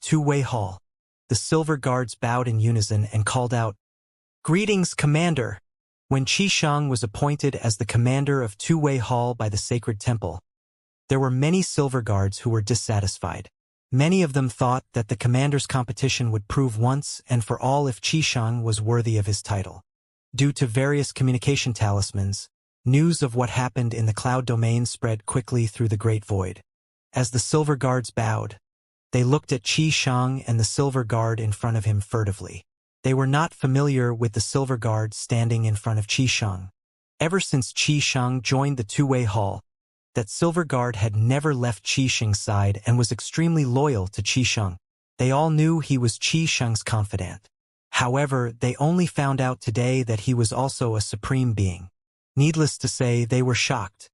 two-way hall. The silver guards bowed in unison and called out, "Greetings, Commander!" When Xianxia was appointed as the commander of two-way hall by the sacred temple, there were many silver guards who were dissatisfied. Many of them thought that the commander's competition would prove once and for all if Xianxia was worthy of his title. Due to various communication talismans, news of what happened in the cloud domain spread quickly through the Great Void. As the silver guards bowed, they looked at Xianxia and the silver guard in front of him furtively. They were not familiar with the silver guard standing in front of Xianxia. Ever since Xianxia joined the two-way hall, that silver guard had never left Xianxia's side and was extremely loyal to Xianxia. They all knew he was Xianxia's confidant. However, they only found out today that he was also a supreme being. Needless to say, they were shocked.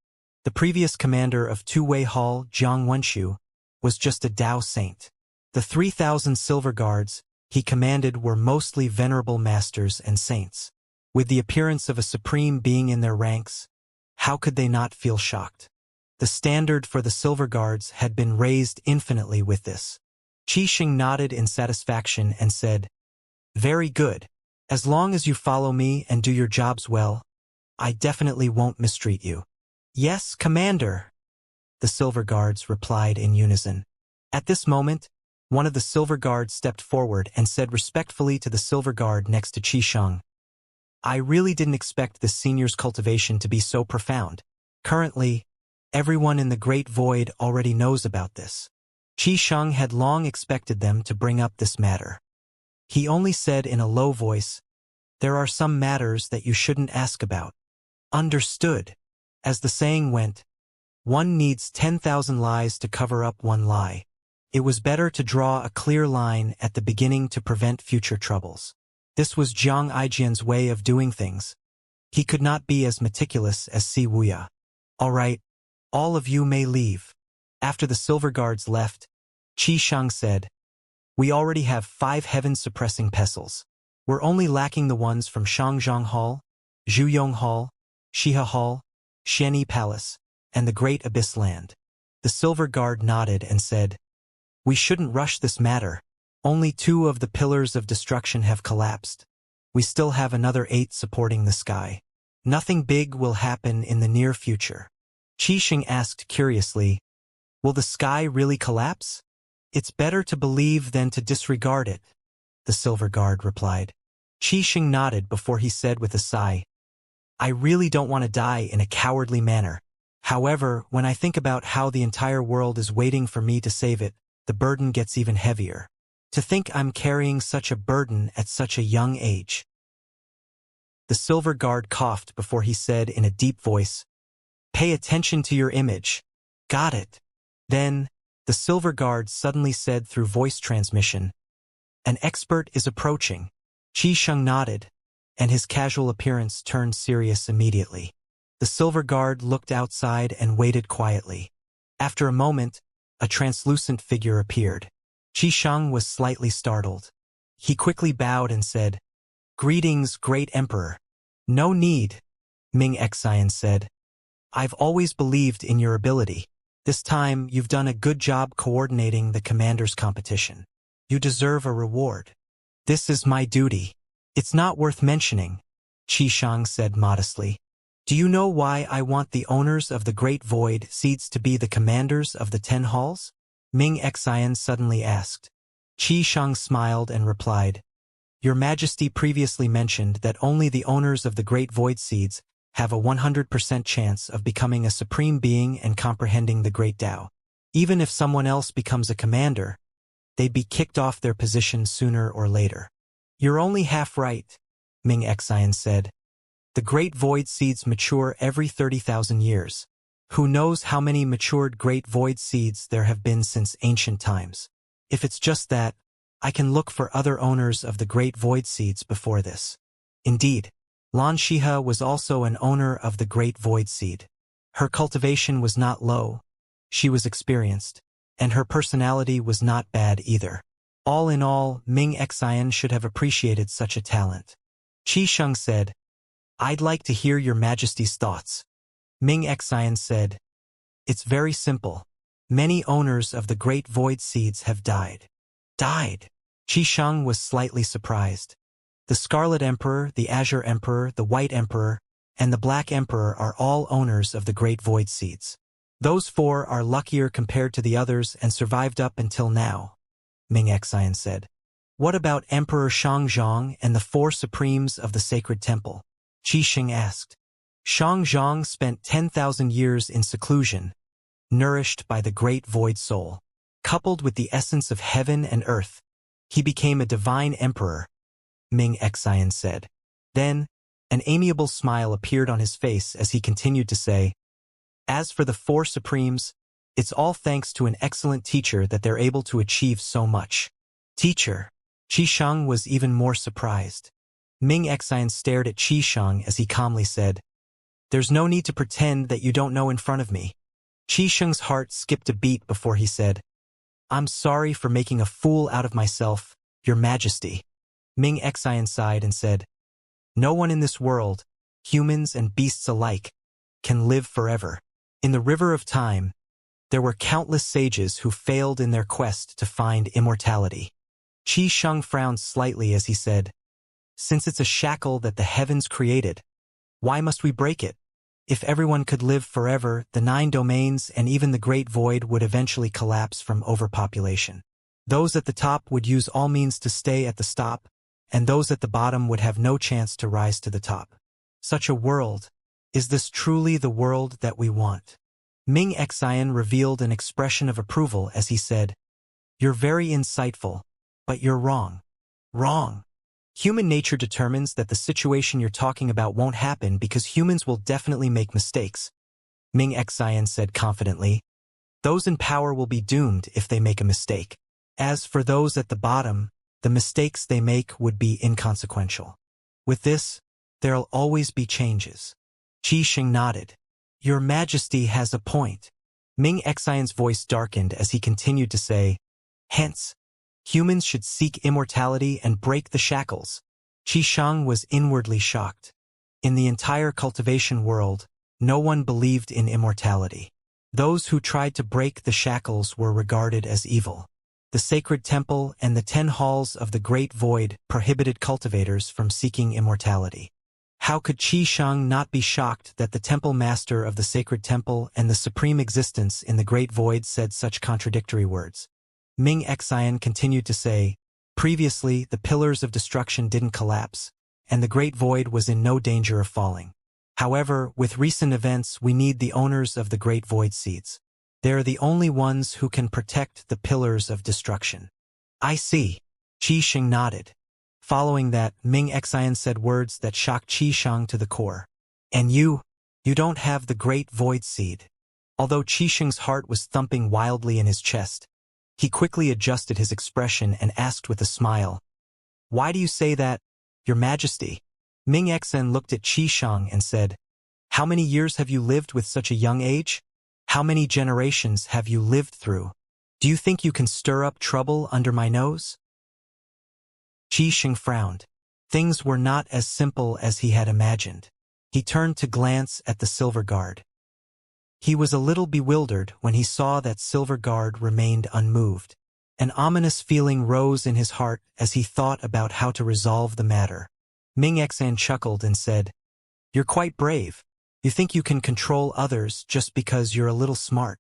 The previous commander of two-way hall, Jiang Wenshu, was just a Dao saint. The 3,000 silver guards he commanded were mostly venerable masters and saints. With the appearance of a supreme being in their ranks, how could they not feel shocked? The standard for the silver guards had been raised infinitely with this. Xianxia nodded in satisfaction and said, "Very good. As long as you follow me and do your jobs well, I definitely won't mistreat you." "Yes, Commander," the silver guards replied in unison. At this moment, one of the silver guards stepped forward and said respectfully to the silver guard next to Xianxia, "I really didn't expect this senior's cultivation to be so profound. Currently, everyone in the Great Void already knows about this." Xianxia had long expected them to bring up this matter. He only said in a low voice, "There are some matters that you shouldn't ask about." "Understood." As the saying went, one needs 10,000 lies to cover up one lie. It was better to draw a clear line at the beginning to prevent future troubles. This was Jiang Aijian's way of doing things. He could not be as meticulous as Si Wuya. "All right, all of you may leave." After the silver guards left, Xianxia said, "We already have 5 heaven-suppressing pestles. We're only lacking the ones from Shangzhong Hall, Zhuyong Hall, Shiha Hall, Xianyi Palace, and the Great Abyss Land." The silver guard nodded and said, "We shouldn't rush this matter. Only 2 of the pillars of destruction have collapsed. We still have another 8 supporting the sky. Nothing big will happen in the near future." Xianxia asked curiously, "Will the sky really collapse?" "It's better to believe than to disregard it," the silver guard replied. Xianxia nodded before he said with a sigh, "I really don't want to die in a cowardly manner. However, when I think about how the entire world is waiting for me to save it, the burden gets even heavier. To think I'm carrying such a burden at such a young age." The silver guard coughed before he said in a deep voice, "Pay attention to your image." "Got it." Then, the silver guard suddenly said through voice transmission, "An expert is approaching." Xianxia nodded, and his casual appearance turned serious immediately. The silver guard looked outside and waited quietly. After a moment, a translucent figure appeared. Xianxia was slightly startled. He quickly bowed and said, "Greetings, Great Emperor." "No need," Xianxia said. "I've always believed in your ability. This time, you've done a good job coordinating the commander's competition. You deserve a reward." "This is my duty." "It's not worth mentioning," Xianxia said modestly. "Do you know why I want the owners of the Great Void seeds to be the commanders of the 10 halls?" Xianxia suddenly asked. Xianxia smiled and replied, "Your Majesty previously mentioned that only the owners of the Great Void seeds have a 100% chance of becoming a supreme being and comprehending the Great Tao. Even if someone else becomes a commander, they'd be kicked off their position sooner or later." "You're only half right," Xianxia said. "The Great Void seeds mature every 30,000 years. Who knows how many matured Great Void seeds there have been since ancient times. If it's just that, I can look for other owners of the Great Void seeds before this." Indeed, Lan Shiha was also an owner of the Great Void seed. Her cultivation was not low, she was experienced, and her personality was not bad either. All in all, Xianxia should have appreciated such a talent. Xianxia said, "I'd like to hear your Majesty's thoughts." Xianxia said, "It's very simple. Many owners of the Great Void seeds have died. Died. Qi Sheng was slightly surprised. The Scarlet Emperor, the Azure Emperor, the White Emperor, and the Black Emperor are all owners of the Great Void Seeds. Those four are luckier compared to the others and survived up until now, Ming Xian said. What about Emperor Shangzhong and the four supremes of the sacred temple? Qi Sheng asked. Shangzhong spent 10,000 years in seclusion, nourished by the great void soul. Coupled with the essence of heaven and earth, he became a divine emperor, Ming Xian said. Then, an amiable smile appeared on his face as he continued to say, as for the four supremes, it's all thanks to an excellent teacher that they're able to achieve so much. Teacher. Qi Sheng was even more surprised. Ming Xian stared at Qi Sheng as he calmly said, there's no need to pretend that you don't know in front of me. Qi Sheng's heart skipped a beat before he said, I'm sorry for making a fool out of myself, Your Majesty. Ming Xian sighed and said, no one in this world, humans and beasts alike, can live forever. In the river of time, there were countless sages who failed in their quest to find immortality. Qi Sheng frowned slightly as he said, since it's a shackle that the heavens created, why must we break it? If everyone could live forever, the 9 domains and even the Great Void would eventually collapse from overpopulation. Those at the top would use all means to stay at the top, and those at the bottom would have no chance to rise to the top. Such a world, is this truly the world that we want? Ming Xian revealed an expression of approval as he said, you're very insightful, but you're wrong. Wrong. Human nature determines that the situation you're talking about won't happen because humans will definitely make mistakes. Ming Xian said confidently, those in power will be doomed if they make a mistake. As for those at the bottom, the mistakes they make would be inconsequential. With this, there'll always be changes. Qi Sheng nodded. Your Majesty has a point. Ming Xian's voice darkened as he continued to say, hence, humans should seek immortality and break the shackles. Qi Sheng was inwardly shocked. In the entire cultivation world, no one believed in immortality. Those who tried to break the shackles were regarded as evil. The sacred temple and the 10 halls of the Great Void prohibited cultivators from seeking immortality. How could Qi Sheng not be shocked that the temple master of the sacred temple and the supreme existence in the Great Void said such contradictory words? Ming Xian continued to say, previously the pillars of destruction didn't collapse, and the Great Void was in no danger of falling. However, with recent events we need the owners of the Great Void Seeds. They're the only ones who can protect the pillars of destruction. I see. Qi Sheng nodded. Following that, Ming Xian said words that shocked Qi Sheng to the core. And you don't have the Great Void Seed. Although Qi Sheng's heart was thumping wildly in his chest, he quickly adjusted his expression and asked with a smile, why do you say that, Your Majesty? Ming Xian looked at Qi Sheng and said, how many years have you lived with such a young age? How many generations have you lived through? Do you think you can stir up trouble under my nose? Qi Sheng frowned. Things were not as simple as he had imagined. He turned to glance at the Silver Guard. He was a little bewildered when he saw that Silver Guard remained unmoved. An ominous feeling rose in his heart as he thought about how to resolve the matter. Ming Xian chuckled and said, you're quite brave. You think you can control others just because you're a little smart.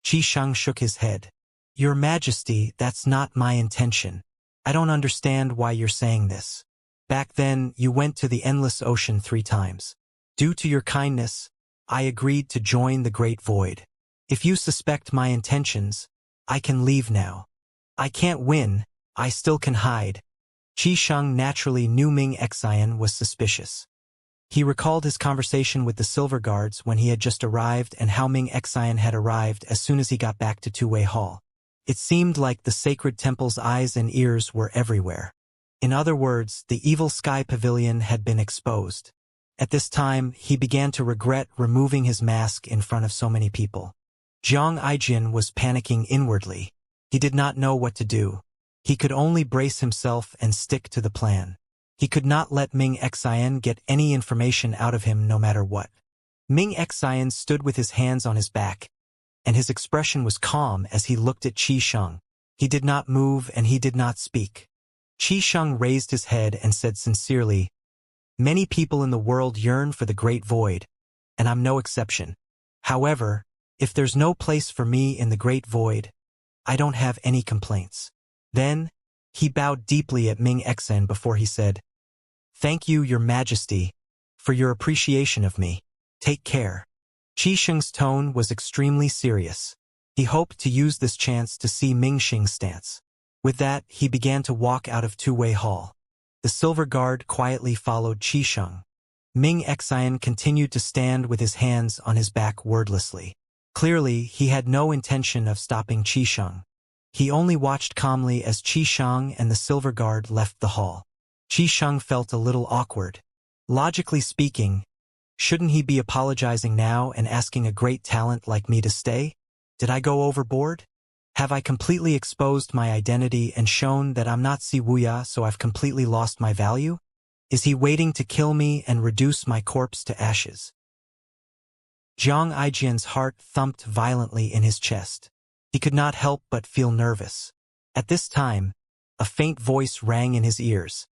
Qi Sheng shook his head. Your Majesty, that's not my intention. I don't understand why you're saying this. Back then, you went to the Endless Ocean 3 times. Due to your kindness, I agreed to join the Great Void. If you suspect my intentions, I can leave now. I can't win, I still can hide. Qi Sheng naturally knew Ming Xian was suspicious. He recalled his conversation with the Silver Guards when he had just arrived and how Ming Xian had arrived as soon as he got back to Two-Way Hall. It seemed like the sacred temple's eyes and ears were everywhere. In other words, the evil sky pavilion had been exposed. At this time, he began to regret removing his mask in front of so many people. Jiang Aijin was panicking inwardly. He did not know what to do. He could only brace himself and stick to the plan. He could not let Ming Xian get any information out of him no matter what. Ming Xian stood with his hands on his back, and his expression was calm as he looked at Qi Sheng. He did not move and he did not speak. Qisheng raised his head and said sincerely, "Many people in the world yearn for the great void, and I'm no exception. However, if there's no place for me in the great void, I don't have any complaints." Then, he bowed deeply at Ming Exan before he said, "Thank you, Your Majesty, for your appreciation of me. Take care." Qisheng's tone was extremely serious. He hoped to use this chance to see Ming Xing's stance. With that, he began to walk out of Two-Way Hall. The silver guard quietly followed Qisheng. Ming Exan continued to stand with his hands on his back wordlessly. Clearly, he had no intention of stopping Qisheng. He only watched calmly as Qisheng and the silver guard left the hall. Qisheng felt a little awkward. Logically speaking, shouldn't he be apologizing now and asking a great talent like me to stay? Did I go overboard? Have I completely exposed my identity and shown that I'm not Si Wuya, so I've completely lost my value? Is he waiting to kill me and reduce my corpse to ashes? Zhang Aijian's heart thumped violently in his chest. He could not help but feel nervous. At this time, a faint voice rang in his ears.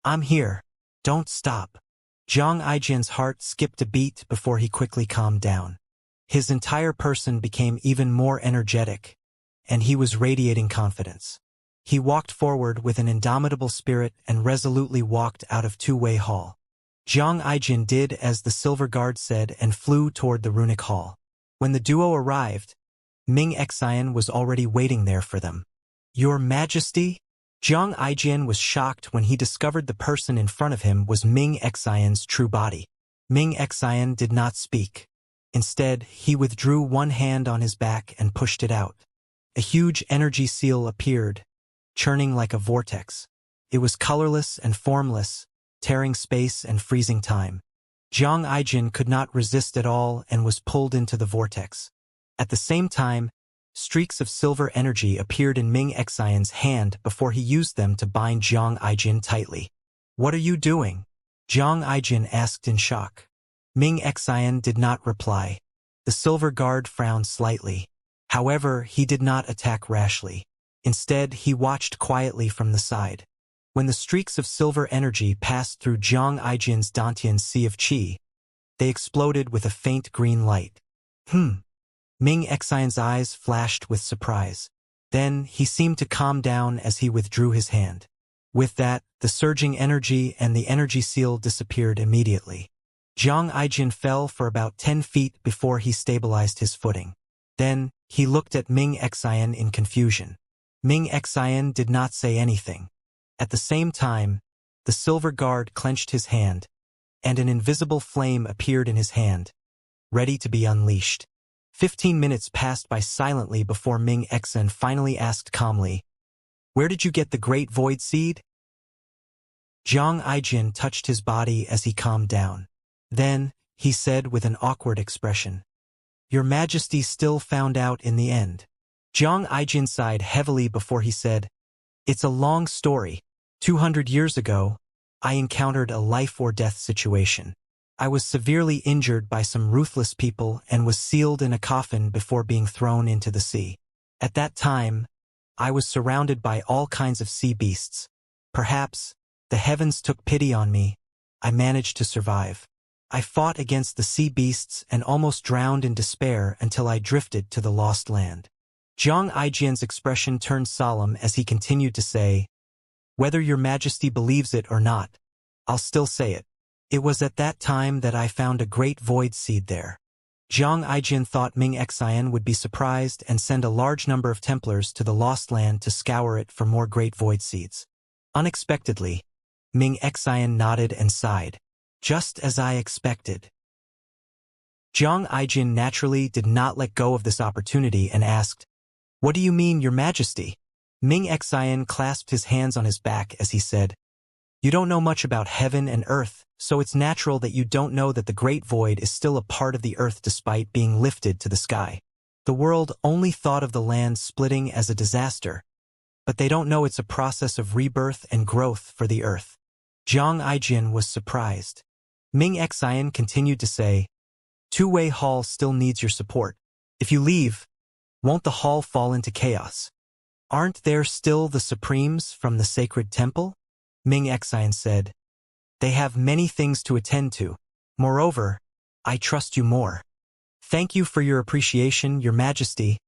"I'm here. Don't stop." Zhang Aijian's heart skipped a beat before he quickly calmed down. His entire person became even more energetic, and he was radiating confidence. He walked forward with an indomitable spirit and resolutely walked out of Two-Way Hall. Zhang Aijin did as the silver guard said and flew toward the runic hall. When the duo arrived, Ming Exan was already waiting there for them. "Your Majesty?" Zhang Aijian was shocked when he discovered the person in front of him was Ming Exan's true body. Ming Exan did not speak. Instead, he withdrew one hand on his back and pushed it out. A huge energy seal appeared, churning like a vortex. It was colorless and formless, tearing space and freezing time. Zhang Aijin could not resist at all and was pulled into the vortex. At the same time, streaks of silver energy appeared in Ming Exan's hand before he used them to bind Zhang Aijin tightly. "What are you doing?" Zhang Aijin asked in shock. Ming Exan did not reply. The silver guard frowned slightly. However, he did not attack rashly. Instead, he watched quietly from the side. When the streaks of silver energy passed through Zhang Aijin's Dantian Sea of Qi, they exploded with a faint green light. Ming Exan's eyes flashed with surprise. Then, he seemed to calm down as he withdrew his hand. With that, the surging energy and the energy seal disappeared immediately. Zhang Aijin fell for about 10 feet before he stabilized his footing. Then, he looked at Ming Exan in confusion. Ming Exan did not say anything. At the same time, the silver guard clenched his hand, and an invisible flame appeared in his hand, ready to be unleashed. 15 minutes passed by silently before Ming Exan finally asked calmly, "Where did you get the Great Void Seed?" Zhang Aijin touched his body as he calmed down. Then, he said with an awkward expression, "Your Majesty still found out in the end." Zhang Aijin sighed heavily before he said, "It's a long story. 200 years ago, I encountered a life-or-death situation. I was severely injured by some ruthless people and was sealed in a coffin before being thrown into the sea. At that time, I was surrounded by all kinds of sea beasts. Perhaps, the heavens took pity on me. I managed to survive. I fought against the sea beasts and almost drowned in despair until I drifted to the lost land." Zhang Aijian's expression turned solemn as he continued to say, "Whether your Majesty believes it or not, I'll still say it. It was at that time that I found a great void seed there." Zhang Aijin thought Ming Exan would be surprised and send a large number of Templars to the Lost Land to scour it for more great void seeds. Unexpectedly, Ming Exan nodded and sighed. "Just as I expected." Zhang Aijin naturally did not let go of this opportunity and asked, "What do you mean, Your Majesty?" Ming Exan clasped his hands on his back as he said, "You don't know much about heaven and earth, so it's natural that you don't know that the Great Void is still a part of the earth despite being lifted to the sky. The world only thought of the land splitting as a disaster, but they don't know it's a process of rebirth and growth for the earth." Zhang Aijin was surprised. Ming Exan continued to say, "Two-Way Hall still needs your support. If you leave, won't the hall fall into chaos?" Aren't there still the Supremes from the sacred temple? Ming Xian said. They have many things to attend to. Moreover, I trust you more. Thank you for your appreciation, Your Majesty,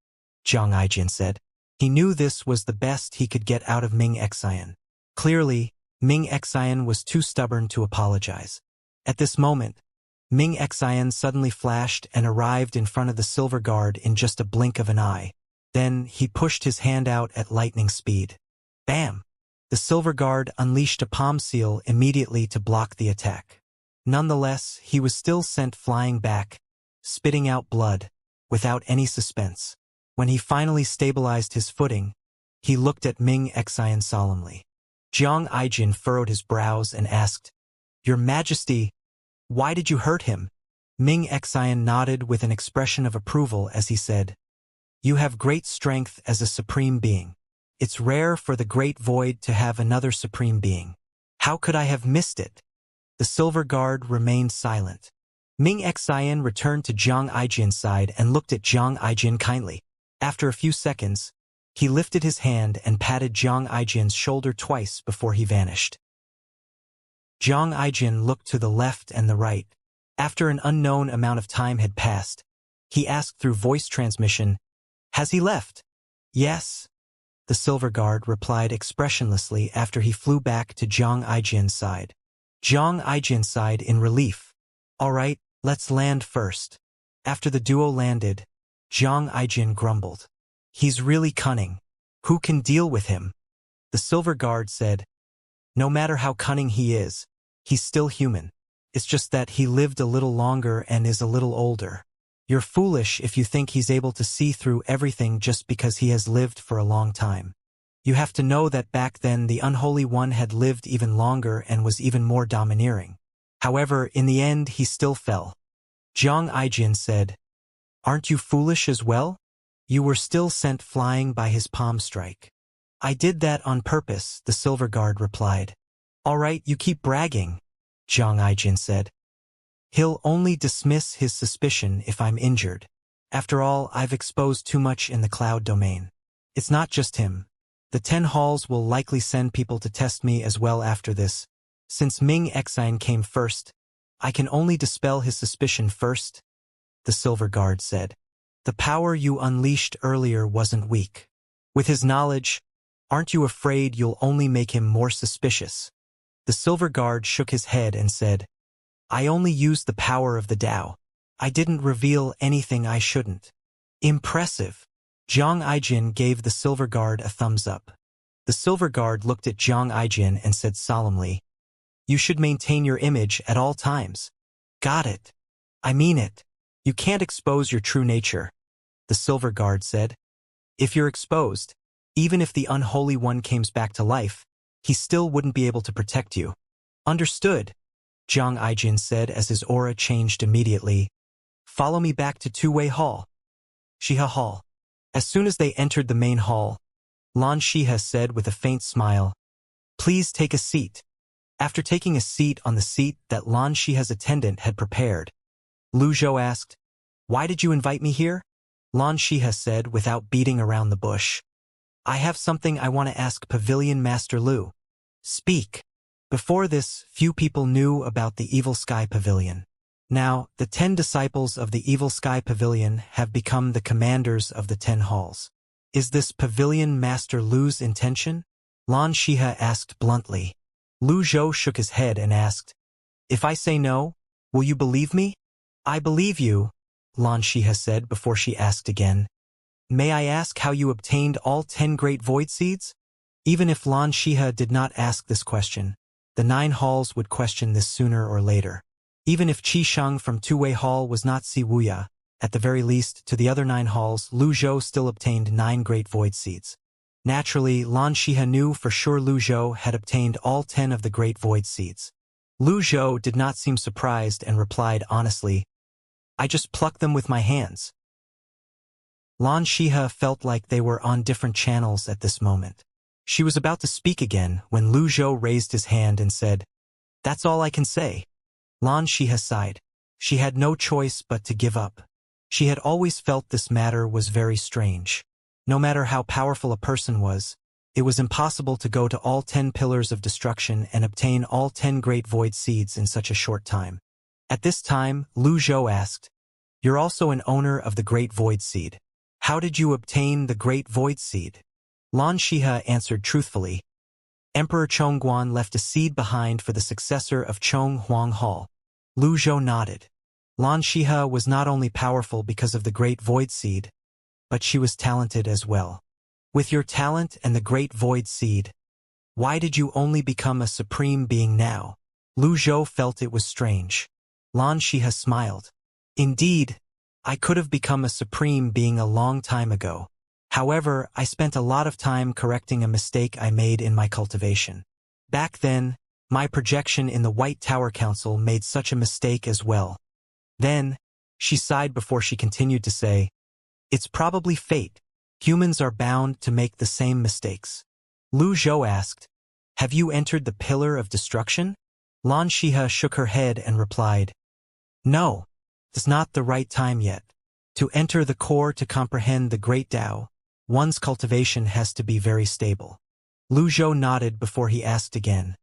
Zhang Aijin said. He knew this was the best he could get out of Ming Xian. Clearly, Ming Xian was too stubborn to apologize. At this moment, Ming Xian suddenly flashed and arrived in front of the silver guard in just a blink of an eye. Then he pushed his hand out at lightning speed. Bam! The silver guard unleashed a palm seal immediately to block the attack. Nonetheless, he was still sent flying back, spitting out blood, without any suspense. When he finally stabilized his footing, he looked at Ming Xian solemnly. Zhang Aijin furrowed his brows and asked, Your Majesty, why did you hurt him? Ming Xian nodded with an expression of approval as he said, You have great strength as a supreme being. It's rare for the great void to have another supreme being. How could I have missed it? The silver guard remained silent. Ming Xian returned to Zhang Aijin's side and looked at Zhang Aijin kindly. After a few seconds, he lifted his hand and patted Zhang Aijin's shoulder twice before he vanished. Zhang Aijin looked to the left and the right. After an unknown amount of time had passed, he asked through voice transmission, Has he left? Yes. The silver guard replied expressionlessly after he flew back to Zhang Aijin's side. Zhang Aijin sighed in relief. All right, let's land first. After the duo landed, Zhang Aijin grumbled. He's really cunning. Who can deal with him? The silver guard said, No matter how cunning he is, he's still human. It's just that he lived a little longer and is a little older. You're foolish if you think he's able to see through everything just because he has lived for a long time. You have to know that back then the Unholy One had lived even longer and was even more domineering. However, in the end he still fell. Zhang Aijin said, Aren't you foolish as well? You were still sent flying by his palm strike. I did that on purpose, the silver guard replied. All right, you keep bragging, Zhang Aijin said. He'll only dismiss his suspicion if I'm injured. After all, I've exposed too much in the cloud domain. It's not just him. The 10 halls will likely send people to test me as well after this. Since Ming Xian came first, I can only dispel his suspicion first, the silver guard said. The power you unleashed earlier wasn't weak. With his knowledge, aren't you afraid you'll only make him more suspicious? The silver guard shook his head and said, I only used the power of the Tao. I didn't reveal anything I shouldn't. Impressive. Zhang Aijin gave the silver guard a thumbs up. The silver guard looked at Zhang Aijin and said solemnly, You should maintain your image at all times. Got it. I mean it. You can't expose your true nature, the silver guard said. If you're exposed, even if the Unholy One came back to life, he still wouldn't be able to protect you. Understood, Zhang Aijin said as his aura changed immediately. Follow me back to Two-Way Hall. Shiha Hall. As soon as they entered the main hall, Lan Shiha said with a faint smile, Please take a seat. After taking a seat on the seat that Lan Shiha's attendant had prepared, Lu Zhou asked, Why did you invite me here? Lan Shiha said without beating around the bush, I have something I want to ask Pavilion Master Lu. Speak. Before this, few people knew about the Evil Sky Pavilion. Now, the 10 disciples of the Evil Sky Pavilion have become the commanders of the 10 halls. Is this Pavilion Master Lu's intention? Lan Shiha asked bluntly. Lu Zhou shook his head and asked, If I say no, will you believe me? I believe you, Lan Shiha said before she asked again. May I ask how you obtained all 10 great void seeds? Even if Lan Shiha did not ask this question, the 9 halls would question this sooner or later. Even if Qi Sheng from Two-Way Hall was not Si Wuya, at the very least, to the other 9 halls, Lu Zhou still obtained 9 great void seeds. Naturally, Lan Shiha knew for sure Lu Zhou had obtained all 10 of the great void seeds. Lu Zhou did not seem surprised and replied honestly, I just plucked them with my hands. Lan Shiha felt like they were on different channels at this moment. She was about to speak again when Lu Zhou raised his hand and said, That's all I can say. Lan Shiha sighed. She had no choice but to give up. She had always felt this matter was very strange. No matter how powerful a person was, it was impossible to go to all 10 pillars of destruction and obtain all 10 great void seeds in such a short time. At this time, Lu Zhou asked, "You're also an owner of the great void seed. How did you obtain the great void seed?" Lan Shihe answered truthfully, "Emperor Chongguan left a seed behind for the successor of Chong Huang Hall." Lu Zhou nodded. Lan Shihe was not only powerful because of the great void seed, but she was talented as well. With your talent and the great void seed, why did you only become a supreme being now? Lu Zhou felt it was strange. Lan Shihe smiled. Indeed, I could have become a supreme being a long time ago. However, I spent a lot of time correcting a mistake I made in my cultivation. Back then, my projection in the White Tower Council made such a mistake as well. Then, she sighed before she continued to say, "It's probably fate. Humans are bound to make the same mistakes." Lu Zhou asked, "Have you entered the Pillar of Destruction?" Lan Shihe shook her head and replied, "No, it's not the right time yet. To enter the core to comprehend the Great Tao, one's cultivation has to be very stable." Lu Zhou nodded before he asked again,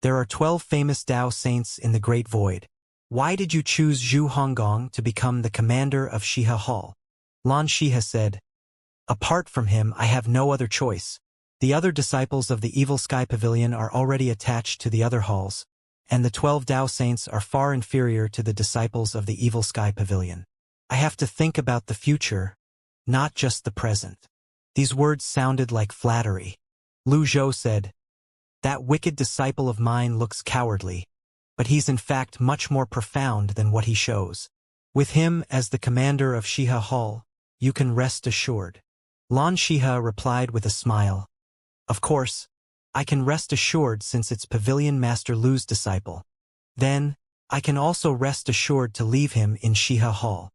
"There are 12 famous Tao saints in the Great Void. Why did you choose Zhu Honggong to become the commander of Shihe Hall?" Lan Shihe said, "Apart from him, I have no other choice. The other disciples of the Evil Sky Pavilion are already attached to the other halls, and the 12 Tao Saints are far inferior to the disciples of the Evil Sky Pavilion. I have to think about the future, not just the present." These words sounded like flattery. Lu Zhou said, "That wicked disciple of mine looks cowardly, but he's in fact much more profound than what he shows. With him as the commander of Shihe Hall, you can rest assured." Lan Shihe replied with a smile, "Of course, I can rest assured since it's Pavilion Master Lu's disciple. Then, I can also rest assured to leave him in Shihe Hall.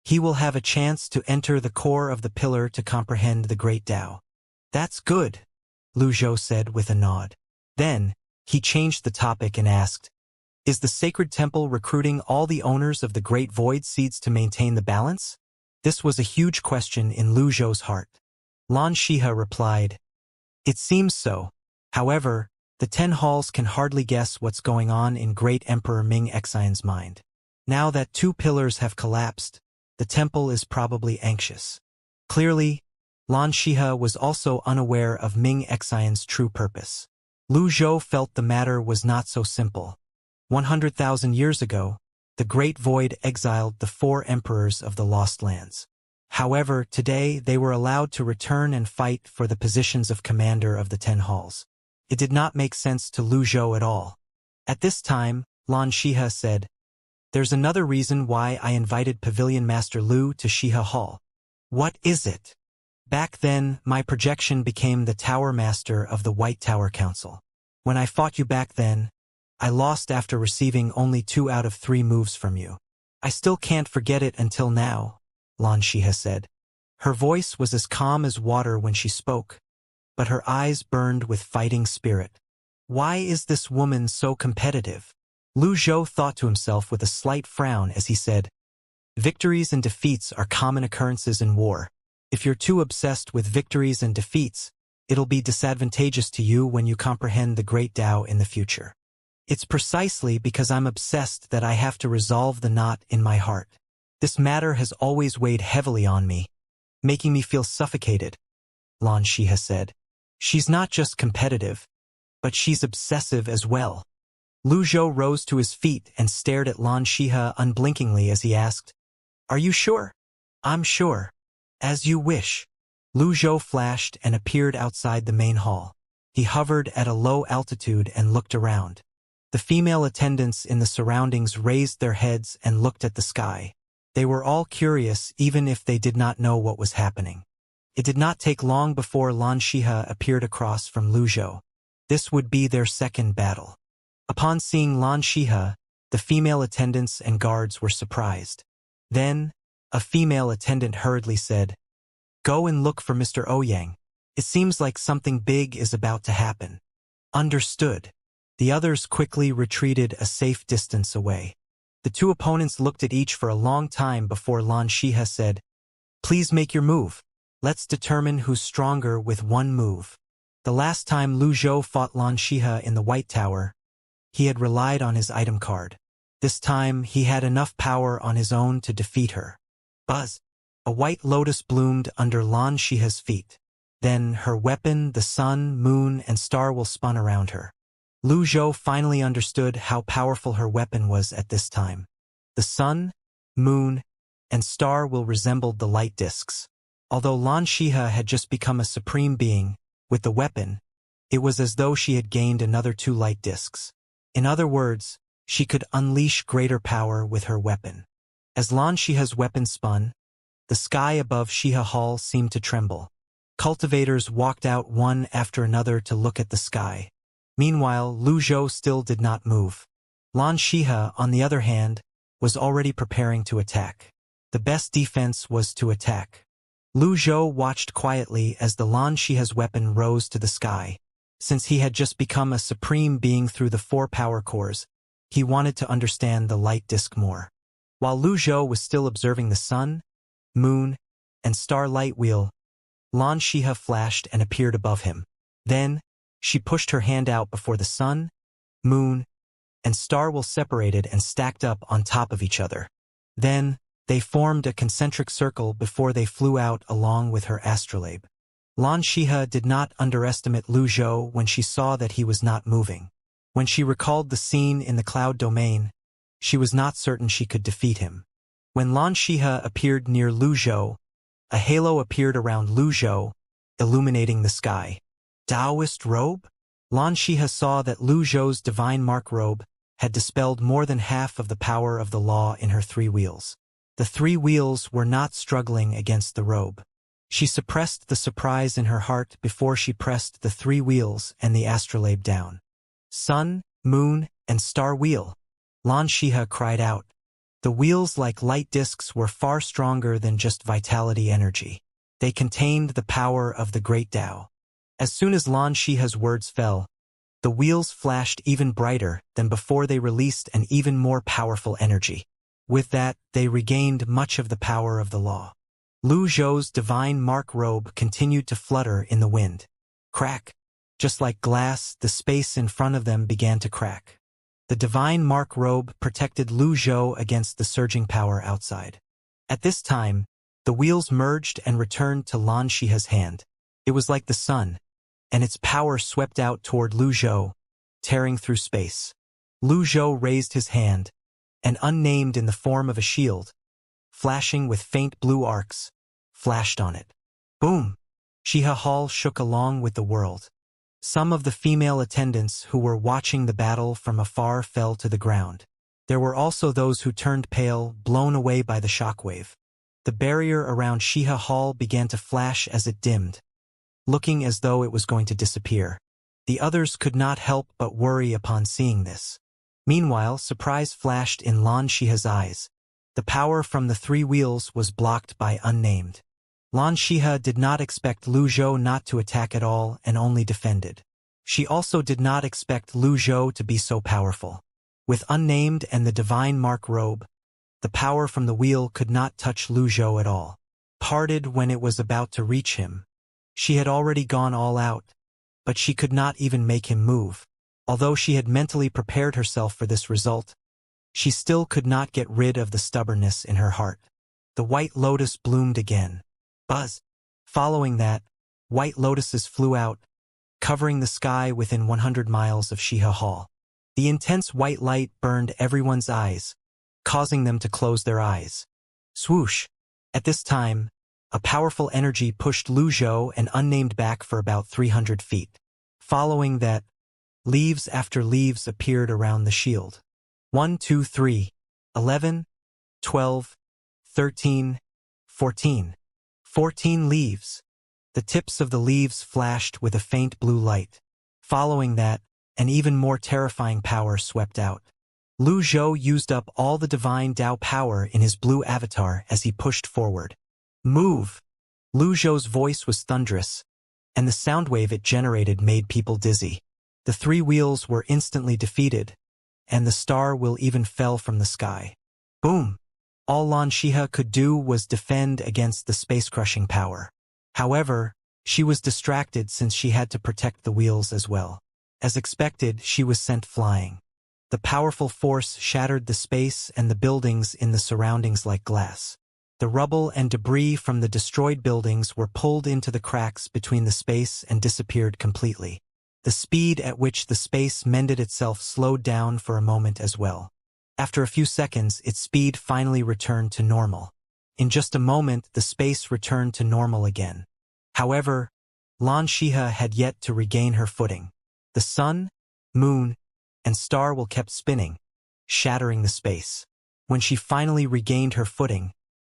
He will have a chance to enter the core of the pillar to comprehend the Great Tao." "That's good," Lu Zhou said with a nod. Then, he changed the topic and asked, "Is the Sacred Temple recruiting all the owners of the Great Void Seeds to maintain the balance?" This was a huge question in Lu Zhou's heart. Lan Shihe replied, "It seems so. However, the 10 halls can hardly guess what's going on in Great Emperor Ming Xian's mind. Now that 2 pillars have collapsed, the temple is probably anxious." Clearly, Lan Shihe was also unaware of Ming Xian's true purpose. Lu Zhou felt the matter was not so simple. 100,000 years ago, the Great Void exiled the 4 emperors of the Lost Lands. However, today they were allowed to return and fight for the positions of commander of the 10 halls. It did not make sense to Lu Zhou at all. At this time, Lan Shihe said, "There's another reason why I invited Pavilion Master Lu to Shihe Hall." "What is it?" "Back then, my projection became the Tower Master of the White Tower Council. When I fought you back then, I lost after receiving only 2 out of 3 moves from you. I still can't forget it until now," Lan Shihe said. Her voice was as calm as water when she spoke, but her eyes burned with fighting spirit. Why is this woman so competitive? Lu Zhou thought to himself with a slight frown as he said, "Victories and defeats are common occurrences in war. If you're too obsessed with victories and defeats, it'll be disadvantageous to you when you comprehend the Great Tao in the future. It's precisely because I'm obsessed that I have to resolve the knot in my heart. This matter has always weighed heavily on me, making me feel suffocated," Lan Shihe said. "She's not just competitive, but she's obsessive as well." Lu Zhou rose to his feet and stared at Lan Shihe unblinkingly as he asked, "Are you sure?" "I'm sure. As you wish." Lu Zhou flashed and appeared outside the main hall. He hovered at a low altitude and looked around. The female attendants in the surroundings raised their heads and looked at the sky. They were all curious even if they did not know what was happening. It did not take long before Lan Shihe appeared across from Lu Zhou. This would be their second battle. Upon seeing Lan Shihe, the female attendants and guards were surprised. Then, a female attendant hurriedly said, "Go and look for Mr. Ouyang. It seems like something big is about to happen." "Understood." The others quickly retreated a safe distance away. The 2 opponents looked at each for a long time before Lan Shihe said, "Please make your move." Let's determine who's stronger with one move. The last time Lu Zhou fought Lan Shihe in the White Tower, he had relied on his item card. This time, he had enough power on his own to defeat her. Buzz! A white lotus bloomed under Lan Shihe's feet. Then, her weapon, the sun, moon, and star will spun around her. Lu Zhou finally understood how powerful her weapon was at this time. The sun, moon, and star will resembled the light discs. Although Lan Shihe had just become a supreme being, with the weapon, it was as though she had gained another 2 light discs. In other words, she could unleash greater power with her weapon. As Lan Shihe's weapon spun, the sky above Shihe Hall seemed to tremble. Cultivators walked out one after another to look at the sky. Meanwhile, Lu Zhou still did not move. Lan Shihe, on the other hand, was already preparing to attack. The best defense was to attack. Lu Zhou watched quietly as the Lan Shihe's weapon rose to the sky. Since he had just become a supreme being through the 4 power cores, he wanted to understand the light disk more. While Lu Zhou was still observing the sun, moon, and star light wheel, Lan Shihe flashed and appeared above him. Then, she pushed her hand out before the sun, moon, and star wheel separated and stacked up on top of each other. Then, they formed a concentric circle before they flew out along with her astrolabe. Lan Shihe did not underestimate Lu Zhou when she saw that he was not moving. When she recalled the scene in the cloud domain, she was not certain she could defeat him. When Lan Shihe appeared near Lu Zhou, a halo appeared around Lu Zhou, illuminating the sky. Taoist robe? Lan Shihe saw that Lu Zhou's divine mark robe had dispelled more than half of the power of the law in her 3 wheels. The 3 wheels were not struggling against the robe. She suppressed the surprise in her heart before she pressed the 3 wheels and the astrolabe down. Sun, moon, and star wheel. Lan Shihe cried out. The wheels, like light discs, were far stronger than just vitality energy. They contained the power of the great Tao. As soon as Lan Shihe's words fell, the wheels flashed even brighter than before. They released an even more powerful energy. With that, they regained much of the power of the law. Lu Zhou's divine mark robe continued to flutter in the wind. Crack! Just like glass, the space in front of them began to crack. The divine mark robe protected Lu Zhou against the surging power outside. At this time, the wheels merged and returned to Lan Shihe's hand. It was like the sun, and its power swept out toward Lu Zhou, tearing through space. Lu Zhou raised his hand, and unnamed in the form of a shield, flashing with faint blue arcs, flashed on it. Boom! Shihe Hall shook along with the world. Some of the female attendants who were watching the battle from afar fell to the ground. There were also those who turned pale, blown away by the shockwave. The barrier around Shihe Hall began to flash as it dimmed, looking as though it was going to disappear. The others could not help but worry upon seeing this. Meanwhile, surprise flashed in Lan Shihe's eyes. The power from the 3 wheels was blocked by unnamed. Lan Shihe did not expect Lu Zhou not to attack at all and only defended. She also did not expect Lu Zhou to be so powerful. With unnamed and the divine mark robe, the power from the wheel could not touch Lu Zhou at all. Parted when it was about to reach him. She had already gone all out, but she could not even make him move. Although she had mentally prepared herself for this result, she still could not get rid of the stubbornness in her heart. The white lotus bloomed again. Buzz! Following that, white lotuses flew out, covering the sky within 100 miles of Shihe Hall. The intense white light burned everyone's eyes, causing them to close their eyes. Swoosh! At this time, a powerful energy pushed Lu Zhou and unnamed back for about 300 feet. Following that, leaves after leaves appeared around the shield. 1, 2, 3, 11, 12, 13, 14. 14 leaves. The tips of the leaves flashed with a faint blue light. Following that, an even more terrifying power swept out. Lu Zhou used up all the divine Tao power in his blue avatar as he pushed forward. Move! Lu Zhou's voice was thunderous, and the sound wave it generated made people dizzy. The 3 wheels were instantly defeated, and the star wheel even fell from the sky. Boom! All Lan Shihe could do was defend against the space-crushing power. However, she was distracted since she had to protect the wheels as well. As expected, she was sent flying. The powerful force shattered the space and the buildings in the surroundings like glass. The rubble and debris from the destroyed buildings were pulled into the cracks between the space and disappeared completely. The speed at which the space mended itself slowed down for a moment as well. After a few seconds, its speed finally returned to normal. In just a moment, the space returned to normal again. However, Xianxia had yet to regain her footing. The sun, moon, and star will kept spinning, shattering the space. When she finally regained her footing,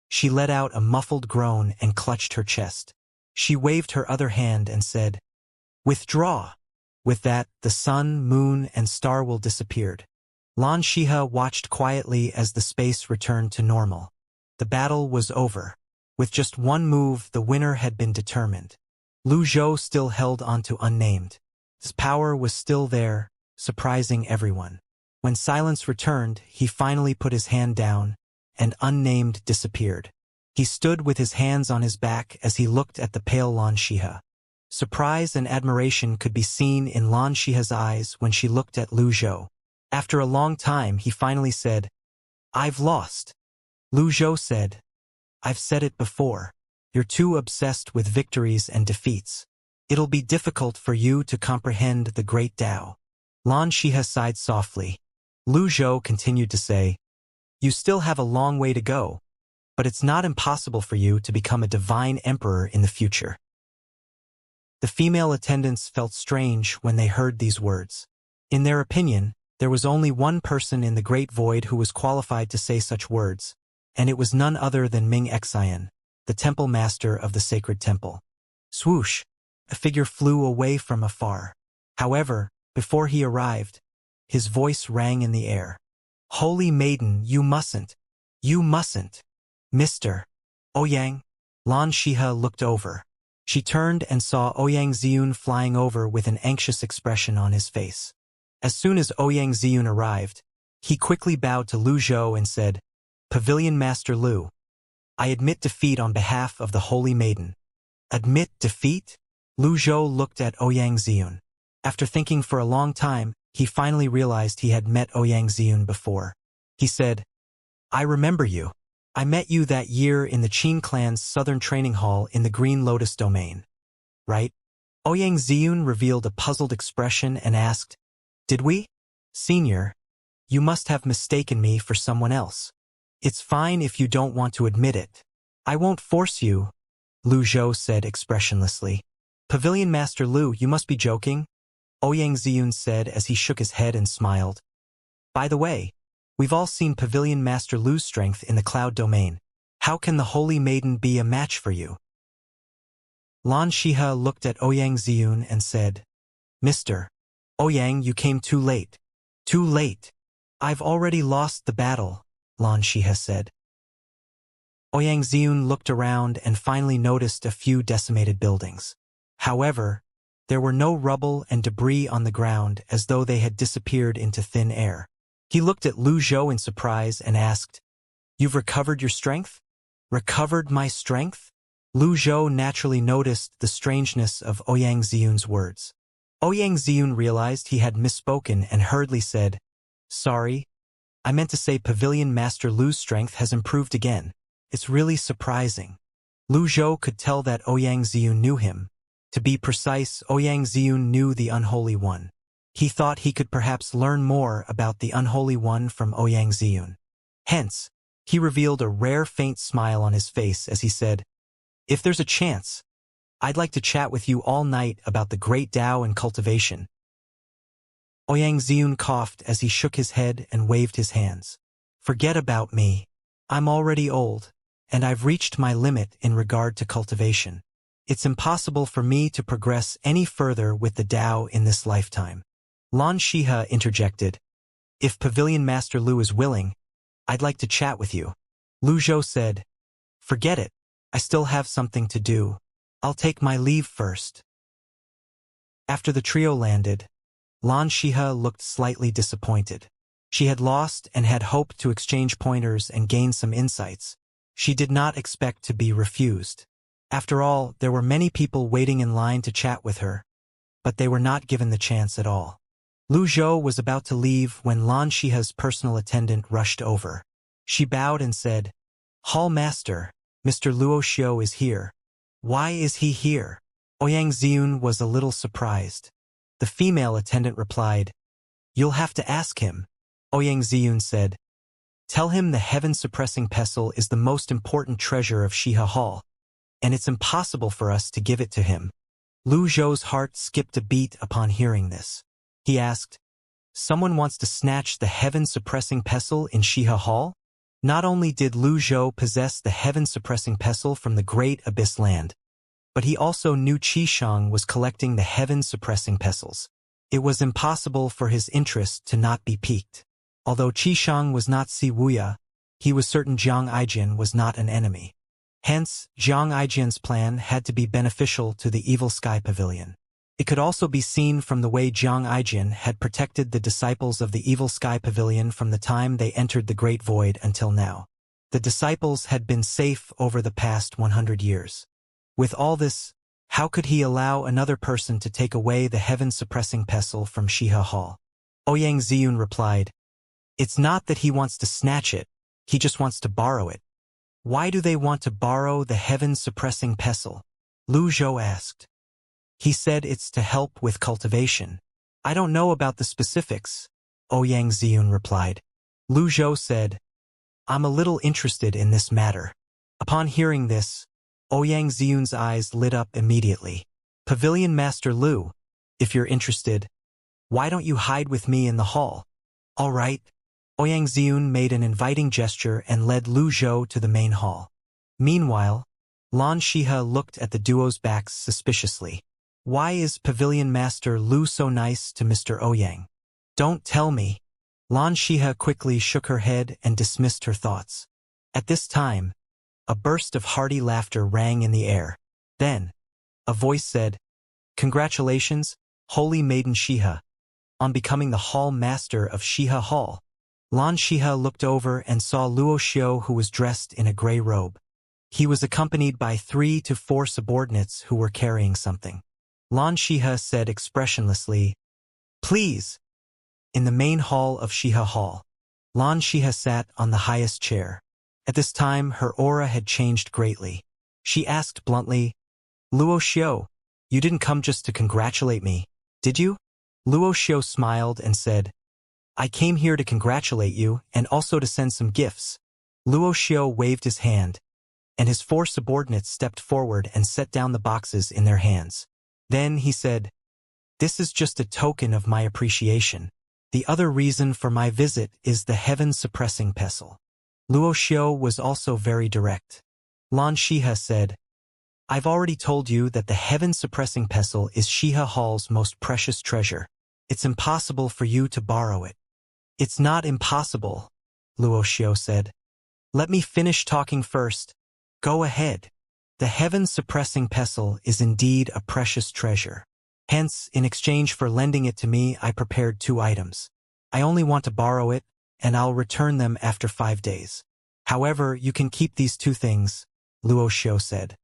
she let out a muffled groan and clutched her chest. She waved her other hand and said, "Withdraw." With that, the sun, moon, and star will disappeared. Xianxia watched quietly as the space returned to normal. The battle was over. With just one move, the winner had been determined. Lu Zhou still held onto Unnamed. His power was still there, surprising everyone. When silence returned, he finally put his hand down, and Unnamed disappeared. He stood with his hands on his back as he looked at the pale Xianxia. Surprise and admiration could be seen in Xianxia's eyes when she looked at Lu Zhou. After a long time, he finally said, "I've lost." Lu Zhou said, "I've said it before. You're too obsessed with victories and defeats. It'll be difficult for you to comprehend the great Tao." Xianxia sighed softly. Lu Zhou continued to say, "You still have a long way to go, but it's not impossible for you to become a divine emperor in the future." The female attendants felt strange when they heard these words. In their opinion, there was only one person in the Great Void who was qualified to say such words, and it was none other than Ming Xian, the temple master of the sacred temple. Swoosh! A figure flew away from afar. However, before he arrived, his voice rang in the air. "Holy Maiden, you mustn't! You mustn't! Mr. Ouyang." Xianxia looked over. She turned and saw Ouyang Ziyun flying over with an anxious expression on his face. As soon as Ouyang Ziyun arrived, he quickly bowed to Lu Zhou and said, "Pavilion Master Lu, I admit defeat on behalf of the Holy Maiden." "Admit defeat?" Lu Zhou looked at Ouyang Ziyun. After thinking for a long time, he finally realized he had met Ouyang Ziyun before. He said, "I remember you. I met you that year in the Qin clan's southern training hall in the Green Lotus domain. Right?" Ouyang Ziyun revealed a puzzled expression and asked, "Did we?" "Senior, you must have mistaken me for someone else. It's fine if you don't want to admit it. I won't force you," Lu Zhou said expressionlessly. "Pavilion Master Lu, you must be joking," Ouyang Ziyun said as he shook his head and smiled. "By the way, we've all seen Pavilion Master Lu's strength in the cloud domain. How can the Holy Maiden be a match for you?" Xianxia looked at Ouyang Ziyun and said, "Mr. Ouyang, you came too late." "Too late? I've already lost the battle," Xianxia said. Ouyang Ziyun looked around and finally noticed a few decimated buildings. However, there were no rubble and debris on the ground as though they had disappeared into thin air. He looked at Lu Zhou in surprise and asked, "You've recovered your strength?" "Recovered my strength?" Lu Zhou naturally noticed the strangeness of Ouyang Ziyun's words. Ouyang Ziyun realized he had misspoken and hurriedly said, "Sorry, I meant to say Pavilion Master Lu's strength has improved again. It's really surprising." Lu Zhou could tell that Ouyang Ziyun knew him. To be precise, Ouyang Ziyun knew the Unholy One. He thought he could perhaps learn more about the Unholy One from Ouyang Ziyun. Hence, he revealed a rare faint smile on his face as he said, "If there's a chance, I'd like to chat with you all night about the great Tao and cultivation." Ouyang Ziyun coughed as he shook his head and waved his hands. "Forget about me. I'm already old, and I've reached my limit in regard to cultivation. It's impossible for me to progress any further with the Tao in this lifetime." Xianxia interjected, "If Pavilion Master Lu is willing, I'd like to chat with you." Lu Zhou said, "Forget it. I still have something to do. I'll take my leave first." After the trio landed, Xianxia looked slightly disappointed. She had lost and had hoped to exchange pointers and gain some insights. She did not expect to be refused. After all, there were many people waiting in line to chat with her, but they were not given the chance at all. Lu Zhou was about to leave when Lan Shiha's personal attendant rushed over. She bowed and said, "Hall Master, Mr. Luo Xiu is here." "Why is he here?" Ouyang Ziyun was a little surprised. The female attendant replied, "You'll have to ask him." Ouyang Ziyun said, "Tell him the heaven-suppressing pestle is the most important treasure of Shiha Hall, and it's impossible for us to give it to him." Lu Zhou's heart skipped a beat upon hearing this. He asked, "Someone wants to snatch the heaven-suppressing pestle in Shiha Hall?" Not only did Lu Zhou possess the heaven-suppressing pestle from the Great Abyss Land, but he also knew Qishang was collecting the heaven-suppressing pestles. It was impossible for his interest to not be piqued. Although Qishang was not Si Wuya, he was certain Jiang Aijin was not an enemy. Hence, Jiang Aijin's plan had to be beneficial to the Evil Sky Pavilion. It could also be seen from the way Jiang Aijin had protected the disciples of the Evil Sky Pavilion from the time they entered the Great Void until now. The disciples had been safe over the past 100 years. With all this, how could he allow another person to take away the heaven-suppressing pestle from Shiha Hall? Ouyang Ziyun replied, "It's not that he wants to snatch it, he just wants to borrow it." "Why do they want to borrow the heaven-suppressing pestle?" Lu Zhou asked. "He said it's to help with cultivation." "I don't know about the specifics," Ouyang Ziyun replied. Lu Zhou said, "I'm a little interested in this matter." Upon hearing this, Ouyang Ziyun's eyes lit up immediately. "Pavilion Master Lu, if you're interested, why don't you hide with me in the hall?" "All right." Ouyang Ziyun made an inviting gesture and led Lu Zhou to the main hall. Meanwhile, Lan Shiha looked at the duo's backs suspiciously. "Why is Pavilion Master Lu so nice to Mr. Ouyang?" "Don't tell me." Lan Shiha quickly shook her head and dismissed her thoughts. At this time, a burst of hearty laughter rang in the air. Then, a voice said, "Congratulations, Holy Maiden Shiha, on becoming the Hall Master of Shiha Hall." Lan Shiha looked over and saw Luo Xiu, who was dressed in a gray robe. He was accompanied by 3 to 4 subordinates who were carrying something. Lan Shiha said expressionlessly, "Please." In the main hall of Shiha Hall, Lan Shiha sat on the highest chair. At this time, her aura had changed greatly. She asked bluntly, "Luo Xiu, you didn't come just to congratulate me, did you?" Luo Xiu smiled and said, "I came here to congratulate you and also to send some gifts." Luo Xiu waved his hand, and his 4 subordinates stepped forward and set down the boxes in their hands. Then he said, "This is just a token of my appreciation. The other reason for my visit is the heaven-suppressing pestle." Luo Xiu was also very direct. Lan Shiha said, "I've already told you that the heaven-suppressing pestle is Shiha Hall's most precious treasure. It's impossible for you to borrow it." "It's not impossible," Luo Xiu said. "Let me finish talking first." "Go ahead." "The heaven-suppressing pestle is indeed a precious treasure. Hence, in exchange for lending it to me, I prepared 2 items. I only want to borrow it, and I'll return them after 5 days. However, you can keep these 2 things," Luo Xiu said.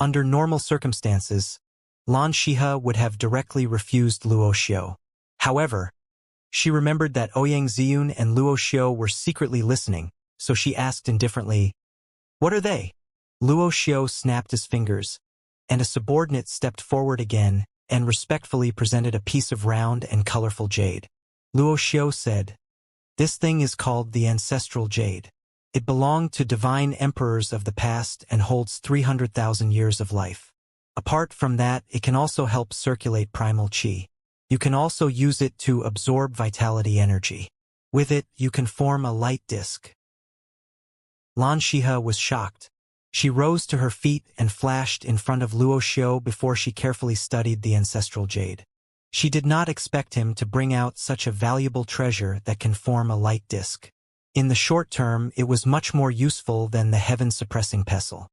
Under normal circumstances, Lan Shiha would have directly refused Luo Xiu. However, she remembered that Ouyang Ziyun and Luo Xiu were secretly listening, so she asked indifferently, "What are they?" Luo Xiu snapped his fingers, and a subordinate stepped forward again and respectfully presented a piece of round and colorful jade. Luo Xiu said, "This thing is called the Ancestral Jade. It belonged to divine emperors of the past and holds 300,000 years of life. Apart from that, it can also help circulate primal qi. You can also use it to absorb vitality energy. With it, you can form a light disk." Lan Shiha was shocked. She rose to her feet and flashed in front of Luo Xiu before she carefully studied the Ancestral Jade. She did not expect him to bring out such a valuable treasure that can form a light disk. In the short term, it was much more useful than the heaven-suppressing pestle.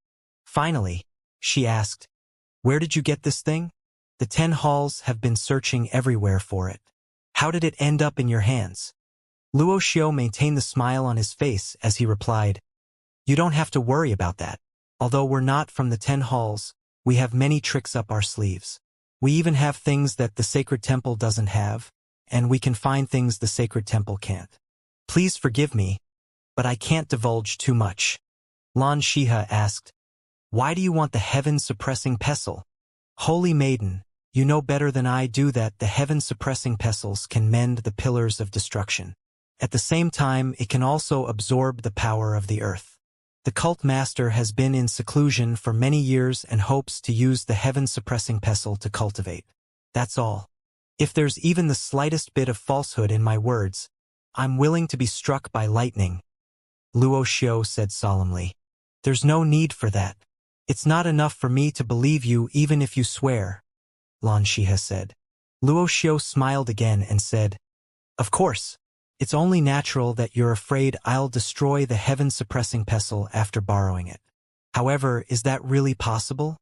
Finally, she asked, "Where did you get this thing?" "The 10 halls have been searching everywhere for it." "How did it end up in your hands?" Luo Xiu maintained the smile on his face as he replied, "You don't have to worry about that. Although we're not from the 10 halls, we have many tricks up our sleeves. We even have things that the sacred temple doesn't have, and we can find things the sacred temple can't. Please forgive me, but I can't divulge too much. Xianxia asked, why do you want the heaven-suppressing pestle? Holy maiden, you know better than I do that the heaven-suppressing pestles can mend the pillars of destruction. At the same time, it can also absorb the power of the earth. The cult master has been in seclusion for many years and hopes to use the heaven-suppressing pestle to cultivate. That's all. If there's even the slightest bit of falsehood in my words, I'm willing to be struck by lightning, Wuxia said solemnly. There's no need for that. It's not enough for me to believe you even if you swear, Xianxia said. Wuxia smiled again and said, of course. It's only natural that you're afraid I'll destroy the heaven-suppressing pestle after borrowing it. However, is that really possible?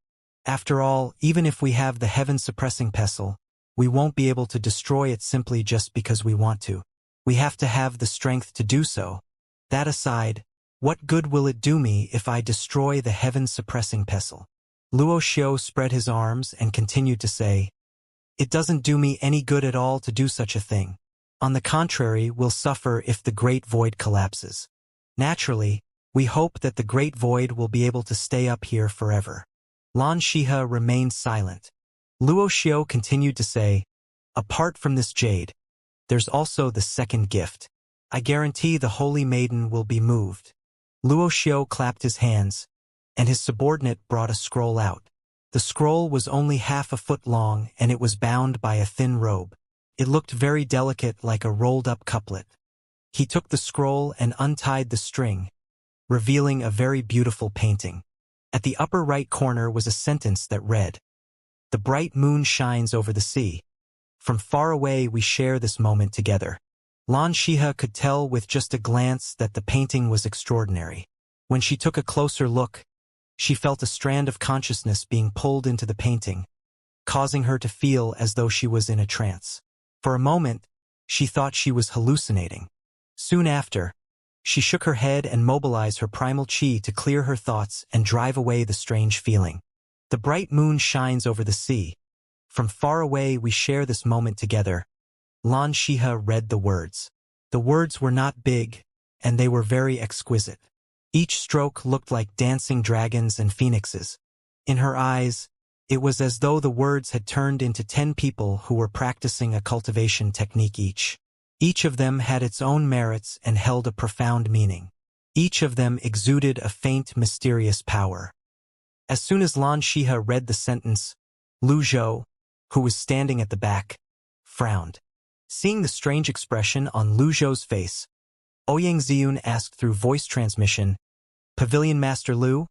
After all, even if we have the heaven-suppressing pestle, we won't be able to destroy it simply just because we want to. We have to have the strength to do so. That aside, what good will it do me if I destroy the heaven-suppressing pestle? Wuxia spread his arms and continued to say, it doesn't do me any good at all to do such a thing. On the contrary, we'll suffer if the Great Void collapses. Naturally, we hope that the Great Void will be able to stay up here forever. Xianxia remained silent. Wuxia continued to say, apart from this jade, there's also the second gift. I guarantee the Holy Maiden will be moved. Wuxia clapped his hands, and his subordinate brought a scroll out. The scroll was only half a foot long, and it was bound by a thin robe. It looked very delicate, like a rolled-up couplet. He took the scroll and untied the string, revealing a very beautiful painting. At the upper right corner was a sentence that read, the bright moon shines over the sea. From far away we share this moment together. Xianxia could tell with just a glance that the painting was extraordinary. When she took a closer look, she felt a strand of consciousness being pulled into the painting, causing her to feel as though she was in a trance. For a moment, she thought she was hallucinating. Soon after, she shook her head and mobilized her primal chi to clear her thoughts and drive away the strange feeling. The bright moon shines over the sea. From far away we share this moment together. Xianxia read the words. The words were not big, and they were very exquisite. Each stroke looked like dancing dragons and phoenixes. In her eyes, it was as though the words had turned into 10 people who were practicing a cultivation technique each. Each of them had its own merits and held a profound meaning. Each of them exuded a faint, mysterious power. As soon as Xianxia read the sentence, Wuxia, who was standing at the back, frowned. Seeing the strange expression on Wuxia's face, Ouyang asked through voice transmission, Pavilion Master Lu,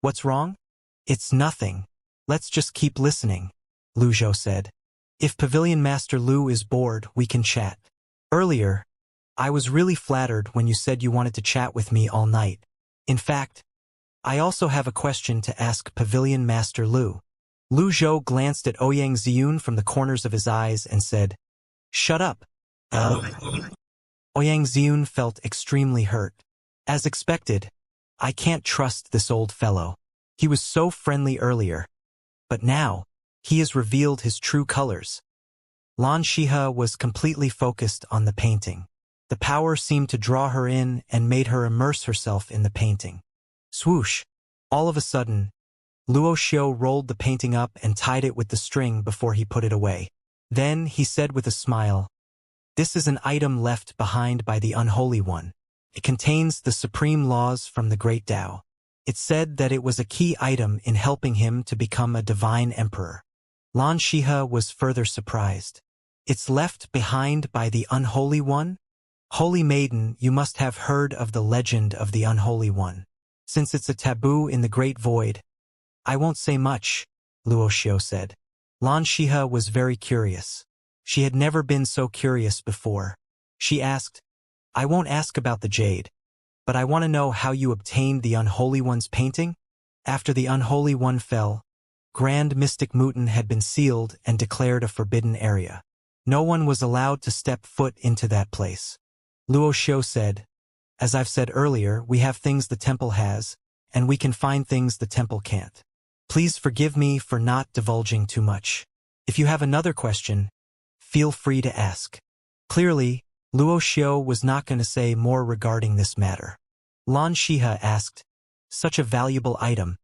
what's wrong? It's nothing. Let's just keep listening, Wuxia said. If Pavilion Master Lu is bored, we can chat. Earlier, I was really flattered when you said you wanted to chat with me all night. In fact, I also have a question to ask Pavilion Master Lu. Wuxia glanced at Ouyang from the corners of his eyes and said, shut up. Ouyang felt extremely hurt. As expected, I can't trust this old fellow. He was so friendly earlier. But now, he has revealed his true colors. Xianxia was completely focused on the painting. The power seemed to draw her in and made her immerse herself in the painting. Swoosh! All of a sudden, Wuxia rolled the painting up and tied it with the string before he put it away. Then he said with a smile, this is an item left behind by the Unholy One. It contains the supreme laws from the Great Tao. It said that it was a key item in helping him to become a divine emperor. Xianxia was further surprised. It's left behind by the Unholy One? Holy Maiden, you must have heard of the legend of the Unholy One. Since it's a taboo in the Great Void, I won't say much, Wuxia said. Xianxia was very curious. She had never been so curious before. She asked, I won't ask about the jade, but I want to know how you obtained the Unholy One's painting? After the Unholy One fell, Grand Mystic Muten had been sealed and declared a forbidden area. No one was allowed to step foot into that place. Wuxia said, as I've said earlier, we have things the temple has, and we can find things the temple can't. Please forgive me for not divulging too much. If you have another question, feel free to ask. Clearly, Luo Xiao was not going to say more regarding this matter. Lan Shiha asked, such a valuable item,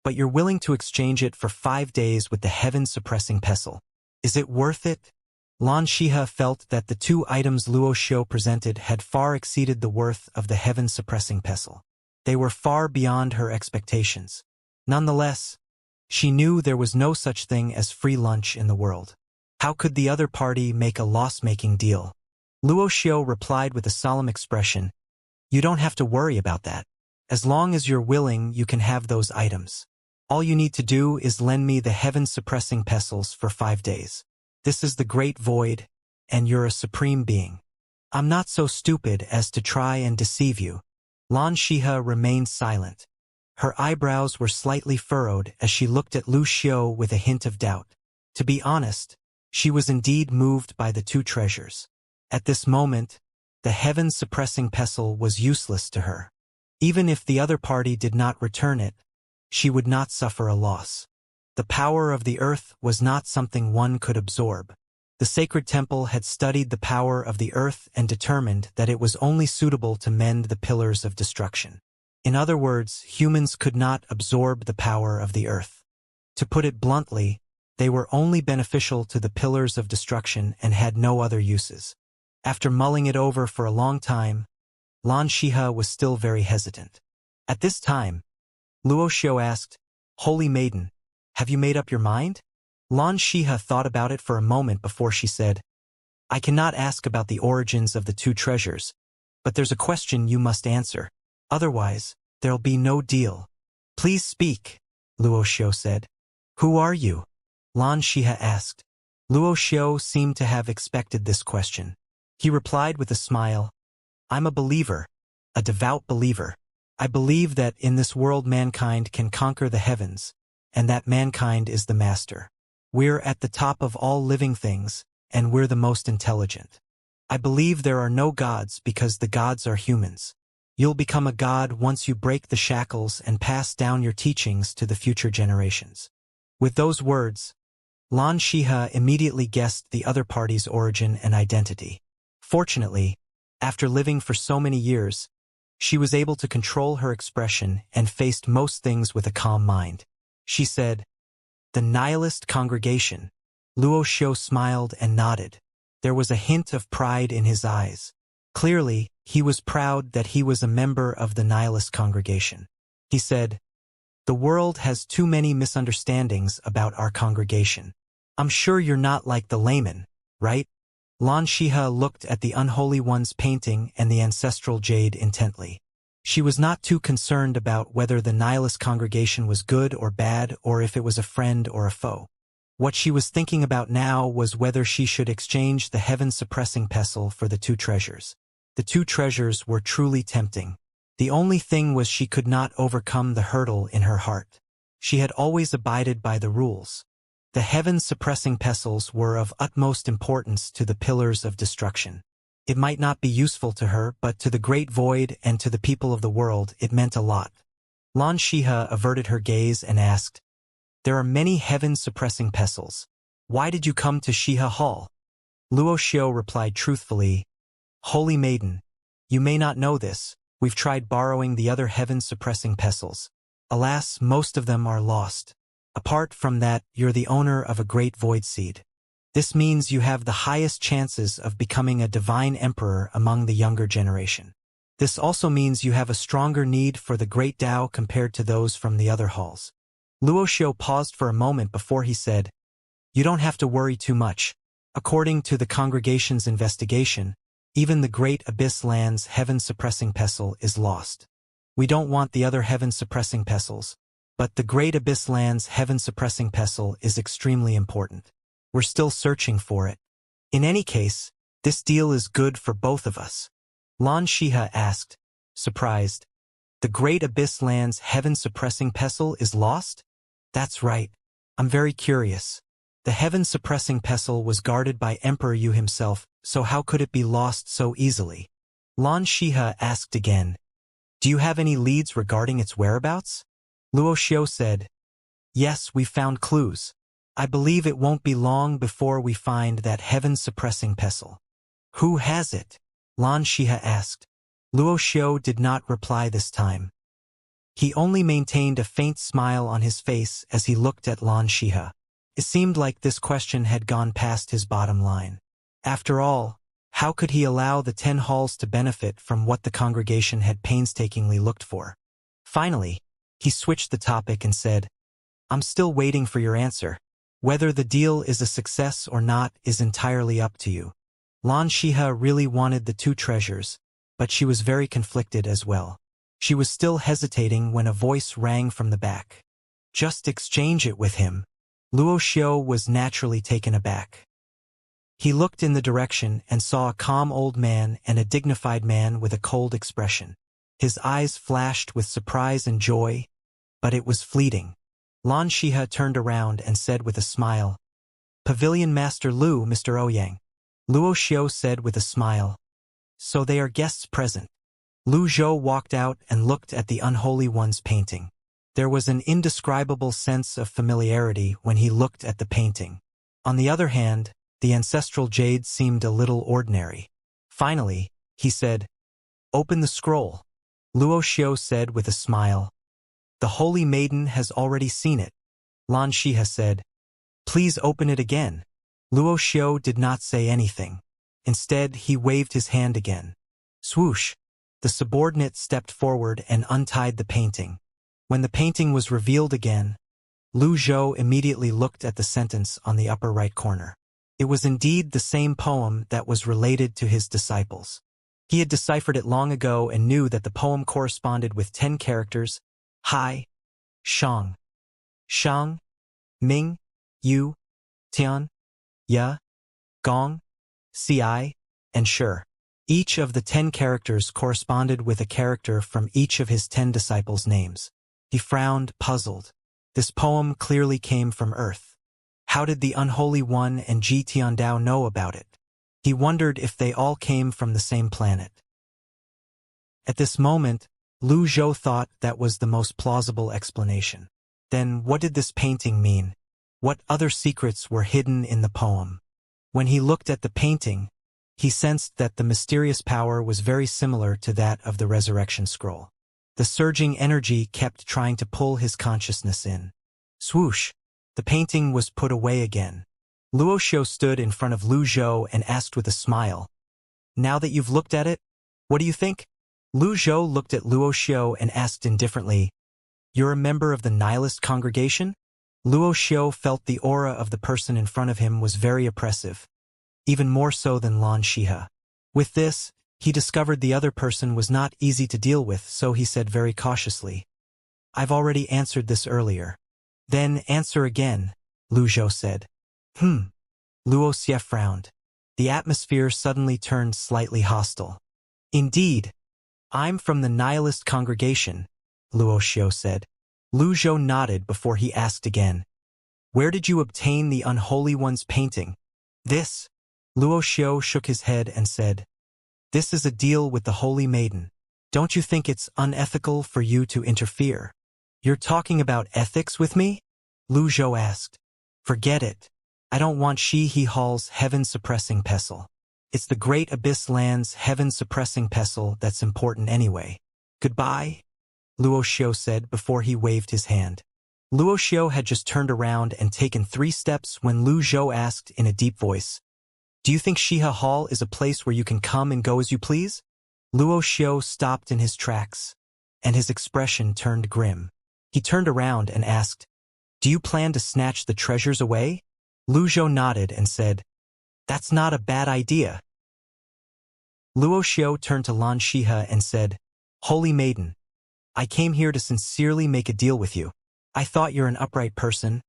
but you're willing to exchange it for 5 days with the heaven-suppressing pestle. Is it worth it? Lan Shiha felt that the 2 items Luo Xiao presented had far exceeded the worth of the heaven-suppressing pestle. They were far beyond her expectations. Nonetheless, she knew there was no such thing as free lunch in the world. How could the other party make a loss-making deal? Luo Xiao replied with a solemn expression, you don't have to worry about that. As long as you're willing, you can have those items. All you need to do is lend me the heaven-suppressing pestles for 5 days. This is the great void, and you're a supreme being. I'm not so stupid as to try and deceive you. Lan Shiha remained silent. Her eyebrows were slightly furrowed as she looked at Lu Xiao with a hint of doubt. To be honest, she was indeed moved by the 2 treasures. At this moment, the heaven-suppressing pestle was useless to her. Even if the other party did not return it, she would not suffer a loss. The power of the earth was not something one could absorb. The sacred temple had studied the power of the earth and determined that it was only suitable to mend the pillars of destruction. In other words, humans could not absorb the power of the earth. To put it bluntly, they were only beneficial to the pillars of destruction and had no other uses. After mulling it over for a long time, Lan Shiha was still very hesitant. At this time, Luo Xiao asked, Holy Maiden, have you made up your mind? Lan Shiha thought about it for a moment before she said, I cannot ask about the origins of the 2 treasures, but there's a question you must answer. Otherwise, there'll be no deal. Please speak, Luo Xiao said. Who are you? Lan Shiha asked. Luo Xiao seemed to have expected this question. He replied with a smile, I'm a believer, a devout believer. I believe that in this world mankind can conquer the heavens, and that mankind is the master. We're at the top of all living things, and we're the most intelligent. I believe there are no gods because the gods are humans. You'll become a god once you break the shackles and pass down your teachings to the future generations. With those words, Lan Shiha immediately guessed the other party's origin and identity. Fortunately, after living for so many years, she was able to control her expression and faced most things with a calm mind. She said, The nihilist congregation. Luo Xiao smiled and nodded. There was a hint of pride in his eyes. Clearly, he was proud that he was a member of the nihilist congregation. He said, The world has too many misunderstandings about our congregation. I'm sure you're not like the layman, right? Lan Shiha looked at the Unholy One's painting and the ancestral jade intently. She was not too concerned about whether the nihilist congregation was good or bad or if it was a friend or a foe. What she was thinking about now was whether she should exchange the heaven-suppressing pestle for the 2 treasures. The 2 treasures were truly tempting. The only thing was she could not overcome the hurdle in her heart. She had always abided by the rules. The heaven-suppressing pestles were of utmost importance to the pillars of destruction. It might not be useful to her, but to the great void and to the people of the world it meant a lot. Lan Shiha averted her gaze and asked, There are many heaven-suppressing pestles. Why did you come to Shiha Hall? Luo Xiao replied truthfully, Holy Maiden, you may not know this, we've tried borrowing the other heaven-suppressing pestles. Alas, most of them are lost. Apart from that, you're the owner of a great void seed. This means you have the highest chances of becoming a divine emperor among the younger generation. This also means you have a stronger need for the great Tao compared to those from the other halls. Luo Xiao paused for a moment before he said, You don't have to worry too much. According to the congregation's investigation, even the great Abyss Land's heaven-suppressing pestle is lost. We don't want the other heaven-suppressing pestles, but the great Abyss Land's heaven-suppressing pestle is extremely important. We're still searching for it. In any case, this deal is good for both of us. Lan Shiha asked, surprised. The great Abyss Land's heaven-suppressing pestle is lost? That's right. I'm very curious. The heaven-suppressing pestle was guarded by Emperor Yu himself, so how could it be lost so easily? Lan Shiha asked again. Do you have any leads regarding its whereabouts? Luo Xiao said, Yes, we found clues. I believe it won't be long before we find that heaven-suppressing pestle. Who has it? Lan Xia asked. Luo Xiao did not reply this time. He only maintained a faint smile on his face as he looked at Lan Xia. It seemed like this question had gone past his bottom line. After all, how could he allow the 10 halls to benefit from what the congregation had painstakingly looked for? Finally, he switched the topic and said, I'm still waiting for your answer. Whether the deal is a success or not is entirely up to you. Lan Xia really wanted the 2 treasures, but she was very conflicted as well. She was still hesitating when a voice rang from the back. Just exchange it with him. Luo Xiao was naturally taken aback. He looked in the direction and saw a calm old man and a dignified man with a cold expression. His eyes flashed with surprise and joy, but it was fleeting. Lan Xia turned around and said with a smile, Pavilion Master Lu, Mr. Ouyang. Luo Xiao said with a smile, So they are guests present. Lu Zhou walked out and looked at the Unholy One's painting. There was an indescribable sense of familiarity when he looked at the painting. On the other hand, the ancestral jade seemed a little ordinary. Finally, he said, Open the scroll. Luo Xiao said with a smile, The Holy Maiden has already seen it. Lan Xia said, Please open it again. Luo Xiao did not say anything. Instead, he waved his hand again. Swoosh! The subordinate stepped forward and untied the painting. When the painting was revealed again, Lu Zhou immediately looked at the sentence on the upper right corner. It was indeed the same poem that was related to his disciples. He had deciphered it long ago and knew that the poem corresponded with 10 characters: Hai, Shang, Shang, Ming, Yu, Tian, Ya, Gong, Ci, and Shi. Each of the 10 characters corresponded with a character from each of his 10 disciples' names. He frowned, puzzled. This poem clearly came from Earth. How did the Unholy One and Ji Tiandao know about it? He wondered if they all came from the same planet. At this moment, Lu Zhou thought that was the most plausible explanation. Then what did this painting mean? What other secrets were hidden in the poem? When he looked at the painting, he sensed that the mysterious power was very similar to that of the resurrection scroll. The surging energy kept trying to pull his consciousness in. Swoosh! The painting was put away again. Luo Xiao stood in front of Lu Zhou and asked with a smile, Now that you've looked at it, what do you think? Lu Zhou looked at Luo Xiao and asked indifferently, You're a member of the nihilist congregation? Luo Xiao felt the aura of the person in front of him was very oppressive, even more so than Lan Xia. With this, he discovered the other person was not easy to deal with, so he said very cautiously, I've already answered this earlier. Then answer again, Lu Zhou said. Luo Xia frowned. The atmosphere suddenly turned slightly hostile. Indeed, I'm from the nihilist congregation, Luo Xiao said. Lu Zhou nodded before he asked again, Where did you obtain the Unholy One's painting? This. Luo Xiao shook his head and said, This is a deal with the Holy Maiden. Don't you think it's unethical for you to interfere? You're talking about ethics with me? Lu Zhou asked. Forget it. I don't want Shi Hall's heaven-suppressing pestle. It's the Great Abyss Land's heaven-suppressing pestle that's important anyway. Goodbye, Luo Xiao said before he waved his hand. Luo Xiao had just turned around and taken 3 steps when Lu Zhou asked in a deep voice, Do you think Shiha Hall is a place where you can come and go as you please? Luo Xiao stopped in his tracks, and his expression turned grim. He turned around and asked, Do you plan to snatch the treasures away? Lu Zhou nodded and said, That's not a bad idea. Luo Xiao turned to Lan Xia and said, Holy Maiden, I came here to sincerely make a deal with you. I thought you're an upright person,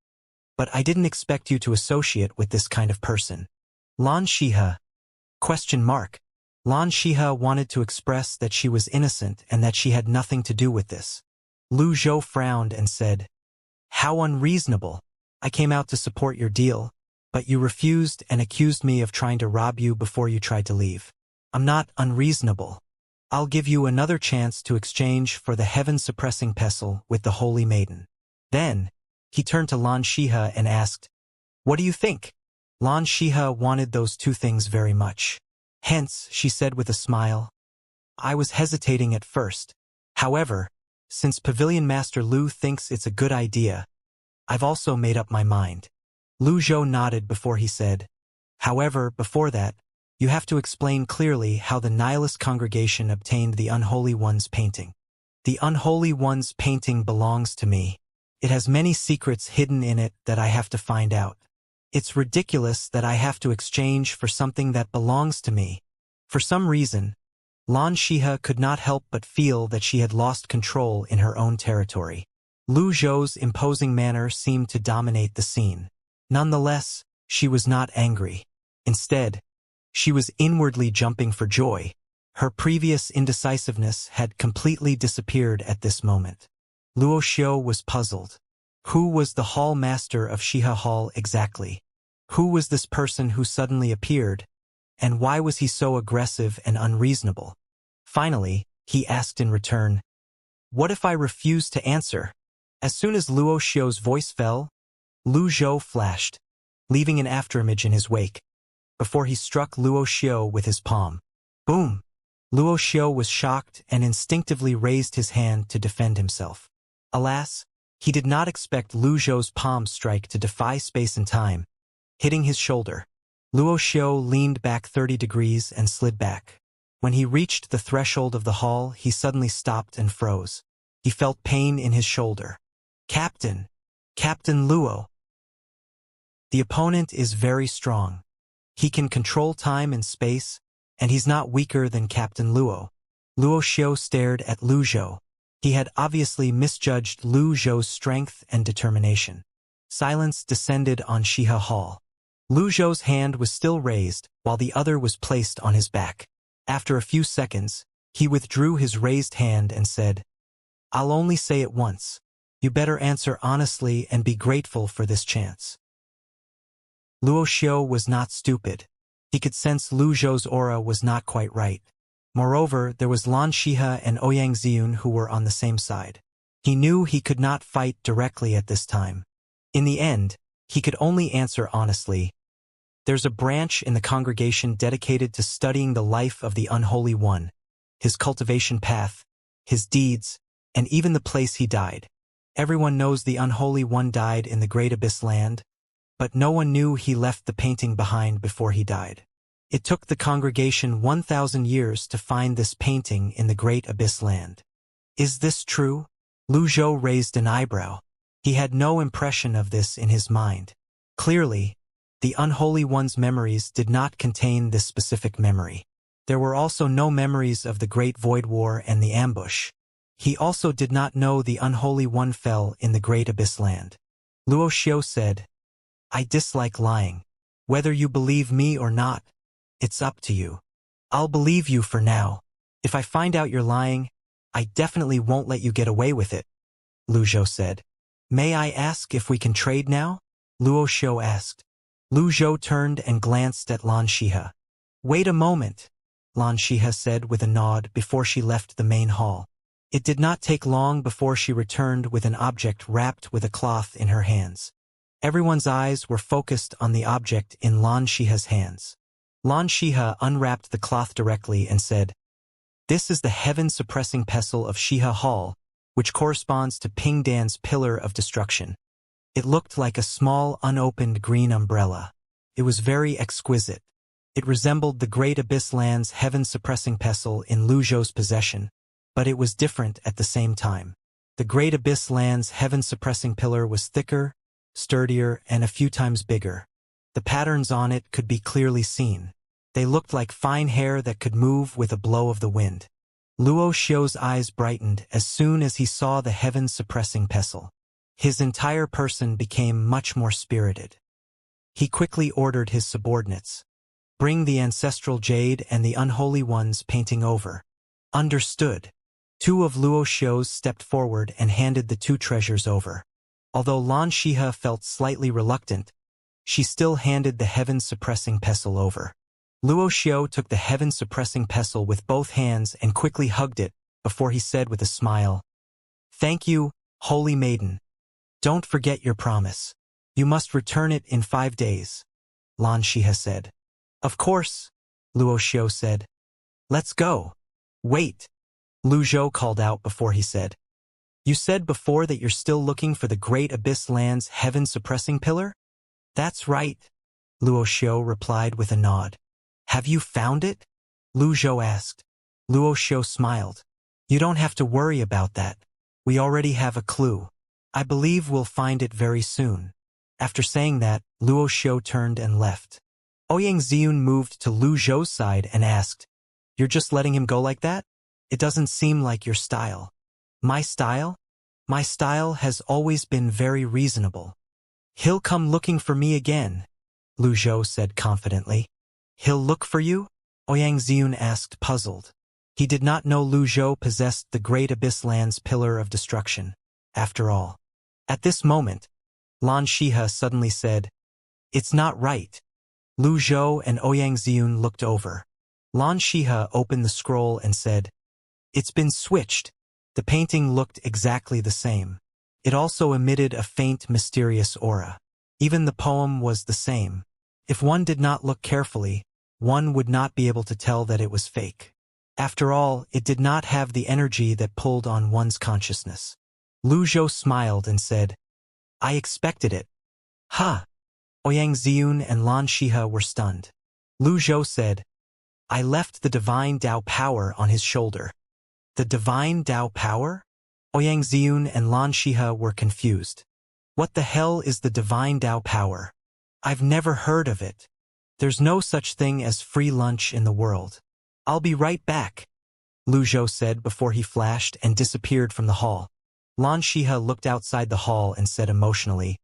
but I didn't expect you to associate with this kind of person. Lan Xia? Lan Xia wanted to express that she was innocent and that she had nothing to do with this. Lu Zhou frowned and said, How unreasonable. I came out to support your deal, but you refused and accused me of trying to rob you before you tried to leave. I'm not unreasonable. I'll give you another chance to exchange for the heaven-suppressing pestle with the Holy Maiden. Then, he turned to Lan Shihe and asked, "What do you think?" Lan Shihe wanted those two things very much. Hence, she said with a smile, "I was hesitating at first. However, since Pavilion Master Lu thinks it's a good idea, I've also made up my mind." Lu Zhou nodded before he said, "However, before that, you have to explain clearly how the Nihilist congregation obtained the Unholy One's painting. The Unholy One's painting belongs to me. It has many secrets hidden in it that I have to find out. It's ridiculous that I have to exchange for something that belongs to me." For some reason, Lan Shihe could not help but feel that she had lost control in her own territory. Lu Zhou's imposing manner seemed to dominate the scene. Nonetheless, she was not angry. Instead, she was inwardly jumping for joy. Her previous indecisiveness had completely disappeared at this moment. Luo Xiao was puzzled. Who was the hall master of Shihe Hall exactly? Who was this person who suddenly appeared? And why was he so aggressive and unreasonable? Finally, he asked in return, "What if I refuse to answer?" As soon as Luo Xiao's voice fell, Lu Zhou flashed, leaving an afterimage in his wake, before he struck Luo Xiao with his palm. Boom! Luo Xiao was shocked and instinctively raised his hand to defend himself. Alas, he did not expect Lu Zhou's palm strike to defy space and time, hitting his shoulder. Luo Xiao leaned back 30 degrees and slid back. When he reached the threshold of the hall, he suddenly stopped and froze. He felt pain in his shoulder. "Captain! Captain Luo!" The opponent is very strong. He can control time and space, and he's not weaker than Captain Luo. Luo Xiao stared at Lu Zhou. He had obviously misjudged Lu Zhou's strength and determination. Silence descended on Shihe Hall. Lu Zhou's hand was still raised, while the other was placed on his back. After a few seconds, he withdrew his raised hand and said, "I'll only say it once. You better answer honestly and be grateful for this chance." Luo Xiao was not stupid. He could sense Lu Zhou's aura was not quite right. Moreover, there was Lan Shihe and Ouyang Ziyun who were on the same side. He knew he could not fight directly at this time. In the end, he could only answer honestly. "There's a branch in the congregation dedicated to studying the life of the Unholy One, his cultivation path, his deeds, and even the place he died. Everyone knows the Unholy One died in the Great Abyss Land, but no one knew he left the painting behind before he died. It took the congregation 1,000 years to find this painting in the Great Abyss Land. Is this true?" Lu Zhou raised an eyebrow. He had no impression of this in his mind. Clearly, the Unholy One's memories did not contain this specific memory. There were also no memories of the Great Void War and the ambush. He also did not know the Unholy One fell in the Great Abyss Land. Luo Xiao said, "I dislike lying. Whether you believe me or not, it's up to you. I'll believe you for now. If I find out you're lying, I definitely won't let you get away with it," Lu Zhou said. "May I ask if we can trade now?" Luo Xiao asked. Lu Zhou turned and glanced at Lan Shihe. "Wait a moment," Lan Shihe said with a nod before she left the main hall. It did not take long before she returned with an object wrapped with a cloth in her hands. Everyone's eyes were focused on the object in Lan Shihe's hands. Lan Shihe unwrapped the cloth directly and said, "This is the heaven-suppressing pestle of Shihe Hall, which corresponds to Pingdan's pillar of destruction." It looked like a small, unopened green umbrella. It was very exquisite. It resembled the Great Abyss Land's heaven-suppressing pestle in Lu Zhou's possession, but it was different at the same time. The Great Abyss Land's heaven-suppressing pillar was thicker, sturdier, and a few times bigger. The patterns on it could be clearly seen. They looked like fine hair that could move with a blow of the wind. Luo Xiao's eyes brightened as soon as he saw the heaven-suppressing pestle. His entire person became much more spirited. He quickly ordered his subordinates, "Bring the ancestral jade and the Unholy One's painting over." "Understood." Two of Luo Xiao's stepped forward and handed the two treasures over. Although Lan Shihe felt slightly reluctant, she still handed the heaven-suppressing pestle over. Luo Xiao took the heaven-suppressing pestle with both hands and quickly hugged it, before he said with a smile, "Thank you, Holy Maiden. Don't forget your promise. You must return it in 5 days," Xianxia said. "Of course," Luo Xiao said. "Let's go." "Wait," Lu Zhou called out before he said. "You said before that you're still looking for the Great Abyss Land's heaven-suppressing pillar?" "That's right," Luo Xiao replied with a nod. "Have you found it?" Lu Zhou asked. Luo Xiao smiled. "You don't have to worry about that. We already have a clue. I believe we'll find it very soon." After saying that, Luo Xiao turned and left. Ouyang Ziyun moved to Lu Zhou's side and asked, "You're just letting him go like that? It doesn't seem like your style." "My style? My style has always been very reasonable." "He'll come looking for me again," Lu Zhou said confidently. "He'll look for you?" Ouyang Ziyun asked, puzzled. He did not know Lu Zhou possessed the Great Abyss Land's Pillar of Destruction, after all. At this moment, Xianxia suddenly said, "It's not right." Lu Zhou and Ouyang Ziyun looked over. Xianxia opened the scroll and said, "It's been switched." The painting looked exactly the same. It also emitted a faint, mysterious aura. Even the poem was the same. If one did not look carefully, one would not be able to tell that it was fake. After all, it did not have the energy that pulled on one's consciousness. Lu Zhou smiled and said, "I expected it." "Ha!" Ouyang Ziyun and Xianxia were stunned. Lu Zhou said, "I left the divine Dao power on his shoulder." "The divine Dao power?" Ouyang Ziyun and Xianxia were confused. "What the hell is the divine Dao power? I've never heard of it. There's no such thing as free lunch in the world." "I'll be right back," Lu Zhou said before he flashed and disappeared from the hall. Xianxia looked outside the hall and said emotionally,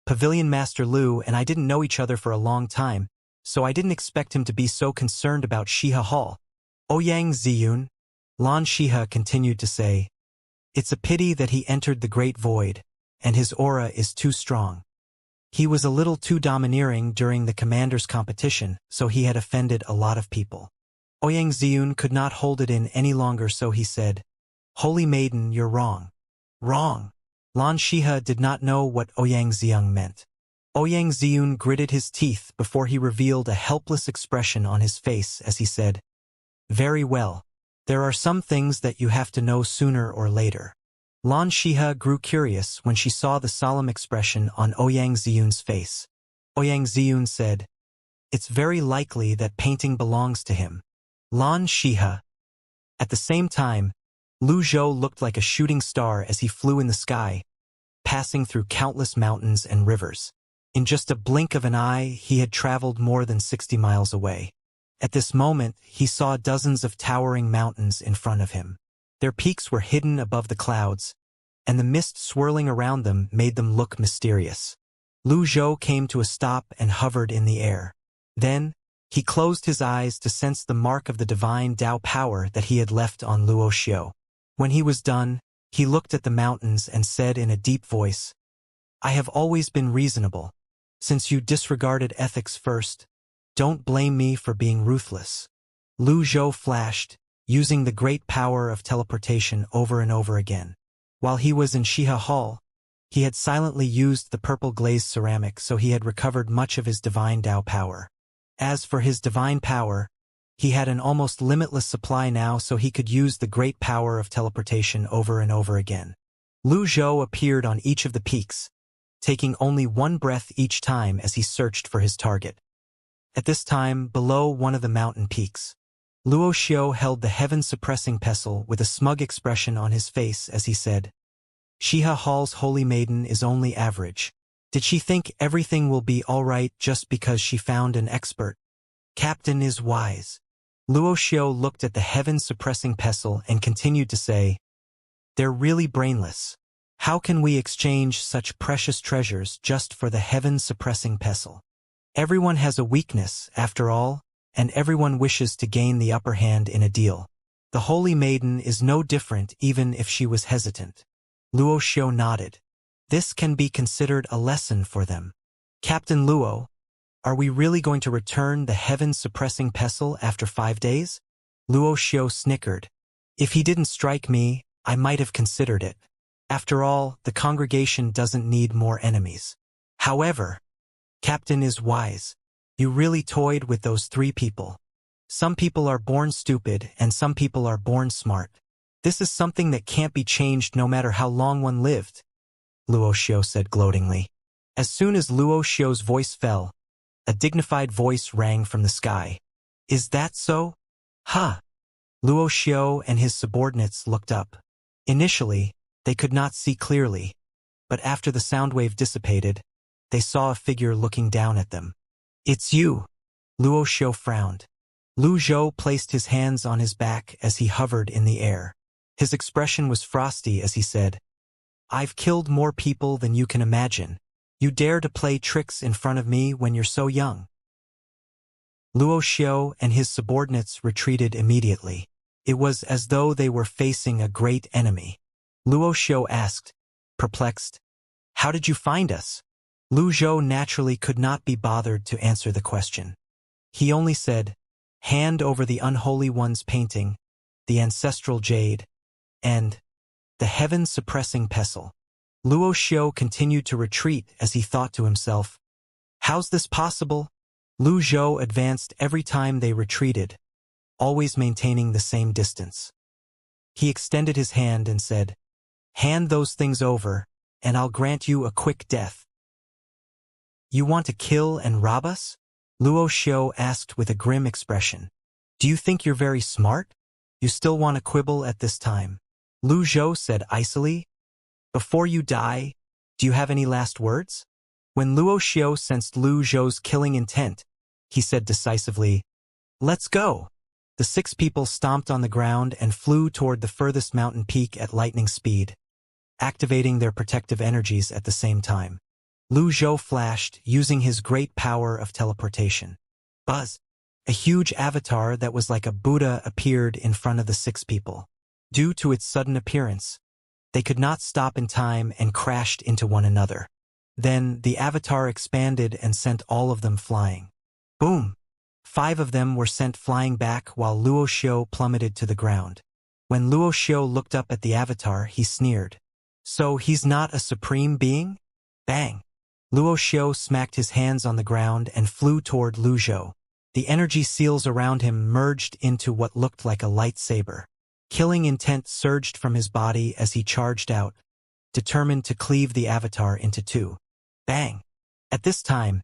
"Pavilion Master Lu and I didn't know each other for a long time, so I didn't expect him to be so concerned about Shiha Hall." "Ouyang Ziyun," Xianxia continued to say, "It's a pity that he entered the Great Void, and his aura is too strong. He was a little too domineering during the commander's competition, so he had offended a lot of people." Ouyang Ziyun could not hold it in any longer, so he said, "Holy Maiden, you're wrong." "Wrong." Xianxia did not know what Ouyang Ziyun meant. Ouyang Ziyun gritted his teeth before he revealed a helpless expression on his face as he said, "Very well. There are some things that you have to know sooner or later." Xianxia grew curious when she saw the solemn expression on Ouyang Ziyun's face. Ouyang Ziyun said, "It's very likely that painting belongs to him." Xianxia. At the same time, Lu Zhou looked like a shooting star as he flew in the sky, passing through countless mountains and rivers. In just a blink of an eye, he had traveled more than 60 miles away. At this moment, he saw dozens of towering mountains in front of him. Their peaks were hidden above the clouds, and the mist swirling around them made them look mysterious. Lu Zhou came to a stop and hovered in the air. Then, he closed his eyes to sense the mark of the divine Dao power that he had left on Luo Xiao. When he was done, he looked at the mountains and said in a deep voice, "I have always been reasonable. Since you disregarded ethics first, don't blame me for being ruthless." Lu Zhou flashed, using the great power of teleportation over and over again. While he was in Shiha Hall, he had silently used the purple glazed ceramic, so he had recovered much of his divine Dao power. As for his divine power, he had an almost limitless supply now, so he could use the great power of teleportation over and over again. Lu Zhou appeared on each of the peaks, taking only one breath each time as he searched for his target. At this time, below one of the mountain peaks, Luo Xiao held the heaven-suppressing pestle with a smug expression on his face as he said, "Shiha Hall's Holy Maiden is only average. Did she think everything will be all right just because she found an expert? Captain is wise." Luo Xiao looked at the heaven-suppressing pestle and continued to say, "They're really brainless. How can we exchange such precious treasures just for the heaven-suppressing pestle? Everyone has a weakness, after all, and everyone wishes to gain the upper hand in a deal. The Holy Maiden is no different even if she was hesitant." Luo Xiao nodded. "This can be considered a lesson for them. Captain Luo, Are we really going to return the heaven-suppressing pestle after 5 days? Luo Xiao snickered. If he didn't strike me, I might have considered it. After all, the congregation doesn't need more enemies. However, Captain is wise. You really toyed with those 3 people. Some people are born stupid and some people are born smart. This is something that can't be changed no matter how long one lived, Luo Xiao said gloatingly. As soon as Luo Xiao's voice fell, a dignified voice rang from the sky. Is that so? Huh. Luo Xiao and his subordinates looked up. Initially, they could not see clearly, but after the sound wave dissipated, they saw a figure looking down at them. It's you. Luo Xiao frowned. Lu Zhou placed his hands on his back as he hovered in the air. His expression was frosty as he said, I've killed more people than you can imagine. You dare to play tricks in front of me when you're so young. Luo Xiao and his subordinates retreated immediately. It was as though they were facing a great enemy. Luo Xiao asked, perplexed, How did you find us? Lu Zhou naturally could not be bothered to answer the question. He only said, Hand over the Unholy One's painting, the ancestral jade, and the heaven-suppressing pestle. Luo Xiao continued to retreat as he thought to himself, How's this possible? Lu Zhou advanced every time they retreated, always maintaining the same distance. He extended his hand and said, Hand those things over, and I'll grant you a quick death. You want to kill and rob us? Luo Xiao asked with a grim expression. Do you think you're very smart? You still want to quibble at this time? Lu Zhou said icily. Before you die, do you have any last words? When Luo Xiao sensed Lu Zhou's killing intent, he said decisively, Let's go. The 6 people stomped on the ground and flew toward the furthest mountain peak at lightning speed, activating their protective energies at the same time. Lu Zhou flashed, using his great power of teleportation. Buzz! A huge avatar that was like a Buddha appeared in front of the 6 people. Due to its sudden appearance, they could not stop in time and crashed into one another. Then, the avatar expanded and sent all of them flying. Boom! 5 of them were sent flying back while Luo Xiao plummeted to the ground. When Luo Xiao looked up at the avatar, he sneered. So he's not a supreme being? Bang! Luo Xiao smacked his hands on the ground and flew toward Lu Zhou. The energy seals around him merged into what looked like a lightsaber. Killing intent surged from his body as he charged out, determined to cleave the avatar into 2. Bang! At this time,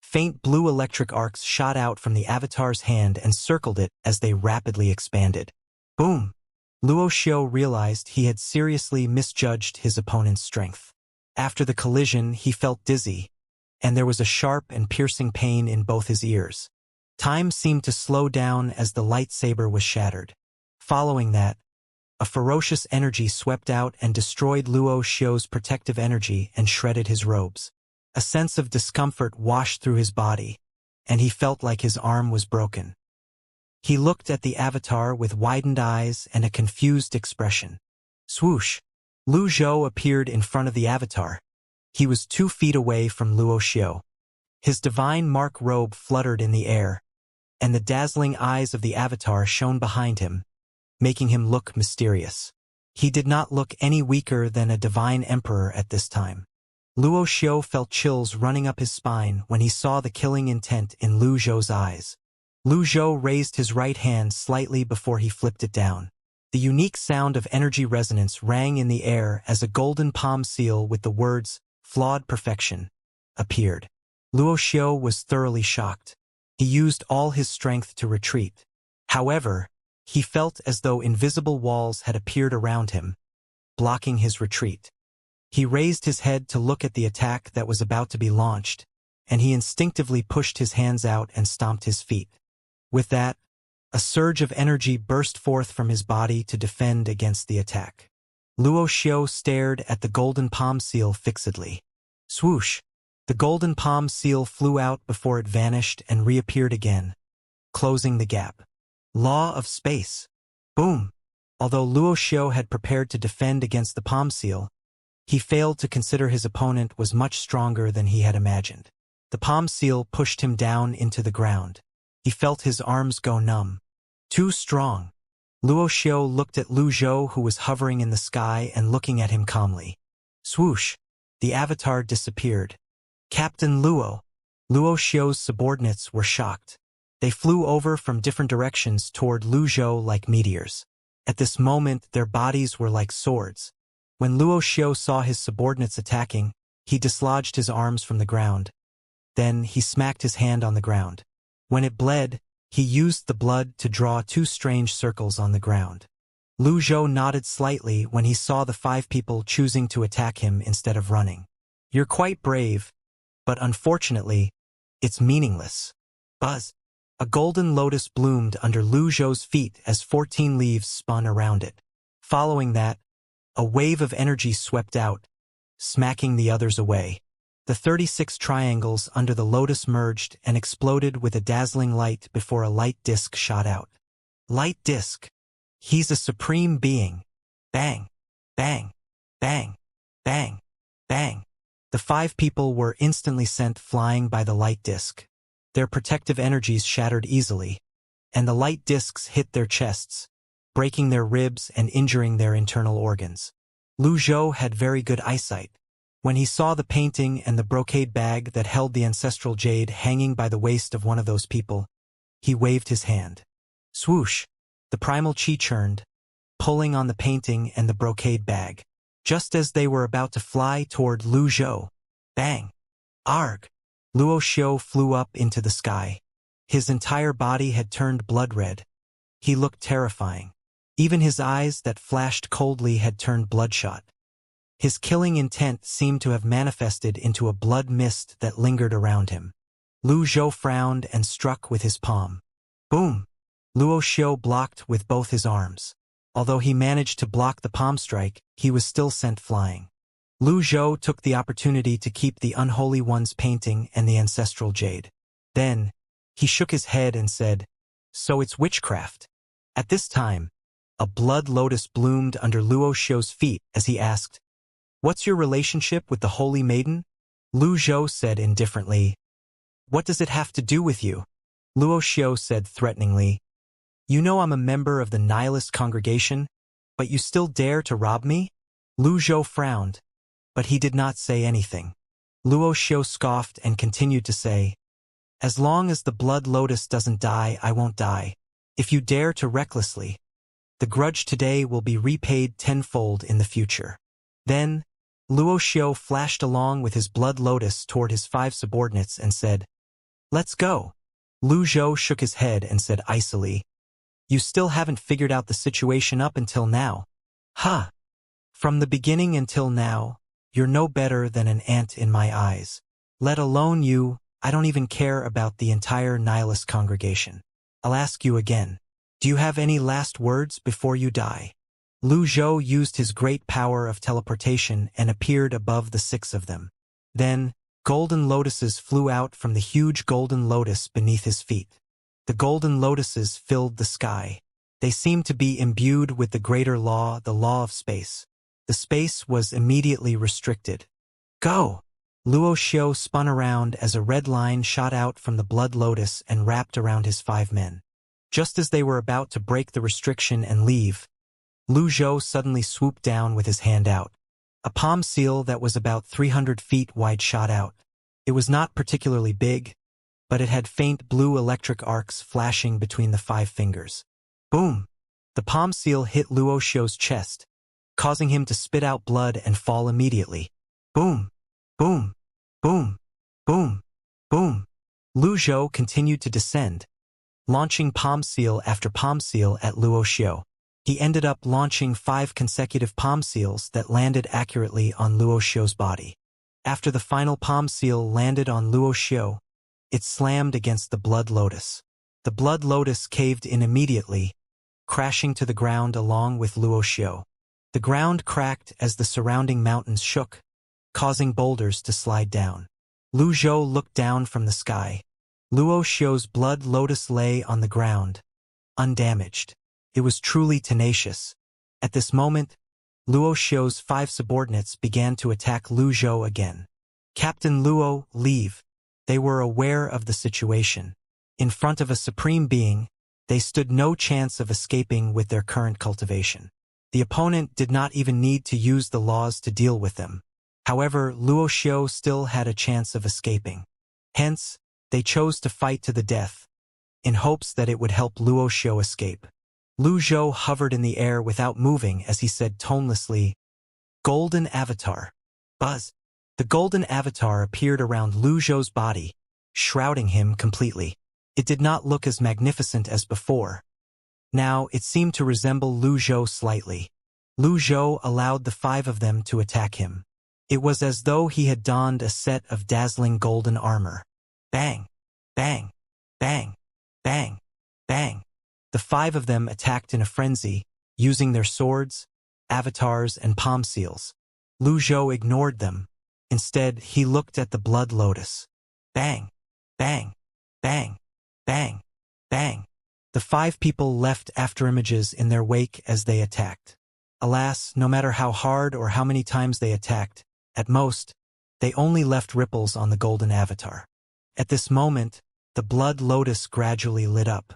faint blue electric arcs shot out from the avatar's hand and circled it as they rapidly expanded. Boom! Luo Xiao realized he had seriously misjudged his opponent's strength. After the collision, he felt dizzy, and there was a sharp and piercing pain in both his ears. Time seemed to slow down as the lightsaber was shattered. Following that, a ferocious energy swept out and destroyed Luo Xiao's protective energy and shredded his robes. A sense of discomfort washed through his body, and he felt like his arm was broken. He looked at the avatar with widened eyes and a confused expression. Swoosh! Lu Zhou appeared in front of the avatar. He was 2 feet away from Luo Xiao. His divine mark robe fluttered in the air, and the dazzling eyes of the avatar shone behind him, making him look mysterious. He did not look any weaker than a divine emperor at this time. Luo Xiao felt chills running up his spine when he saw the killing intent in Lu Zhou's eyes. Lu Zhou raised his right hand slightly before he flipped it down. The unique sound of energy resonance rang in the air as a golden palm seal with the words, Flawed Perfection, appeared. Luo Xiao was thoroughly shocked. He used all his strength to retreat. However, he felt as though invisible walls had appeared around him, blocking his retreat. He raised his head to look at the attack that was about to be launched, and he instinctively pushed his hands out and stomped his feet. With that, a surge of energy burst forth from his body to defend against the attack. Luo Xiao stared at the golden palm seal fixedly. Swoosh! The golden palm seal flew out before it vanished and reappeared again, closing the gap. Law of space. Boom! Although Luo Xiao had prepared to defend against the palm seal, he failed to consider his opponent was much stronger than he had imagined. The palm seal pushed him down into the ground. He felt his arms go numb. Too strong. Luo Xiao looked at Lu Zhou, who was hovering in the sky and looking at him calmly. Swoosh! The avatar disappeared. Captain Luo. Luo Xiao's subordinates were shocked. They flew over from different directions toward Lu Zhou like meteors. At this moment, their bodies were like swords. When Luo Xiao saw his subordinates attacking, he dislodged his arms from the ground. Then he smacked his hand on the ground. When it bled, he used the blood to draw 2 strange circles on the ground. Lu Zhou nodded slightly when he saw the 5 people choosing to attack him instead of running. You're quite brave, but unfortunately, it's meaningless. Buzz. A golden lotus bloomed under Lu Zhou's feet as 14 leaves spun around it. Following that, a wave of energy swept out, smacking the others away. The 36 triangles under the lotus merged and exploded with a dazzling light before a light disk shot out. Light disk. He's a supreme being. Bang, bang, bang, bang, bang. The 5 people were instantly sent flying by the light disk. Their protective energies shattered easily, and the light disks hit their chests, breaking their ribs and injuring their internal organs. Lu Zhou had very good eyesight. When he saw the painting and the brocade bag that held the ancestral jade hanging by the waist of one of those people, he waved his hand. Swoosh! The primal chi churned, pulling on the painting and the brocade bag. Just as they were about to fly toward Lu Zhou. Bang! Arg! Luo Xiao flew up into the sky. His entire body had turned blood red. He looked terrifying. Even his eyes that flashed coldly had turned bloodshot. His killing intent seemed to have manifested into a blood mist that lingered around him. Lu Zhou frowned and struck with his palm. Boom! Luo Xiao blocked with both his arms. Although he managed to block the palm strike, he was still sent flying. Lu Zhou took the opportunity to keep the Unholy One's painting and the ancestral jade. Then, he shook his head and said, "So it's witchcraft." At this time, a blood lotus bloomed under Luo Xiao's feet as he asked, "What's your relationship with the Holy Maiden?" Lu Zhou said indifferently, "What does it have to do with you?" Luo Xiao said threateningly, "You know I'm a member of the nihilist congregation, but you still dare to rob me?" Lu Zhou frowned, but he did not say anything. Luo Xiao scoffed and continued to say, "As long as the blood lotus doesn't die, I won't die. If you dare to recklessly, the grudge today will be repaid tenfold in the future." Then, Luo Xiao flashed along with his blood lotus toward his 5 subordinates and said, "Let's go." Lu Zhou shook his head and said icily, "You still haven't figured out the situation up until now. Huh. From the beginning until now, you're no better than an ant in my eyes. Let alone you, I don't even care about the entire nihilist congregation. I'll ask you again. Do you have any last words before you die?" Lu Zhou used his great power of teleportation and appeared above the 6 of them. Then, golden lotuses flew out from the huge golden lotus beneath his feet. The golden lotuses filled the sky. They seemed to be imbued with the greater law, the law of space. The space was immediately restricted. Go! Luo Xiao spun around as a red line shot out from the blood lotus and wrapped around his 5 men. Just as they were about to break the restriction and leave, Lu Zhou suddenly swooped down with his hand out. A palm seal that was about 300 feet wide shot out. It was not particularly big, but it had faint blue electric arcs flashing between the 5 fingers. Boom! The palm seal hit Luo Xiao's chest, causing him to spit out blood and fall immediately. Boom! Boom! Boom! Boom! Boom! Lu Zhou continued to descend, launching palm seal after palm seal at Luo Xiao. He ended up launching 5 consecutive palm seals that landed accurately on Luo Xiao's body. After the final palm seal landed on Luo Xiao, it slammed against the blood lotus. The blood lotus caved in immediately, crashing to the ground along with Luo Xiao. The ground cracked as the surrounding mountains shook, causing boulders to slide down. Lu Zhou looked down from the sky. Luo Xiao's blood lotus lay on the ground, undamaged. It was truly tenacious. At this moment, Luo Xiao's 5 subordinates began to attack Lu Zhou again. "Captain Luo, leave. They were aware of the situation. In front of a supreme being, they stood no chance of escaping with their current cultivation. The opponent did not even need to use the laws to deal with them. However, Luo Xiao still had a chance of escaping. Hence, they chose to fight to the death, in hopes that it would help Luo Xiao escape. Lu Zhou hovered in the air without moving as he said tonelessly, "Golden Avatar." Buzz. The golden avatar appeared around Lu Zhou's body, shrouding him completely. It did not look as magnificent as before. Now, it seemed to resemble Lu Zhou slightly. Lu Zhou allowed the 5 of them to attack him. It was as though he had donned a set of dazzling golden armor. Bang! Bang! Bang! Bang! Bang! The 5 of them attacked in a frenzy, using their swords, avatars, and palm seals. Lu Zhou ignored them. Instead, he looked at the blood lotus. Bang! Bang! Bang! Bang! Bang! The 5 people left afterimages in their wake as they attacked. Alas, no matter how hard or how many times they attacked, at most, they only left ripples on the golden avatar. At this moment, the blood lotus gradually lit up.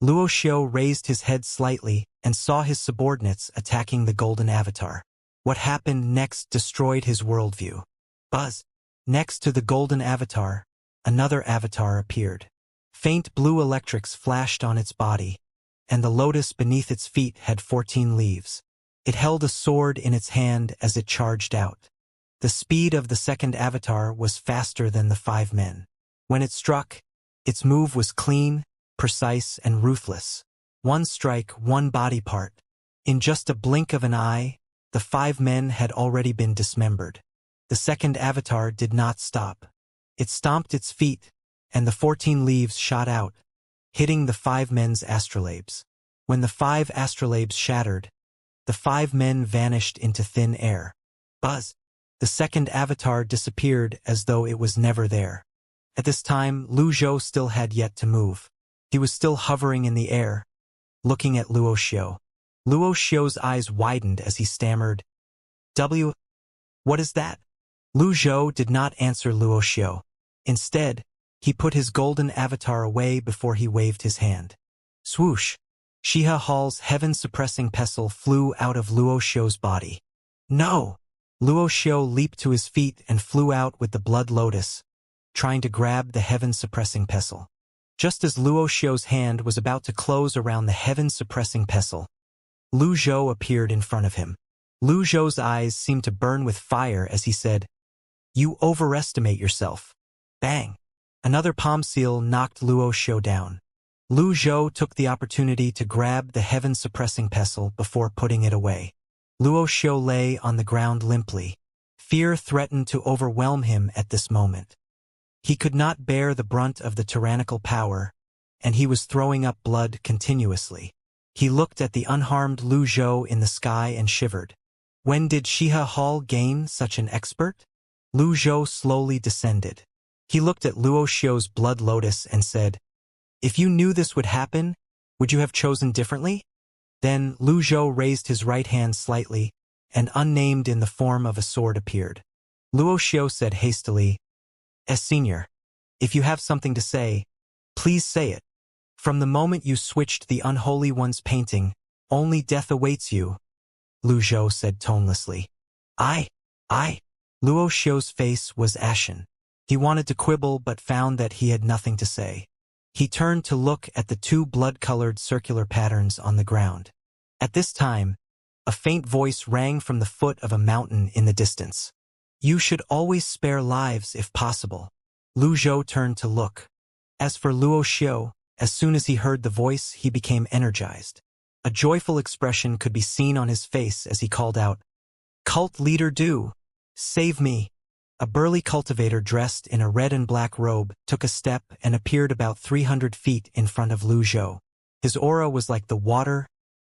Luo Xiao raised his head slightly and saw his subordinates attacking the golden avatar. What happened next destroyed his worldview. Buzz. Next to the golden avatar, another avatar appeared. Faint blue electrics flashed on its body, and the lotus beneath its feet had 14 leaves. It held a sword in its hand as it charged out. The speed of the second avatar was faster than the 5 men. When it struck, its move was clean, precise, and ruthless. One strike, one body part. In just a blink of an eye, the 5 men had already been dismembered. The second avatar did not stop. It stomped its feet, and the 14 leaves shot out, hitting the 5 men's astrolabes. When the 5 astrolabes shattered, the 5 men vanished into thin air. Buzz. The second avatar disappeared as though it was never there. At this time, Lu Zhou still had yet to move. He was still hovering in the air, looking at Luo Xiao. Luo Xiao's eyes widened as he stammered, What is that?" Lu Zhou did not answer Luo Xiao. Instead, he put his golden avatar away before he waved his hand. Swoosh! Shiha Hall's heaven-suppressing pestle flew out of Luo Xiao's body. No! Luo Xiao leaped to his feet and flew out with the blood lotus, trying to grab the heaven-suppressing pestle. Just as Luo Xiao's hand was about to close around the heaven-suppressing pestle, Lu Zhou appeared in front of him. Lu Zhou's eyes seemed to burn with fire as he said, "You overestimate yourself." Bang! Another palm seal knocked Luo Xiao down. Lu Zhou took the opportunity to grab the heaven-suppressing pestle before putting it away. Luo Xiao lay on the ground limply. Fear threatened to overwhelm him at this moment. He could not bear the brunt of the tyrannical power, and he was throwing up blood continuously. He looked at the unharmed Lu Zhou in the sky and shivered. When did Shiha Hall gain such an expert? Lu Zhou slowly descended. He looked at Luo Xiao's blood lotus and said, "If you knew this would happen, would you have chosen differently?" Then Lu Zhou raised his right hand slightly, and unnamed in the form of a sword appeared. Luo Xiao said hastily, Senior, if you have something to say, please say it. From the moment you switched the Unholy One's painting, only death awaits you," Lu Zhou said tonelessly. I. Luo Xiao's face was ashen. He wanted to quibble but found that he had nothing to say. He turned to look at the 2 blood-colored circular patterns on the ground. At this time, a faint voice rang from the foot of a mountain in the distance. "You should always spare lives if possible." Lu Zhou turned to look. As for Luo Xiao, as soon as he heard the voice, he became energized. A joyful expression could be seen on his face as he called out, "Cult leader Du! Save me!" A burly cultivator dressed in a red and black robe took a step and appeared about 300 feet in front of Lu Zhou. His aura was like the water,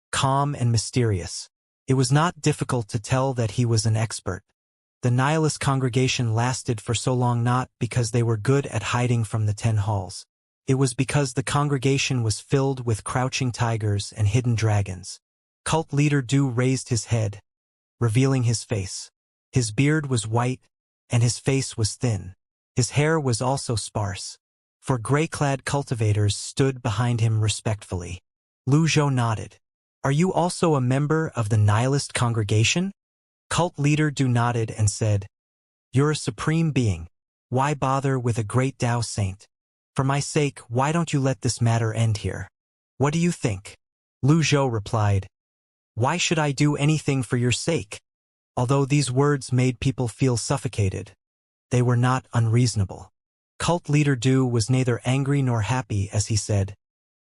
calm and mysterious. It was not difficult to tell that he was an expert. The nihilist congregation lasted for so long not because they were good at hiding from the 10 halls. It was because the congregation was filled with crouching tigers and hidden dragons. Cult leader Du raised his head, revealing his face. His beard was white, and his face was thin. His hair was also sparse, for gray-clad cultivators stood behind him respectfully. Lu Zhou nodded. "Are you also a member of the nihilist congregation?" Cult leader Du nodded and said, "You're a supreme being. Why bother with a great Tao saint? For my sake, why don't you let this matter end here? What do you think?" Lu Zhou replied, "Why should I do anything for your sake?" Although these words made people feel suffocated, they were not unreasonable. Cult leader Du was neither angry nor happy as he said,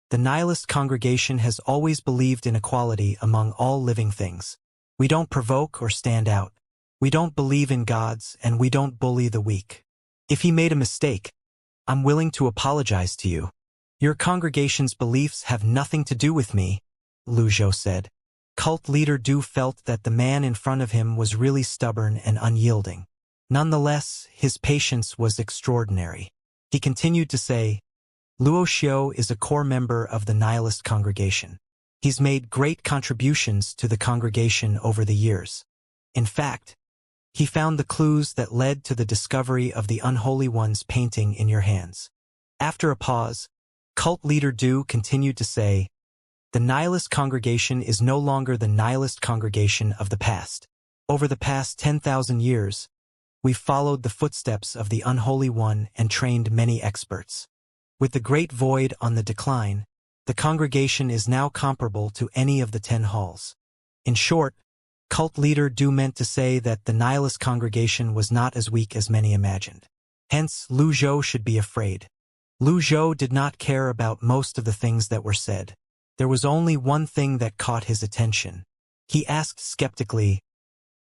"The nihilist congregation has always believed in equality among all living things. We don't provoke or stand out. We don't believe in gods, and we don't bully the weak. If he made a mistake, I'm willing to apologize to you. Your congregation's beliefs have nothing to do with me," Lu Zhou said. Cult leader Du felt that the man in front of him was really stubborn and unyielding. Nonetheless, his patience was extraordinary. He continued to say, "Luo Xiao is a core member of the nihilist congregation. He's made great contributions to the congregation over the years. In fact, he found the clues that led to the discovery of the Unholy One's painting in your hands." After a pause, cult leader Du continued to say, "The nihilist congregation is no longer the nihilist congregation of the past. Over the past 10,000 years, we've followed the footsteps of the Unholy One and trained many experts. With the Great Void on the decline, the congregation is now comparable to any of the 10 halls." In short, cult leader Du meant to say that the nihilist congregation was not as weak as many imagined. Hence, Lu Zhou should be afraid. Lu Zhou did not care about most of the things that were said. There was only one thing that caught his attention. He asked skeptically,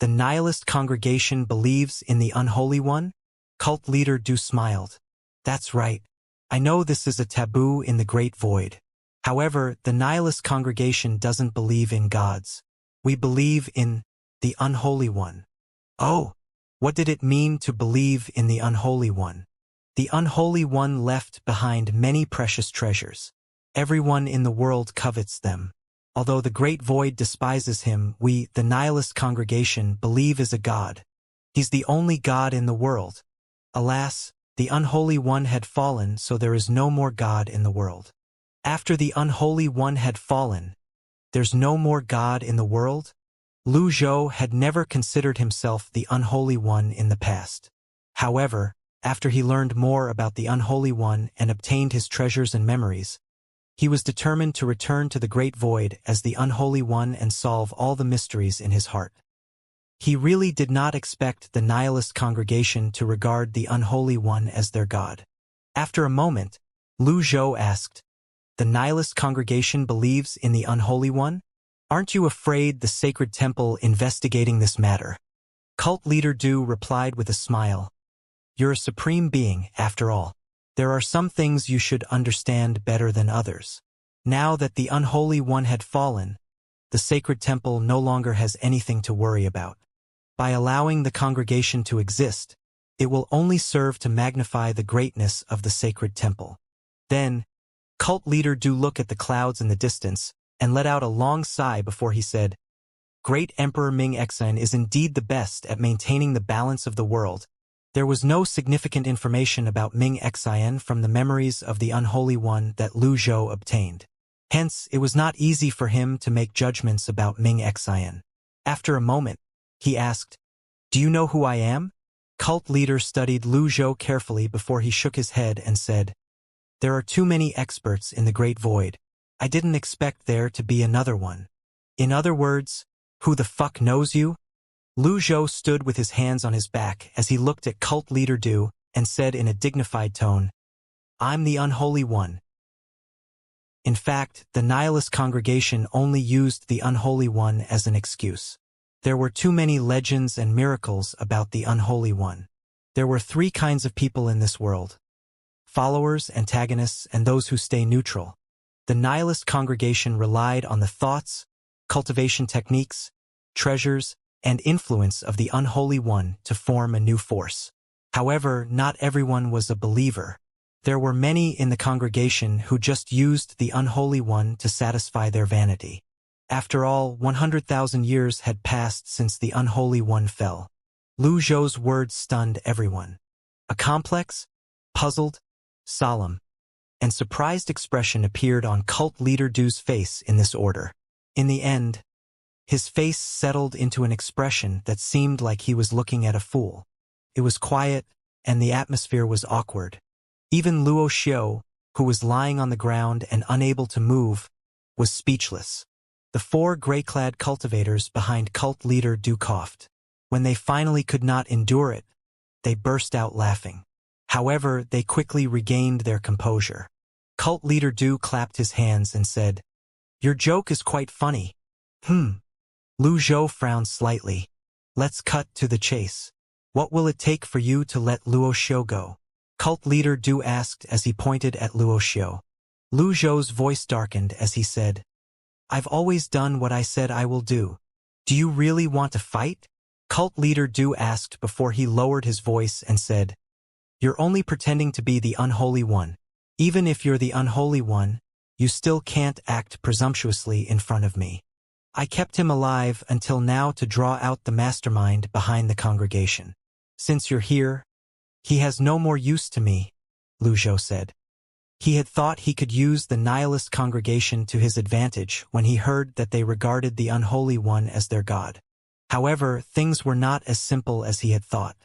"The nihilist congregation believes in the Unholy One?" Cult leader Du smiled. "That's right. I know this is a taboo in the Great Void. However, the nihilist congregation doesn't believe in gods. We believe in the Unholy One." "Oh, what did it mean to believe in the Unholy One?" "The Unholy One left behind many precious treasures. Everyone in the world covets them. Although the Great Void despises him, we, the nihilist congregation, believe is a god. He's the only god in the world. Alas, the Unholy One had fallen, so there is no more god in the world." After the Unholy One had fallen, there's no more god in the world? Lu Zhou had never considered himself the Unholy One in the past. However, after he learned more about the Unholy One and obtained his treasures and memories, he was determined to return to the Great Void as the Unholy One and solve all the mysteries in his heart. He really did not expect the nihilist congregation to regard the Unholy One as their god. After a moment, Lu Zhou asked, "The nihilist congregation believes in the Unholy One? Aren't you afraid the sacred temple investigating this matter?" Cult leader Du replied with a smile, "You're a supreme being, after all. There are some things you should understand better than others. Now that the Unholy One had fallen, the sacred temple no longer has anything to worry about. By allowing the congregation to exist, it will only serve to magnify the greatness of the sacred temple." Then, cult leader Du looked at the clouds in the distance and let out a long sigh before he said, "Great Emperor Ming Xian is indeed the best at maintaining the balance of the world. There was no significant information about Ming Xian from the memories of the Unholy One that Lu Zhou obtained. Hence, it was not easy for him to make judgments about Ming Xian." After a moment, he asked, "Do you know who I am?" Cult leader studied Lu Zhou carefully before he shook his head and said, "There are too many experts in the Great Void. I didn't expect there to be another one." "In other words, who the fuck knows you?" Lu Zhou stood with his hands on his back as he looked at cult leader Du and said in a dignified tone, "I'm the Unholy One." In fact, the nihilist congregation only used the Unholy One as an excuse. There were too many legends and miracles about the Unholy One. There were 3 kinds of people in this world: followers, antagonists, and those who stay neutral. The nihilist congregation relied on the thoughts, cultivation techniques, treasures, and influence of the Unholy One to form a new force. However, not everyone was a believer. There were many in the congregation who just used the Unholy One to satisfy their vanity. After all, 100,000 years had passed since the Unholy One fell. Lu Zhou's words stunned everyone. A complex, puzzled, solemn, and surprised expression appeared on cult leader Du's face in this order. In the end, his face settled into an expression that seemed like he was looking at a fool. It was quiet, and the atmosphere was awkward. Even Luo Xiao, who was lying on the ground and unable to move, was speechless. The four gray-clad cultivators behind cult leader Du coughed. When they finally could not endure it, they burst out laughing. However, they quickly regained their composure. Cult leader Du clapped his hands and said, "Your joke is quite funny." Lu Zhou frowned slightly. "Let's cut to the chase. What will it take for you to let Luo Xiao go?" Cult leader Du asked as he pointed at Luo Xiao. Lu Zhou's voice darkened as he said, "I've always done what I said I will do. Do you really want to fight?" Cult leader Du asked before he lowered his voice and said, "You're only pretending to be the unholy one. Even if you're the unholy one, you still can't act presumptuously in front of me. I kept him alive until now to draw out the mastermind behind the congregation. Since you're here, he has no more use to me," Lu Zhou said. He had thought he could use the nihilist congregation to his advantage when he heard that they regarded the unholy one as their god. However, things were not as simple as he had thought.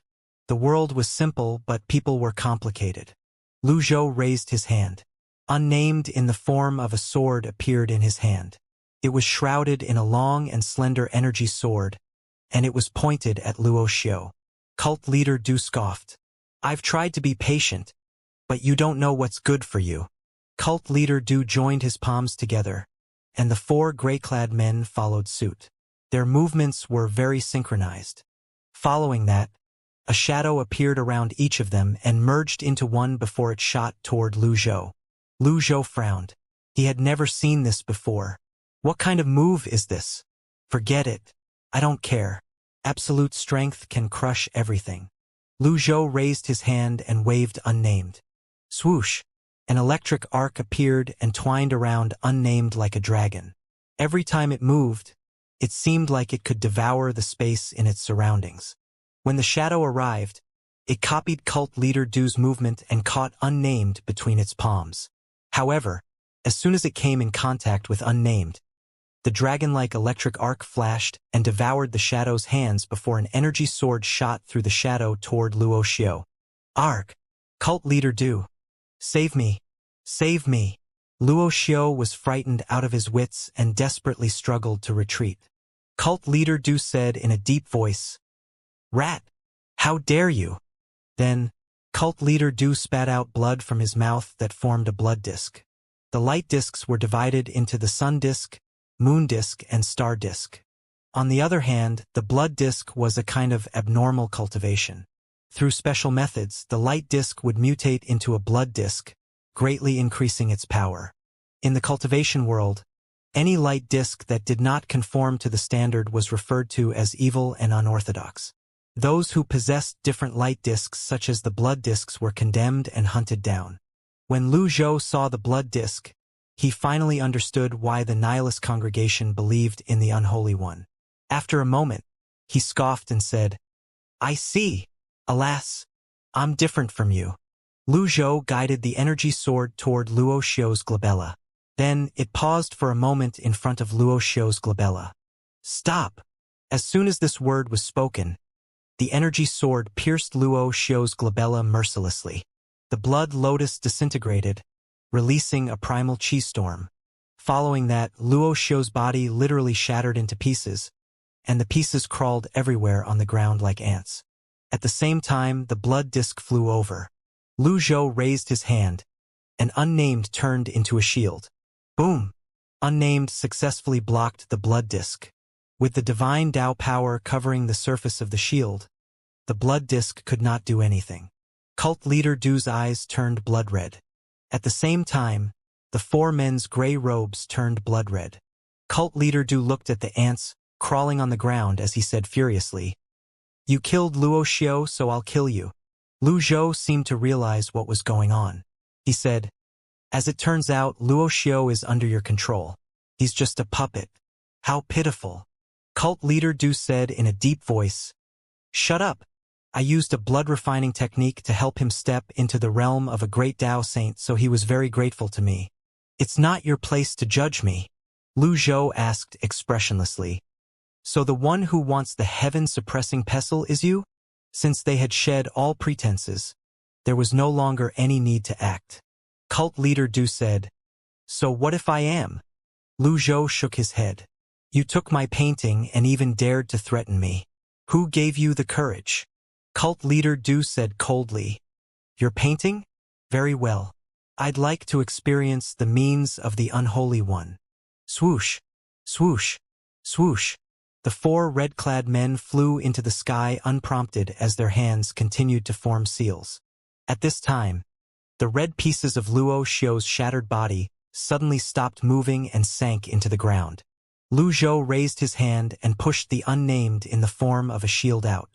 The world was simple, but people were complicated. Lu Zhou raised his hand. Unnamed in the form of a sword appeared in his hand. It was shrouded in a long and slender energy sword, and it was pointed at Luo Xiao. Cult leader Du scoffed. "I've tried to be patient, but you don't know what's good for you." Cult leader Du joined his palms together, and the four gray-clad men followed suit. Their movements were very synchronized. Following that, a shadow appeared around each of them and merged into one before it shot toward Lu Zhou. Lu Zhou frowned. He had never seen this before. "What kind of move is this?" "Forget it. I don't care. Absolute strength can crush everything." Lu Zhou raised his hand and waved Unnamed. Swoosh! An electric arc appeared and twined around Unnamed like a dragon. Every time it moved, it seemed like it could devour the space in its surroundings. When the shadow arrived, it copied cult leader Du's movement and caught Unnamed between its palms. However, as soon as it came in contact with Unnamed, the dragon-like electric arc flashed and devoured the shadow's hands before an energy sword shot through the shadow toward Luo Xiao. "Arc! Cult leader Du! Save me! Save me!" Luo Xiao was frightened out of his wits and desperately struggled to retreat. Cult leader Du said in a deep voice, "Rat! How dare you?" Then, cult leader Du spat out blood from his mouth that formed a blood disk. The light disks were divided into the sun disk, moon disk, and star disk. On the other hand, the blood disk was a kind of abnormal cultivation. Through special methods, the light disk would mutate into a blood disk, greatly increasing its power. In the cultivation world, any light disk that did not conform to the standard was referred to as evil and unorthodox. Those who possessed different light disks such as the blood disks were condemned and hunted down. When Lu Zhou saw the blood disk, he finally understood why the nihilist congregation believed in the unholy one. After a moment, he scoffed and said, "I see. Alas, I'm different from you." Lu Zhou guided the energy sword toward Luo Xiao's glabella. Then, it paused for a moment in front of Luo Xiao's glabella. "Stop!" As soon as this word was spoken, the energy sword pierced Luo Xiao's glabella mercilessly. The blood lotus disintegrated, releasing a primal chi storm. Following that, Luo Xiao's body literally shattered into pieces, and the pieces crawled everywhere on the ground like ants. At the same time, the blood disk flew over. Lu Zhou raised his hand, and Unnamed turned into a shield. Boom! Unnamed successfully blocked the blood disk. With the divine Tao power covering the surface of the shield, the blood disk could not do anything. Cult leader Du's eyes turned blood red. At the same time, the four men's gray robes turned blood red. Cult leader Du looked at the ants crawling on the ground as he said furiously, "You killed Luo Xiao, so I'll kill you." Lu Zhou seemed to realize what was going on. He said, "As it turns out, Luo Xiao is under your control. He's just a puppet. How pitiful." Cult leader Du said in a deep voice, "Shut up. I used a blood-refining technique to help him step into the realm of a great Tao saint, so he was very grateful to me. It's not your place to judge me, Lu Zhou asked expressionlessly. So the one who wants the heaven-suppressing pestle is you? Since they had shed all pretenses, there was no longer any need to act. Cult leader Du said, So what if I am? Lu Zhou shook his head. You took my painting and even dared to threaten me. Who gave you the courage? Cult leader Du said coldly. Your painting? Very well. I'd like to experience the means of the unholy one. Swoosh, swoosh, swoosh. The 4 red-clad men flew into the sky unprompted as their hands continued to form seals. At this time, the red pieces of Luo Xiu's shattered body suddenly stopped moving and sank into the ground. Lu Zhou raised his hand and pushed the unnamed in the form of a shield out.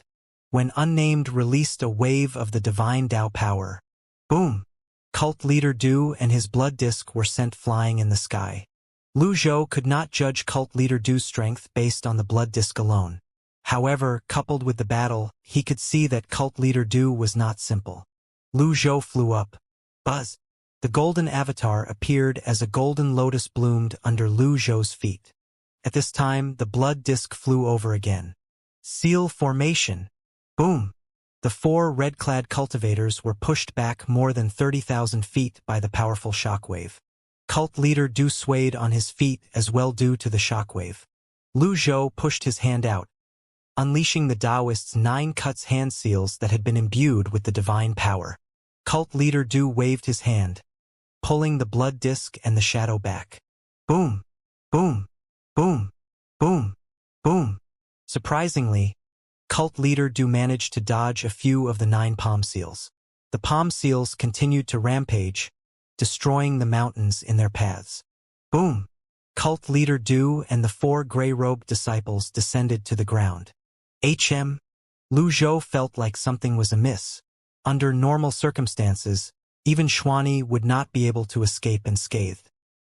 When unnamed released a wave of the divine Tao power. Boom! Cult leader Du and his blood disk were sent flying in the sky. Lu Zhou could not judge cult leader Du's strength based on the blood disk alone. However, coupled with the battle, he could see that cult leader Du was not simple. Lu Zhou flew up. Buzz! The golden avatar appeared as a golden lotus bloomed under Lu Zhou's feet. At this time, the blood disk flew over again. Seal formation. Boom! The 4 red-clad cultivators were pushed back more than 30,000 feet by the powerful shockwave. Cult leader Du swayed on his feet as well due to the shockwave. Lu Zhou pushed his hand out, unleashing the Taoist's 9 cuts hand seals that had been imbued with the divine power. Cult leader Du waved his hand, pulling the blood disk and the shadow back. Boom! Boom! Boom! Boom! Boom! Surprisingly, cult leader Du managed to dodge a few of the 9 palm seals. The palm seals continued to rampage, destroying the mountains in their paths. Boom! Cult leader Du and the 4 gray-robed disciples descended to the ground. Lu Zhou felt like something was amiss. Under normal circumstances, even Xuani would not be able to escape unscathed.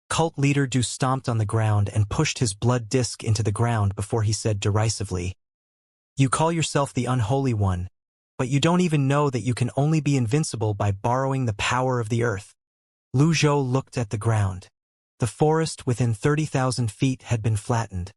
Cult leader Du stomped on the ground and pushed his blood disk into the ground before he said derisively, You call yourself the unholy one, but you don't even know that you can only be invincible by borrowing the power of the earth. Lu Zhou looked at the ground. The forest within 30,000 feet had been flattened,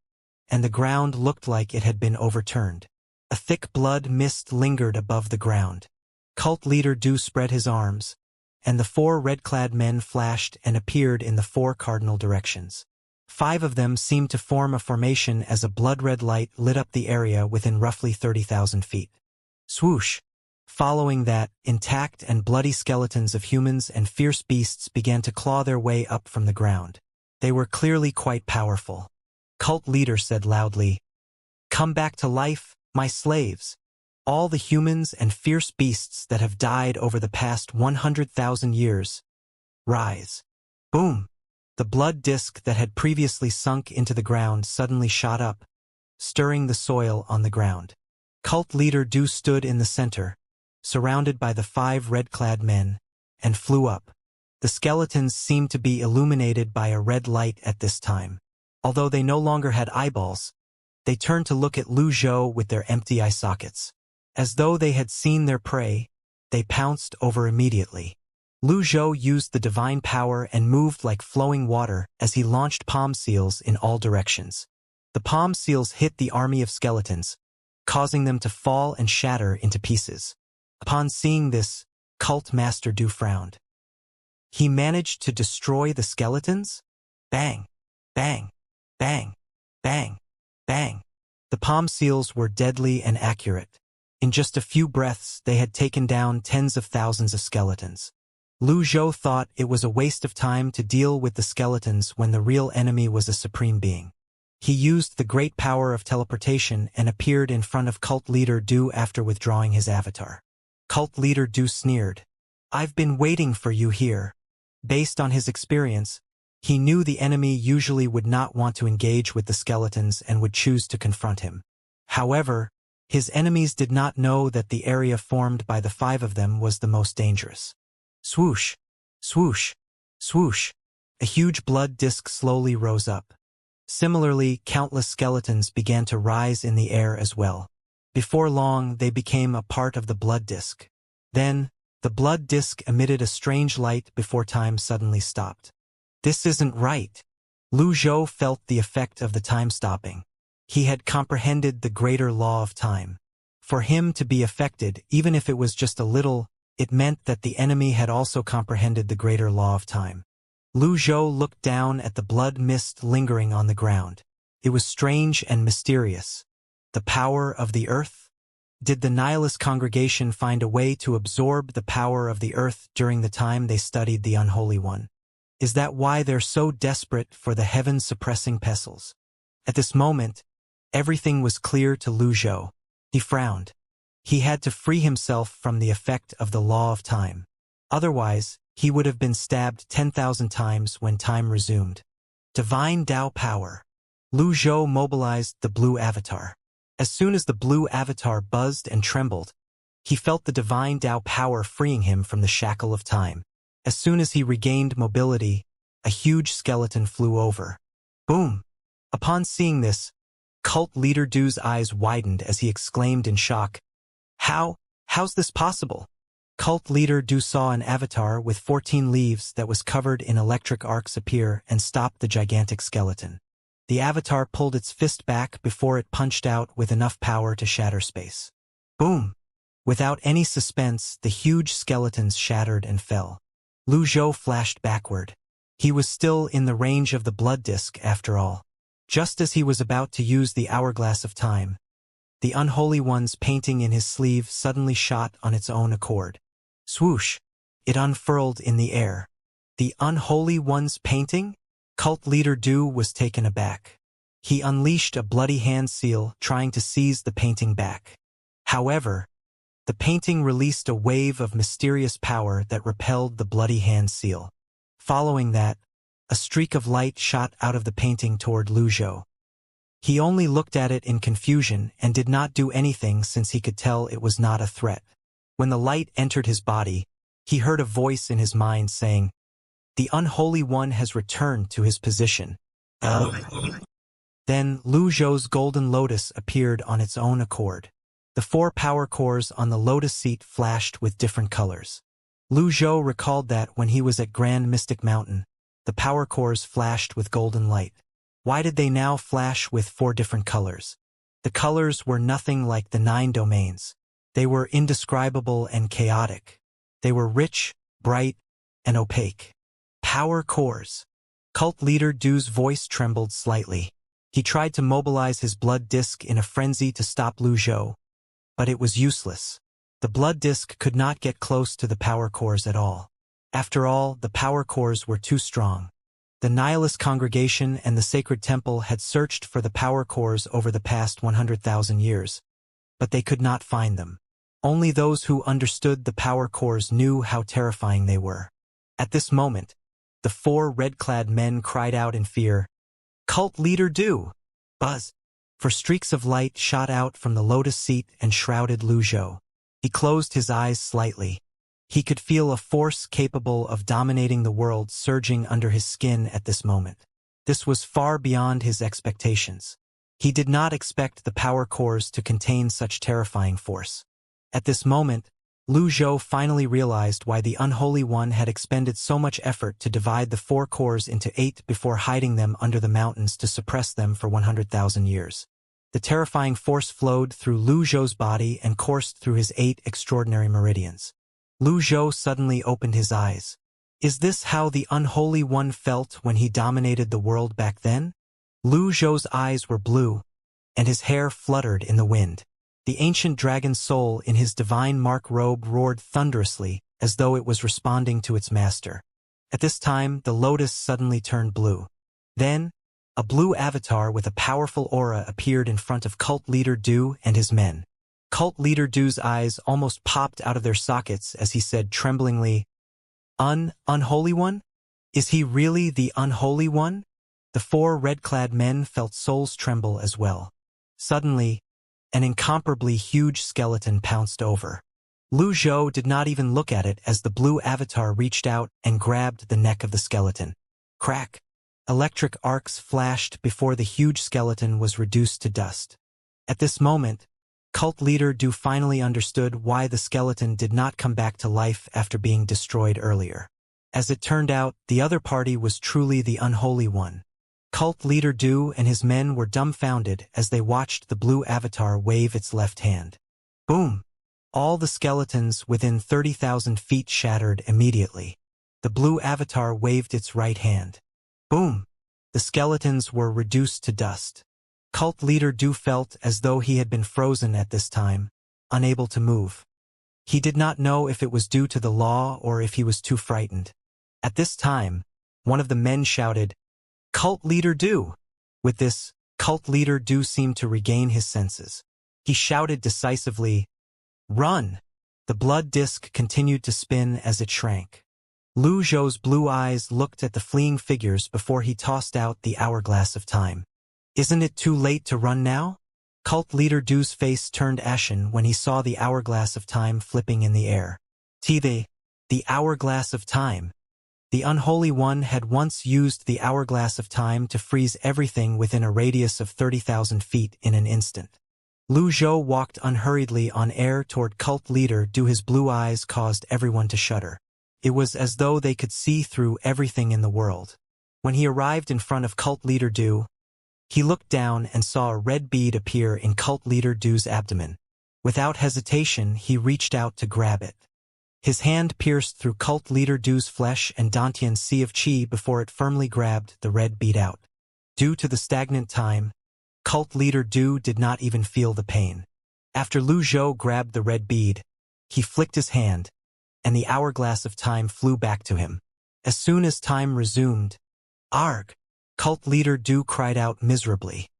and the ground looked like it had been overturned. A thick blood mist lingered above the ground. Cult leader Du spread his arms, and the 4 red-clad men flashed and appeared in the 4 cardinal directions. 5 of them seemed to form a formation as a blood-red light lit up the area within roughly 30,000 feet. Swoosh! Following that, intact and bloody skeletons of humans and fierce beasts began to claw their way up from the ground. They were clearly quite powerful. Cult leader said loudly, Come back to life, my slaves. All the humans and fierce beasts that have died over the past 100,000 years. Rise. Boom! The blood disk that had previously sunk into the ground suddenly shot up, stirring the soil on the ground. Cult leader Du stood in the center, surrounded by the 5 red-clad men, and flew up. The skeletons seemed to be illuminated by a red light at this time. Although they no longer had eyeballs, they turned to look at Lu Zhou with their empty eye sockets. As though they had seen their prey, they pounced over immediately. Lu Zhou used the divine power and moved like flowing water as he launched palm seals in all directions. The palm seals hit the army of skeletons, causing them to fall and shatter into pieces. Upon seeing this, Cult Master Du frowned. He managed to destroy the skeletons? Bang! Bang! Bang! Bang! Bang! The palm seals were deadly and accurate. In just a few breaths, they had taken down tens of thousands of skeletons. Lu Zhou thought it was a waste of time to deal with the skeletons when the real enemy was a supreme being. He used the great power of teleportation and appeared in front of cult leader Du after withdrawing his avatar. Cult leader Du sneered. I've been waiting for you here. Based on his experience, he knew the enemy usually would not want to engage with the skeletons and would choose to confront him. However, his enemies did not know that the area formed by the 5 of them was the most dangerous. Swoosh! Swoosh! Swoosh! A huge blood disk slowly rose up. Similarly, countless skeletons began to rise in the air as well. Before long, they became a part of the blood disk. Then, the blood disk emitted a strange light before time suddenly stopped. This isn't right. Lu Zhou felt the effect of the time stopping. He had comprehended the greater law of time. For him to be affected, even if it was just a little, it meant that the enemy had also comprehended the greater law of time. Lu Zhou looked down at the blood mist lingering on the ground. It was strange and mysterious. The power of the earth? Did the nihilist congregation find a way to absorb the power of the earth during the time they studied the Unholy One? Is that why they're so desperate for the heaven-suppressing pestles? At this moment, everything was clear to Lu Zhou. He frowned. He had to free himself from the effect of the law of time. Otherwise, he would have been stabbed 10,000 times when time resumed. Divine Tao power. Lu Zhou mobilized the blue avatar. As soon as the blue avatar buzzed and trembled, he felt the divine Tao power freeing him from the shackle of time. As soon as he regained mobility, a huge skeleton flew over. Boom! Upon seeing this, Cult Leader Du's eyes widened as he exclaimed in shock, How's this possible? Cult Leader Du saw an avatar with 14 leaves that was covered in electric arcs appear and stop the gigantic skeleton. The avatar pulled its fist back before it punched out with enough power to shatter space. Boom! Without any suspense, the huge skeletons shattered and fell. Lu Zhou flashed backward. He was still in the range of the blood disk after all. Just as he was about to use the hourglass of time, the Unholy One's painting in his sleeve suddenly shot on its own accord. Swoosh! It unfurled in the air. The Unholy One's painting? Cult Leader Du was taken aback. He unleashed a bloody hand seal, trying to seize the painting back. However, the painting released a wave of mysterious power that repelled the bloody hand seal. Following that, a streak of light shot out of the painting toward Lu Zhou. He only looked at it in confusion and did not do anything since he could tell it was not a threat. When the light entered his body, he heard a voice in his mind saying, "The Unholy One has returned to his position." Then Lu Zhou's golden lotus appeared on its own accord. The 4 power cores on the lotus seat flashed with different colors. Lu Zhou recalled that when he was at Grand Mystic Mountain, the power cores flashed with golden light. Why did they now flash with 4 different colors? The colors were nothing like the 9 domains. They were indescribable and chaotic. They were rich, bright, and opaque. Power cores. Cult Leader Du's voice trembled slightly. He tried to mobilize his blood disk in a frenzy to stop Lu Zhou, but it was useless. The blood disk could not get close to the power cores at all. After all, the power cores were too strong. The nihilist congregation and the sacred temple had searched for the power cores over the past 100,000 years, but they could not find them. Only those who understood the power cores knew how terrifying they were. At this moment, the 4 red-clad men cried out in fear, "Cult Leader Du!" Buzz! For streaks of light shot out from the lotus seat and shrouded Lu Zhou. He closed his eyes slightly. He could feel a force capable of dominating the world surging under his skin at this moment. This was far beyond his expectations. He did not expect the power cores to contain such terrifying force. At this moment, Lu Zhou finally realized why the Unholy One had expended so much effort to divide the 4 cores into 8 before hiding them under the mountains to suppress them for 100,000 years. The terrifying force flowed through Lu Zhou's body and coursed through his 8 extraordinary meridians. Lu Zhou suddenly opened his eyes. Is this how the Unholy One felt when he dominated the world back then? Lu Zhou's eyes were blue, and his hair fluttered in the wind. The ancient dragon soul in his divine mark robe roared thunderously, as though it was responding to its master. At this time, the lotus suddenly turned blue. Then, a blue avatar with a powerful aura appeared in front of Cult Leader Du and his men. Cult Leader Du's eyes almost popped out of their sockets as he said tremblingly, Unholy One? Is he really the Unholy One?" The 4 red-clad men felt souls tremble as well. Suddenly, an incomparably huge skeleton pounced over. Lu Zhou did not even look at it as the blue avatar reached out and grabbed the neck of the skeleton. Crack! Electric arcs flashed before the huge skeleton was reduced to dust. At this moment, Cult leader Du finally understood why the skeleton did not come back to life after being destroyed earlier. As it turned out, the other party was truly the unholy one. Cult leader Du and his men were dumbfounded as they watched the blue avatar wave its left hand. Boom! All the skeletons within 30,000 feet shattered immediately. The blue avatar waved its right hand. Boom! The skeletons were reduced to dust. Cult leader Du felt as though he had been frozen at this time, unable to move. He did not know if it was due to the law or if he was too frightened. At this time, one of the men shouted, "Cult leader Du!" With this, cult leader Du seemed to regain his senses. He shouted decisively, "Run!" The blood disk continued to spin as it shrank. Lu Zhou's blue eyes looked at the fleeing figures before he tossed out the hourglass of time. Isn't it too late to run now? Cult leader Du's face turned ashen when he saw the hourglass of time flipping in the air. The hourglass of time. The unholy one had once used the hourglass of time to freeze everything within a radius of 30,000 feet in an instant. Lu Zhou walked unhurriedly on air toward cult leader Du. His blue eyes caused everyone to shudder. It was as though they could see through everything in the world. When he arrived in front of cult leader Du, he looked down and saw a red bead appear in cult leader Du's abdomen. Without hesitation, he reached out to grab it. His hand pierced through cult leader Du's flesh and Dantian's sea of qi before it firmly grabbed the red bead out. Due to the stagnant time, cult leader Du did not even feel the pain. After Lu Zhou grabbed the red bead, he flicked his hand, and the hourglass of time flew back to him. As soon as time resumed, "Arg!" Cult leader Du cried out miserably.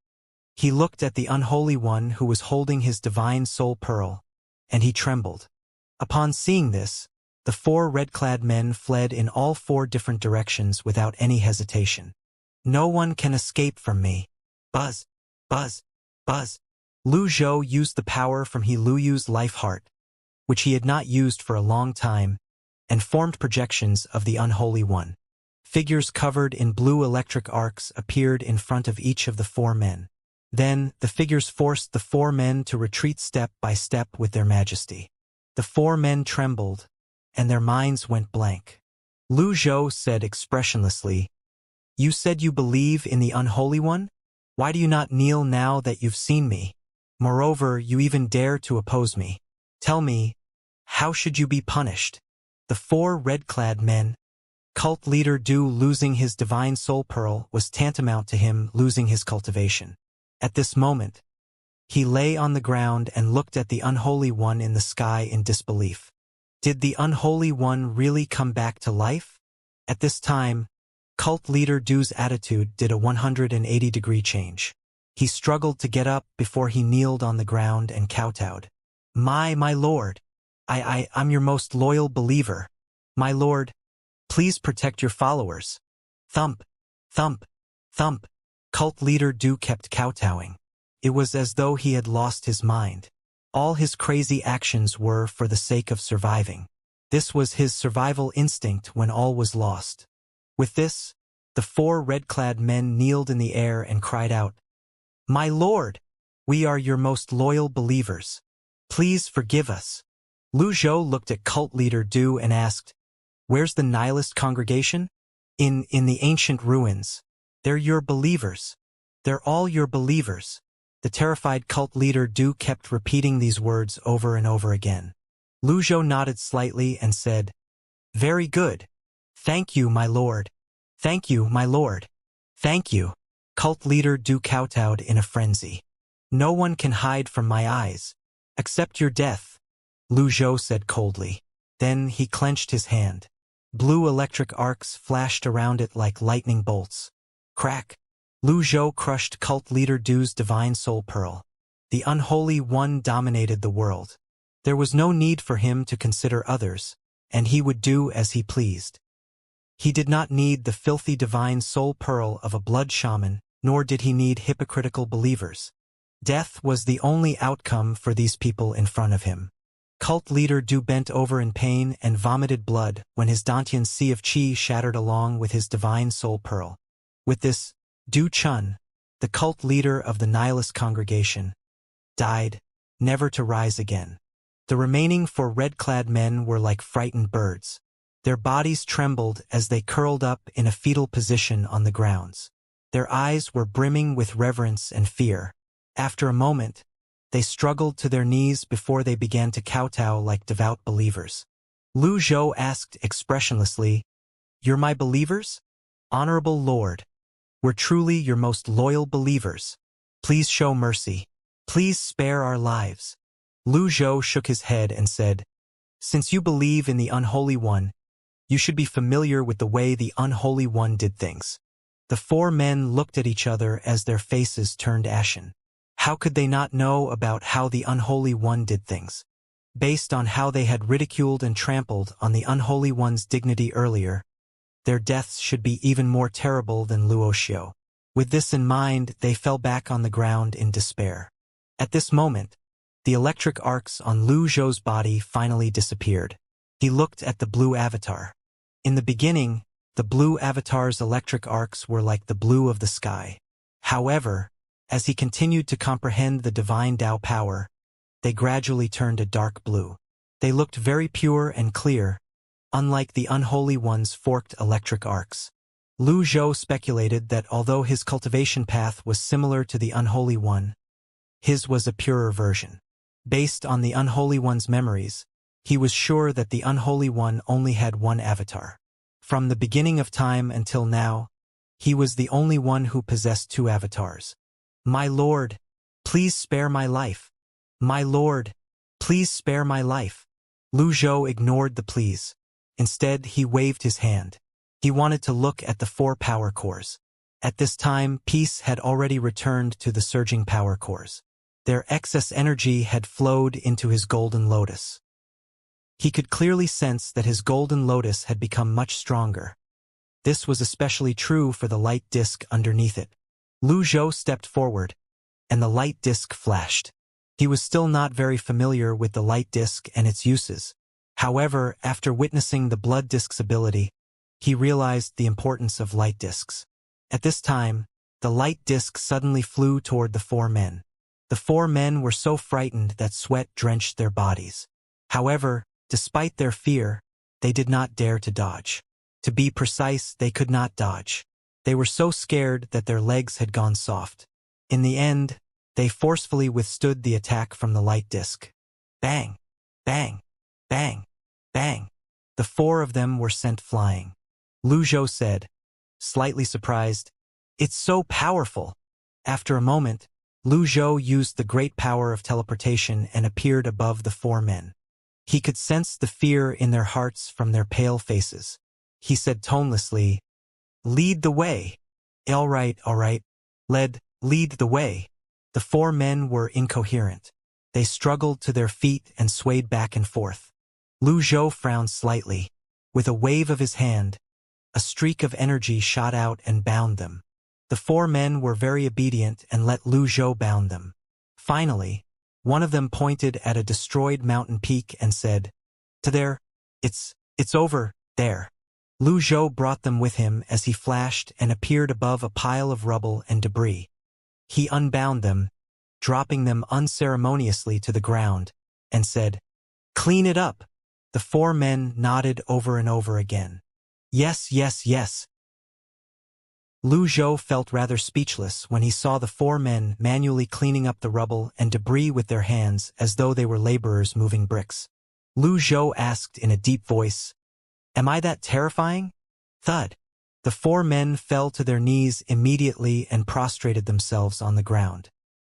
He looked at the unholy one who was holding his divine soul pearl, and he trembled. Upon seeing this, the 4 red-clad men fled in all 4 different directions without any hesitation. "No one can escape from me." Buzz, buzz, buzz. Lu Zhou used the power from He Luyu's life heart, which he had not used for a long time, and formed projections of the unholy one. Figures covered in blue electric arcs appeared in front of each of the 4 men. Then, the figures forced the 4 men to retreat step by step with their majesty. The 4 men trembled, and their minds went blank. Lu Zhou said expressionlessly, "You said you believe in the unholy one? Why do you not kneel now that you've seen me? Moreover, you even dare to oppose me. Tell me, how should you be punished?" The 4 red-clad men. Cult leader Du losing his divine soul pearl was tantamount to him losing his cultivation. At this moment, he lay on the ground and looked at the unholy one in the sky in disbelief. Did the unholy one really come back to life? At this time, cult leader Du's attitude did a 180-degree change. He struggled to get up before he kneeled on the ground and kowtowed. My lord, I'm your most loyal believer. My lord, please protect your followers." Thump, thump, thump. Cult leader Du kept kowtowing. It was as though he had lost his mind. All his crazy actions were for the sake of surviving. This was his survival instinct when all was lost. With this, the 4 red-clad men kneeled in the air and cried out, "My lord, we are your most loyal believers. Please forgive us." Lu Zhou looked at cult leader Du and asked, "Where's the nihilist congregation?" In the ancient ruins. They're your believers. They're all your believers." The terrified cult leader Du kept repeating these words over and over again. Lu Zhou nodded slightly and said, "Very good. Thank you, my lord. Thank you, my lord. Thank you." Cult leader Du kowtowed in a frenzy. "No one can hide from my eyes. Accept your death," Lu Zhou said coldly. Then he clenched his hand. Blue electric arcs flashed around it like lightning bolts. Crack! Lu Zhou crushed cult leader Du's divine soul pearl. The unholy one dominated the world. There was no need for him to consider others, and he would do as he pleased. He did not need the filthy divine soul pearl of a blood shaman, nor did he need hypocritical believers. Death was the only outcome for these people in front of him. Cult leader Du bent over in pain and vomited blood when his Dantian sea of qi shattered along with his divine soul pearl. With this, Du Chun, the cult leader of the nihilist congregation, died never to rise again. The remaining 4 red-clad men were like frightened birds. Their bodies trembled as they curled up in a fetal position on the grounds. Their eyes were brimming with reverence and fear. After a moment, they struggled to their knees before they began to kowtow like devout believers. Lu Zhou asked expressionlessly, "You're my believers? Honorable Lord, we're truly your most loyal believers. Please show mercy. Please spare our lives." Lu Zhou shook his head and said, "Since you believe in the Unholy One, you should be familiar with the way the Unholy One did things." The 4 men looked at each other as their faces turned ashen. How could they not know about how the Unholy One did things? Based on how they had ridiculed and trampled on the Unholy One's dignity earlier, their deaths should be even more terrible than Luoxiu. With this in mind, they fell back on the ground in despair. At this moment, the electric arcs on Lu Zhou's body finally disappeared. He looked at the blue avatar. In the beginning, the blue avatar's electric arcs were like the blue of the sky. However, as he continued to comprehend the divine Tao power, they gradually turned a dark blue. They looked very pure and clear, unlike the Unholy One's forked electric arcs. Lu Zhou speculated that although his cultivation path was similar to the Unholy One, his was a purer version. Based on the Unholy One's memories, he was sure that the Unholy One only had one avatar. From the beginning of time until now, he was the only one who possessed 2 avatars. "My lord, please spare my life. My lord, please spare my life." Lu Zhou ignored the pleas. Instead, he waved his hand. He wanted to look at the 4 power cores. At this time, peace had already returned to the surging power cores. Their excess energy had flowed into his golden lotus. He could clearly sense that his golden lotus had become much stronger. This was especially true for the light disk underneath it. Lu Zhou stepped forward, and the light disk flashed. He was still not very familiar with the light disk and its uses. However, after witnessing the blood disk's ability, he realized the importance of light disks. At this time, the light disk suddenly flew toward the 4 men. The 4 men were so frightened that sweat drenched their bodies. However, despite their fear, they did not dare to dodge. To be precise, they could not dodge. They were so scared that their legs had gone soft. In the end, they forcefully withstood the attack from the light disk. Bang! Bang! Bang! Bang! The 4 of them were sent flying. Lu Zhou said, slightly surprised, "It's so powerful." After a moment, Lu Zhou used the great power of teleportation and appeared above the 4 men. He could sense the fear in their hearts from their pale faces. He said tonelessly, "Lead the way." All right. Lead the way." The 4 men were incoherent. They struggled to their feet and swayed back and forth. Lu Zhou frowned slightly. With a wave of his hand, a streak of energy shot out and bound them. The 4 men were very obedient and let Lu Zhou bound them. Finally, one of them pointed at a destroyed mountain peak and said, "To there. It's over there." Lu Zhou brought them with him as he flashed and appeared above a pile of rubble and debris. He unbound them, dropping them unceremoniously to the ground, and said, "Clean it up." The 4 men nodded over and over again. Yes. Lu Zhou felt rather speechless when he saw the 4 men manually cleaning up the rubble and debris with their hands as though they were laborers moving bricks. Lu Zhou asked in a deep voice, "Am I that terrifying?" Thud. The 4 men fell to their knees immediately and prostrated themselves on the ground.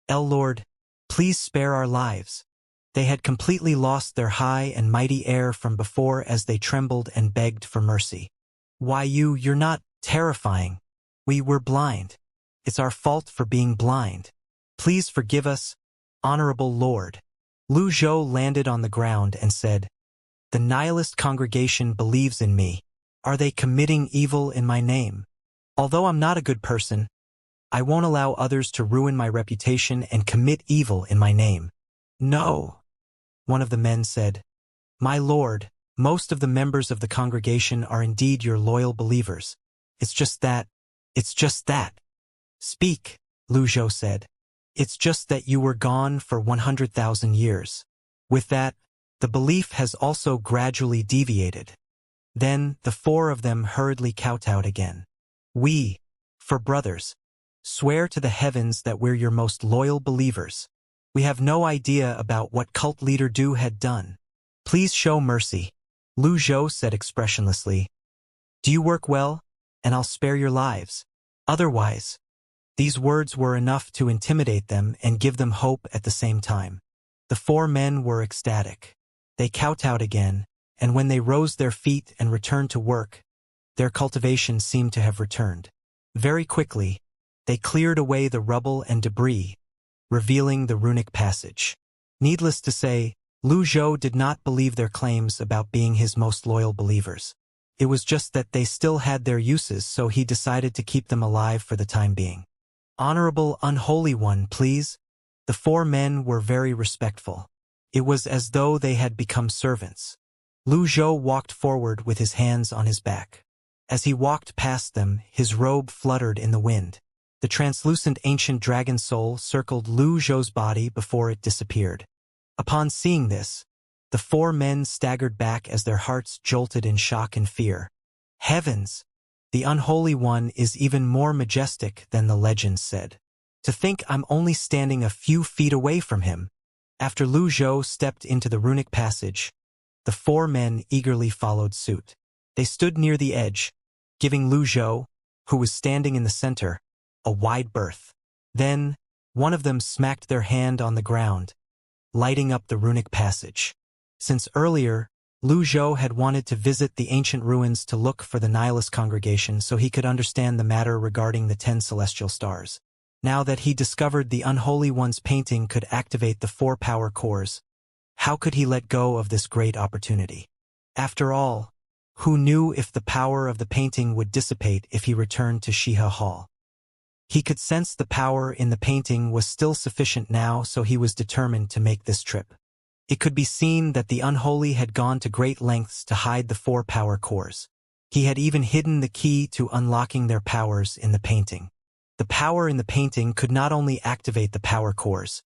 "El Lord, please spare our lives." They had completely lost their high and mighty air from before as they trembled and begged for mercy. "Why you're not terrifying. We're blind. It's our fault for being blind. Please forgive us, Honorable Lord." Lu Zhou landed on the ground and said, "The nihilist congregation believes in me. Are they committing evil in my name? Although I'm not a good person, I won't allow others to ruin my reputation and commit evil in my name." "No," one of the men said. "My lord, most of the members of the congregation are indeed your loyal believers. It's just that. Speak," Lu Zhou said. It's just that you were gone for 100,000 years. With that, the belief has also gradually deviated. Then, the four of them hurriedly kowtowed again. We, for brothers, swear to the heavens that we're your most loyal believers. We have no idea about what cult leader Du had done. Please show mercy, Lu Zhou said expressionlessly. Do you work well, and I'll spare your lives. Otherwise, these words were enough to intimidate them and give them hope at the same time. The four men were ecstatic. They kowtowed again, and when they rose their feet and returned to work, their cultivation seemed to have returned. Very quickly, they cleared away the rubble and debris, revealing the runic passage. Needless to say, Lu Zhou did not believe their claims about being his most loyal believers. It was just that they still had their uses, so he decided to keep them alive for the time being. Honorable Unholy One, please. The four men were very respectful. It was as though they had become servants. Lu Zhou walked forward with his hands on his back. As he walked past them, his robe fluttered in the wind. The translucent ancient dragon soul circled Lu Zhou's body before it disappeared. Upon seeing this, the four men staggered back as their hearts jolted in shock and fear. Heavens! The Unholy One is even more majestic than the legends said. To think I'm only standing a few feet away from him. After Lu Zhou stepped into the runic passage, the four men eagerly followed suit. They stood near the edge, giving Lu Zhou, who was standing in the center, a wide berth. Then, one of them smacked their hand on the ground, lighting up the runic passage. Since earlier, Lu Zhou had wanted to visit the ancient ruins to look for the nihilist congregation so he could understand the matter regarding the 10 celestial stars. Now that he discovered the Unholy One's painting could activate the 4 power cores, how could he let go of this great opportunity? After all, who knew if the power of the painting would dissipate if he returned to Shiha Hall? He could sense the power in the painting was still sufficient now, so he was determined to make this trip. It could be seen that the Unholy had gone to great lengths to hide the 4 power cores. He had even hidden the key to unlocking their powers in the painting. The power in the painting could not only activate the power cores,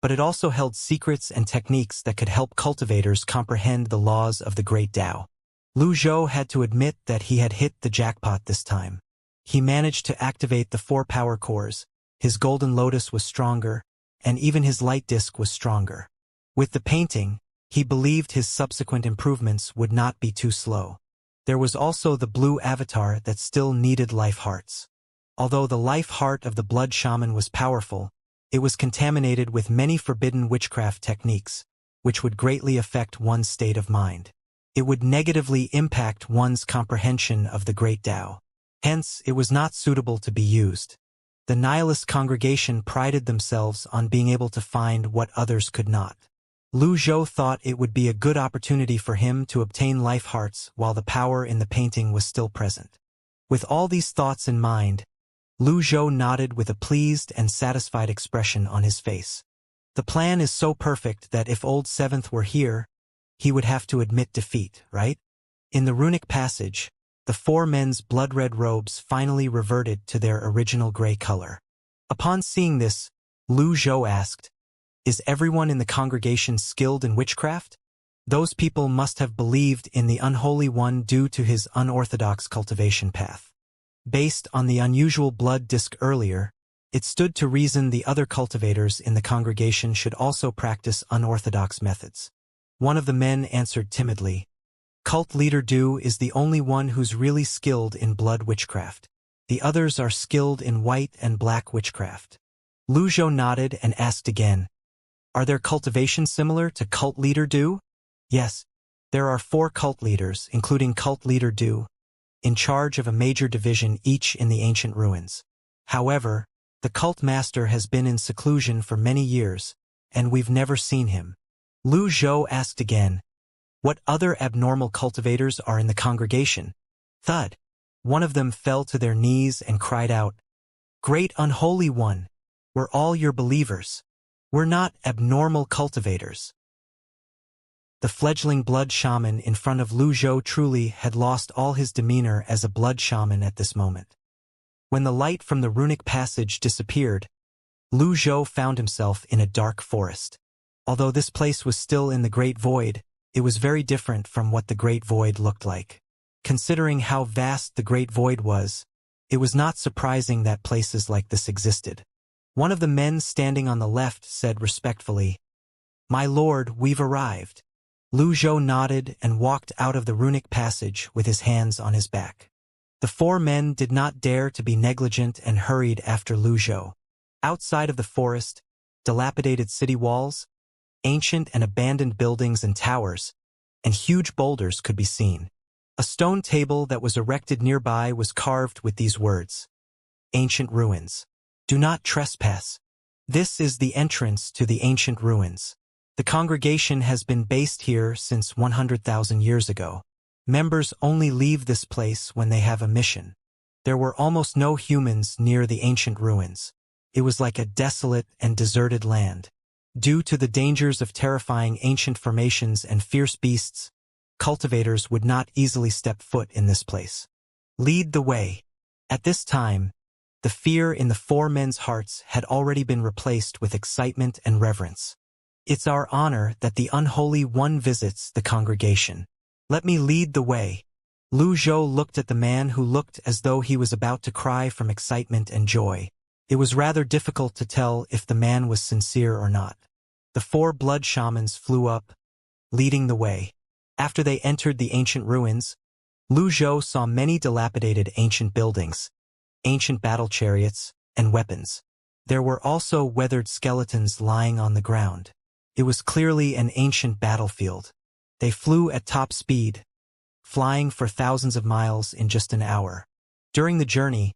but it also held secrets and techniques that could help cultivators comprehend the laws of the Great Tao. Lu Zhou had to admit that he had hit the jackpot this time. He managed to activate the 4 power cores, his golden lotus was stronger, and even his light disc was stronger. With the painting, he believed his subsequent improvements would not be too slow. There was also the blue avatar that still needed life hearts. Although the life heart of the blood shaman was powerful, it was contaminated with many forbidden witchcraft techniques, which would greatly affect one's state of mind. It would negatively impact one's comprehension of the Great Tao. Hence, it was not suitable to be used. The nihilist congregation prided themselves on being able to find what others could not. Lu Zhou thought it would be a good opportunity for him to obtain life hearts while the power in the painting was still present. With all these thoughts in mind, Lu Zhou nodded with a pleased and satisfied expression on his face. The plan is so perfect that if Old Seventh were here, he would have to admit defeat, right? In the runic passage, the 4 men's blood-red robes finally reverted to their original gray color. Upon seeing this, Lu Zhou asked, "Is everyone in the congregation skilled in witchcraft?" Those people must have believed in the Unholy One due to his unorthodox cultivation path. Based on the unusual blood disk earlier, it stood to reason the other cultivators in the congregation should also practice unorthodox methods. One of the men answered timidly, "Cult leader Du is the only one who's really skilled in blood witchcraft. The others are skilled in white and black witchcraft." Lu Zhou nodded and asked again, "Are their cultivations similar to cult leader Du?" "Yes, there are 4 cult leaders, including cult leader Du, in charge of a major division each in the ancient ruins. However, the cult master has been in seclusion for many years, and we've never seen him." Lu Zhou asked again, "What other abnormal cultivators are in the congregation?" Thud. One of them fell to their knees and cried out, "Great Unholy One, we're all your believers. We're not abnormal cultivators." The fledgling blood shaman in front of Lu Zhou truly had lost all his demeanor as a blood shaman at this moment. When the light from the runic passage disappeared, Lu Zhou found himself in a dark forest. Although this place was still in the Great Void, it was very different from what the Great Void looked like. Considering how vast the Great Void was, it was not surprising that places like this existed. One of the men standing on the left said respectfully, "My lord, we've arrived." Lu Zhou nodded and walked out of the runic passage with his hands on his back. The four men did not dare to be negligent and hurried after Lu Zhou. Outside of the forest, dilapidated city walls, ancient and abandoned buildings and towers, and huge boulders could be seen. A stone table that was erected nearby was carved with these words, "Ancient Ruins. Do not trespass. This is the entrance to the ancient ruins. The congregation has been based here since 100,000 years ago. Members only leave this place when they have a mission." There were almost no humans near the ancient ruins. It was like a desolate and deserted land. Due to the dangers of terrifying ancient formations and fierce beasts, cultivators would not easily step foot in this place. Lead the way. At this time, the fear in the four men's hearts had already been replaced with excitement and reverence. It's our honor that the Unholy One visits the congregation. Let me lead the way. Lu Zhou looked at the man who looked as though he was about to cry from excitement and joy. It was rather difficult to tell if the man was sincere or not. The four blood shamans flew up, leading the way. After they entered the ancient ruins, Lu Zhou saw many dilapidated ancient buildings, ancient battle chariots, and weapons. There were also weathered skeletons lying on the ground. It was clearly an ancient battlefield. They flew at top speed, flying for thousands of miles in just an hour. During the journey,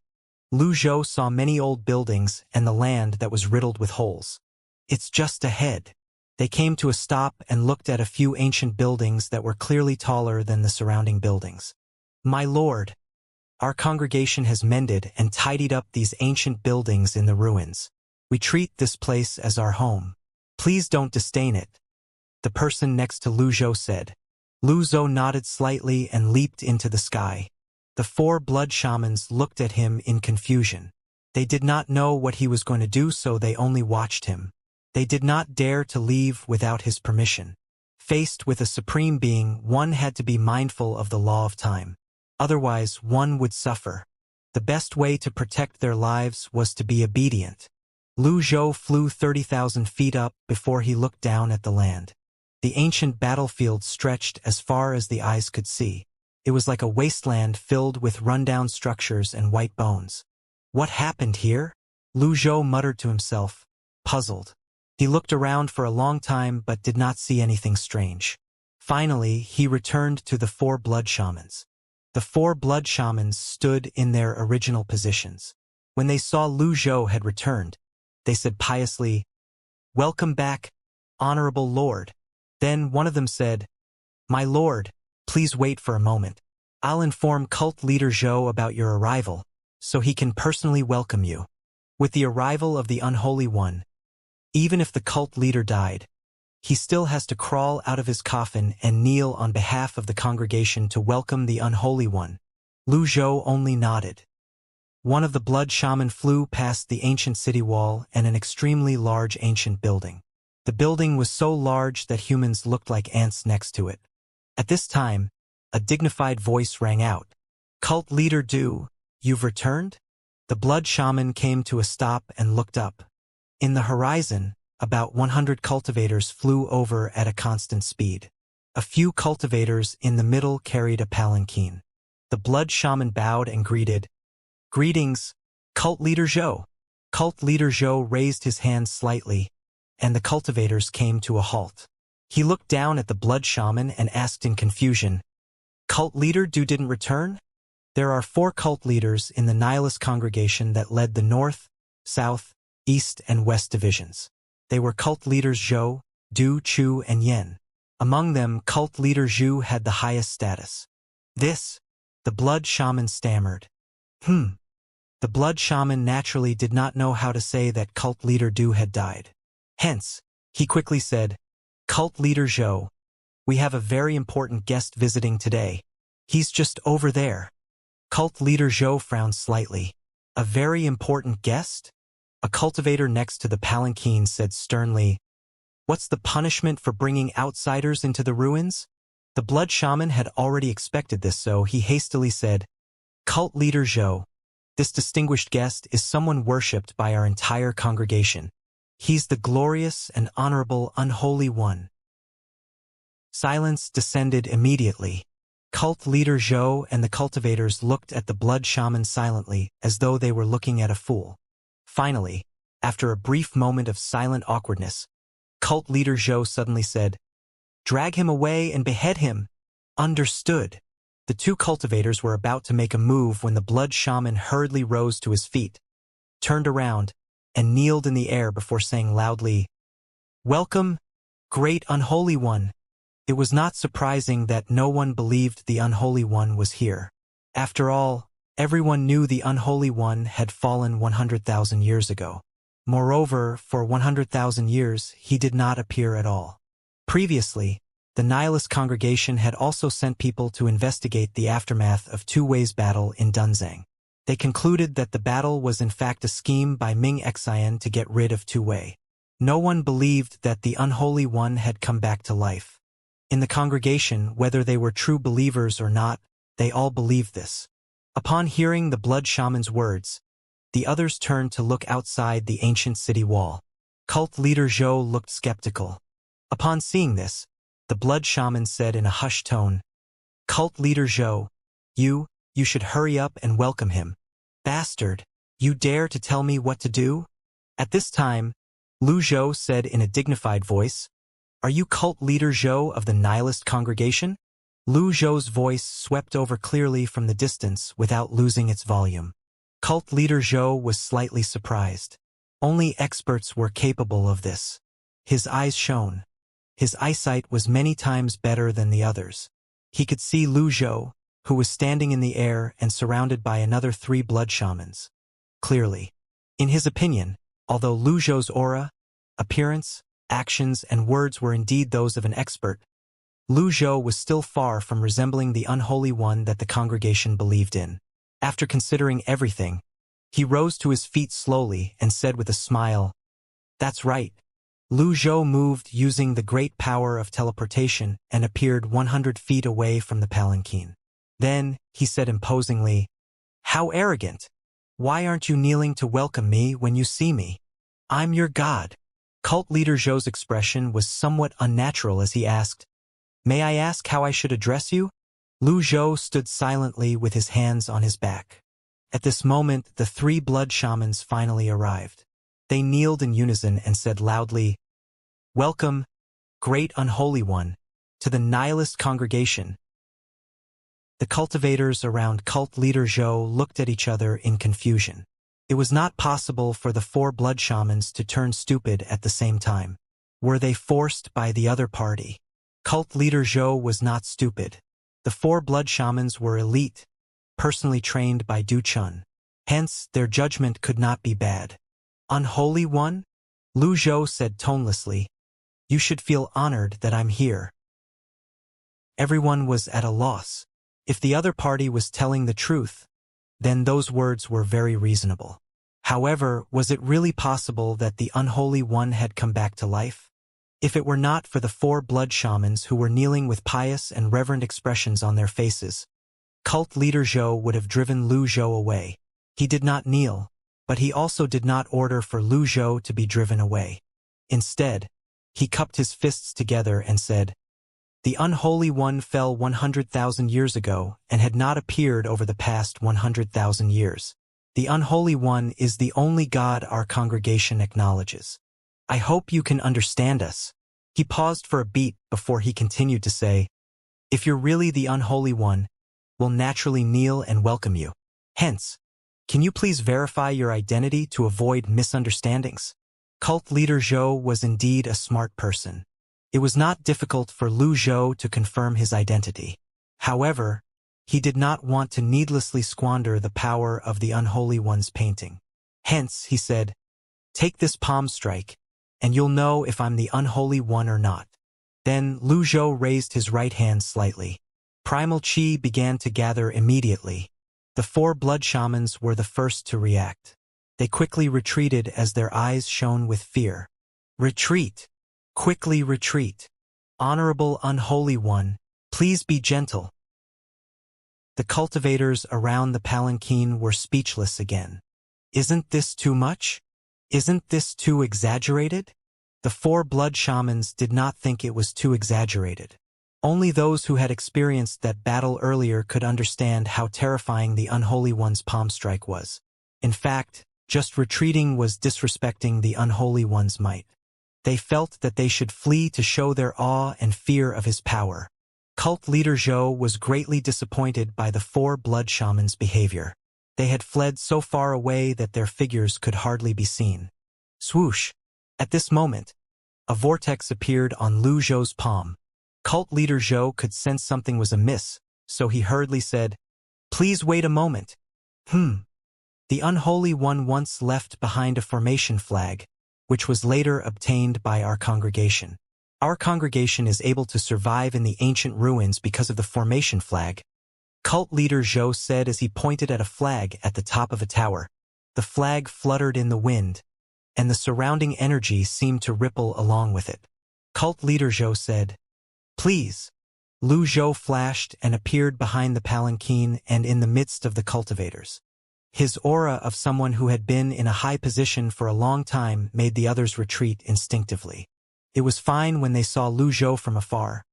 Lu Zhou saw many old buildings and the land that was riddled with holes. It's just ahead. They came to a stop and looked at a few ancient buildings that were clearly taller than the surrounding buildings. "My lord, our congregation has mended and tidied up these ancient buildings in the ruins. We treat this place as our home. Please don't disdain it," the person next to Lu Zhou said. Lu Zhou nodded slightly and leaped into the sky. The four blood shamans looked at him in confusion. They did not know what he was going to do, so they only watched him. They did not dare to leave without his permission. Faced with a supreme being, one had to be mindful of the law of time. Otherwise, one would suffer. The best way to protect their lives was to be obedient. Lu Zhou flew 30,000 feet up before he looked down at the land. The ancient battlefield stretched as far as the eyes could see. It was like a wasteland filled with rundown structures and white bones. What happened here? Lu Zhou muttered to himself, puzzled. He looked around for a long time but did not see anything strange. Finally, he returned to the four blood shamans. The four blood shamans stood in their original positions. When they saw Lu Zhou had returned, they said piously, "Welcome back, honorable lord." Then one of them said, "My lord, please wait for a moment. I'll inform cult leader Zhou about your arrival, so he can personally welcome you." With the arrival of the Unholy One, even if the cult leader died, he still has to crawl out of his coffin and kneel on behalf of the congregation to welcome the Unholy One. Lu Zhou only nodded. One of the blood shaman flew past the ancient city wall and an extremely large ancient building. The building was so large that humans looked like ants next to it. At this time, a dignified voice rang out. "Cult leader Du, you've returned?" The blood shaman came to a stop and looked up. In the horizon, about 100 cultivators flew over at a constant speed. A few cultivators in the middle carried a palanquin. The blood shaman bowed and greeted, "Greetings, Cult Leader Zhou." Cult Leader Zhou raised his hand slightly, and the cultivators came to a halt. He looked down at the blood shaman and asked in confusion, "Cult Leader Du didn't return?" There are 4 cult leaders in the Nihilist congregation that led the North, South, East, and West divisions. They were cult leaders Zhou, Du, Chu, and Yen. Among them, cult leader Zhu had the highest status. "This," the blood shaman stammered. The blood shaman naturally did not know how to say that cult leader Du had died. Hence, he quickly said, "Cult leader Zhou, we have a very important guest visiting today. He's just over there." Cult leader Zhou frowned slightly. "A very important guest?" A cultivator next to the palanquin said sternly, "What's the punishment for bringing outsiders into the ruins?" The blood shaman had already expected this, so he hastily said, "Cult leader Zhou, this distinguished guest is someone worshipped by our entire congregation. He's the glorious and honorable unholy one." Silence descended immediately. Cult leader Zhou and the cultivators looked at the blood shaman silently, as though they were looking at a fool. Finally, after a brief moment of silent awkwardness, cult leader Zhou suddenly said, "Drag him away and behead him." "Understood." The two cultivators were about to make a move when the blood shaman hurriedly rose to his feet, turned around, and kneeled in the air before saying loudly, "Welcome, great unholy one." It was not surprising that no one believed the unholy one was here. After all, everyone knew the unholy one had fallen 100,000 years ago. Moreover, for 100,000 years, he did not appear at all. Previously, the nihilist congregation had also sent people to investigate the aftermath of Two-Way's battle in Dunzang. They concluded that the battle was in fact a scheme by Ming Xian to get rid of Two-Way. No one believed that the unholy one had come back to life. In the congregation, whether they were true believers or not, they all believed this. Upon hearing the blood shaman's words, the others turned to look outside the ancient city wall. Cult leader Zhou looked skeptical. Upon seeing this, the blood shaman said in a hushed tone, "Cult leader Zhou, you should hurry up and welcome him. Bastard, you dare to tell me what to do?" At this time, Lu Zhou said in a dignified voice, "Are you cult leader Zhou of the nihilist congregation?" Lu Zhou's voice swept over clearly from the distance without losing its volume. Cult leader Zhou was slightly surprised. Only experts were capable of this. His eyes shone. His eyesight was many times better than the others. He could see Lu Zhou, who was standing in the air and surrounded by another 3 blood shamans, clearly. In his opinion, although Lu Zhou's aura, appearance, actions, and words were indeed those of an expert, Lu Zhou was still far from resembling the unholy one that the congregation believed in. After considering everything, he rose to his feet slowly and said with a smile, "That's right." Lu Zhou moved using the great power of teleportation and appeared 100 feet away from the palanquin. Then, he said imposingly, "How arrogant! Why aren't you kneeling to welcome me when you see me? I'm your god." Cult leader Zhou's expression was somewhat unnatural as he asked, "May I ask how I should address you?" Lu Zhou stood silently with his hands on his back. At this moment, the 3 blood shamans finally arrived. They kneeled in unison and said loudly, "Welcome, great unholy one, to the nihilist congregation." The cultivators around cult leader Zhou looked at each other in confusion. It was not possible for the 4 blood shamans to turn stupid at the same time. Were they forced by the other party? Cult leader Zhou was not stupid. The 4 blood shamans were elite, personally trained by Du Chun. Hence, their judgment could not be bad. "Unholy one?" Lu Zhou said tonelessly, "You should feel honored that I'm here." Everyone was at a loss. If the other party was telling the truth, then those words were very reasonable. However, was it really possible that the unholy one had come back to life? If it were not for the 4 blood shamans who were kneeling with pious and reverent expressions on their faces, cult leader Zhou would have driven Lu Zhou away. He did not kneel, but he also did not order for Lu Zhou to be driven away. Instead, he cupped his fists together and said, "The unholy one fell 100,000 years ago and had not appeared over the past 100,000 years. The unholy one is the only god our congregation acknowledges. I hope you can understand us." He paused for a beat before he continued to say, "If you're really the unholy one, we'll naturally kneel and welcome you. Hence, can you please verify your identity to avoid misunderstandings?" Cult leader Zhou was indeed a smart person. It was not difficult for Lu Zhou to confirm his identity. However, he did not want to needlessly squander the power of the unholy one's painting. Hence, he said, "Take this palm strike, and you'll know if I'm the unholy one or not." Then Lu Zhou raised his right hand slightly. Primal chi began to gather immediately. The 4 blood shamans were the first to react. They quickly retreated as their eyes shone with fear. Retreat! Quickly retreat! Honorable Unholy One, please be gentle. The cultivators around the palanquin were speechless again. Isn't this too much? Isn't this too exaggerated? The 4 blood shamans did not think it was too exaggerated. Only those who had experienced that battle earlier could understand how terrifying the Unholy One's palm strike was. In fact, just retreating was disrespecting the Unholy One's might. They felt that they should flee to show their awe and fear of his power. Cult leader Zhou was greatly disappointed by the 4 blood shamans' behavior. They had fled so far away that their figures could hardly be seen. Swoosh! At this moment, a vortex appeared on Lu Zhou's palm. Cult leader Zhou could sense something was amiss, so he hurriedly said, "Please wait a moment." The Unholy One once left behind a formation flag, which was later obtained by our congregation. Our congregation is able to survive in the ancient ruins because of the formation flag. Cult leader Zhou said as he pointed at a flag at the top of a tower. The flag fluttered in the wind, and the surrounding energy seemed to ripple along with it. Cult leader Zhou said, "Please." Lu Zhou flashed and appeared behind the palanquin and in the midst of the cultivators. His aura of someone who had been in a high position for a long time made the others retreat instinctively. It was fine when they saw Lu Zhou from afar,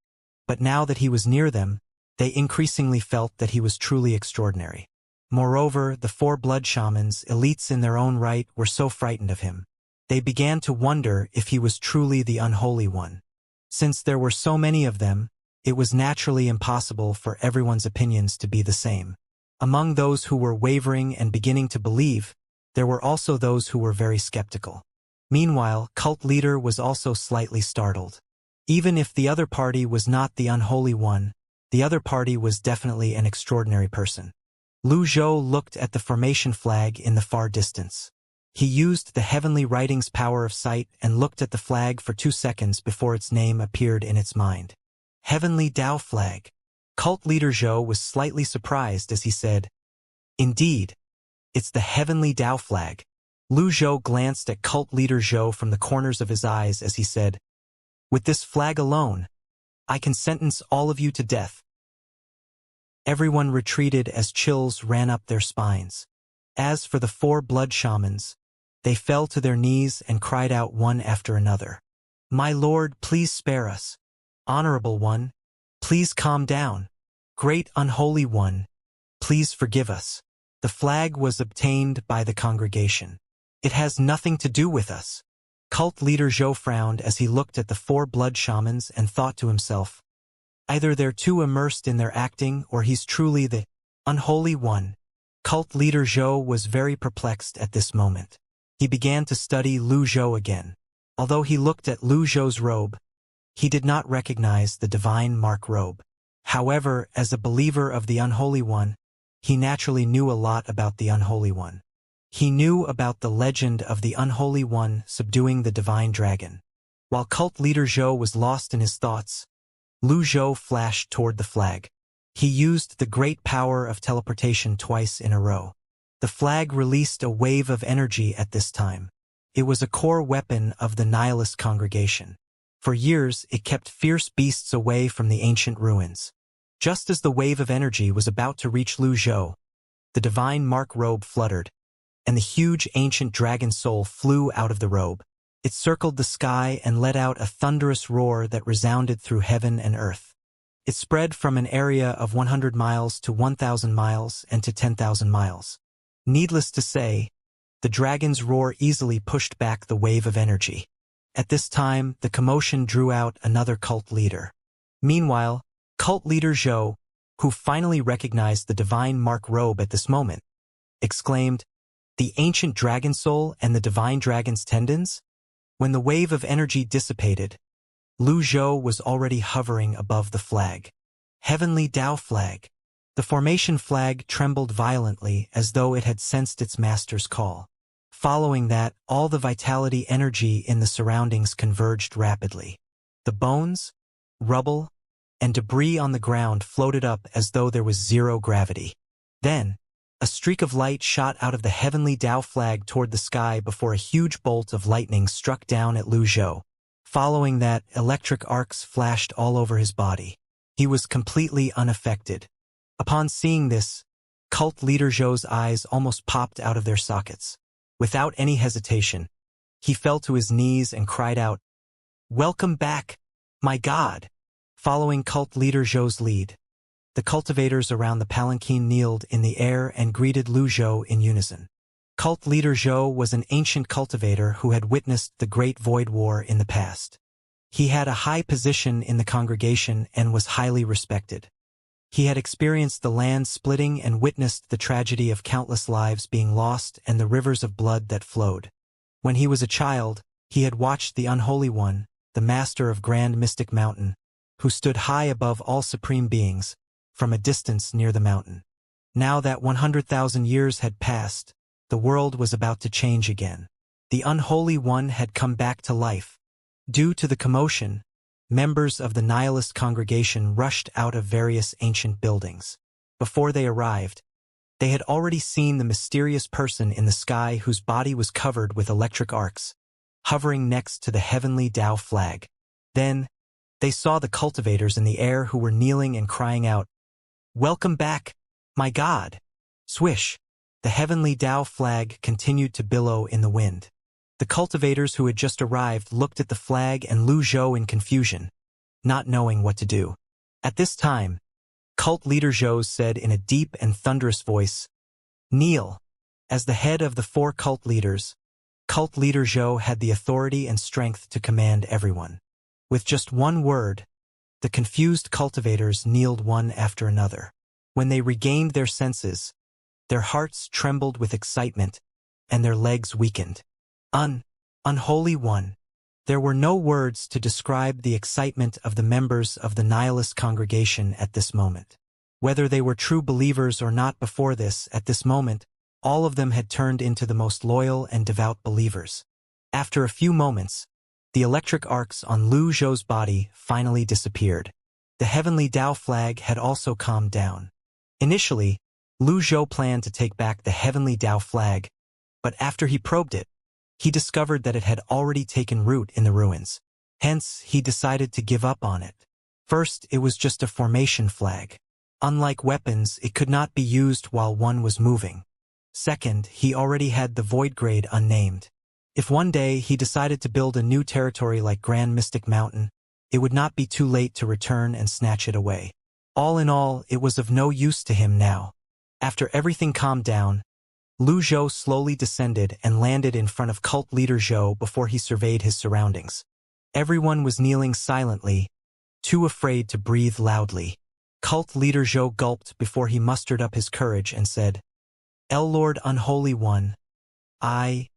but now that he was near them, they increasingly felt that he was truly extraordinary. Moreover, the 4 blood shamans, elites in their own right, were so frightened of him. They began to wonder if he was truly the Unholy One. Since there were so many of them, it was naturally impossible for everyone's opinions to be the same. Among those who were wavering and beginning to believe, there were also those who were very skeptical. Meanwhile, cult leader was also slightly startled. Even if the other party was not the Unholy One, the other party was definitely an extraordinary person. Lu Zhou looked at the formation flag in the far distance. He used the heavenly writing's power of sight and looked at the flag for 2 seconds before its name appeared in its mind. Heavenly Tao Flag. Cult leader Zhou was slightly surprised as he said, "Indeed, it's the Heavenly Tao Flag." Lu Zhou glanced at cult leader Zhou from the corners of his eyes as he said, "With this flag alone, I can sentence all of you to death." Everyone retreated as chills ran up their spines. As for the 4 blood shamans, they fell to their knees and cried out one after another. "My lord, please spare us. Honorable One, please calm down. Great Unholy One, please forgive us. The flag was obtained by the congregation. It has nothing to do with us." Cult leader Zhou frowned as he looked at the 4 blood shamans and thought to himself, either they're too immersed in their acting or he's truly the Unholy One. Cult leader Zhou was very perplexed at this moment. He began to study Lu Zhou again. Although he looked at Lu Zhou's robe, he did not recognize the divine mark robe. However, as a believer of the Unholy One, he naturally knew a lot about the Unholy One. He knew about the legend of the Unholy One subduing the divine dragon. While cult leader Zhou was lost in his thoughts, Lu Zhou flashed toward the flag. He used the great power of teleportation twice in a row. The flag released a wave of energy at this time. It was a core weapon of the nihilist congregation. For years, it kept fierce beasts away from the ancient ruins. Just as the wave of energy was about to reach Lu Zhou, the divine mark robe fluttered, and the huge ancient dragon soul flew out of the robe. It circled the sky and let out a thunderous roar that resounded through heaven and earth. It spread from an area of 100 miles to 1,000 miles and to 10,000 miles. Needless to say, the dragon's roar easily pushed back the wave of energy. At this time, the commotion drew out another cult leader. Meanwhile, cult leader Zhou, who finally recognized the divine mark robe at this moment, exclaimed, "The ancient dragon soul and the divine dragon's tendons?" When the wave of energy dissipated, Lu Zhou was already hovering above the flag. Heavenly Tao Flag. The formation flag trembled violently as though it had sensed its master's call. Following that, all the vitality energy in the surroundings converged rapidly. The bones, rubble, and debris on the ground floated up as though there was zero gravity. Then, a A streak of light shot out of the heavenly Dao flag toward the sky before a huge bolt of lightning struck down at Lu Zhou. Following that, electric arcs flashed all over his body. He was completely unaffected. Upon seeing this, cult leader Zhou's eyes almost popped out of their sockets. Without any hesitation, he fell to his knees and cried out, "Welcome back, my god!" Following cult leader Zhou's lead, the cultivators around the palanquin kneeled in the air and greeted Lu Zhou in unison. Cult leader Zhou was an ancient cultivator who had witnessed the Great Void War in the past. He had a high position in the congregation and was highly respected. He had experienced the land splitting and witnessed the tragedy of countless lives being lost and the rivers of blood that flowed. When he was a child, he had watched the Unholy One, the master of Grand Mystic Mountain, who stood high above all supreme beings, from a distance near the mountain. Now that 100,000 years had passed, the world was about to change again. The Unholy One had come back to life. Due to the commotion, members of the nihilist congregation rushed out of various ancient buildings. Before they arrived, they had already seen the mysterious person in the sky whose body was covered with electric arcs, hovering next to the heavenly Dao flag. Then, they saw the cultivators in the air who were kneeling and crying out, "Welcome back, my god!" Swish! The heavenly Dao flag continued to billow in the wind. The cultivators who had just arrived looked at the flag and Lu Zhou in confusion, not knowing what to do. At this time, cult leader Zhou said in a deep and thunderous voice, "Kneel." As the head of the 4 cult leaders, cult leader Zhou had the authority and strength to command everyone. With just one word, the confused cultivators kneeled one after another. When they regained their senses, their hearts trembled with excitement, and their legs weakened. Unholy One. There were no words to describe the excitement of the members of the nihilist congregation at this moment. Whether they were true believers or not before this, at this moment, all of them had turned into the most loyal and devout believers. After a few moments, the electric arcs on Lu Zhou's body finally disappeared. The heavenly Dao flag had also calmed down. Initially, Lu Zhou planned to take back the heavenly Dao flag, but after he probed it, he discovered that it had already taken root in the ruins. Hence, he decided to give up on it. First, it was just a formation flag. Unlike weapons, it could not be used while one was moving. Second, he already had the Void Grade unnamed. If one day he decided to build a new territory like Grand Mystic Mountain, it would not be too late to return and snatch it away. All in all, it was of no use to him now. After everything calmed down, Lu Zhou slowly descended and landed in front of cult leader Zhou before he surveyed his surroundings. Everyone was kneeling silently, too afraid to breathe loudly. Cult leader Zhou gulped before he mustered up his courage and said, "Lord Unholy One, I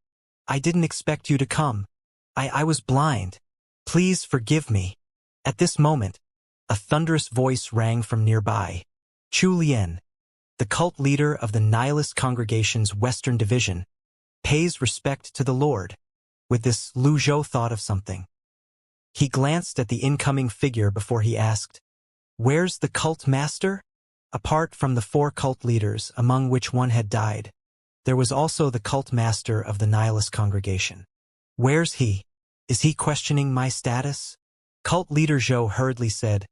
didn't expect you to come. I was blind. Please forgive me." At this moment, a thunderous voice rang from nearby. Chu Lian, the cult leader of the nihilist congregation's Western Division, pays respect to the Lord. With this, Lu Zhou thought of something. He glanced at the incoming figure before he asked, "Where's the cult master?" Apart from the 4 cult leaders, among which one had died, there was also the cult master of the nihilist congregation. "Where's he? Is he questioning my status?" Cult leader Zhou hurriedly said,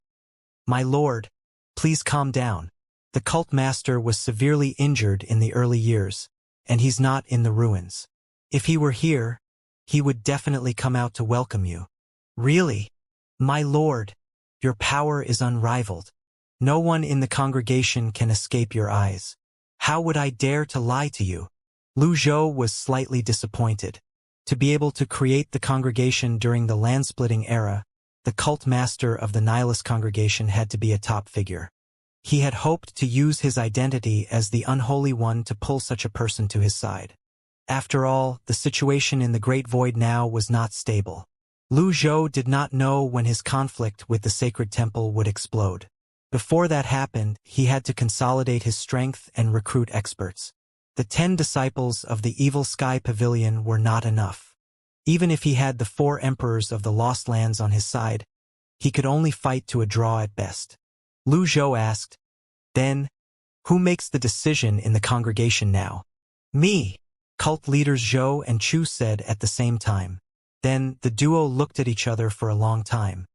"My lord, please calm down. The cult master was severely injured in the early years, and he's not in the ruins. If he were here, he would definitely come out to welcome you." "Really? My lord, your power is unrivaled. No one in the congregation can escape your eyes. How would I dare to lie to you?" Lu Zhou was slightly disappointed. To be able to create the congregation during the land-splitting era, the cult master of the nihilist congregation had to be a top figure. He had hoped to use his identity as the Unholy One to pull such a person to his side. After all, the situation in the Great Void now was not stable. Lu Zhou did not know when his conflict with the sacred temple would explode. Before that happened, he had to consolidate his strength and recruit experts. The 10 disciples of the Evil Sky Pavilion were not enough. Even if he had the 4 emperors of the Lost Lands on his side, he could only fight to a draw at best. Lu Zhou asked, "Then, Who makes the decision in the congregation now? Me, cult leaders Zhou and Chu said at the same time. Then the duo looked at each other for a long time.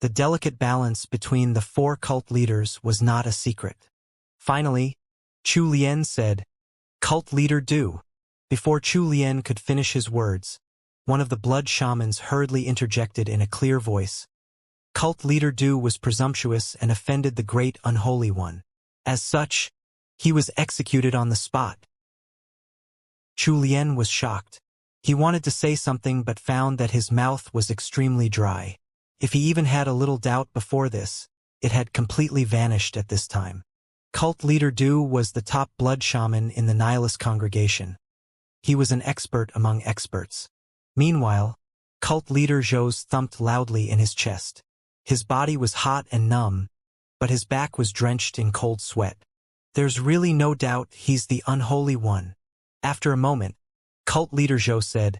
The delicate balance between the four cult leaders was not a secret. Finally, Chu Lian said, "Cult leader Du." Before Chu Lian could finish his words, one of the blood shamans hurriedly interjected in a clear voice. Cult leader Du was presumptuous and offended the great unholy one. As such, he was executed on the spot. Chu Lian was shocked. He wanted to say something but found that his mouth was extremely dry. If he even had a little doubt before this, it had completely vanished at this time. Cult leader Du was the top blood shaman in the nihilist congregation. He was an expert among experts. Meanwhile, cult leader Zhou's thumped loudly in his chest. His body was hot and numb, but his back was drenched in cold sweat. There's really no doubt he's the unholy one. After a moment, cult leader Zhou said,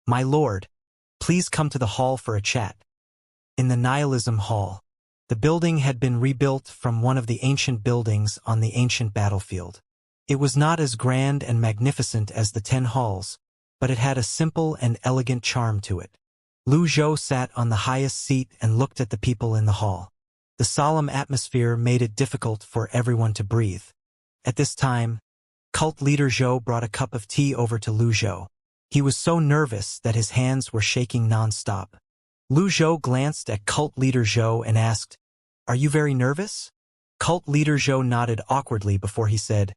"My lord, please come to the hall for a chat." In the Nihilism Hall, the building had been rebuilt from one of the ancient buildings on the ancient battlefield. It was not as grand and magnificent as the 10 halls, but it had a simple and elegant charm to it. Lu Zhou sat on the highest seat and looked at the people in the hall. The solemn atmosphere made it difficult for everyone to breathe. At this time, cult leader Zhou brought a cup of tea over to Lu Zhou. He was so nervous that his hands were shaking non-stop. Lu Zhou glanced at cult leader Zhou and asked, "Are you very nervous?" Cult leader Zhou nodded awkwardly before he said,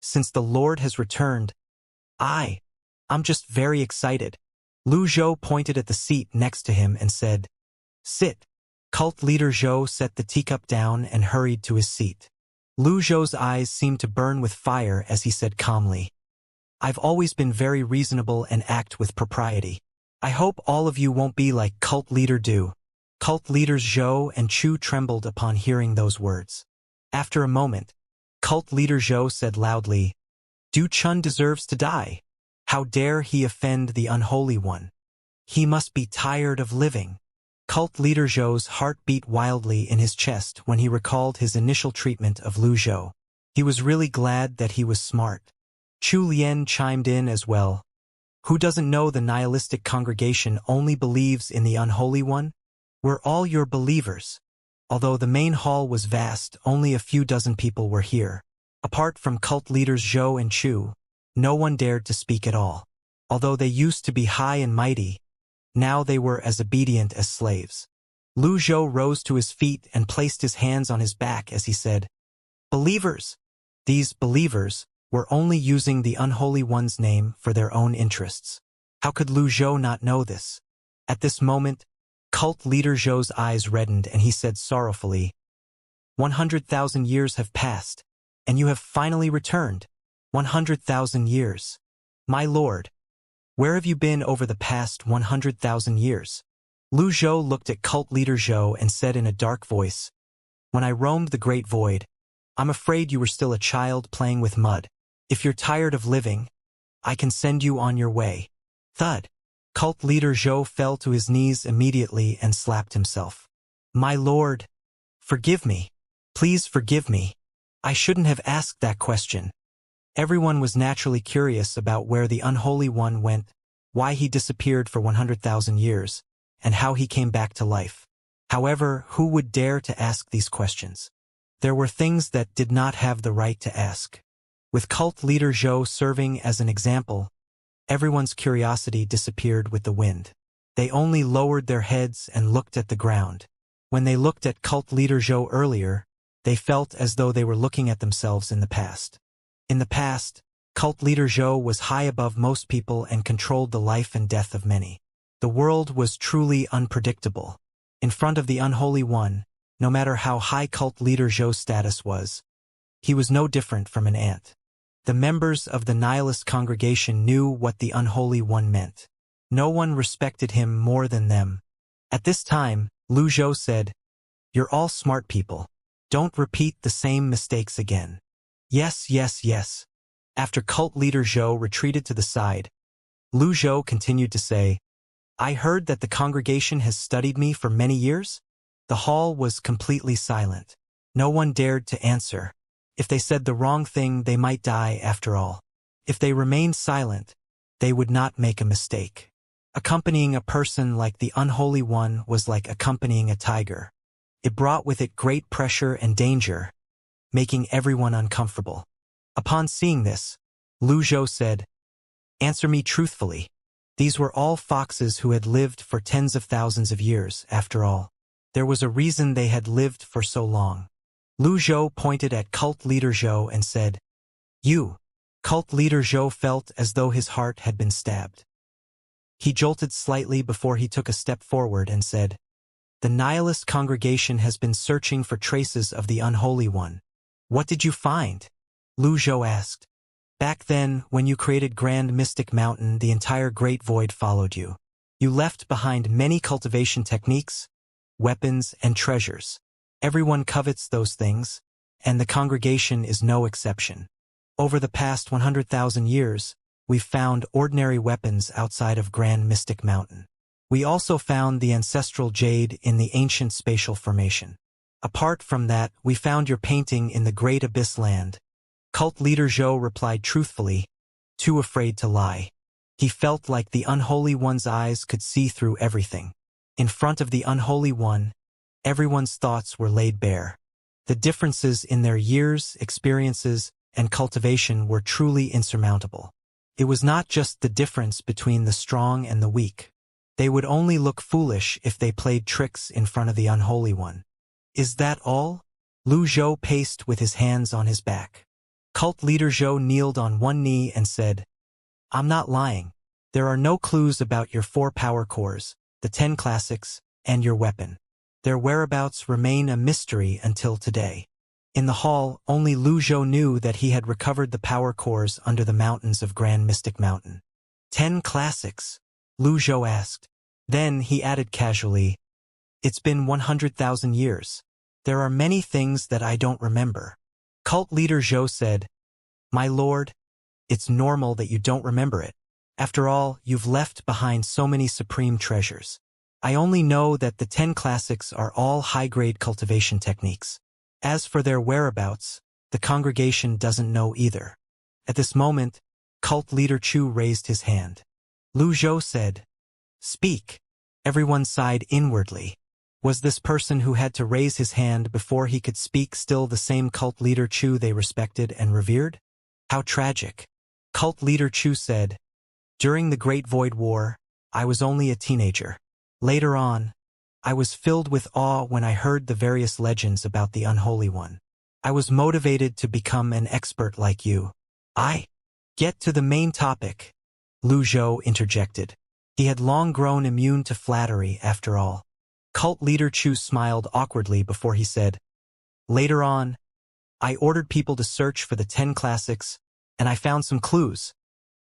"Since the Lord has returned, I'm just very excited." Lu Zhou pointed at the seat next to him and said, "Sit." Cult leader Zhou set the teacup down and hurried to his seat. Lu Zhou's eyes seemed to burn with fire as he said calmly, "I've always been very reasonable and act with propriety. I hope all of you won't be like cult leader Du." Cult leaders Zhou and Chu trembled upon hearing those words. After a moment, cult leader Zhou said loudly, "Du Chun deserves to die. How dare he offend the unholy one? He must be tired of living." Cult leader Zhou's heart beat wildly in his chest when he recalled his initial treatment of Lu Zhou. He was really glad that he was smart. Chu Lian chimed in as well. "Who doesn't know the nihilistic congregation only believes in the unholy one? We're all your believers." Although the main hall was vast, only a few dozen people were here. Apart from cult leaders Zhou and Chu, no one dared to speak at all. Although they used to be high and mighty, now they were as obedient as slaves. Lu Zhou rose to his feet and placed his hands on his back as he said, "Believers." These believers were only using the unholy one's name for their own interests. How could Lu Zhou not know this? At this moment, cult leader Zhou's eyes reddened and he said sorrowfully, 100,000 years have passed, and you have finally returned. 100,000 years. My lord, where have you been over the past 100,000 years? Lu Zhou looked at cult leader Zhou and said in a dark voice, "When I roamed the great void, I'm afraid you were still a child playing with mud. If you're tired of living, I can send you on your way." Thud. Cult leader Zhou fell to his knees immediately and slapped himself. "My lord, forgive me. Please forgive me. I shouldn't have asked that question." Everyone was naturally curious about where the unholy one went, why he disappeared for 100,000 years, and how he came back to life. However, who would dare to ask these questions? There were things that did not have the right to ask. With cult leader Zhou serving as an example, everyone's curiosity disappeared with the wind. They only lowered their heads and looked at the ground. When they looked at cult leader Zhou earlier, they felt as though they were looking at themselves in the past. In the past, cult leader Zhou was high above most people and controlled the life and death of many. The world was truly unpredictable. In front of the unholy one, no matter how high cult leader Zhou's status was, he was no different from an ant. The members of the nihilist congregation knew what the unholy one meant. No one respected him more than them. At this time, Lu Zhou said, "You're all smart people. Don't repeat the same mistakes again." Yes, yes, yes. After cult leader Zhou retreated to the side, Lu Zhou continued to say, "I heard that the congregation has studied me for many years?" The hall was completely silent. No one dared to answer. If they said the wrong thing, they might die after all. If they remained silent, they would not make a mistake. Accompanying a person like the Unholy One was like accompanying a tiger. It brought with it great pressure and danger, making everyone uncomfortable. Upon seeing this, Lu Zhou said, "Answer me truthfully." These were all foxes who had lived for tens of thousands of years, after all. There was a reason they had lived for so long. Lu Zhou pointed at Cult Leader Zhou and said, "You." Cult Leader Zhou felt as though his heart had been stabbed. He jolted slightly before he took a step forward and said, "The nihilist congregation has been searching for traces of the Unholy One. What did you find?" Lu Zhou asked. "Back then, when you created Grand Mystic Mountain, the entire Great Void followed you. You left behind many cultivation techniques, weapons, and treasures. Everyone covets those things, and the congregation is no exception. Over the past 100,000 years, we've found ordinary weapons outside of Grand Mystic Mountain. We also found the ancestral jade in the ancient spatial formation. Apart from that, we found your painting in the Great Abyss Land." Cult Leader Zhou replied truthfully, too afraid to lie. He felt like the Unholy One's eyes could see through everything. In front of the Unholy One, everyone's thoughts were laid bare. The differences in their years, experiences, and cultivation were truly insurmountable. It was not just the difference between the strong and the weak. They would only look foolish if they played tricks in front of the Unholy One. "Is that all?" Lu Zhou paced with his hands on his back. Cult Leader Zhou kneeled on one knee and said, "I'm not lying. There are no clues about your 4 power cores, the 10 classics, and your weapon. Their whereabouts remain a mystery until today." In the hall, only Lu Zhou knew that he had recovered the power cores under the mountains of Grand Mystic Mountain. 10 classics?" Lu Zhou asked. Then he added casually, "It's been 100,000 years. There are many things that I don't remember." Cult Leader Zhou said, "My lord, it's normal that you don't remember it. After all, you've left behind so many supreme treasures. I only know that the 10 classics are all high-grade cultivation techniques. As for their whereabouts, the congregation doesn't know either." At this moment, Cult Leader Chu raised his hand. Lu Zhou said, "Speak." Everyone sighed inwardly. Was this person who had to raise his hand before he could speak still the same Cult Leader Chu they respected and revered? How tragic. Cult Leader Chu said, "During the Great Void War, I was only a teenager. Later on, I was filled with awe when I heard the various legends about the Unholy One. I was motivated to become an expert like you." "I get to the main topic," Lu Zhou interjected. He had long grown immune to flattery, after all. Cult Leader Chu smiled awkwardly before he said, "Later on, I ordered people to search for the 10 classics, and I found some clues."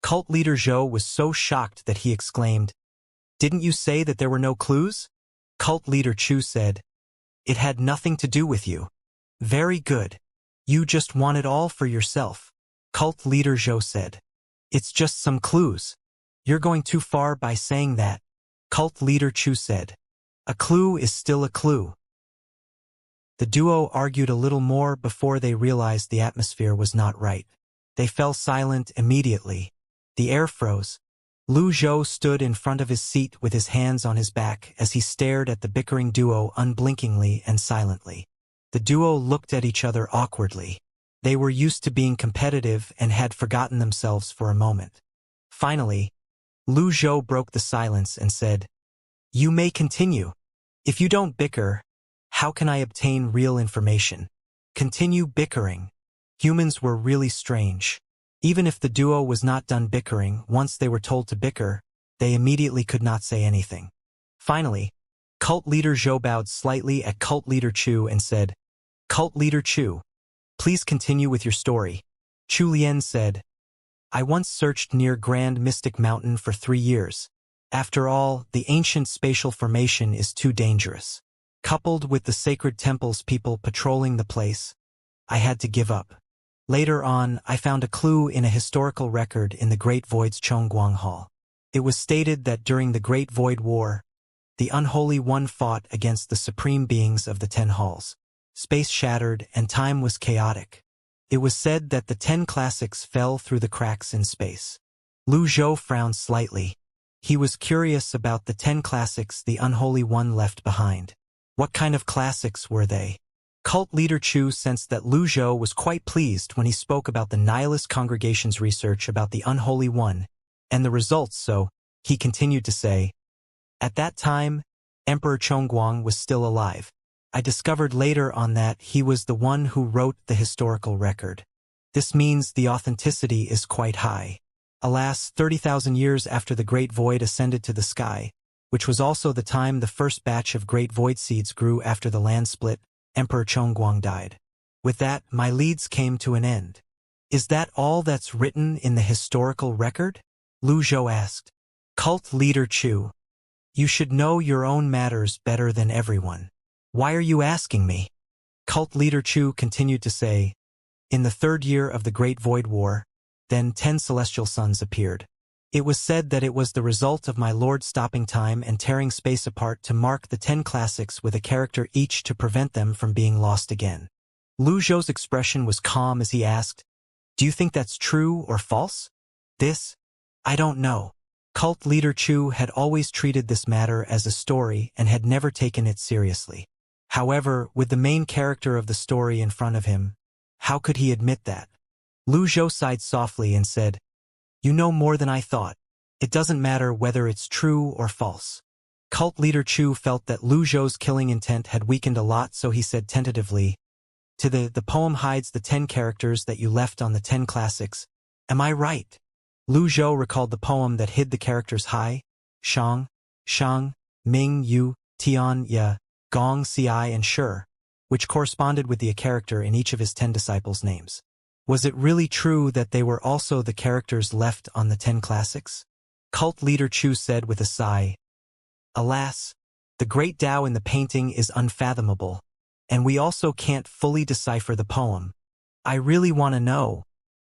Cult Leader Zhou was so shocked that he exclaimed, "Didn't you say that there were no clues?" Cult Leader Chu said, "It had nothing to do with you." "Very good. You just want it all for yourself." Cult Leader Zhou said, "It's just some clues. You're going too far by saying that." Cult Leader Chu said, "A clue is still a clue." The duo argued a little more before they realized the atmosphere was not right. They fell silent immediately. The air froze. Lu Zhou stood in front of his seat with his hands on his back as he stared at the bickering duo unblinkingly and silently. The duo looked at each other awkwardly. They were used to being competitive and had forgotten themselves for a moment. Finally, Lu Zhou broke the silence and said, "You may continue. If you don't bicker, how can I obtain real information?" "Continue bickering." Humans were really strange. Even if the duo was not done bickering, once they were told to bicker, they immediately could not say anything. Finally, Cult Leader Zhou bowed slightly at Cult Leader Chu and said, "Cult Leader Chu, please continue with your story." Chu Lian said, "I once searched near Grand Mystic Mountain for 3 years. After all, the ancient spatial formation is too dangerous. Coupled with the sacred temple's people patrolling the place, I had to give up. Later on, I found a clue in a historical record in the Great Void's Chongguang Hall. It was stated that during the Great Void War, the Unholy One fought against the supreme beings of the 10 halls. Space shattered and time was chaotic. It was said that the 10 classics fell through the cracks in space. Lu Zhou frowned slightly. He was curious about the 10 classics the Unholy One left behind. What kind of classics were they? Cult leader Chu sensed that Lu Zhou was quite pleased when he spoke about the nihilist congregation's research about the Unholy One and the results, so he continued to say, "At that time, Emperor Chongguang was still alive. I discovered later on that he was the one who wrote the historical record. This means the authenticity is quite high. Alas, 30,000 years after the Great Void ascended to the sky, which was also the time the first batch of Great Void seeds grew after the land split, Emperor Chongguang died. With that, my leads came to an end." "Is that all that's written in the historical record?" Lu Zhou asked. Cult leader Chu, "You should know your own matters better than everyone. Why are you asking me?" Cult leader Chu continued to say, "In the 3rd year of the Great Void War, then 10 celestial suns appeared. It was said that it was the result of my lord stopping time and tearing space apart to mark the 10 classics with a character each to prevent them from being lost again." Lu Zhou's expression was calm as he asked, "Do you think that's true or false?" "This? I don't know." Cult leader Chu had always treated this matter as a story and had never taken it seriously. However, with the main character of the story in front of him, how could he admit that? Lu Zhou sighed softly and said, "You know more than I thought. It doesn't matter whether it's true or false." Cult leader Chu felt that Lu Zhou's killing intent had weakened a lot, so he said tentatively, The poem hides the 10 characters that you left on the 10 classics. Am I right?" Lu Zhou recalled the poem that hid the characters Hai, Shang, Shang, Ming, Yu, Tian, Ya, Gong, Ci, and Shi, which corresponded with the character in each of his 10 disciples' names. Was it really true that they were also the characters left on the 10 classics? Cult leader Chu said with a sigh, "Alas, the great Tao in the painting is unfathomable, and we also can't fully decipher the poem. I really want to know,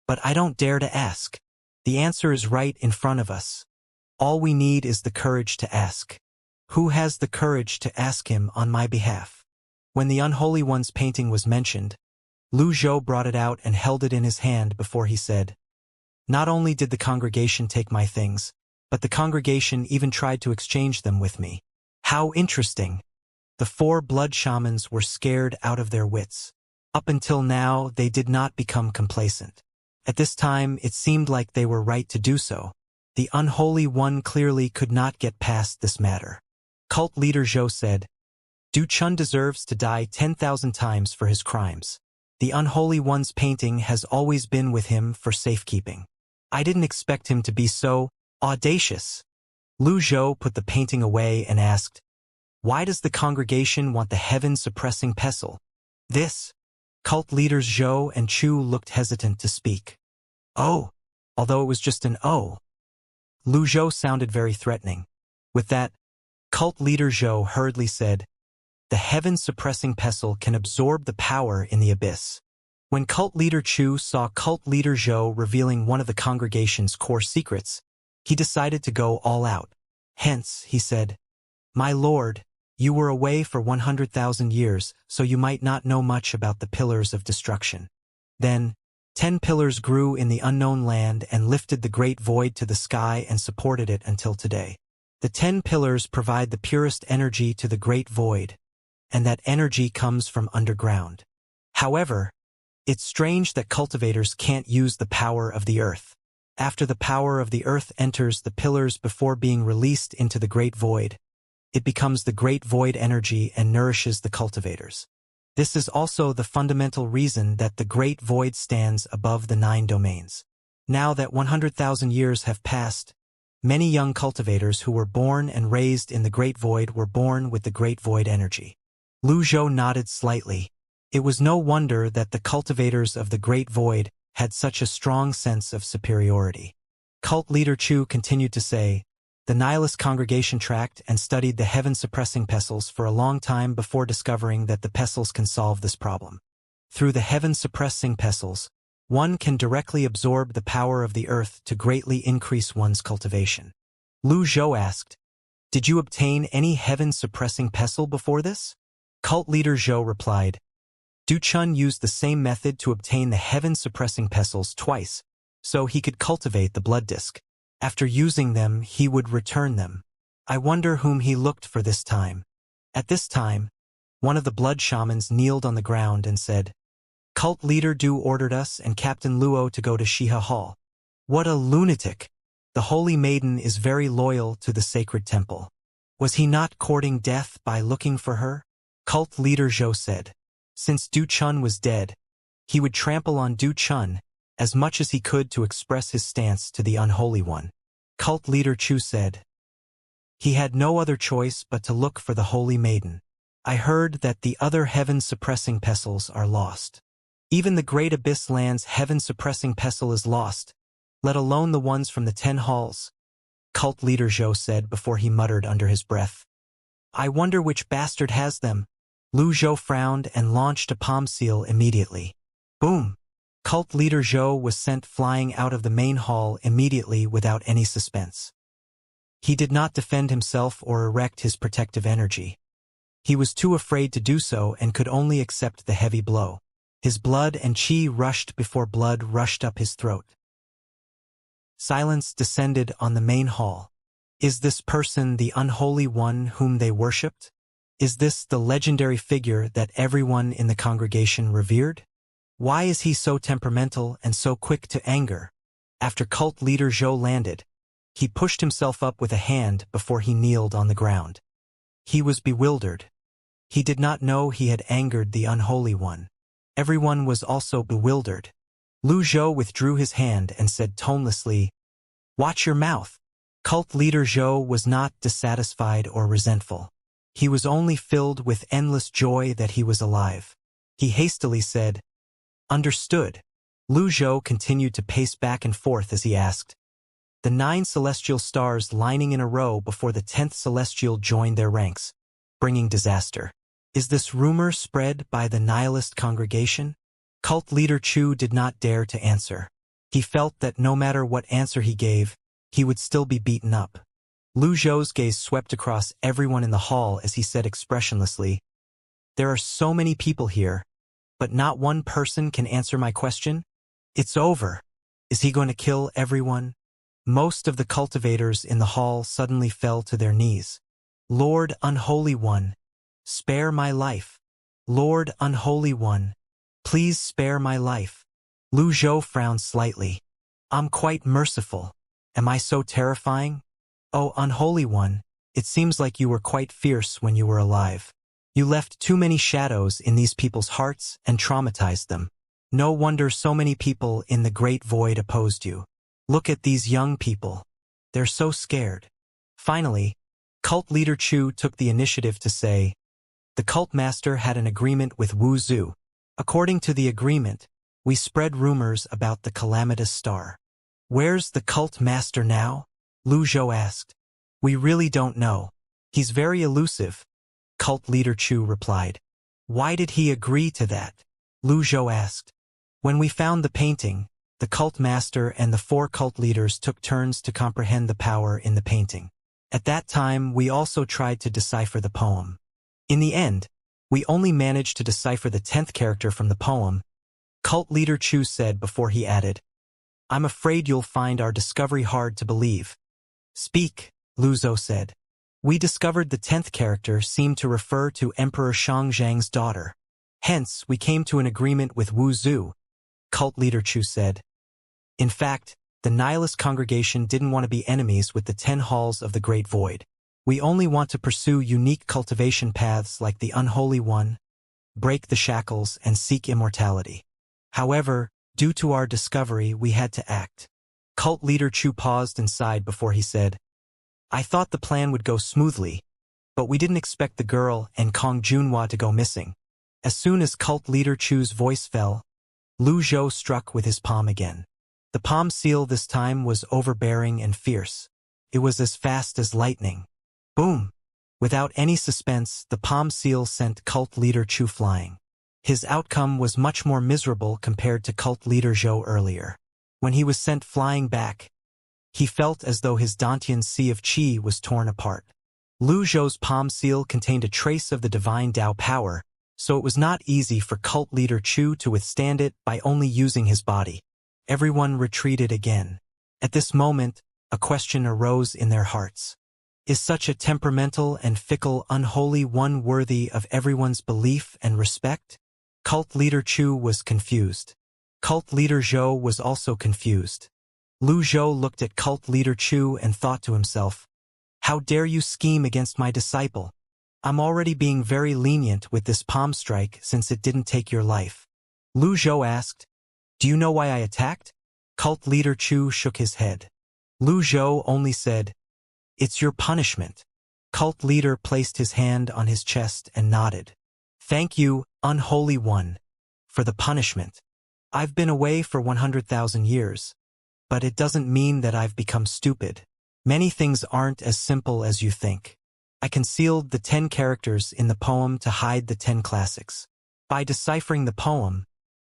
but I don't dare to ask. The answer is right in front of us. All we need is the courage to ask. Who has the courage to ask him on my behalf?" When the Unholy One's painting was mentioned, Lu Zhou brought it out and held it in his hand before he said, "Not only did the congregation take my things, but the congregation even tried to exchange them with me. How interesting." The 4 blood shamans were scared out of their wits. Up until now, they did not become complacent. At this time, it seemed like they were right to do so. The Unholy One clearly could not get past this matter. Cult leader Zhou said, "Du Chun deserves to die 10,000 times for his crimes. The Unholy One's painting has always been with him for safekeeping. I didn't expect him to be so audacious." Lu Zhou put the painting away and asked, "Why does the congregation want the heaven-suppressing pestle?" "This?" Cult leaders Zhou and Chu looked hesitant to speak. "Oh," although it was just an "oh." Lu Zhou sounded very threatening. With that, cult leader Zhou hurriedly said, "The heaven-suppressing pestle can absorb the power in the abyss." When cult leader Chu saw cult leader Zhou revealing one of the congregation's core secrets, he decided to go all out. Hence, he said, "My lord, you were away for 100,000 years, so you might not know much about the pillars of destruction. Then, 10 pillars grew in the unknown land and lifted the great void to the sky and supported it until today. The 10 pillars provide the purest energy to the great void, and that energy comes from underground. However, it's strange that cultivators can't use the power of the earth. After the power of the earth enters the pillars before being released into the great void, it becomes the great void energy and nourishes the cultivators. This is also the fundamental reason that the great void stands above the 9 domains. Now that 100,000 years have passed, many young cultivators who were born and raised in the great void were born with the great void energy." Lu Zhou nodded slightly. It was no wonder that the cultivators of the great void had such a strong sense of superiority. Cult leader Chu continued to say, "The nihilist congregation tracked and studied the heaven-suppressing pestles for a long time before discovering that the pestles can solve this problem. Through the heaven-suppressing pestles, one can directly absorb the power of the earth to greatly increase one's cultivation." Lu Zhou asked, "Did you obtain any heaven-suppressing pestle before this?" Cult leader Zhou replied, Du Chun used the same method to obtain the heaven-suppressing pestles twice, so he could cultivate the blood disc. After using them, he would return them. I wonder whom he looked for this time. At this time, one of the blood shamans kneeled on the ground and said, "Cult leader Du ordered us and Captain Luo to go to Shiha Hall." What a lunatic! The holy maiden is very loyal to the sacred temple. Was he not courting death by looking for her? Cult leader Zhou said. Since Du Chun was dead, he would trample on Du Chun as much as he could to express his stance to the unholy one. Cult leader Chu said. He had no other choice but to look for the holy maiden. I heard that the other heaven-suppressing pestles are lost. Even the great abyss land's heaven-suppressing pestle is lost, let alone the ones from the 10 halls. Cult leader Zhou said before he muttered under his breath. I wonder which bastard has them. Lu Zhou frowned and launched a palm seal immediately. Boom! Cult leader Zhou was sent flying out of the main hall immediately without any suspense. He did not defend himself or erect his protective energy. He was too afraid to do so and could only accept the heavy blow. His blood and chi rushed before blood rushed up his throat. Silence descended on the main hall. Is this person the unholy one whom they worshipped? Is this the legendary figure that everyone in the congregation revered? Why is he so temperamental and so quick to anger? After cult leader Zhou landed, he pushed himself up with a hand before he kneeled on the ground. He was bewildered. He did not know he had angered the unholy one. Everyone was also bewildered. Lu Zhou withdrew his hand and said tonelessly, "Watch your mouth." Cult leader Zhou was not dissatisfied or resentful. He was only filled with endless joy that he was alive. He hastily said, "Understood." Lu Zhou continued to pace back and forth as he asked, the 9 celestial stars lining in a row before the 10th celestial joined their ranks, bringing disaster. Is this rumor spread by the nihilist congregation? Cult leader Chu did not dare to answer. He felt that no matter what answer he gave, he would still be beaten up. Lu Zhou's gaze swept across everyone in the hall as he said expressionlessly, "There are so many people here, but not one person can answer my question? It's over. Is he going to kill everyone?" Most of the cultivators in the hall suddenly fell to their knees. "Lord Unholy One, spare my life. Lord Unholy One, please spare my life." Lu Zhou frowned slightly. "I'm quite merciful. Am I so terrifying? Oh, Unholy One, it seems like you were quite fierce when you were alive. You left too many shadows in these people's hearts and traumatized them. No wonder so many people in the Great Void opposed you. Look at these young people. They're so scared." Finally, cult leader Chu took the initiative to say, "The cult master had an agreement with Wu Zhu. According to the agreement, we spread rumors about the calamitous star. Where's the cult master now?" Lu Zhou asked. "We really don't know. He's very elusive," cult leader Chu replied. "Why did he agree to that?" Lu Zhou asked. "When we found the painting, the cult master and the 4 cult leaders took turns to comprehend the power in the painting. At that time, we also tried to decipher the poem. In the end, we only managed to decipher the 10th character from the poem," cult leader Chu said before he added, "I'm afraid you'll find our discovery hard to believe." "Speak," Lu Zhou said. "We discovered the 10th character seemed to refer to Emperor Xianxia's daughter. Hence, we came to an agreement with Wu Zhu," cult leader Chu said. In fact, the nihilist congregation didn't want to be enemies with the 10 halls of the Great Void. We only want to pursue unique cultivation paths like the Unholy One, break the shackles, and seek immortality. However, due to our discovery, we had to act." Cult leader Chu paused and sighed before he said, "I thought the plan would go smoothly, but we didn't expect the girl and Kong Junhua to go missing." As soon as cult leader Chu's voice fell, Lu Zhou struck with his palm again. The palm seal this time was overbearing and fierce. It was as fast as lightning. Boom! Without any suspense, the palm seal sent cult leader Chu flying. His outcome was much more miserable compared to cult leader Zhou earlier. When he was sent flying back, he felt as though his Dantian sea of qi was torn apart. Lu Zhou's palm seal contained a trace of the divine Tao power, so it was not easy for cult leader Chu to withstand it by only using his body. Everyone retreated again. At this moment, a question arose in their hearts. Is such a temperamental and fickle unholy one worthy of everyone's belief and respect? Cult leader Chu was confused. Cult leader Zhou was also confused. Lu Zhou looked at cult leader Chu and thought to himself, "How dare you scheme against my disciple? I'm already being very lenient with this palm strike since it didn't take your life." Lu Zhou asked, "Do you know why I attacked?" Cult leader Chu shook his head. Lu Zhou only said, "It's your punishment." Cult leader placed his hand on his chest and nodded. "Thank you, unholy one, for the punishment. I've been away for 100,000 years, but it doesn't mean that I've become stupid. Many things aren't as simple as you think. I concealed the 10 characters in the poem to hide the 10 classics. By deciphering the poem,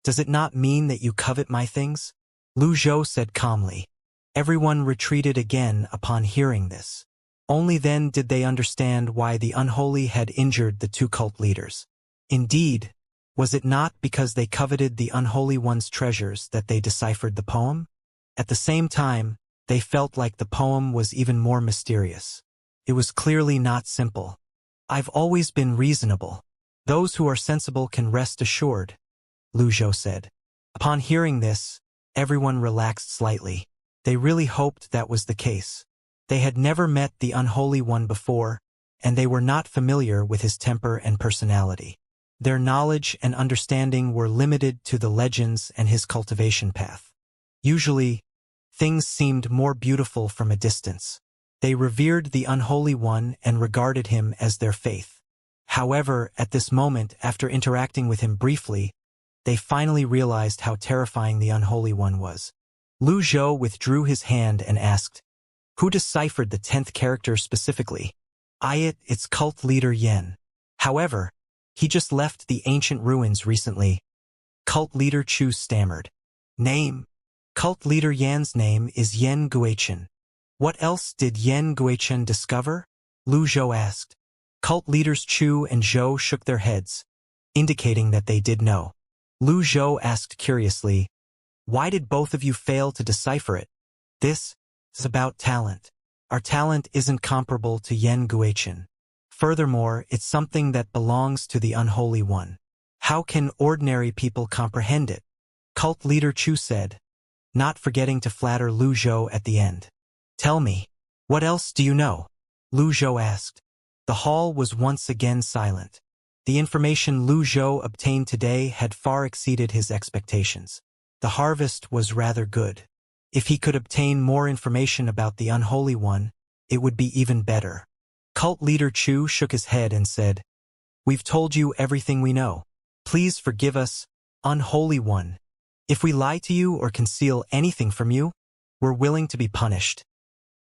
does it not mean that you covet my things?" Lu Zhou said calmly. Everyone retreated again upon hearing this. Only then did they understand why the unholy had injured the two cult leaders. Indeed, was it not because they coveted the unholy one's treasures that they deciphered the poem? At the same time, they felt like the poem was even more mysterious. It was clearly not simple. "I've always been reasonable. Those who are sensible can rest assured," Lu Zhou said. Upon hearing this, everyone relaxed slightly. They really hoped that was the case. They had never met the unholy one before, and they were not familiar with his temper and personality. Their knowledge and understanding were limited to the legends and his cultivation path. Usually, things seemed more beautiful from a distance. They revered the unholy one and regarded him as their faith. However, at this moment, after interacting with him briefly, they finally realized how terrifying the unholy one was. Lu Zhou withdrew his hand and asked, "Who deciphered the 10th character specifically?" It's cult leader Yan. However, he just left the ancient ruins recently." Cult leader Chu stammered. "Name?" Cult leader Yan's name is Yan Guichen. "What else did Yan Guichen discover?" Lu Zhou asked. Cult leaders Chu and Zhou shook their heads, indicating that they did know. Lu Zhou asked curiously, "Why did both of you fail to decipher it?" "This is about talent. Our talent isn't comparable to Yan Guichen. Furthermore, it's something that belongs to the unholy one. How can ordinary people comprehend it?" Cult leader Chu said, not forgetting to flatter Lu Zhou at the end. "Tell me, what else do you know?" Lu Zhou asked. The hall was once again silent. The information Lu Zhou obtained today had far exceeded his expectations. The harvest was rather good. If he could obtain more information about the unholy one, it would be even better. Cult leader Chu shook his head and said, "We've told you everything we know. Please forgive us, unholy one. If we lie to you or conceal anything from you, we're willing to be punished."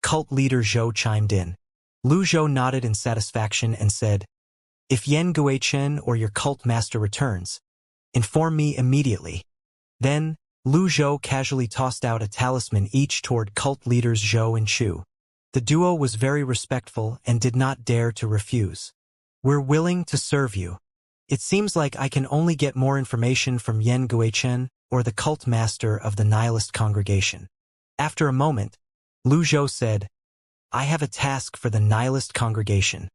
Cult leader Zhou chimed in. Lu Zhou nodded in satisfaction and said, "If Yan Guichen or your cult master returns, inform me immediately." Then, Lu Zhou casually tossed out a talisman each toward cult leaders Zhou and Chu. The duo was very respectful and did not dare to refuse. "We're willing to serve you. It seems like I can only get more information from Yan Guichen or the cult master of the nihilist congregation." After a moment, Lu Zhou said, "I have a task for the nihilist congregation."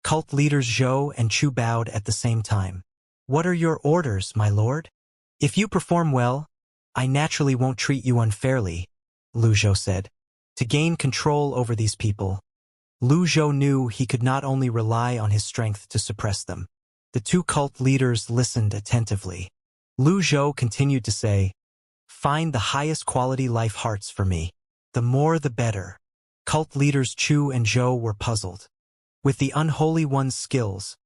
Cult leaders Zhou and Chu bowed at the same time. "What are your orders, my lord?" "If you perform well, I naturally won't treat you unfairly," Lu Zhou said. To gain control over these people, Lu Zhou knew he could not only rely on his strength to suppress them. The two cult leaders listened attentively. Lu Zhou continued to say, "Find the highest quality life hearts for me. The more the better." Cult leaders Chu and Zhou were puzzled. With the unholy one's skills,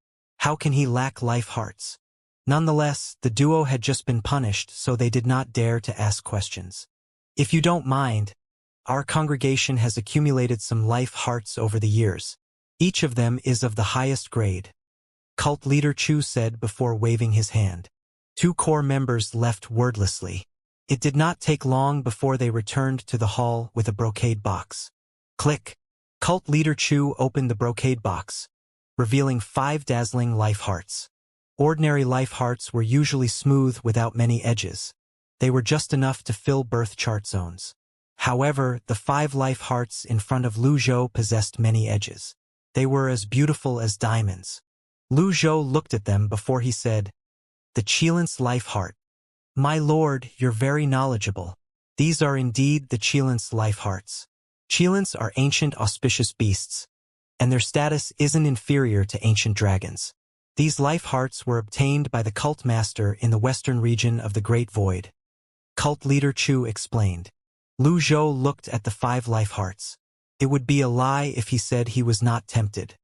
how can he lack life hearts? Nonetheless, the duo had just been punished, so they did not dare to ask questions. "If you don't mind, our congregation has accumulated some life hearts over the years. Each of them is of the highest grade," Cult leader Chu said before waving his hand. Two core members left wordlessly. It did not take long before they returned to the hall with a brocade box. Click! Cult leader Chu opened the brocade box, revealing 5 dazzling life hearts. Ordinary life hearts were usually smooth without many edges. They were just enough to fill birth chart zones. However, the 5 life hearts in front of Lu Zhou possessed many edges. They were as beautiful as diamonds. Lu Zhou looked at them before he said, "The Qilin's life heart. My lord, you're very knowledgeable. These are indeed the Qilin's life hearts. Qilins are ancient auspicious beasts, and their status isn't inferior to ancient dragons. These life hearts were obtained by the cult master in the western region of the Great Void." Cult leader Chu explained. Lu Zhou looked at the 5 life hearts. It would be a lie if he said he was not tempted.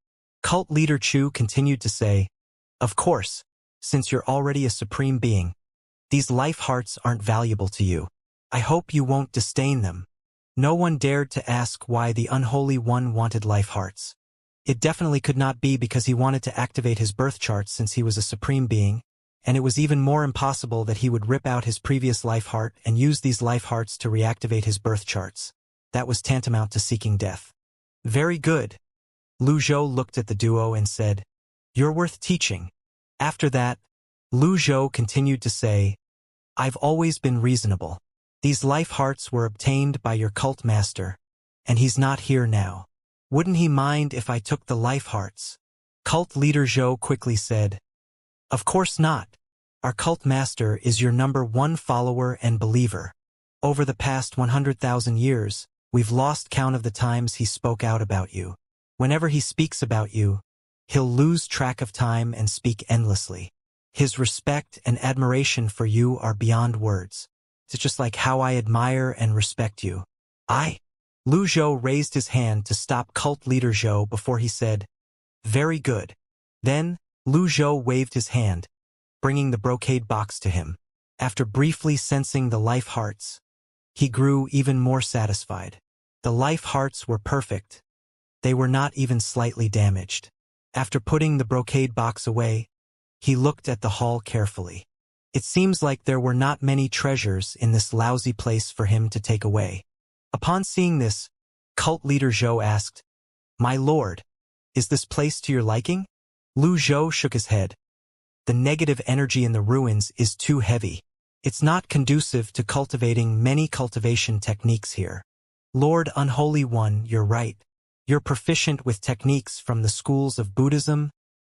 Cult leader Chu continued to say, "Of course, since you're already a supreme being, these life hearts aren't valuable to you. I hope you won't disdain them." No one dared to ask why the unholy one wanted life hearts. It definitely could not be because he wanted to activate his birth chart since he was a supreme being, and it was even more impossible that he would rip out his previous life heart and use these life hearts to reactivate his birth charts. That was tantamount to seeking death. Very good. Lu Zhou looked at the duo and said, "You're worth teaching." After that, Lu Zhou continued to say, "I've always been reasonable. These life hearts were obtained by your cult master, and he's not here now. Wouldn't he mind if I took the life hearts?" Cult leader Zhou quickly said, "Of course not. Our cult master is your #1 follower and believer. Over the past 100,000 years, we've lost count of the times he spoke out about you. Whenever he speaks about you, he'll lose track of time and speak endlessly. His respect and admiration for you are beyond words. It's just like how I admire and respect you." Lu Zhou raised his hand to stop cult leader Zhou before he said, "Very good." Then, Lu Zhou waved his hand, bringing the brocade box to him. After briefly sensing the life hearts, he grew even more satisfied. The life hearts were perfect. They were not even slightly damaged. After putting the brocade box away, he looked at the hall carefully. It seems like there were not many treasures in this lousy place for him to take away. Upon seeing this, cult leader Zhou asked, "My lord, is this place to your liking?" Lu Zhou shook his head. "The negative energy in the ruins is too heavy. It's not conducive to cultivating many cultivation techniques here." "Lord Unholy One, you're right. You're proficient with techniques from the schools of Buddhism,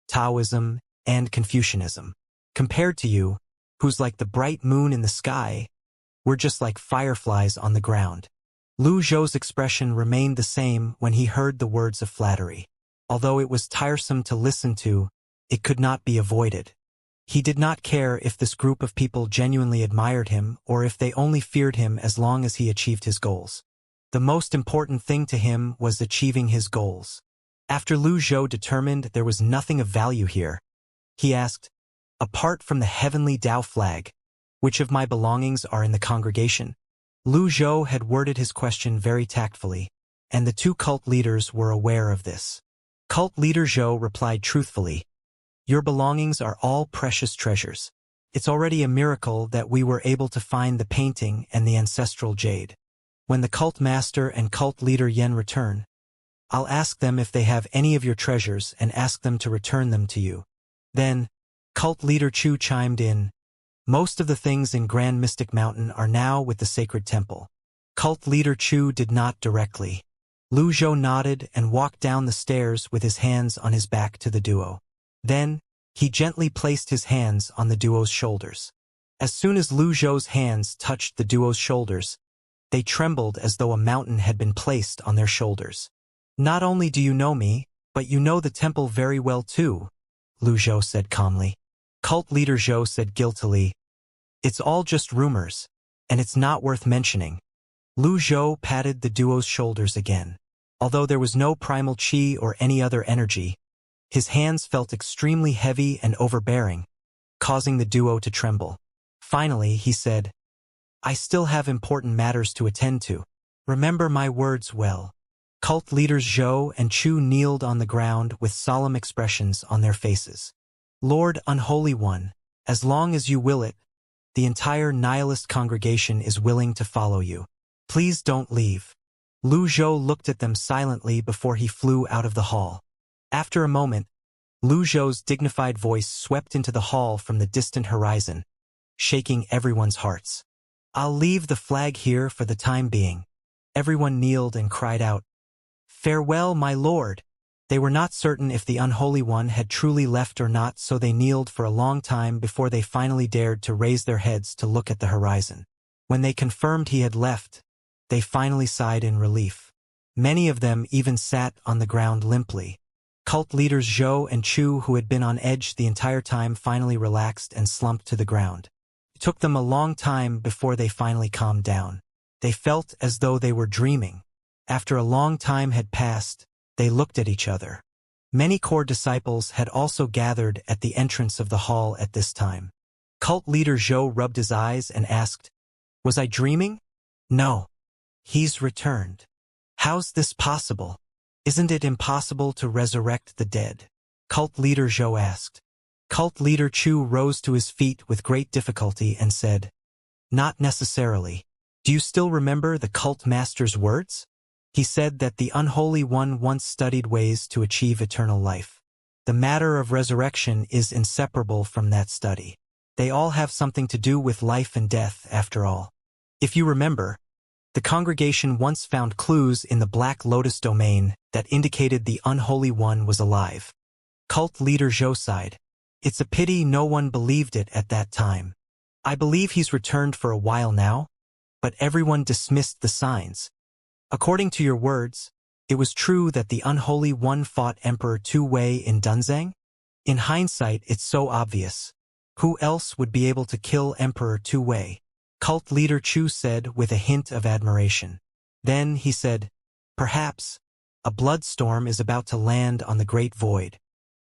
Taoism, and Confucianism. Compared to you, who's like the bright moon in the sky, we're just like fireflies on the ground." Lu Zhou's expression remained the same when he heard the words of flattery. Although it was tiresome to listen to, it could not be avoided. He did not care if this group of people genuinely admired him or if they only feared him as long as he achieved his goals. The most important thing to him was achieving his goals. After Lu Zhou determined there was nothing of value here, he asked, "Apart from the heavenly Tao flag, which of my belongings are in the congregation?" Lu Zhou had worded his question very tactfully, and the 2 cult leaders were aware of this. Cult leader Zhou replied truthfully, "Your belongings are all precious treasures. It's already a miracle that we were able to find the painting and the ancestral jade. When the cult master and cult leader Yen return, I'll ask them if they have any of your treasures and ask them to return them to you." Then, cult leader Chu chimed in, "Most of the things in Grand Mystic Mountain are now with the sacred temple." Cult leader Chu did not directly. Lu Zhou nodded and walked down the stairs with his hands on his back to the duo. Then, he gently placed his hands on the duo's shoulders. As soon as Lu Zhou's hands touched the duo's shoulders, they trembled as though a mountain had been placed on their shoulders. "Not only do you know me, but you know the temple very well too," Lu Zhou said calmly. Cult leader Zhou said guiltily, "It's all just rumors, and it's not worth mentioning." Lu Zhou patted the duo's shoulders again. Although there was no primal chi or any other energy, his hands felt extremely heavy and overbearing, causing the duo to tremble. Finally, he said, "I still have important matters to attend to. Remember my words well." Cult leaders Zhou and Chu kneeled on the ground with solemn expressions on their faces. "Lord Unholy One, as long as you will it, the entire nihilist congregation is willing to follow you. Please don't leave." Lu Zhou looked at them silently before he flew out of the hall. After a moment, Lu Zhou's dignified voice swept into the hall from the distant horizon, shaking everyone's hearts. I'll leave the flag here for the time being. Everyone kneeled and cried out, Farewell, my lord. They were not certain if the Unholy One had truly left or not, so they kneeled for a long time before they finally dared to raise their heads to look at the horizon. When they confirmed he had left, they finally sighed in relief. Many of them even sat on the ground limply. Cult leaders Zhou and Chu, who had been on edge the entire time, finally relaxed and slumped to the ground. It took them a long time before they finally calmed down. They felt as though they were dreaming. After a long time had passed, they looked at each other. Many core disciples had also gathered at the entrance of the hall at this time. Cult leader Zhou rubbed his eyes and asked, Was I dreaming? No. He's returned. How's this possible? Isn't it impossible to resurrect the dead? Cult leader Zhou asked. Cult leader Chu rose to his feet with great difficulty and said, Not necessarily. Do you still remember the cult master's words? He said that the Unholy One once studied ways to achieve eternal life. The matter of resurrection is inseparable from that study. They all have something to do with life and death, after all. If you remember, the congregation once found clues in the Black Lotus domain that indicated the Unholy One was alive. Cult leader Zhou sighed. It's a pity no one believed it at that time. I believe he's returned for a while now, but everyone dismissed the signs. According to your words, it was true that the Unholy One fought Emperor Tu Wei in Dunzang? In hindsight, it's so obvious. Who else would be able to kill Emperor Tu Wei? Cult leader Chu said with a hint of admiration. Then he said, Perhaps a bloodstorm is about to land on the Great Void.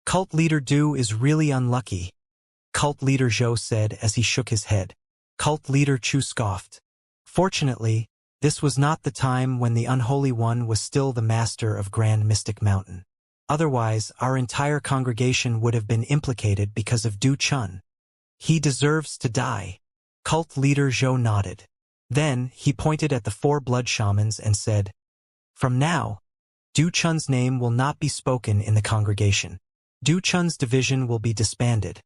Cult leader Du is really unlucky, Cult leader Zhou said as he shook his head. Cult leader Chu scoffed. Fortunately, this was not the time when the Unholy One was still the master of Grand Mystic Mountain. Otherwise, our entire congregation would have been implicated because of Du Chun. He deserves to die. Cult leader Zhou nodded. Then, he pointed at the 4 blood shamans and said, From now, Du Chun's name will not be spoken in the congregation. Du Chun's division will be disbanded,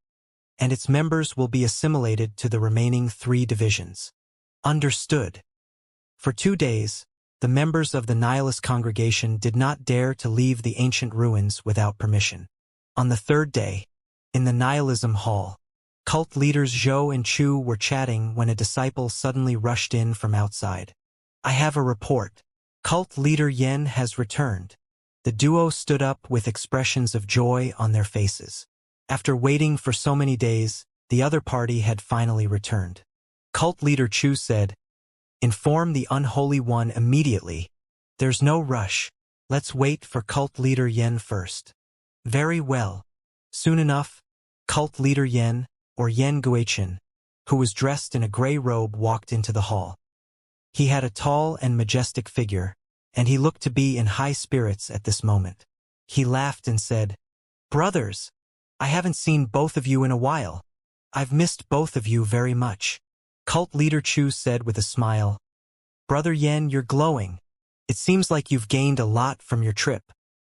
and its members will be assimilated to the remaining 3 divisions. Understood. For 2 days, the members of the Nihilist congregation did not dare to leave the ancient ruins without permission. On the 3rd day, in the Nihilism Hall, cult leaders Zhou and Chu were chatting when a disciple suddenly rushed in from outside. I have a report. Cult leader Yen has returned. The duo stood up with expressions of joy on their faces. After waiting for so many days, the other party had finally returned. Cult leader Chu said, Inform the Unholy One immediately. There's no rush. Let's wait for cult leader Yen first. Very well. Soon enough, cult leader Yen, or Yen Guichen, who was dressed in a gray robe, walked into the hall. He had a tall and majestic figure, and he looked to be in high spirits at this moment. He laughed and said, Brothers, I haven't seen both of you in a while. I've missed both of you very much. Cult leader Chu said with a smile, Brother Yen, you're glowing. It seems like you've gained a lot from your trip.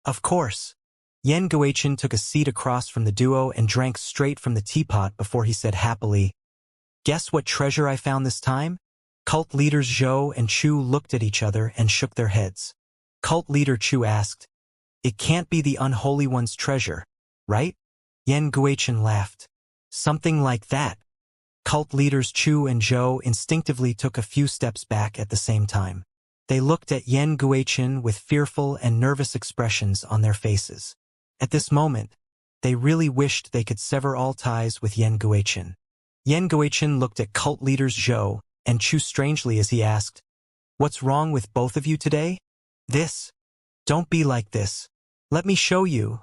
Of course. Yen Guichen took a seat across from the duo and drank straight from the teapot before he said happily, Guess what treasure I found this time? Cult leaders Zhou and Chu looked at each other and shook their heads. Cult leader Chu asked, It can't be the Unholy One's treasure, right? Yen Guichen laughed. Something like that. Cult leaders Chu and Zhou instinctively took a few steps back at the same time. They looked at Yen Guichen with fearful and nervous expressions on their faces. At this moment, they really wished they could sever all ties with Yen Guichen. Yen Guichen looked at cult leaders Zhou and Chu strangely as he asked, What's wrong with both of you today? This. Don't be like this. Let me show you,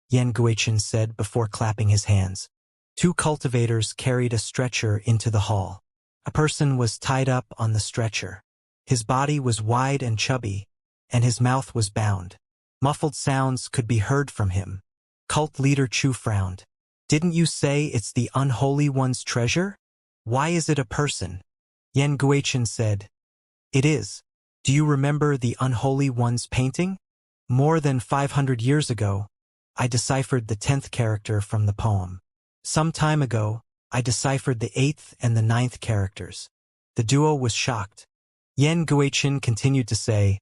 Yen Guichen said before clapping his hands. 2 cultivators carried a stretcher into the hall. A person was tied up on the stretcher. His body was wide and chubby, and his mouth was bound. Muffled sounds could be heard from him. Cult leader Chu frowned. Didn't you say it's the Unholy One's treasure? Why is it a person? Yen Guichen said, It is. Do you remember the Unholy One's painting? More than 500 years ago, I deciphered the 10th character from the poem. Some time ago, I deciphered the 8th and the 9th characters. The duo was shocked. Yan Guichen continued to say,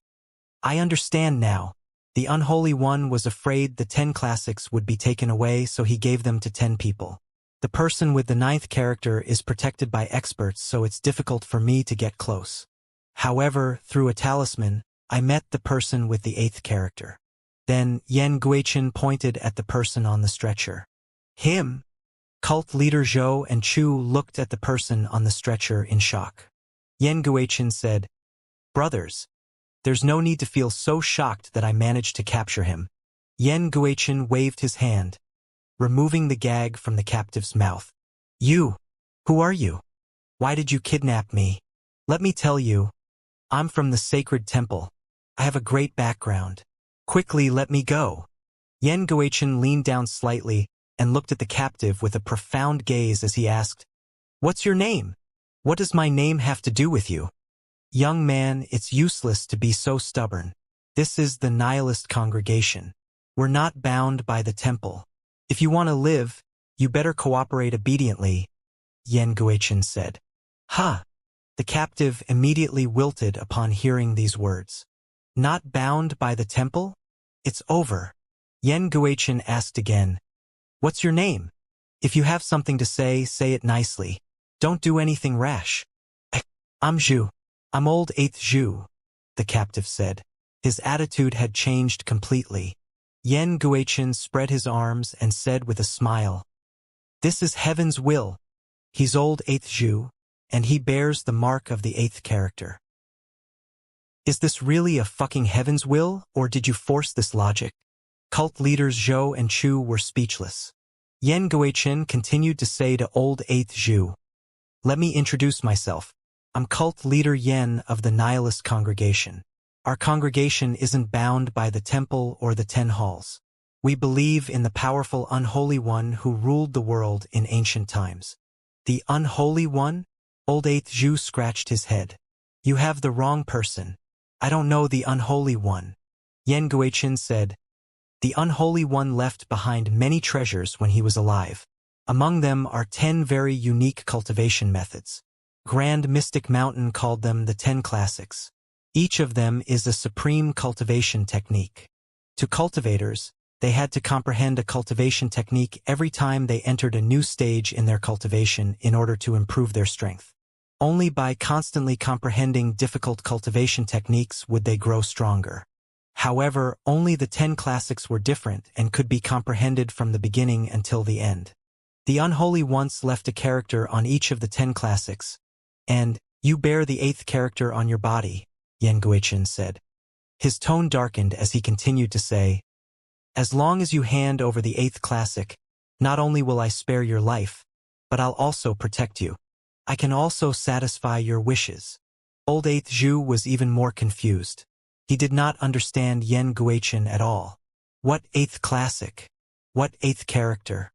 I understand now. The Unholy One was afraid the 10 classics would be taken away, so he gave them to 10 people. The person with the 9th character is protected by experts, so it's difficult for me to get close. However, through a talisman, I met the person with the 8th character. Then Yan Guichen pointed at the person on the stretcher. Him? Cult leader Zhou and Chu looked at the person on the stretcher in shock. Yan Guichen said, Brothers, there's no need to feel so shocked that I managed to capture him. Yan Guichen waved his hand, removing the gag from the captive's mouth. You? Who are you? Why did you kidnap me? Let me tell you, I'm from the sacred temple. I have a great background. Quickly let me go. Yan Guichen leaned down slightly and looked at the captive with a profound gaze as he asked, What's your name? What does my name have to do with you? Young man, it's useless to be so stubborn. This is the nihilist congregation. We're not bound by the temple. If you want to live, you better cooperate obediently, Yan Guichen said. Ha! The captive immediately wilted upon hearing these words. Not bound by the temple? It's over. Yan Guichen asked again, What's your name? If you have something to say it nicely. Don't do anything rash. I'm Zhu. I'm old 8th Zhu, the captive said. His attitude had changed completely. Yan Guichen spread his arms and said with a smile, This is heaven's will. He's old 8th Zhu, and he bears the mark of the 8th character. Is this really a fucking heaven's will, or did you force this logic? Cult leaders Zhou and Chu were speechless. Yan Guichen continued to say to old 8th Zhu, Let me introduce myself. I'm cult leader Yan of the nihilist congregation. Our congregation isn't bound by the temple or the 10 halls. We believe in the powerful Unholy One who ruled the world in ancient times. The Unholy One? Old 8th Zhu scratched his head. You have the wrong person. I don't know the Unholy One. Yan Guichen said, The Unholy One left behind many treasures when he was alive. Among them are 10 very unique cultivation methods. Grand Mystic Mountain called them the 10 classics. Each of them is a supreme cultivation technique. To cultivators, they had to comprehend a cultivation technique every time they entered a new stage in their cultivation in order to improve their strength. Only by constantly comprehending difficult cultivation techniques would they grow stronger. However, only the 10 classics were different and could be comprehended from the beginning until the end. The Unholy once left a character on each of the 10 classics, and you bear the 8th character on your body, Yan Guichen said. His tone darkened as he continued to say, As long as you hand over the 8th classic, not only will I spare your life, but I'll also protect you. I can also satisfy your wishes. Old 8th Zhu was even more confused. He did not understand Yan Guichen at all. What 8th classic? What 8th character?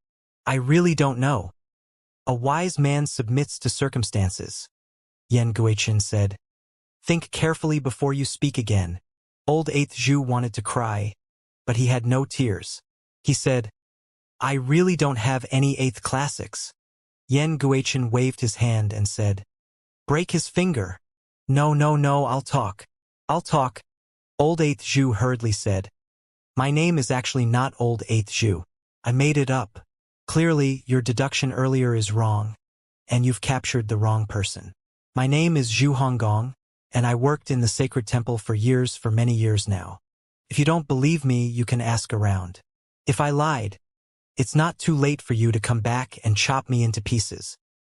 I really don't know. A wise man submits to circumstances, Yan Guichen said. Think carefully before you speak again. Old 8th Zhu wanted to cry, but he had no tears. He said, I really don't have any 8th classics. Yan Guichen waved his hand and said, Break his finger. No, I'll talk. Old 8th Zhu hurriedly said, My name is actually not Old 8th Zhu. I made it up. Clearly, your deduction earlier is wrong, and you've captured the wrong person. My name is Zhu Honggong, and I worked in the sacred temple for many years now. If you don't believe me, you can ask around. If I lied, it's not too late for you to come back and chop me into pieces.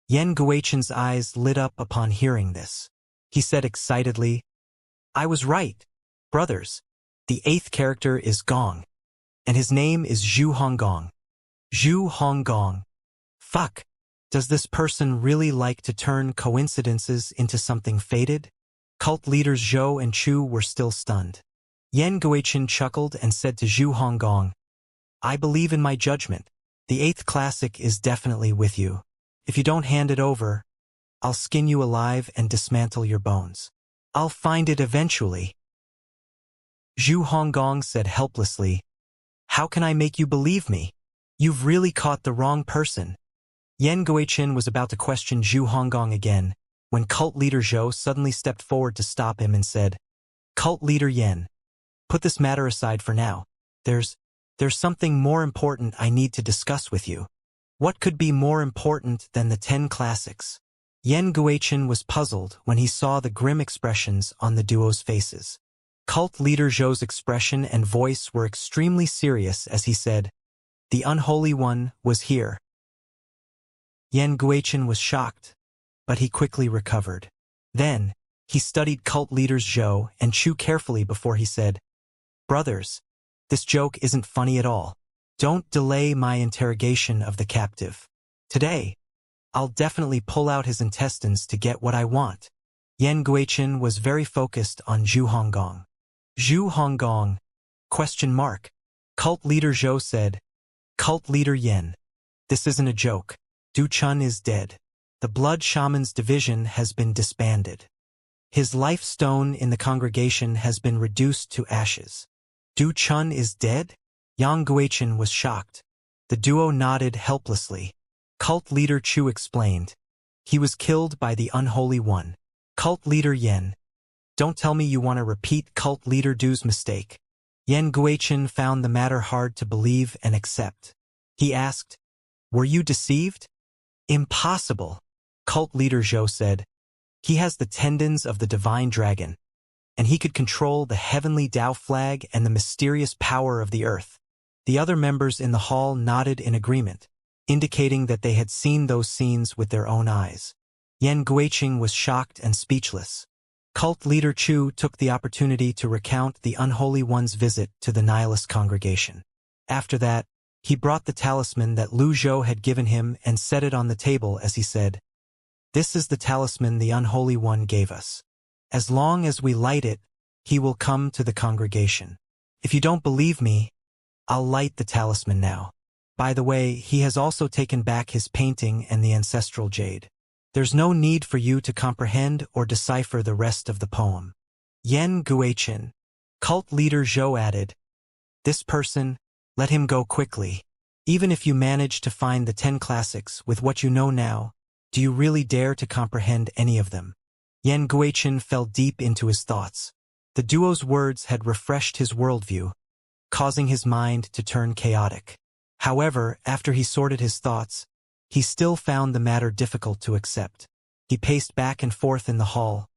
Yan Guichen's eyes lit up upon hearing this. He said excitedly, I was right. Brothers, the 8th character is Gong, and his name is Zhu Honggong. Zhu Honggong. Fuck. Does this person really like to turn coincidences into something fated? Cult leaders Zhou and Chu were still stunned. Yan Guichen chuckled and said to Zhu Honggong, I believe in my judgment. The 8th classic is definitely with you. If you don't hand it over, I'll skin you alive and dismantle your bones. I'll find it eventually. Zhu Honggong said helplessly, How can I make you believe me? You've really caught the wrong person. Yan Guiqin was about to question Zhu Honggong again, when cult leader Zhou suddenly stepped forward to stop him and said, Cult leader Yan, put this matter aside for now. There's something more important I need to discuss with you. What could be more important than the 10 classics? Yan Guiqin was puzzled when he saw the grim expressions on the duo's faces. Cult leader Zhou's expression and voice were extremely serious as he said, The Unholy One was here. Yan Guiqin was shocked, but he quickly recovered. Then, he studied cult leaders Zhou and Chu carefully before he said, Brothers, this joke isn't funny at all. Don't delay my interrogation of the captive. Today, I'll definitely pull out his intestines to get what I want. Yan Guiqin was very focused on Zhu Honggong. Zhu Honggong? ? Cult leader Zhou said, Cult leader Yan, this isn't a joke. Du Chun is dead. The Blood Shaman's division has been disbanded. His life stone in the congregation has been reduced to ashes. Du Chun is dead? Yang Guiqin was shocked. The duo nodded helplessly. Cult leader Chu explained. He was killed by the Unholy One. Cult leader Yan. Don't tell me you want to repeat cult leader Du's mistake. Yan Guiqin found the matter hard to believe and accept. He asked, Were you deceived? Impossible, cult leader Zhou said. He has the tendons of the divine dragon, and he could control the heavenly Tao flag and the mysterious power of the earth. The other members in the hall nodded in agreement, indicating that they had seen those scenes with their own eyes. Yan Guiqin was shocked and speechless. Cult leader Chu took the opportunity to recount the Unholy One's visit to the nihilist congregation. After that, he brought the talisman that Lu Zhou had given him and set it on the table as he said, This is the talisman the Unholy One gave us. As long as we light it, he will come to the congregation. If you don't believe me, I'll light the talisman now. By the way, he has also taken back his painting and the ancestral jade. There's no need for you to comprehend or decipher the rest of the poem. Yan Guiqin, cult leader Zhou added, This person, let him go quickly. Even if you manage to find the 10 classics with what you know now, do you really dare to comprehend any of them? Yan Guiqin fell deep into his thoughts. The duo's words had refreshed his worldview, causing his mind to turn chaotic. However, after he sorted his thoughts, he still found the matter difficult to accept. He paced back and forth in the hall,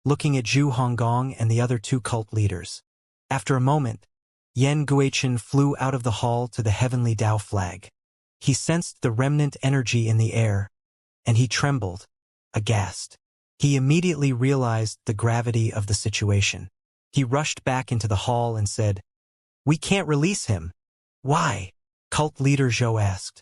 looking at Zhu Honggong and the other 2 cult leaders. After a moment, Yan Guiqin flew out of the hall to the heavenly Tao flag. He sensed the remnant energy in the air, and he trembled, aghast. He immediately realized the gravity of the situation. He rushed back into the hall and said, We can't release him. Why? Cult leader Zhou asked.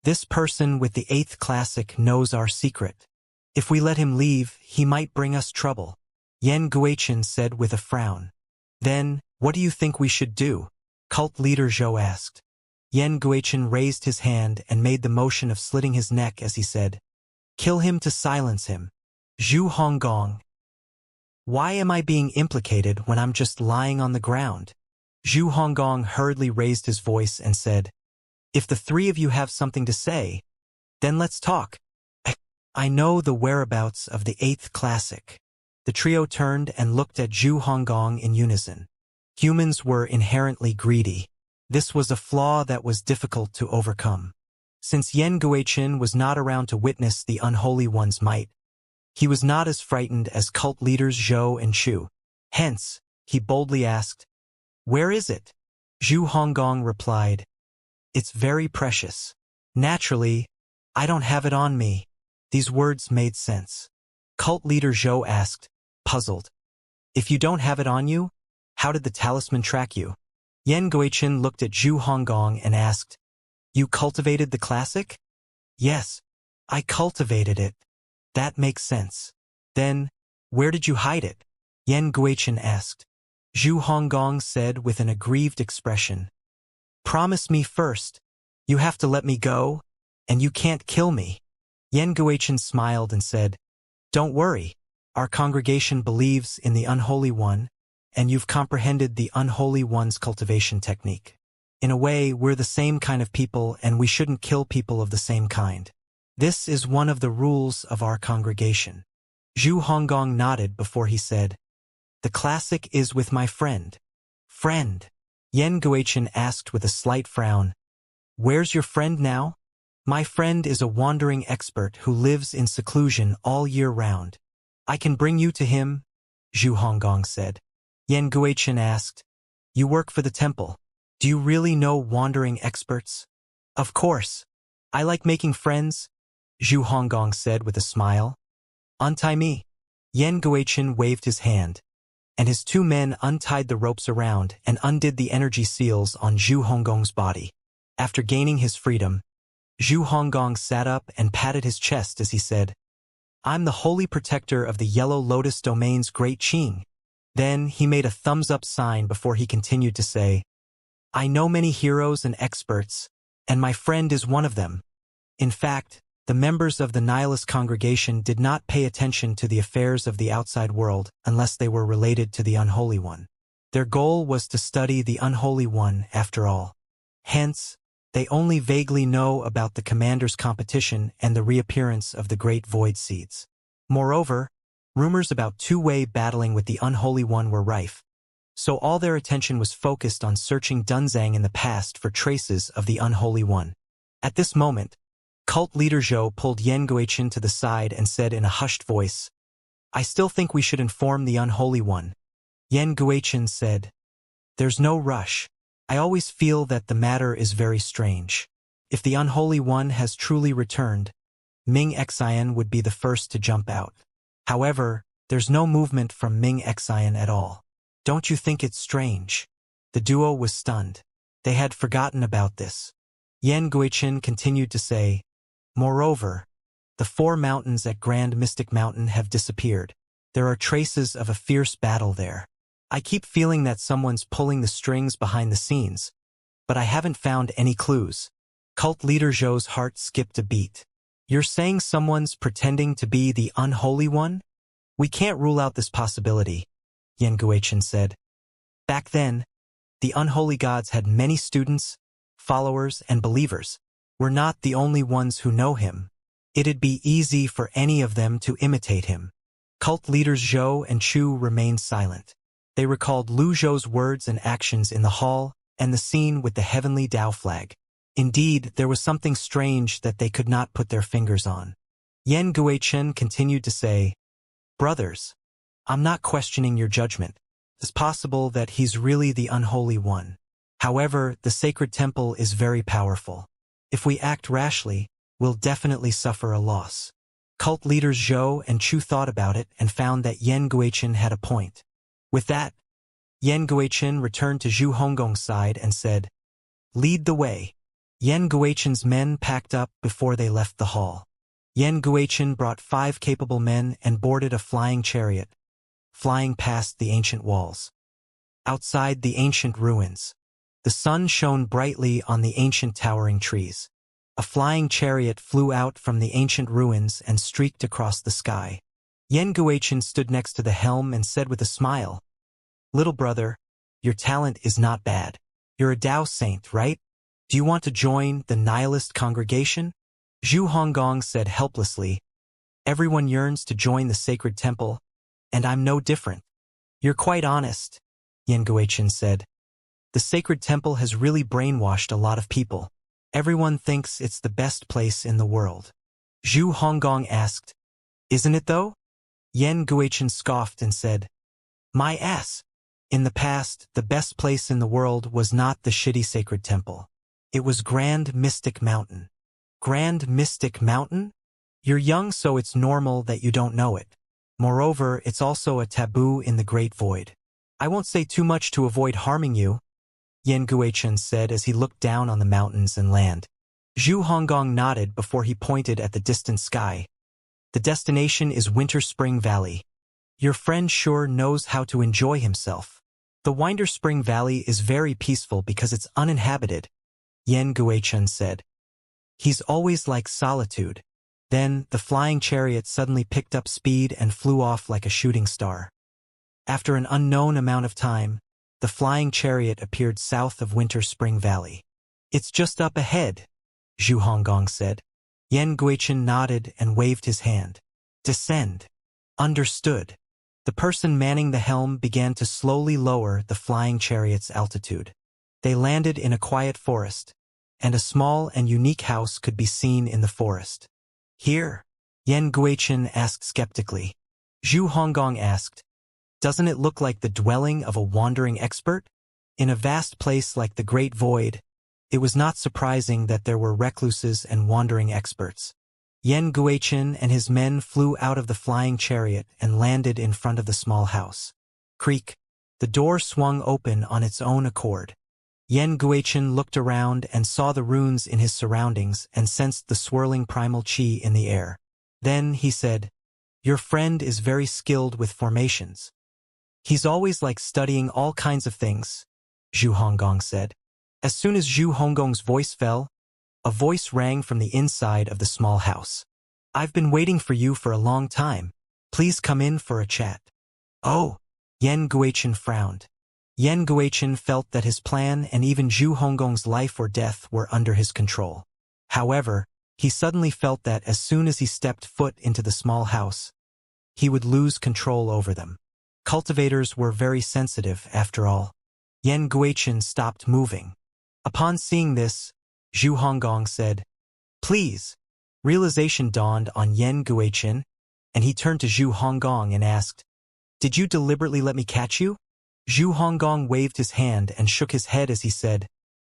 This person with the 8th classic knows our secret. If we let him leave, he might bring us trouble. Yan Guiqin said with a frown. Then, what do you think we should do? Cult leader Zhou asked. Yan Guiqin raised his hand and made the motion of slitting his neck as he said, Kill him to silence him. Zhu Honggong. Why am I being implicated when I'm just lying on the ground? Zhu Honggong hurriedly raised his voice and said, If the 3 of you have something to say, then let's talk. I know the whereabouts of the 8th classic. The trio turned and looked at Zhu Honggong in unison. Humans were inherently greedy. This was a flaw that was difficult to overcome. Since Yan Guiqin was not around to witness the Unholy One's might, he was not as frightened as cult leaders Zhou and Chu. Hence, he boldly asked, Where is it? Zhu Honggong replied, It's very precious. Naturally, I don't have it on me. These words made sense. Cult leader Zhou asked, puzzled, If you don't have it on you, how did the talisman track you? Yan Guiqin looked at Zhu Honggong and asked, You cultivated the classic? Yes, I cultivated it. That makes sense. Then, where did you hide it? Yan Guiqin asked. Zhu Honggong said with an aggrieved expression, Promise me first. You have to let me go, and you can't kill me. Yan Guiqin smiled and said, Don't worry. Our congregation believes in the Unholy One, and you've comprehended the Unholy One's cultivation technique. In a way, we're the same kind of people and we shouldn't kill people of the same kind. This is one of the rules of our congregation. Zhu Honggong nodded before he said, "The classic is with my friend." "Friend?" Yen Guichen asked with a slight frown. "Where's your friend now?" "My friend is a wandering expert who lives in seclusion all year round. I can bring you to him," Zhu Honggong said. Yen Guichen asked, "You work for the temple. Do you really know wandering experts?" "Of course. I like making friends," Zhu Honggong said with a smile. "Untie me." Yen Guichen waved his hand, and his two men untied the ropes around and undid the energy seals on Zhu Honggong's body. After gaining his freedom, Zhu Honggong sat up and patted his chest as he said, "I'm the holy protector of the Yellow Lotus Domain's Great Qing." Then he made a thumbs-up sign before he continued to say, "I know many heroes and experts, and my friend is one of them." In fact, the members of the Nihilist congregation did not pay attention to the affairs of the outside world unless they were related to the Unholy One. Their goal was to study the Unholy One, after all. Hence, they only vaguely know about the commander's competition and the reappearance of the Great Void Seeds. Moreover, rumors about two-way battling with the Unholy One were rife, so all their attention was focused on searching Dunzang in the past for traces of the Unholy One. At this moment, cult leader Zhou pulled Yen Guichen to the side and said in a hushed voice, "I still think we should inform the Unholy One." Yen Guichen said, "There's no rush. I always feel that the matter is very strange. If the Unholy One has truly returned, Ming Xian would be the first to jump out. However, there's no movement from Ming Xian at all. Don't you think it's strange?" The duo was stunned. They had forgotten about this. Yen Guichen continued to say, "Moreover, the 4 mountains at Grand Mystic Mountain have disappeared. There are traces of a fierce battle there. I keep feeling that someone's pulling the strings behind the scenes, but I haven't found any clues." Cult leader Zhou's heart skipped a beat. "You're saying someone's pretending to be the Unholy One? We can't rule out this possibility," Yen Guichen said. "Back then, the unholy gods had many students, followers, and believers. We're not the only ones who know him. It'd be easy for any of them to imitate him." Cult leaders Zhou and Chu remained silent. They recalled Lu Zhou's words and actions in the hall and the scene with the heavenly Dao flag. Indeed, there was something strange that they could not put their fingers on. Yen Guichen continued to say, "Brothers, I'm not questioning your judgment. It's possible that he's really the Unholy One. However, the sacred temple is very powerful. If we act rashly, we'll definitely suffer a loss." Cult leaders Zhou and Chu thought about it and found that Yen Guichen had a point. With that, Yen Guichen returned to Zhu Honggong's side and said, "Lead the way." Yen Guichen's men packed up before they left the hall. Yen Guichen brought 5 capable men and boarded a flying chariot, flying past the ancient walls. Outside the ancient ruins, the sun shone brightly on the ancient towering trees. A flying chariot flew out from the ancient ruins and streaked across the sky. Yen Guichen stood next to the helm and said with a smile, "Little brother, your talent is not bad. You're a Dao saint, right? Do you want to join the Nihilist congregation?" Zhu Honggong said helplessly, "Everyone yearns to join the sacred temple, and I'm no different." "You're quite honest," Yen Guichen said. "The sacred temple has really brainwashed a lot of people. Everyone thinks it's the best place in the world." Zhu Honggong asked, "Isn't it though?" Yen Guichen scoffed and said, "My ass. In the past, the best place in the world was not the shitty sacred temple. It was Grand Mystic Mountain." "Grand Mystic Mountain? You're young, so it's normal that you don't know it. Moreover, it's also a taboo in the Great Void. I won't say too much to avoid harming you," Yen Guichen said as he looked down on the mountains and land. Zhu Honggong nodded before he pointed at the distant sky. "The destination is Winter Spring Valley. Your friend sure knows how to enjoy himself. The Winter Spring Valley is very peaceful because it's uninhabited," Yen Guichen said. "He's always liked solitude." Then the flying chariot suddenly picked up speed and flew off like a shooting star. After an unknown amount of time, the flying chariot appeared south of Winter Spring Valley. "It's just up ahead," Zhu Honggong said. Yan Guichen nodded and waved his hand. "Descend." "Understood." The person manning the helm began to slowly lower the flying chariot's altitude. They landed in a quiet forest, and a small and unique house could be seen in the forest. "Here?" Yan Guichen asked skeptically. Zhu Honggong asked, "Doesn't it look like the dwelling of a wandering expert?" In a vast place like the Great Void, it was not surprising that there were recluses and wandering experts. Yan Guichen and his men flew out of the flying chariot and landed in front of the small house. Creak. The door swung open on its own accord. Yan Guichen looked around and saw the runes in his surroundings and sensed the swirling primal qi in the air. Then he said, "Your friend is very skilled with formations." "He's always like studying all kinds of things," Zhu Honggong said. As soon as Zhu Honggong's voice fell, a voice rang from the inside of the small house. "I've been waiting for you for a long time. Please come in for a chat." "Oh," Yan Guichen frowned. Yan Guichen felt that his plan and even Zhu Honggong's life or death were under his control. However, he suddenly felt that as soon as he stepped foot into the small house, he would lose control over them. Cultivators were very sensitive, after all. Yan Guichen stopped moving. Upon seeing this, Zhu Honggong said, "Please." Realization dawned on Yan Guichen, and he turned to Zhu Honggong and asked, "Did you deliberately let me catch you?" Zhu Honggong waved his hand and shook his head as he said,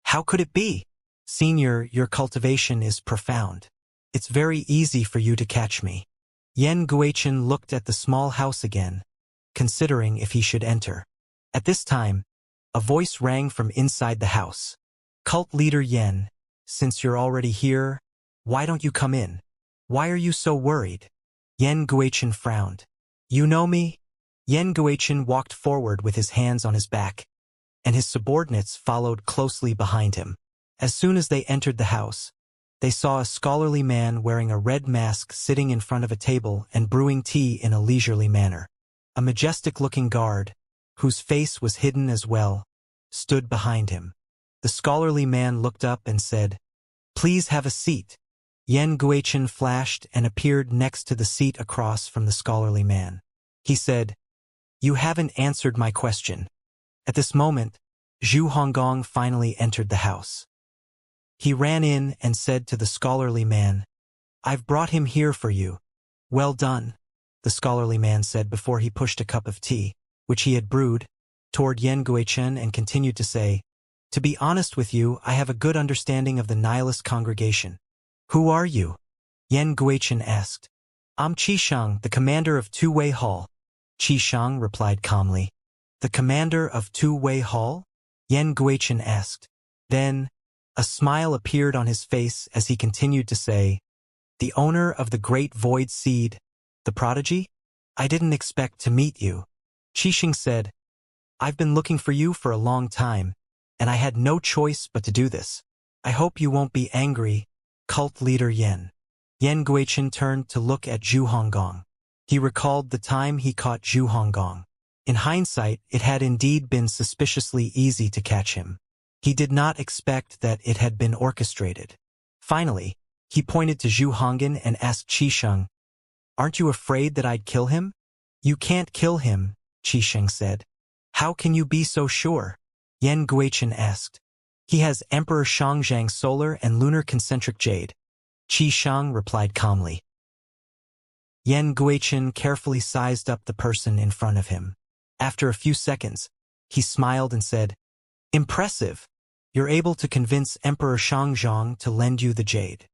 "How could it be? Senior, your cultivation is profound. It's very easy for you to catch me." Yan Guichen looked at the small house again, considering if he should enter. At this time, a voice rang from inside the house. "Cult leader Yan, since you're already here, why don't you come in? Why are you so worried?" Yan Guichen frowned. "You know me?" Yan Guichen walked forward with his hands on his back, and his subordinates followed closely behind him. As soon as they entered the house, they saw a scholarly man wearing a red mask sitting in front of a table and brewing tea in a leisurely manner. A majestic-looking guard, whose face was hidden as well, stood behind him. The scholarly man looked up and said, "Please have a seat." Yan Guichen flashed and appeared next to the seat across from the scholarly man. He said, "You haven't answered my question." At this moment, Zhu Honggong finally entered the house. He ran in and said to the scholarly man, "I've brought him here for you." "Well done," the scholarly man said before he pushed a cup of tea, which he had brewed, toward Yan Guichen and continued to say, "To be honest with you, I have a good understanding of the nihilist congregation." "Who are you?" Yan Guichen asked. "I'm Xianxia, the commander of Two-Way Hall." Xianxia replied calmly. "The commander of Two-Way Hall?" Yan Guichen asked. Then, a smile appeared on his face as he continued to say, "The owner of the Great Void Seed, the prodigy? I didn't expect to meet you." Xianxia said, "I've been looking for you for a long time, and I had no choice but to do this. I hope you won't be angry, cult leader Yan." Yan Guichen turned to look at Zhu Honggong. He recalled the time he caught Zhu Honggong. In hindsight, it had indeed been suspiciously easy to catch him. He did not expect that it had been orchestrated. Finally, he pointed to Zhu Honggong and asked Xianxia, "Aren't you afraid that I'd kill him?" "You can't kill him," Xianxia said. "How can you be so sure?" Yan Guichen asked. "He has Emperor Xianxiang's solar and lunar concentric jade," Xianxia replied calmly. Yan Guichen carefully sized up the person in front of him. After a few seconds, he smiled and said, "Impressive. You're able to convince Emperor Xianxiang to lend you the jade.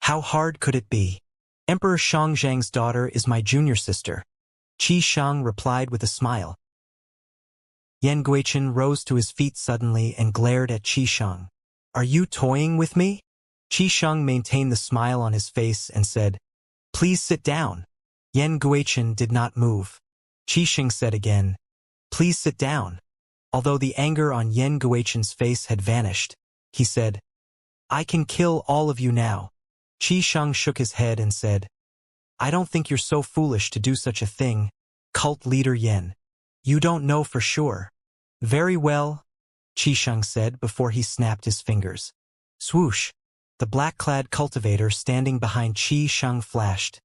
How hard could it be?" "Emperor Xianxiang's daughter is my junior sister," Xianxia replied with a smile. Yan Guichen rose to his feet suddenly and glared at Xianxia. "Are you toying with me?" Xianxia maintained the smile on his face and said, "Please sit down." Yan Guichen did not move. Xianxia said again, "Please sit down." Although the anger on Yan Guichen's face had vanished, he said, "I can kill all of you now." Xianxia shook his head and said, "I don't think you're so foolish to do such a thing, cult leader Yan. You don't know for sure." Very well, Xianxia said before he snapped his fingers. Swoosh! The black-clad cultivator standing behind Xianxia flashed,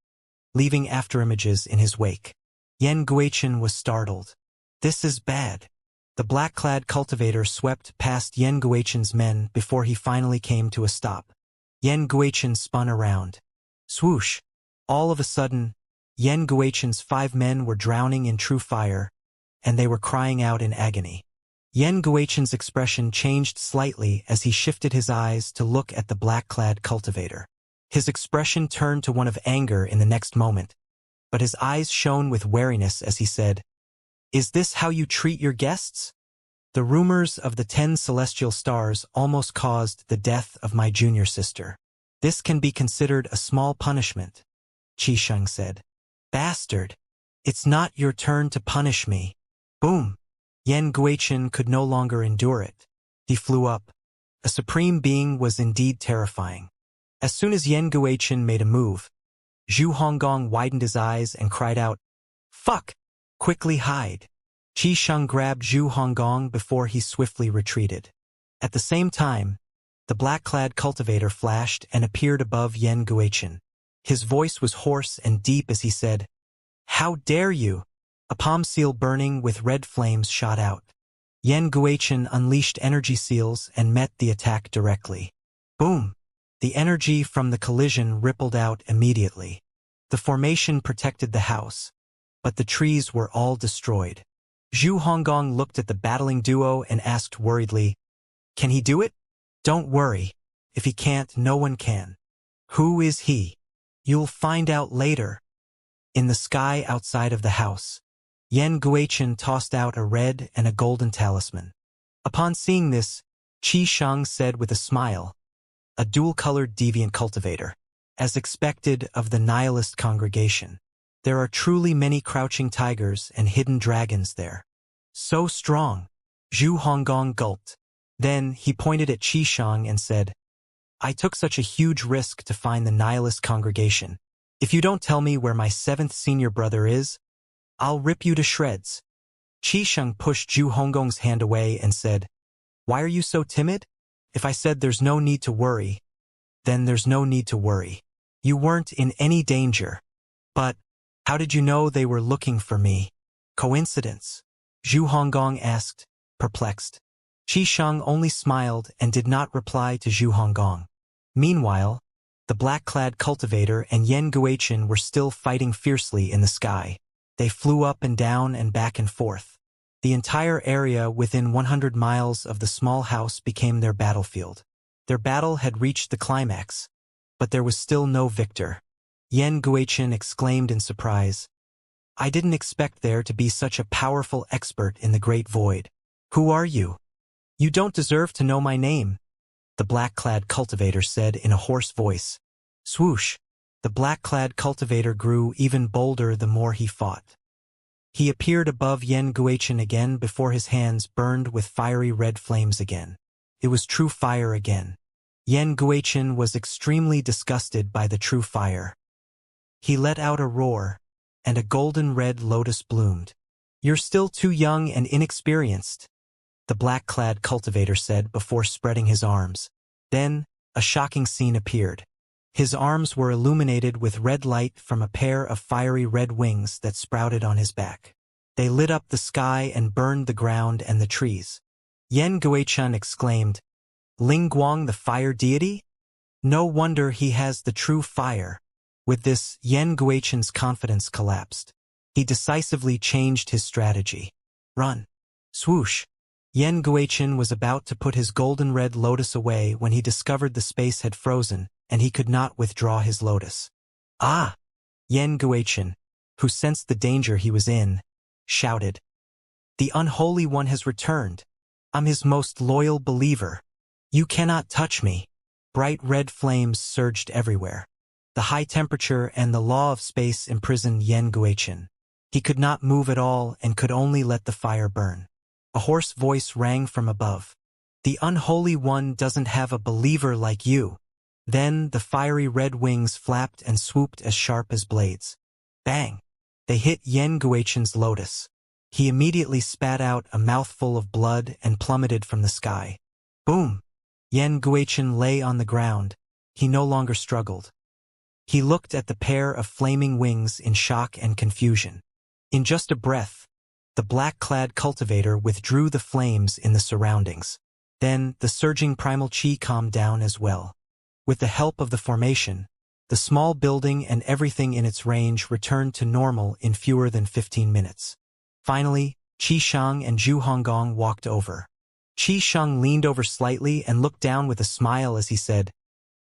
leaving afterimages in his wake. Yan Guichen was startled. This is bad. The black-clad cultivator swept past Yan Guichen's men before he finally came to a stop. Yan Guichen spun around. Swoosh! All of a sudden, Yan Guichen's 5 men were drowning in true fire, and they were crying out in agony. Yan Guichen's expression changed slightly as he shifted his eyes to look at the black-clad cultivator. His expression turned to one of anger in the next moment, but his eyes shone with wariness as he said, "Is this how you treat your guests? The rumors of the 10 celestial stars almost caused the death of my junior sister. This can be considered a small punishment," Xianxia said. "Bastard! It's not your turn to punish me." Boom! Yan Guichen could no longer endure it. He flew up. A supreme being was indeed terrifying. As soon as Yan Guichen made a move, Zhu Honggong widened his eyes and cried out, "Fuck! Quickly hide!" Xianxia grabbed Zhu Honggong before he swiftly retreated. At the same time, the black-clad cultivator flashed and appeared above Yan Guichen. His voice was hoarse and deep as he said, "How dare you!" A palm seal burning with red flames shot out. Yan Guichen unleashed energy seals and met the attack directly. Boom! The energy from the collision rippled out immediately. The formation protected the house, but the trees were all destroyed. Zhu Honggong looked at the battling duo and asked worriedly, "Can he do it?" "Don't worry. If he can't, no one can." "Who is he?" "You'll find out later." In the sky outside of the house, Yan Guichen tossed out a red and a golden talisman. Upon seeing this, Xianxia said with a smile, "A dual-colored deviant cultivator. As expected of the nihilist congregation. There are truly many crouching tigers and hidden dragons there. So strong." Zhu Honggong gulped. Then he pointed at Xianxia and said, "I took such a huge risk to find the nihilist congregation. If you don't tell me where my 7th senior brother is, I'll rip you to shreds." Xianxia pushed Zhu Honggong's hand away and said, "Why are you so timid? If I said there's no need to worry, then there's no need to worry. You weren't in any danger. But how did you know they were looking for me?" "Coincidence?" Zhu Honggong asked, perplexed. Xianxia only smiled and did not reply to Zhu Honggong. Meanwhile, the black-clad cultivator and Yan Guichen were still fighting fiercely in the sky. They flew up and down and back and forth. The entire area within 100 miles of the small house became their battlefield. Their battle had reached the climax, but there was still no victor. Yan Guichen exclaimed in surprise, "I didn't expect there to be such a powerful expert in the Great Void. Who are you?" "You don't deserve to know my name," the black-clad cultivator said in a hoarse voice. Swoosh! The black-clad cultivator grew even bolder the more he fought. He appeared above Yan Guichen again before his hands burned with fiery red flames again. It was true fire again. Yan Guichen was extremely disgusted by the true fire. He let out a roar, and a golden red lotus bloomed. "You're still too young and inexperienced," the black-clad cultivator said before spreading his arms. Then, a shocking scene appeared. His arms were illuminated with red light from a pair of fiery red wings that sprouted on his back. They lit up the sky and burned the ground and the trees. Yan Guichen exclaimed, "Ling Guang, the fire deity? No wonder he has the true fire." With this, Yan Guichen's confidence collapsed. He decisively changed his strategy. "Run." Swoosh! Yan Guichen was about to put his golden red lotus away when he discovered the space had frozen, and he could not withdraw his lotus. "Ah!" Yan Guichen, who sensed the danger he was in, shouted, "The Unholy One has returned. I'm his most loyal believer. You cannot touch me." Bright red flames surged everywhere. The high temperature and the law of space imprisoned Yan Guichen. He could not move at all and could only let the fire burn. A hoarse voice rang from above. "The Unholy One doesn't have a believer like you." Then the fiery red wings flapped and swooped as sharp as blades. Bang! They hit Yan Guichen's lotus. He immediately spat out a mouthful of blood and plummeted from the sky. Boom! Yan Guichen lay on the ground. He no longer struggled. He looked at the pair of flaming wings in shock and confusion. In just a breath, the black-clad cultivator withdrew the flames in the surroundings. Then, the surging primal chi calmed down as well. With the help of the formation, the small building and everything in its range returned to normal in fewer than 15 minutes. Finally, Qi Shang and Zhu Honggong walked over. Qi Shang leaned over slightly and looked down with a smile as he said,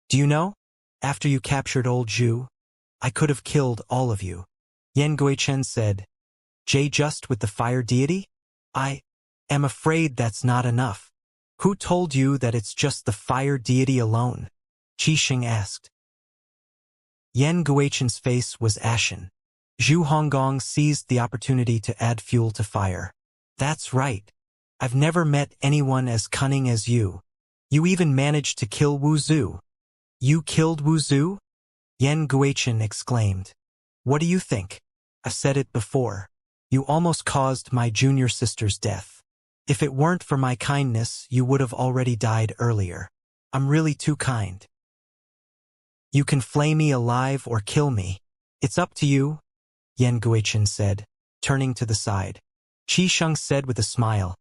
"Do you know? After you captured old Zhu, I could have killed all of you." Yan Guichen said, "Just with the fire deity? I am afraid that's not enough." "Who told you that it's just the fire deity alone?" Qi Shang asked. Yan Guichen's face was ashen. Zhu Honggong seized the opportunity to add fuel to fire. "That's right. I've never met anyone as cunning as you. You even managed to kill Wu Zhu." "You killed Wu Zhu?" Yan Guichen exclaimed. "What do you think? I've said it before. You almost caused my junior sister's death. If it weren't for my kindness, you would have already died earlier. I'm really too kind. You can flay me alive or kill me. It's up to you," Yan Guichen said, turning to the side. Qi Shang said with a smile,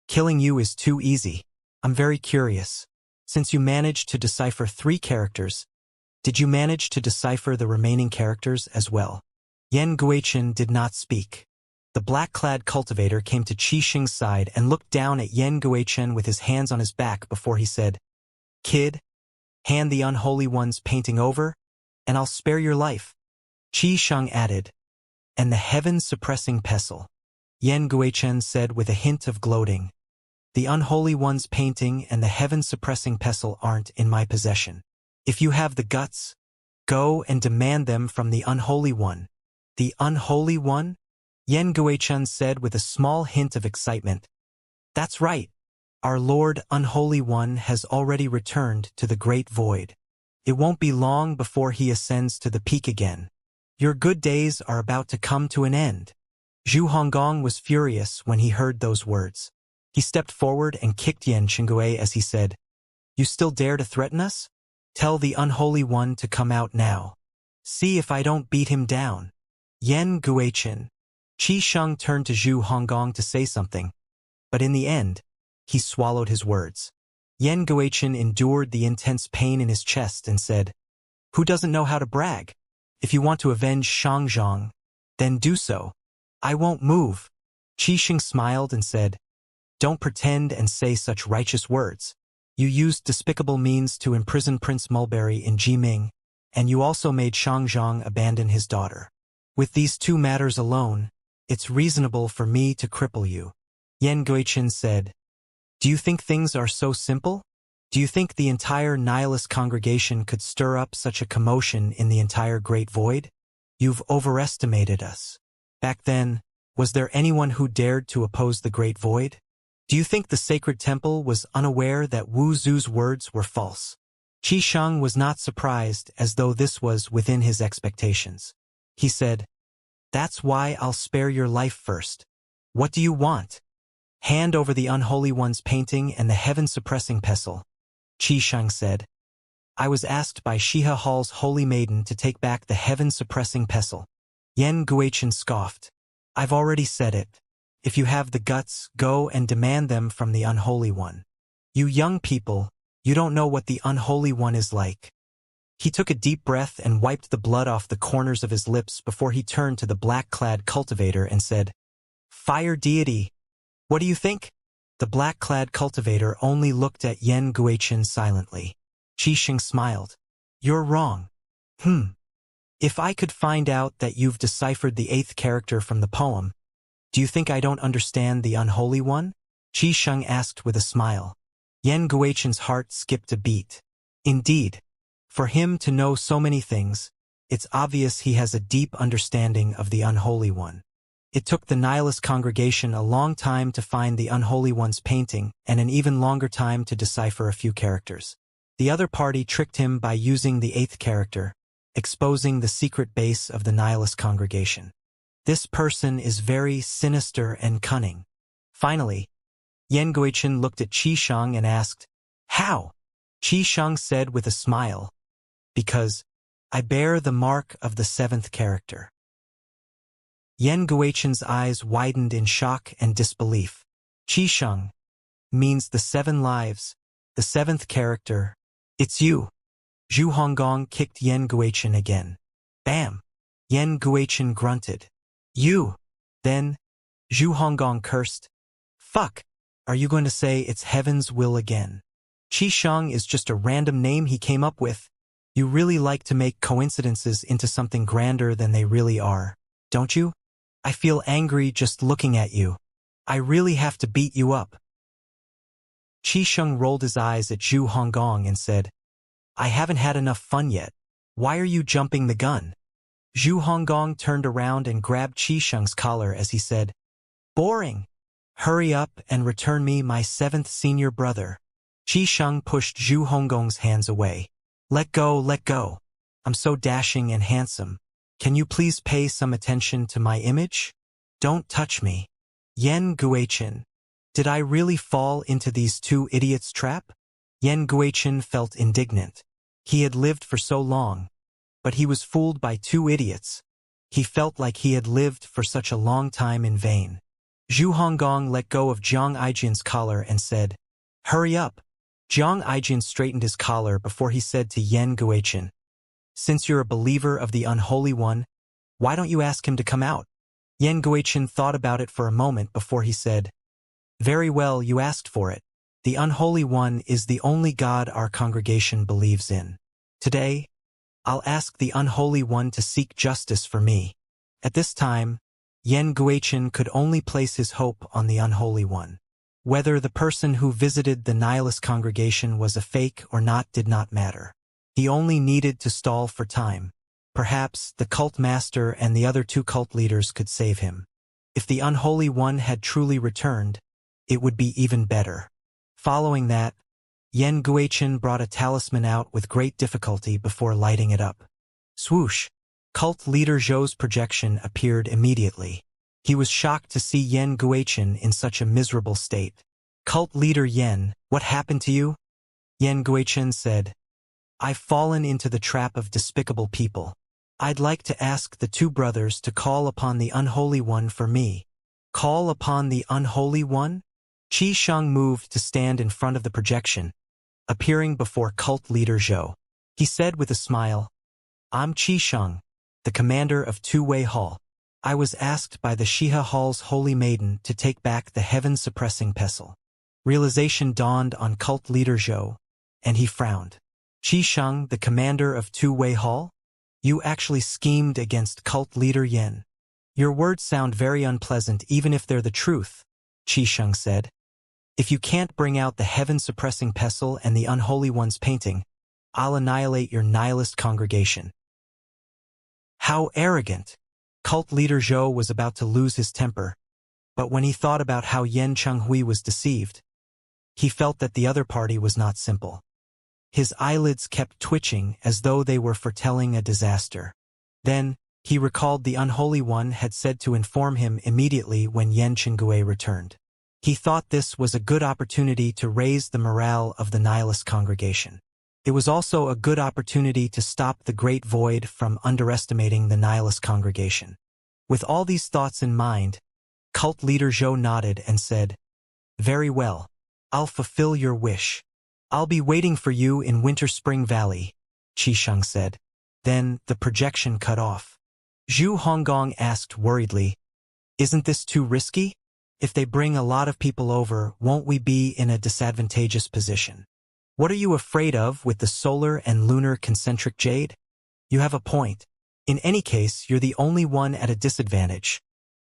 "Killing you is too easy. I'm very curious. Since you managed to decipher 3 characters, did you manage to decipher the remaining characters as well?" Yan Guichen did not speak. The black-clad cultivator came to Qi Shang's side and looked down at Yan Guichen with his hands on his back before he said, "Kid, hand the Unholy One's painting over, and I'll spare your life." Qi Shang added, "And the heaven-suppressing pestle," Yan Guichen said with a hint of gloating. "The Unholy One's painting and the heaven-suppressing pestle aren't in my possession. If you have the guts, go and demand them from the Unholy One." "The Unholy One?" Yan Guichen said with a small hint of excitement. "That's right. Our Lord Unholy One has already returned to the Great Void. It won't be long before he ascends to the peak again. Your good days are about to come to an end." Zhu Honggong was furious when he heard those words. He stepped forward and kicked Yan Qinggui as he said, "You still dare to threaten us? Tell the Unholy One to come out now. See if I don't beat him down." Yan Guichen. Qi Shang turned to Zhu Honggong to say something, but in the end, he swallowed his words. Yan Guichen endured the intense pain in his chest and said, "Who doesn't know how to brag? If you want to avenge Shangzhong, then do so. I won't move." Qi Shang smiled and said, "Don't pretend and say such righteous words. You used despicable means to imprison Prince Mulberry in Jiming, and you also made Shangzhong abandon his daughter. With these 2 matters alone, it's reasonable for me to cripple you." Yan Guichen said, "Do you think things are so simple? Do you think the entire nihilist congregation could stir up such a commotion in the entire Great Void? You've overestimated us. Back then, was there anyone who dared to oppose the Great Void? Do you think the Sacred Temple was unaware that Wu Zu's words were false?" Qi Shang was not surprised, as though this was within his expectations. He said, "That's why I'll spare your life first. What do you want?" "Hand over the Unholy One's painting and the heaven-suppressing pestle," Qi Shang said. "I was asked by Shiha Hall's Holy Maiden to take back the heaven-suppressing pestle." Yan Guichen scoffed. "I've already said it. If you have the guts, go and demand them from the Unholy One. You young people, you don't know what the Unholy One is like." He took a deep breath and wiped the blood off the corners of his lips before he turned to the black-clad cultivator and said, "Fire deity, what do you think?" The black-clad cultivator only looked at Yan Guichen silently. Qi Shang smiled. "You're wrong." If I could find out that you've deciphered the 8th character from the poem, do you think I don't understand the Unholy One?" Qi Shang asked with a smile. Yan Guichen's heart skipped a beat. Indeed, for him to know so many things, it's obvious he has a deep understanding of the Unholy One. It took the nihilist congregation a long time to find the Unholy One's painting and an even longer time to decipher a few characters. The other party tricked him by using the 8th character, exposing the secret base of the nihilist congregation. This person is very sinister and cunning. Finally, Yan Guichen looked at Qisheng and asked, "How?" Qisheng said with a smile, "Because I bear the mark of the seventh character." Yan Guichen's eyes widened in shock and disbelief. Qisheng means the 7 lives, the 7th character. It's you. Zhu Honggong kicked Yan Guichen again. Bam! Yan Guichen grunted. You! Then, Zhu Honggong cursed. Fuck! Are you going to say it's heaven's will again? Qisheng is just a random name he came up with. You really like to make coincidences into something grander than they really are, don't you? I feel angry just looking at you. I really have to beat you up. Qisheng rolled his eyes at Zhu Honggong and said, I haven't had enough fun yet. Why are you jumping the gun? Zhu Honggong turned around and grabbed Qisheng's collar as he said, Boring. Hurry up and return me my 7th senior brother. Qisheng pushed Zhu Honggong's hands away. Let go, let go. I'm so dashing and handsome. Can you please pay some attention to my image? Don't touch me. Yan Guichen. Did I really fall into these 2 idiots' trap? Yan Guichen felt indignant. He had lived for so long, but he was fooled by 2 idiots. He felt like he had lived for such a long time in vain. Zhu Honggong let go of Jiang Aijian's collar and said, Hurry up. Jiang Aijian straightened his collar before he said to Yan Guichen, Since you're a believer of the Unholy One, why don't you ask him to come out? Yan Guichen thought about it for a moment before he said, Very well, you asked for it. The Unholy One is the only God our congregation believes in. Today, I'll ask the Unholy One to seek justice for me. At this time, Yan Guichen could only place his hope on the Unholy One. Whether the person who visited the nihilist congregation was a fake or not did not matter. He only needed to stall for time. Perhaps the cult master and the other 2 cult leaders could save him. If the Unholy One had truly returned, it would be even better. Following that, Yan Guichen brought a talisman out with great difficulty before lighting it up. Swoosh! Cult leader Zhou's projection appeared immediately. He was shocked to see Yan Guichen in such a miserable state. Cult leader Yan, what happened to you? Yan Guichen said, I've fallen into the trap of despicable people. I'd like to ask the 2 brothers to call upon the Unholy One for me. Call upon the Unholy One? Qisheng moved to stand in front of the projection, appearing before cult leader Zhou. He said with a smile, I'm Qisheng, the commander of Two-Way Hall. I was asked by the Shiha Hall's holy maiden to take back the heaven-suppressing pestle. Realization dawned on cult leader Zhou, and he frowned. Qisheng, the commander of Two-Way Hall? You actually schemed against cult leader Yan. Your words sound very unpleasant even if they're the truth, Qisheng said. If you can't bring out the heaven-suppressing pestle and the Unholy One's painting, I'll annihilate your nihilist congregation. How arrogant! Cult leader Zhou was about to lose his temper, but when he thought about how Yan Chenghui was deceived, he felt that the other party was not simple. His eyelids kept twitching as though they were foretelling a disaster. Then, he recalled the Unholy One had said to inform him immediately when Yan Chenghui returned. He thought this was a good opportunity to raise the morale of the nihilist congregation. It was also a good opportunity to stop the Great Void from underestimating the nihilist congregation. With all these thoughts in mind, cult leader Zhou nodded and said, Very well. I'll fulfill your wish. I'll be waiting for you in Winter Spring Valley, Qisheng said. Then the projection cut off. Zhu Honggong asked worriedly, Isn't this too risky? If they bring a lot of people over, won't we be in a disadvantageous position? What are you afraid of with the solar and lunar concentric jade? You have a point. In any case, you're the only one at a disadvantage,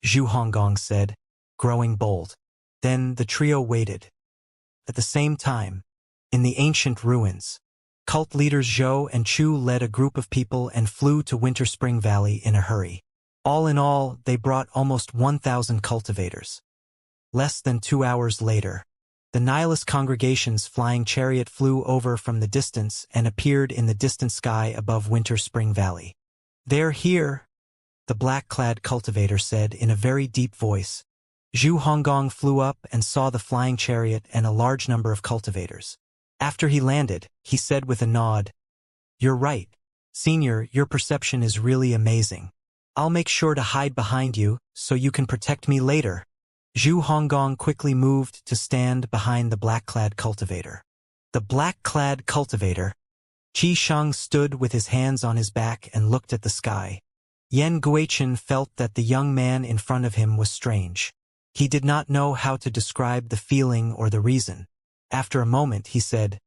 Zhu Honggong said, growing bold. Then the trio waited. At the same time, in the ancient ruins, cult leaders Zhou and Chu led a group of people and flew to Winter Spring Valley in a hurry. All in all, they brought almost 1,000 cultivators. Less than 2 hours later, the nihilist congregation's flying chariot flew over from the distance and appeared in the distant sky above Winter Spring Valley. They're here, the black-clad cultivator said in a very deep voice. Zhu Honggong flew up and saw the flying chariot and a large number of cultivators. After he landed, he said with a nod, "You're right. Senior, your perception is really amazing. I'll make sure to hide behind you so you can protect me later." Zhu Honggong quickly moved to stand behind the black-clad cultivator. The black-clad cultivator, Qi Shang, stood with his hands on his back and looked at the sky. Yan Guichen felt that the young man in front of him was strange. He did not know how to describe the feeling or the reason. After a moment he said,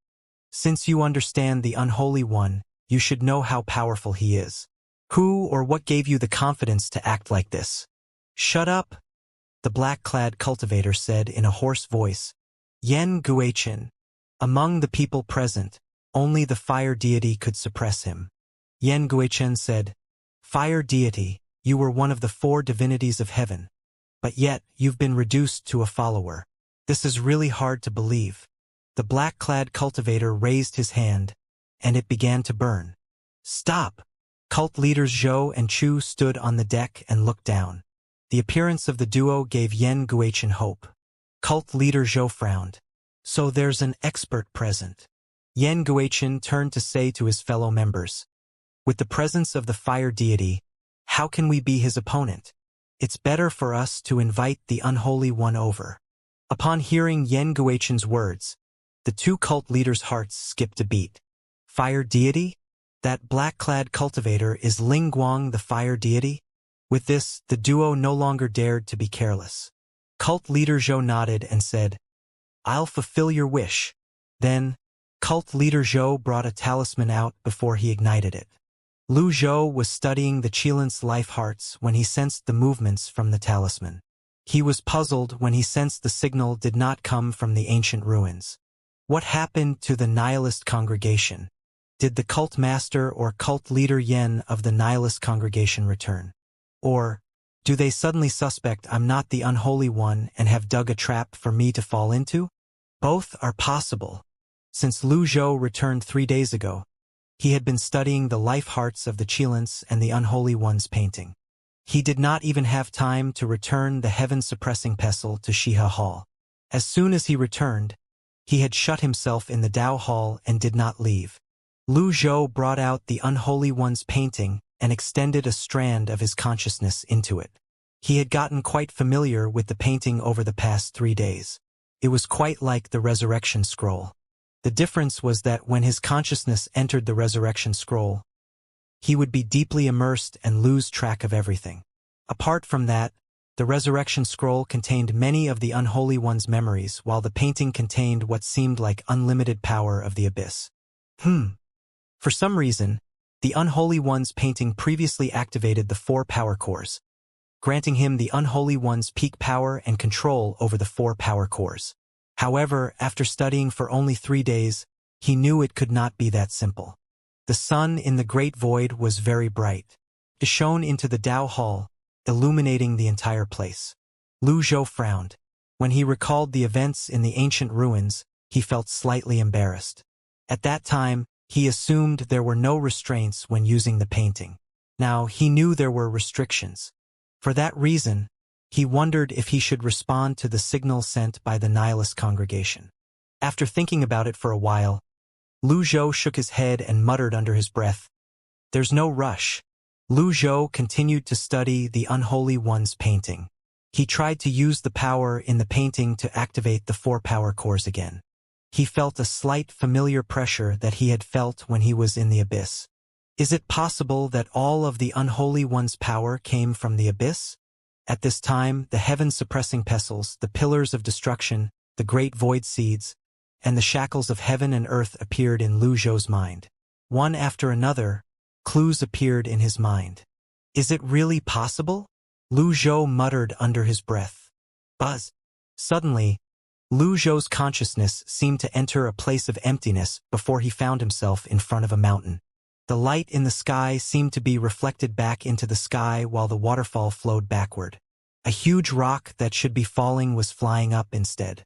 "Since you understand the Unholy One, you should know how powerful he is. Who or what gave you the confidence to act like this?" "Shut up," the black-clad cultivator said in a hoarse voice. Yan Guichen. Among the people present, only the fire deity could suppress him. Yan Guichen said, "Fire deity, you were one of the 4 divinities of heaven. But yet, you've been reduced to a follower. This is really hard to believe." The black-clad cultivator raised his hand, and it began to burn. "Stop!" Cult leaders Zhou and Chu stood on the deck and looked down. The appearance of the duo gave Yan Guichen hope. Cult leader Zhou frowned. "So there's an expert present." Yan Guichen turned to say to his fellow members, "With the presence of the fire deity, how can we be his opponent? It's better for us to invite the Unholy One over." Upon hearing Yan Guichen's words, the 2 cult leaders' hearts skipped a beat. Fire deity? That black-clad cultivator is Ling Guang, the fire deity? With this, the duo no longer dared to be careless. Cult leader Zhou nodded and said, "I'll fulfill your wish." Then, cult leader Zhou brought a talisman out before he ignited it. Lu Zhou was studying the Qilin's life hearts when he sensed the movements from the talisman. He was puzzled when he sensed the signal did not come from the ancient ruins. What happened to the nihilist congregation? Did the cult master or cult leader Yen of the nihilist congregation return? Or, do they suddenly suspect I'm not the Unholy One and have dug a trap for me to fall into? Both are possible. Since Lu Zhou returned 3 days ago, he had been studying the life hearts of the Qilins and the Unholy One's painting. He did not even have time to return the heaven-suppressing pestle to Shiha Hall. As soon as he returned, he had shut himself in the Dao Hall and did not leave. Lu Zhou brought out the Unholy One's painting and extended a strand of his consciousness into it. He had gotten quite familiar with the painting over the past 3 days. It was quite like the Resurrection Scroll. The difference was that when his consciousness entered the Resurrection Scroll, he would be deeply immersed and lose track of everything. Apart from that, the Resurrection Scroll contained many of the Unholy One's memories, while the painting contained what seemed like unlimited power of the abyss. For some reason, the Unholy One's painting previously activated the 4 power cores, granting him the Unholy One's peak power and control over the 4 power cores. However, after studying for only 3 days, he knew it could not be that simple. The sun in the great void was very bright. It shone into the Dao Hall, illuminating the entire place. Lu Zhou frowned. When he recalled the events in the ancient ruins, he felt slightly embarrassed. At that time, he assumed there were no restraints when using the painting. Now, he knew there were restrictions. For that reason, he wondered if he should respond to the signal sent by the nihilist congregation. After thinking about it for a while, Lu Zhou shook his head and muttered under his breath, "There's no rush." Lu Zhou continued to study the Unholy One's painting. He tried to use the power in the painting to activate the 4 power cores again. He felt a slight familiar pressure that he had felt when he was in the abyss. Is it possible that all of the Unholy One's power came from the abyss? At this time, the heaven-suppressing pestles, the pillars of destruction, the great void seeds, and the shackles of heaven and earth appeared in Lu Zhou's mind. One after another, clues appeared in his mind. Is it really possible? Lu Zhou muttered under his breath. Buzz. Suddenly, Lu Zhou's consciousness seemed to enter a place of emptiness before he found himself in front of a mountain. The light in the sky seemed to be reflected back into the sky while the waterfall flowed backward. A huge rock that should be falling was flying up instead.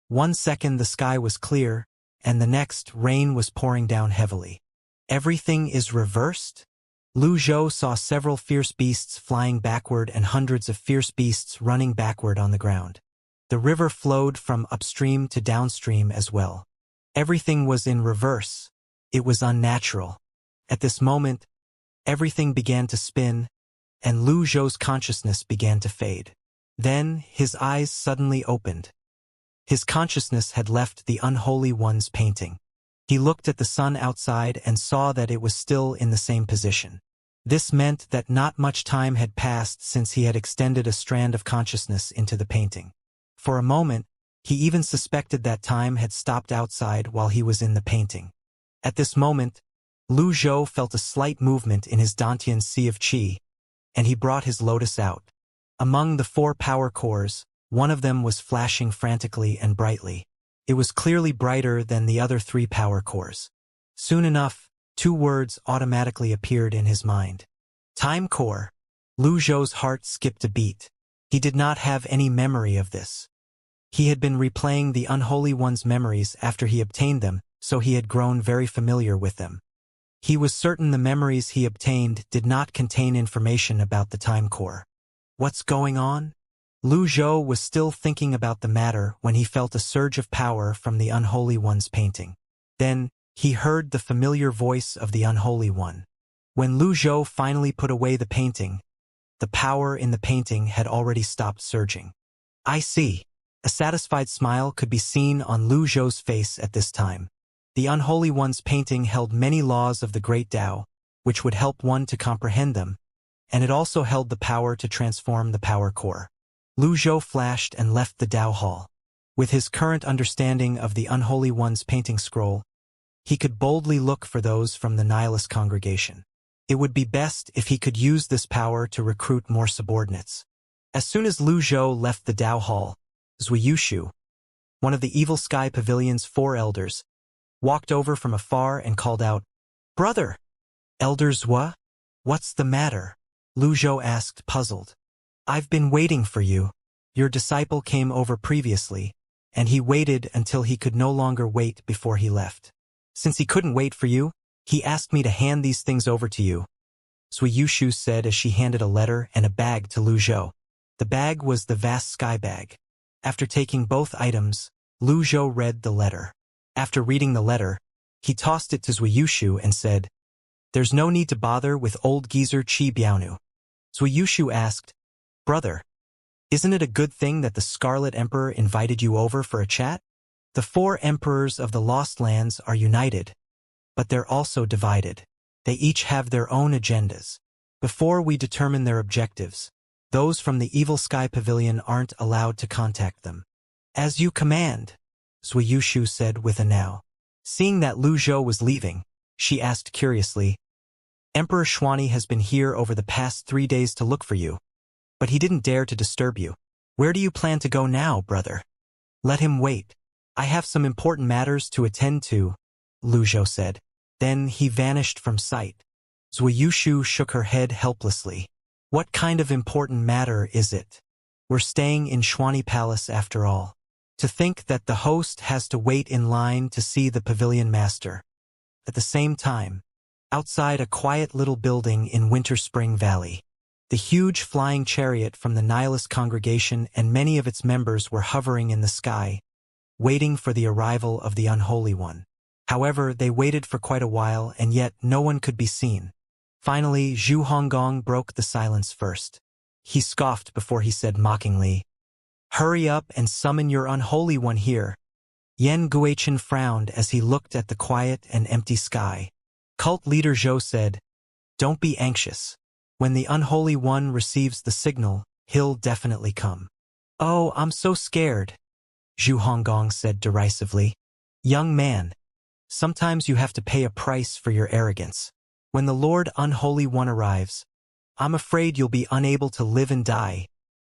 1 second the sky was clear, and the next rain was pouring down heavily. Everything is reversed? Lu Zhou saw several fierce beasts flying backward and hundreds of fierce beasts running backward on the ground. The river flowed from upstream to downstream as well. Everything was in reverse. It was unnatural. At this moment, everything began to spin, and Lu Zhou's consciousness began to fade. Then his eyes suddenly opened. His consciousness had left the Unholy One's painting. He looked at the sun outside and saw that it was still in the same position. This meant that not much time had passed since he had extended a strand of consciousness into the painting. For a moment, he even suspected that time had stopped outside while he was in the painting. At this moment, Lu Zhou felt a slight movement in his Dantian Sea of Qi, and he brought his lotus out. Among the 4 power cores, one of them was flashing frantically and brightly. It was clearly brighter than the other 3 power cores. Soon enough, 2 words automatically appeared in his mind. Time core. Lu Zhou's heart skipped a beat. He did not have any memory of this. He had been replaying the Unholy One's memories after he obtained them, so he had grown very familiar with them. He was certain the memories he obtained did not contain information about the time core. What's going on? Lu Zhou was still thinking about the matter when he felt a surge of power from the Unholy One's painting. Then, he heard the familiar voice of the Unholy One. When Lu Zhou finally put away the painting, the power in the painting had already stopped surging. I see. A satisfied smile could be seen on Lu Zhou's face at this time. The Unholy One's painting held many laws of the Great Tao, which would help one to comprehend them, and it also held the power to transform the power core. Lu Zhou flashed and left the Tao Hall. With his current understanding of the Unholy One's painting scroll, he could boldly look for those from the Nihilist congregation. It would be best if he could use this power to recruit more subordinates. As soon as Lu Zhou left the Tao Hall, Zhuiyushu, one of the Evil Sky Pavilion's 4 elders, walked over from afar and called out, "Brother!" "Elder Zhua? What's the matter?" Lu Zhou asked, puzzled. "I've been waiting for you. Your disciple came over previously, and he waited until he could no longer wait before he left. Since he couldn't wait for you, he asked me to hand these things over to you," Zhuiyushu said as she handed a letter and a bag to Lu Zhou. The bag was the vast sky bag. After taking both items, Lu Zhou read the letter. After reading the letter, he tossed it to Zhuiyushu and said, "There's no need to bother with old geezer Qi Biaonu." Zhuiyushu asked, "Brother, isn't it a good thing that the Scarlet Emperor invited you over for a chat? The 4 emperors of the Lost Lands are united, but they're also divided. They each have their own agendas. Before we determine their objectives, those from the Evil Sky Pavilion aren't allowed to contact them." "As you command," Zhuiyushu said with a now. Seeing that Lu Zhou was leaving, she asked curiously, "Emperor Xuanyi has been here over the past 3 days to look for you, but he didn't dare to disturb you. Where do you plan to go now, brother?" "Let him wait. I have some important matters to attend to," Lu Zhou said. Then he vanished from sight. Zhuiyushu shook her head helplessly. "What kind of important matter is it? We're staying in Xuanyi Palace after all. To think that the host has to wait in line to see the pavilion master." At the same time, outside a quiet little building in Winter Spring Valley, the huge flying chariot from the Nihilist congregation and many of its members were hovering in the sky, waiting for the arrival of the Unholy One. However, they waited for quite a while and yet no one could be seen. Finally, Zhu Honggong broke the silence first. He scoffed before he said mockingly, "Hurry up and summon your Unholy One here." Yan Guichen frowned as he looked at the quiet and empty sky. Cult leader Zhou said, "Don't be anxious. When the Unholy One receives the signal, he'll definitely come." "Oh, I'm so scared," Zhu Honggong said derisively. "Young man, sometimes you have to pay a price for your arrogance. When the Lord Unholy One arrives, I'm afraid you'll be unable to live and die,"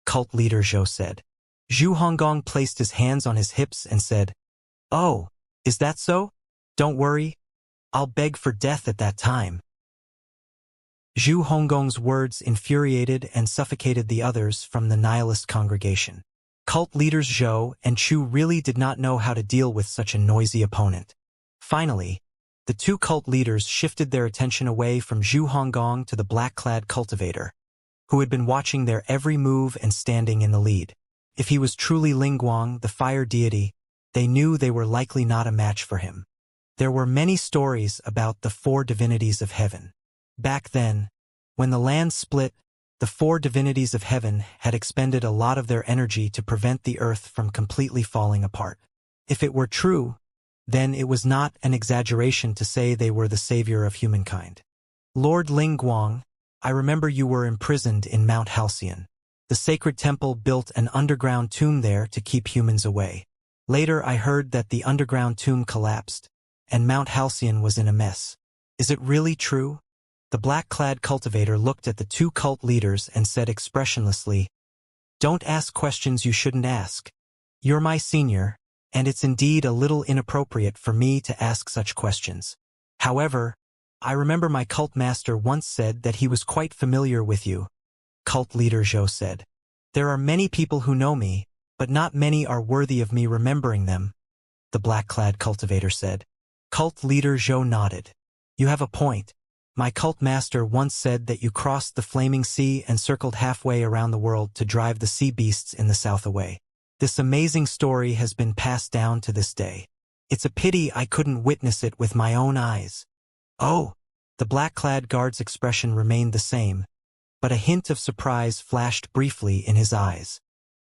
cult leader Zhou said. Zhu Honggong placed his hands on his hips and said, "Oh, is that so? Don't worry. I'll beg for death at that time." Zhu Honggong's words infuriated and suffocated the others from the Nihilist congregation. Cult leaders Zhou and Chu really did not know how to deal with such a noisy opponent. Finally, The two cult leaders shifted their attention away from Zhu Honggong to the black-clad cultivator, who had been watching their every move and standing in the lead. If he was truly Lingguang, the fire deity, they knew they were likely not a match for him. There were many stories about the four divinities of heaven. Back then, when the land split, the four divinities of heaven had expended a lot of their energy to prevent the earth from completely falling apart. If it were true, then it was not an exaggeration to say they were the savior of humankind. Lord Lingguang, I remember you were imprisoned in Mount Halcyon. The sacred temple built an underground tomb there to keep humans away. Later I heard that the underground tomb collapsed, and Mount Halcyon was in a mess. Is it really true? The black-clad cultivator looked at the two cult leaders and said expressionlessly, "Don't ask questions you shouldn't ask. You're my senior, and it's indeed a little inappropriate for me to ask such questions. However, I remember my cult master once said that he was quite familiar with you." Cult leader Zhou said, "There are many people who know me, but not many are worthy of me remembering them," the black-clad cultivator said. Cult leader Zhou nodded. "You have a point. My cult master once said that you crossed the flaming sea and circled halfway around the world to drive the sea beasts in the south away. This amazing story has been passed down to this day. It's a pity I couldn't witness it with my own eyes." "Oh!" The black-clad guard's expression remained the same, but a hint of surprise flashed briefly in his eyes.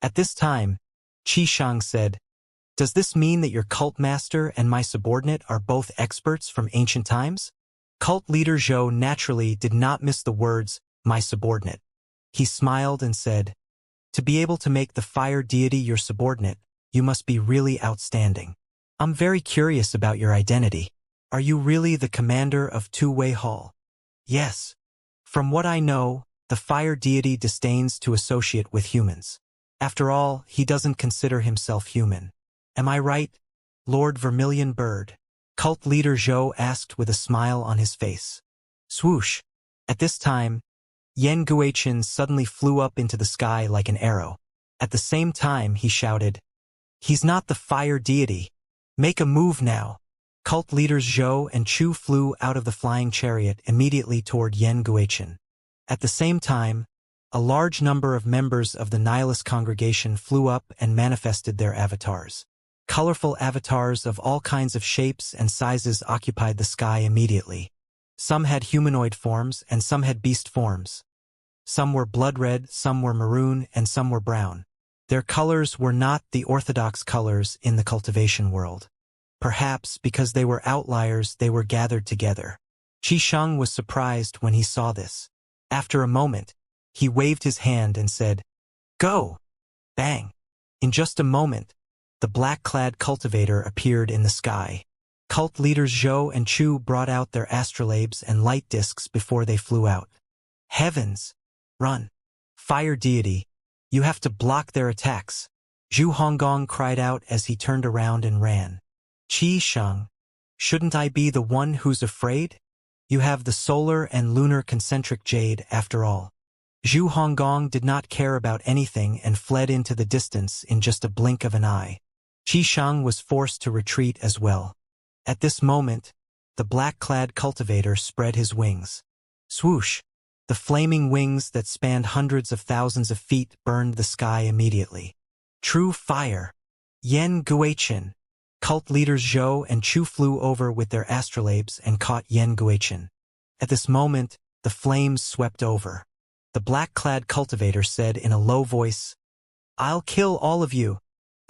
At this time, Xianxia said, "Does this mean that your cult master and my subordinate are both experts from ancient times?" Cult leader Zhou naturally did not miss the words, "my subordinate." He smiled and said, "To be able to make the fire deity your subordinate, you must be really outstanding. I'm very curious about your identity. Are you really the commander of Two-Way Hall?" "Yes. From what I know, the fire deity disdains to associate with humans. After all, he doesn't consider himself human. Am I right, Lord Vermilion Bird?" Cult leader Zhou asked with a smile on his face. Swoosh! At this time, Yan Guichen suddenly flew up into the sky like an arrow. At the same time he shouted, "He's not the fire deity. Make a move now." Cult leaders Zhou and Chu flew out of the flying chariot immediately toward Yan Guichen. At the same time, a large number of members of the Nihilist congregation flew up and manifested their avatars. Colorful avatars of all kinds of shapes and sizes occupied the sky immediately. Some had humanoid forms and some had beast forms. Some were blood red, some were maroon, and some were brown. Their colors were not the orthodox colors in the cultivation world. Perhaps because they were outliers, they were gathered together. Qisheng was surprised when he saw this. After a moment, he waved his hand and said, "Go!" Bang! In just a moment, the black-clad cultivator appeared in the sky. Cult leaders Zhou and Chu brought out their astrolabes and light discs before they flew out. "Heavens! Run! Fire deity, you have to block their attacks!" Zhu Honggong cried out as he turned around and ran. "Qisheng, shouldn't I be the one who's afraid? You have the solar and lunar concentric jade after all." Zhu Honggong did not care about anything and fled into the distance in just a blink of an eye. Qisheng was forced to retreat as well. At this moment, the black-clad cultivator spread his wings. Swoosh! The flaming wings that spanned hundreds of thousands of feet burned the sky immediately. True fire! Yan Guichen! Cult leaders Zhou and Chu flew over with their astrolabes and caught Yan Guichen. At this moment, the flames swept over. The black-clad cultivator said in a low voice, "I'll kill all of you."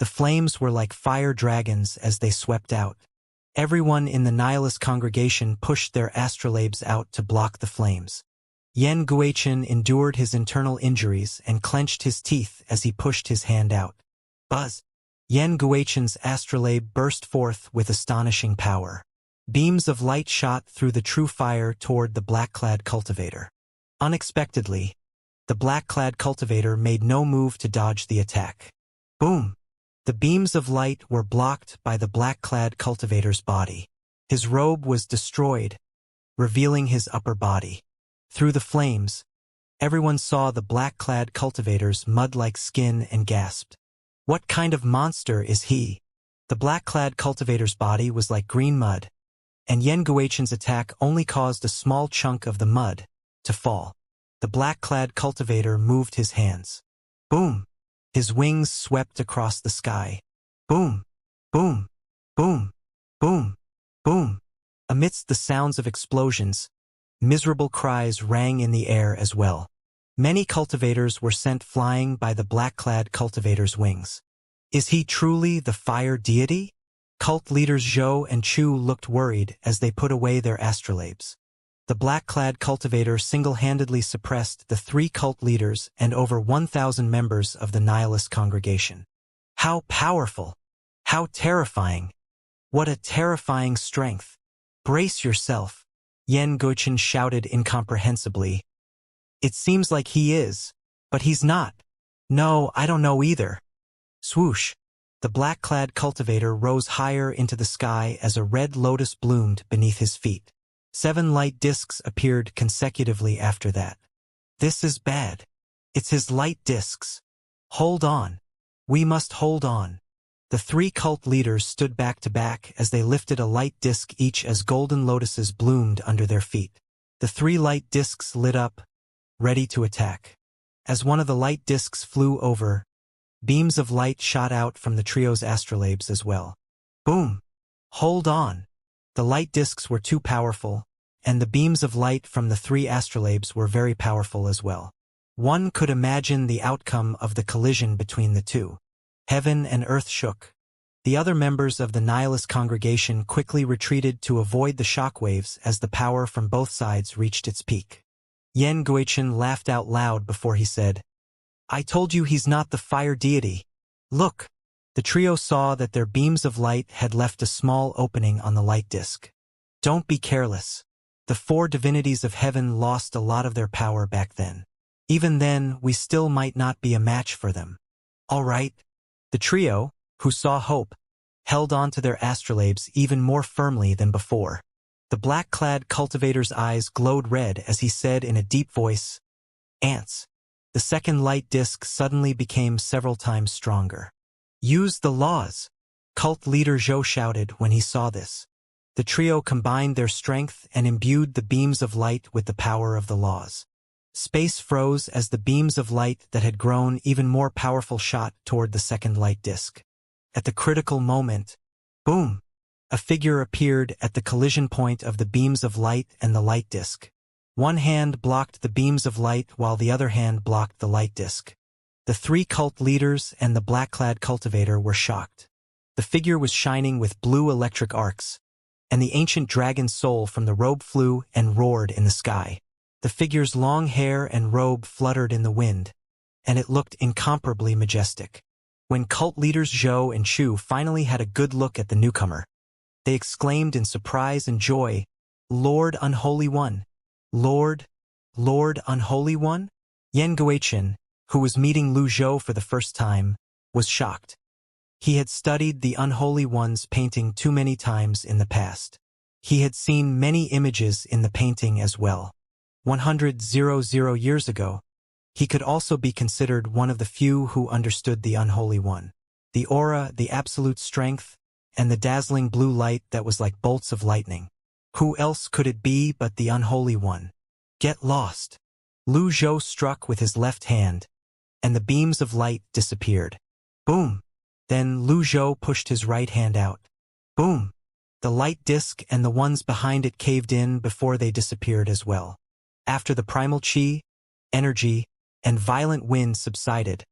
The flames were like fire dragons as they swept out. Everyone in the Nihilist congregation pushed their astrolabes out to block the flames. Yan Guichen endured his internal injuries and clenched his teeth as he pushed his hand out. Buzz! Yan Guichen's astrolabe burst forth with astonishing power. Beams of light shot through the true fire toward the black-clad cultivator. Unexpectedly, the black-clad cultivator made no move to dodge the attack. Boom! The beams of light were blocked by the black-clad cultivator's body. His robe was destroyed, revealing his upper body. Through the flames, everyone saw the black-clad cultivator's mud-like skin and gasped. "What kind of monster is he?" The black-clad cultivator's body was like green mud, and Yan Guiqian's attack only caused a small chunk of the mud to fall. The black-clad cultivator moved his hands. Boom! His wings swept across the sky. Boom! Boom! Boom! Boom! Boom! Amidst the sounds of explosions, miserable cries rang in the air as well. Many cultivators were sent flying by the black-clad cultivator's wings. Is he truly the fire deity? Cult leaders Zhou and Chu looked worried as they put away their astrolabes. The black-clad cultivator single-handedly suppressed the 3 cult leaders and over 1,000 members of the nihilist congregation. How powerful! How terrifying! What a terrifying strength! Brace yourself, Yan Guiqian shouted incomprehensibly. It seems like he is, but he's not. No, I don't know either. Swoosh! The black-clad cultivator rose higher into the sky as a red lotus bloomed beneath his feet. 7 light discs appeared consecutively after that. This is bad. It's his light discs. Hold on. We must hold on. The 3 cult leaders stood back to back as they lifted a light disc each as golden lotuses bloomed under their feet. The 3 light discs lit up, ready to attack. As one of the light discs flew over, beams of light shot out from the trio's astrolabes as well. Boom! Hold on! The light discs were too powerful, and the beams of light from the 3 astrolabes were very powerful as well. One could imagine the outcome of the collision between the 2. Heaven and earth shook. The other members of the nihilist congregation quickly retreated to avoid the shockwaves as the power from both sides reached its peak. Yan Guiqian laughed out loud before he said, I told you he's not the fire deity. Look! The trio saw that their beams of light had left a small opening on the light disk. Don't be careless. The 4 divinities of heaven lost a lot of their power back then. Even then, we still might not be a match for them. All right. The trio, who saw hope, held on to their astrolabes even more firmly than before. The black-clad cultivator's eyes glowed red as he said in a deep voice, Ants. The second light disc suddenly became several times stronger. Use the laws, cult leader Zhou shouted when he saw this. The trio combined their strength and imbued the beams of light with the power of the laws. Space froze as the beams of light that had grown even more powerful shot toward the second light disc. At the critical moment, boom! A figure appeared at the collision point of the beams of light and the light disc. One hand blocked the beams of light while the other hand blocked the light disc. The 3 cult leaders and the black-clad cultivator were shocked. The figure was shining with blue electric arcs, and the ancient dragon soul from the robe flew and roared in the sky. The figure's long hair and robe fluttered in the wind, and it looked incomparably majestic. When cult leaders Zhou and Chu finally had a good look at the newcomer, they exclaimed in surprise and joy, Lord Unholy One! Lord Unholy One? Yan Guiqian, who was meeting Lu Zhou for the first time, was shocked. He had studied the Unholy One's painting too many times in the past. He had seen many images in the painting as well. 100 years ago, he could also be considered one of the few who understood the Unholy One. The aura, the absolute strength, and the dazzling blue light that was like bolts of lightning. Who else could it be but the Unholy One? Get lost! Lu Zhou struck with his left hand, and the beams of light disappeared. Boom! Then Lu Zhou pushed his right hand out. Boom! The light disk and the ones behind it caved in before they disappeared as well. After the primal chi, energy, and violent wind subsided,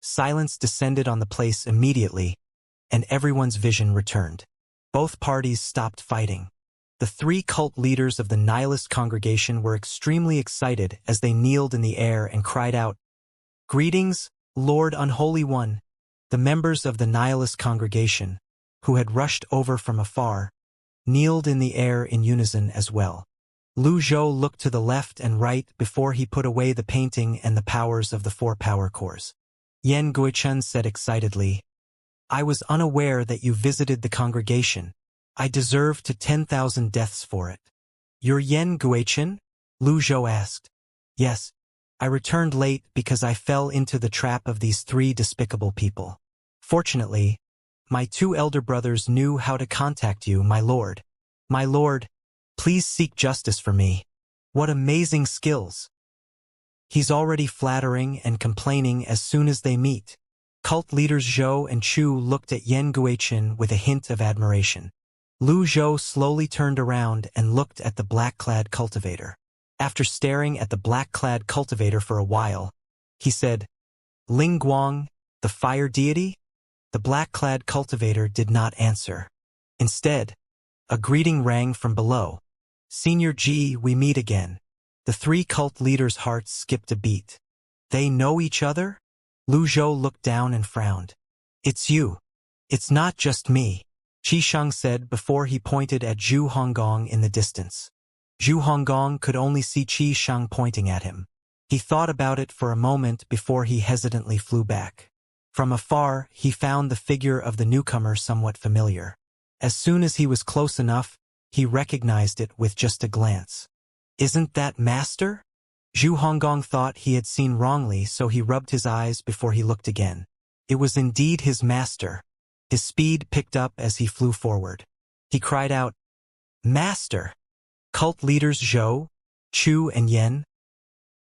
silence descended on the place immediately, and everyone's vision returned. Both parties stopped fighting. The 3 cult leaders of the nihilist congregation were extremely excited as they kneeled in the air and cried out, Greetings, Lord Unholy One! The members of the nihilist congregation, who had rushed over from afar, kneeled in the air in unison as well. Lu Zhou looked to the left and right before he put away the painting and the powers of the 4 power cores. Yan Guiqian said excitedly, I was unaware that you visited the congregation. I deserve to 10,000 deaths for it. You're Yan Guiqian? Lu Zhou asked. Yes, I returned late because I fell into the trap of these 3 despicable people. Fortunately, my 2 elder brothers knew how to contact you, my lord. My lord, please seek justice for me. What amazing skills. He's already flattering and complaining as soon as they meet. Cult leaders Zhou and Chu looked at Yan Guiqin with a hint of admiration. Lu Zhou slowly turned around and looked at the black-clad cultivator. After staring at the black-clad cultivator for a while, he said, Ling Guang, the fire deity? The black-clad cultivator did not answer. Instead, a greeting rang from below. Senior Ji, we meet again. The three cult leaders' hearts skipped a beat. They know each other? Lu Zhou looked down and frowned. It's you. It's not just me, Xianxia said before he pointed at Zhu Honggong in the distance. Zhu Honggong could only see Xianxia pointing at him. He thought about it for a moment before he hesitantly flew back. From afar, he found the figure of the newcomer somewhat familiar. As soon as he was close enough, he recognized it with just a glance. Isn't that Master? Zhu Honggong thought he had seen wrongly, so he rubbed his eyes before he looked again. It was indeed his master. His speed picked up as he flew forward. He cried out, Master! Cult leaders Zhou, Chu and Yen.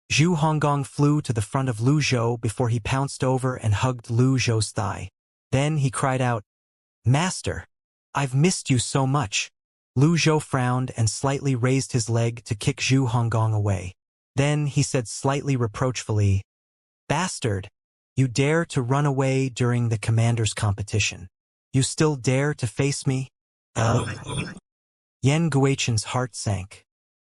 Zhu Honggong flew to the front of Lu Zhou before he pounced over and hugged Lu Zhou's thigh. Then he cried out, Master! I've missed you so much. Lu Zhou frowned and slightly raised his leg to kick Zhu Honggong away. Then he said slightly reproachfully, Bastard! You dare to run away during the commander's competition. You still dare to face me? Yan Guiqin's heart sank.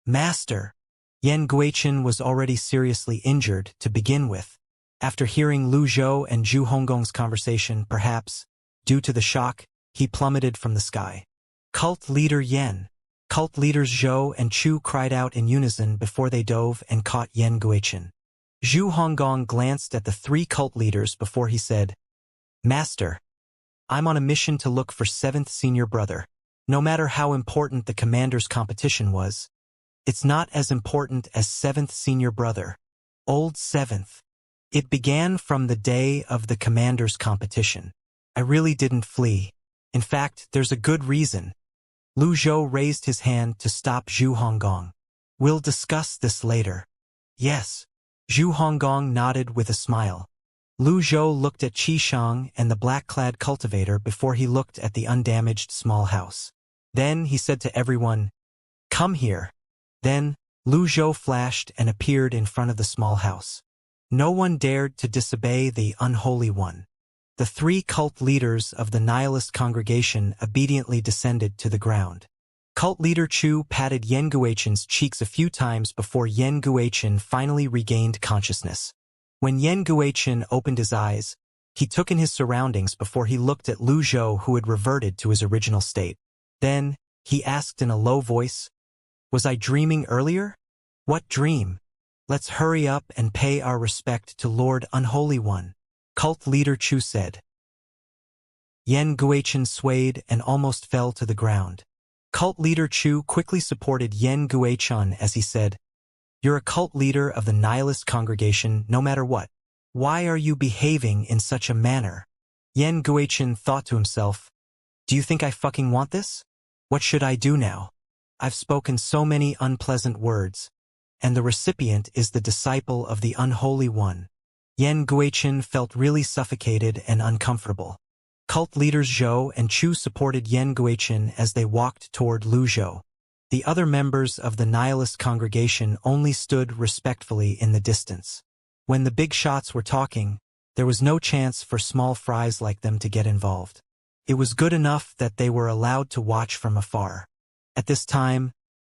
Master! Yan Guiqin was already seriously injured to begin with. After hearing Lu Zhou and Zhu Honggong's conversation, perhaps, due to the shock, he plummeted from the sky. Cult leader Yan. Cult leaders Zhou and Chu cried out in unison before they dove and caught Yan Guiqin. Zhu Honggong glanced at the three cult leaders before he said, Master, I'm on a mission to look for 7th senior brother. No matter how important the commander's competition was, it's not as important as 7th senior brother. Old 7th. It began from the day of the commander's competition. I really didn't flee. In fact, there's a good reason. Lu Zhou raised his hand to stop Zhu Honggong. We'll discuss this later. Yes. Zhu Honggong nodded with a smile. Lu Zhou looked at Xianxia and the black-clad cultivator before he looked at the undamaged small house. Then he said to everyone, Come here. Then, Lu Zhou flashed and appeared in front of the small house. No one dared to disobey the unholy one. The three cult leaders of the nihilist congregation obediently descended to the ground. Cult leader Chu patted Yan Guiqin's cheeks a few times before Yan Guiqin finally regained consciousness. When Yan Guiqin opened his eyes, he took in his surroundings before he looked at Lu Zhou, who had reverted to his original state. Then, he asked in a low voice, Was I dreaming earlier? What dream? Let's hurry up and pay our respect to Lord Unholy One. Cult leader Chu said. Yan Guiqin swayed and almost fell to the ground. Cult leader Chu quickly supported Yan Guiqin as he said, You're a cult leader of the nihilist congregation no matter what. Why are you behaving in such a manner? Yan Guiqin thought to himself, Do you think I fucking want this? What should I do now? I've spoken so many unpleasant words, and the recipient is the disciple of the Unholy One. Yan Guiqin felt really suffocated and uncomfortable. Cult leaders Zhou and Chu supported Yan Guiqin as they walked toward Lu Zhou. The other members of the nihilist congregation only stood respectfully in the distance. When the big shots were talking, there was no chance for small fries like them to get involved. It was good enough that they were allowed to watch from afar. At this time,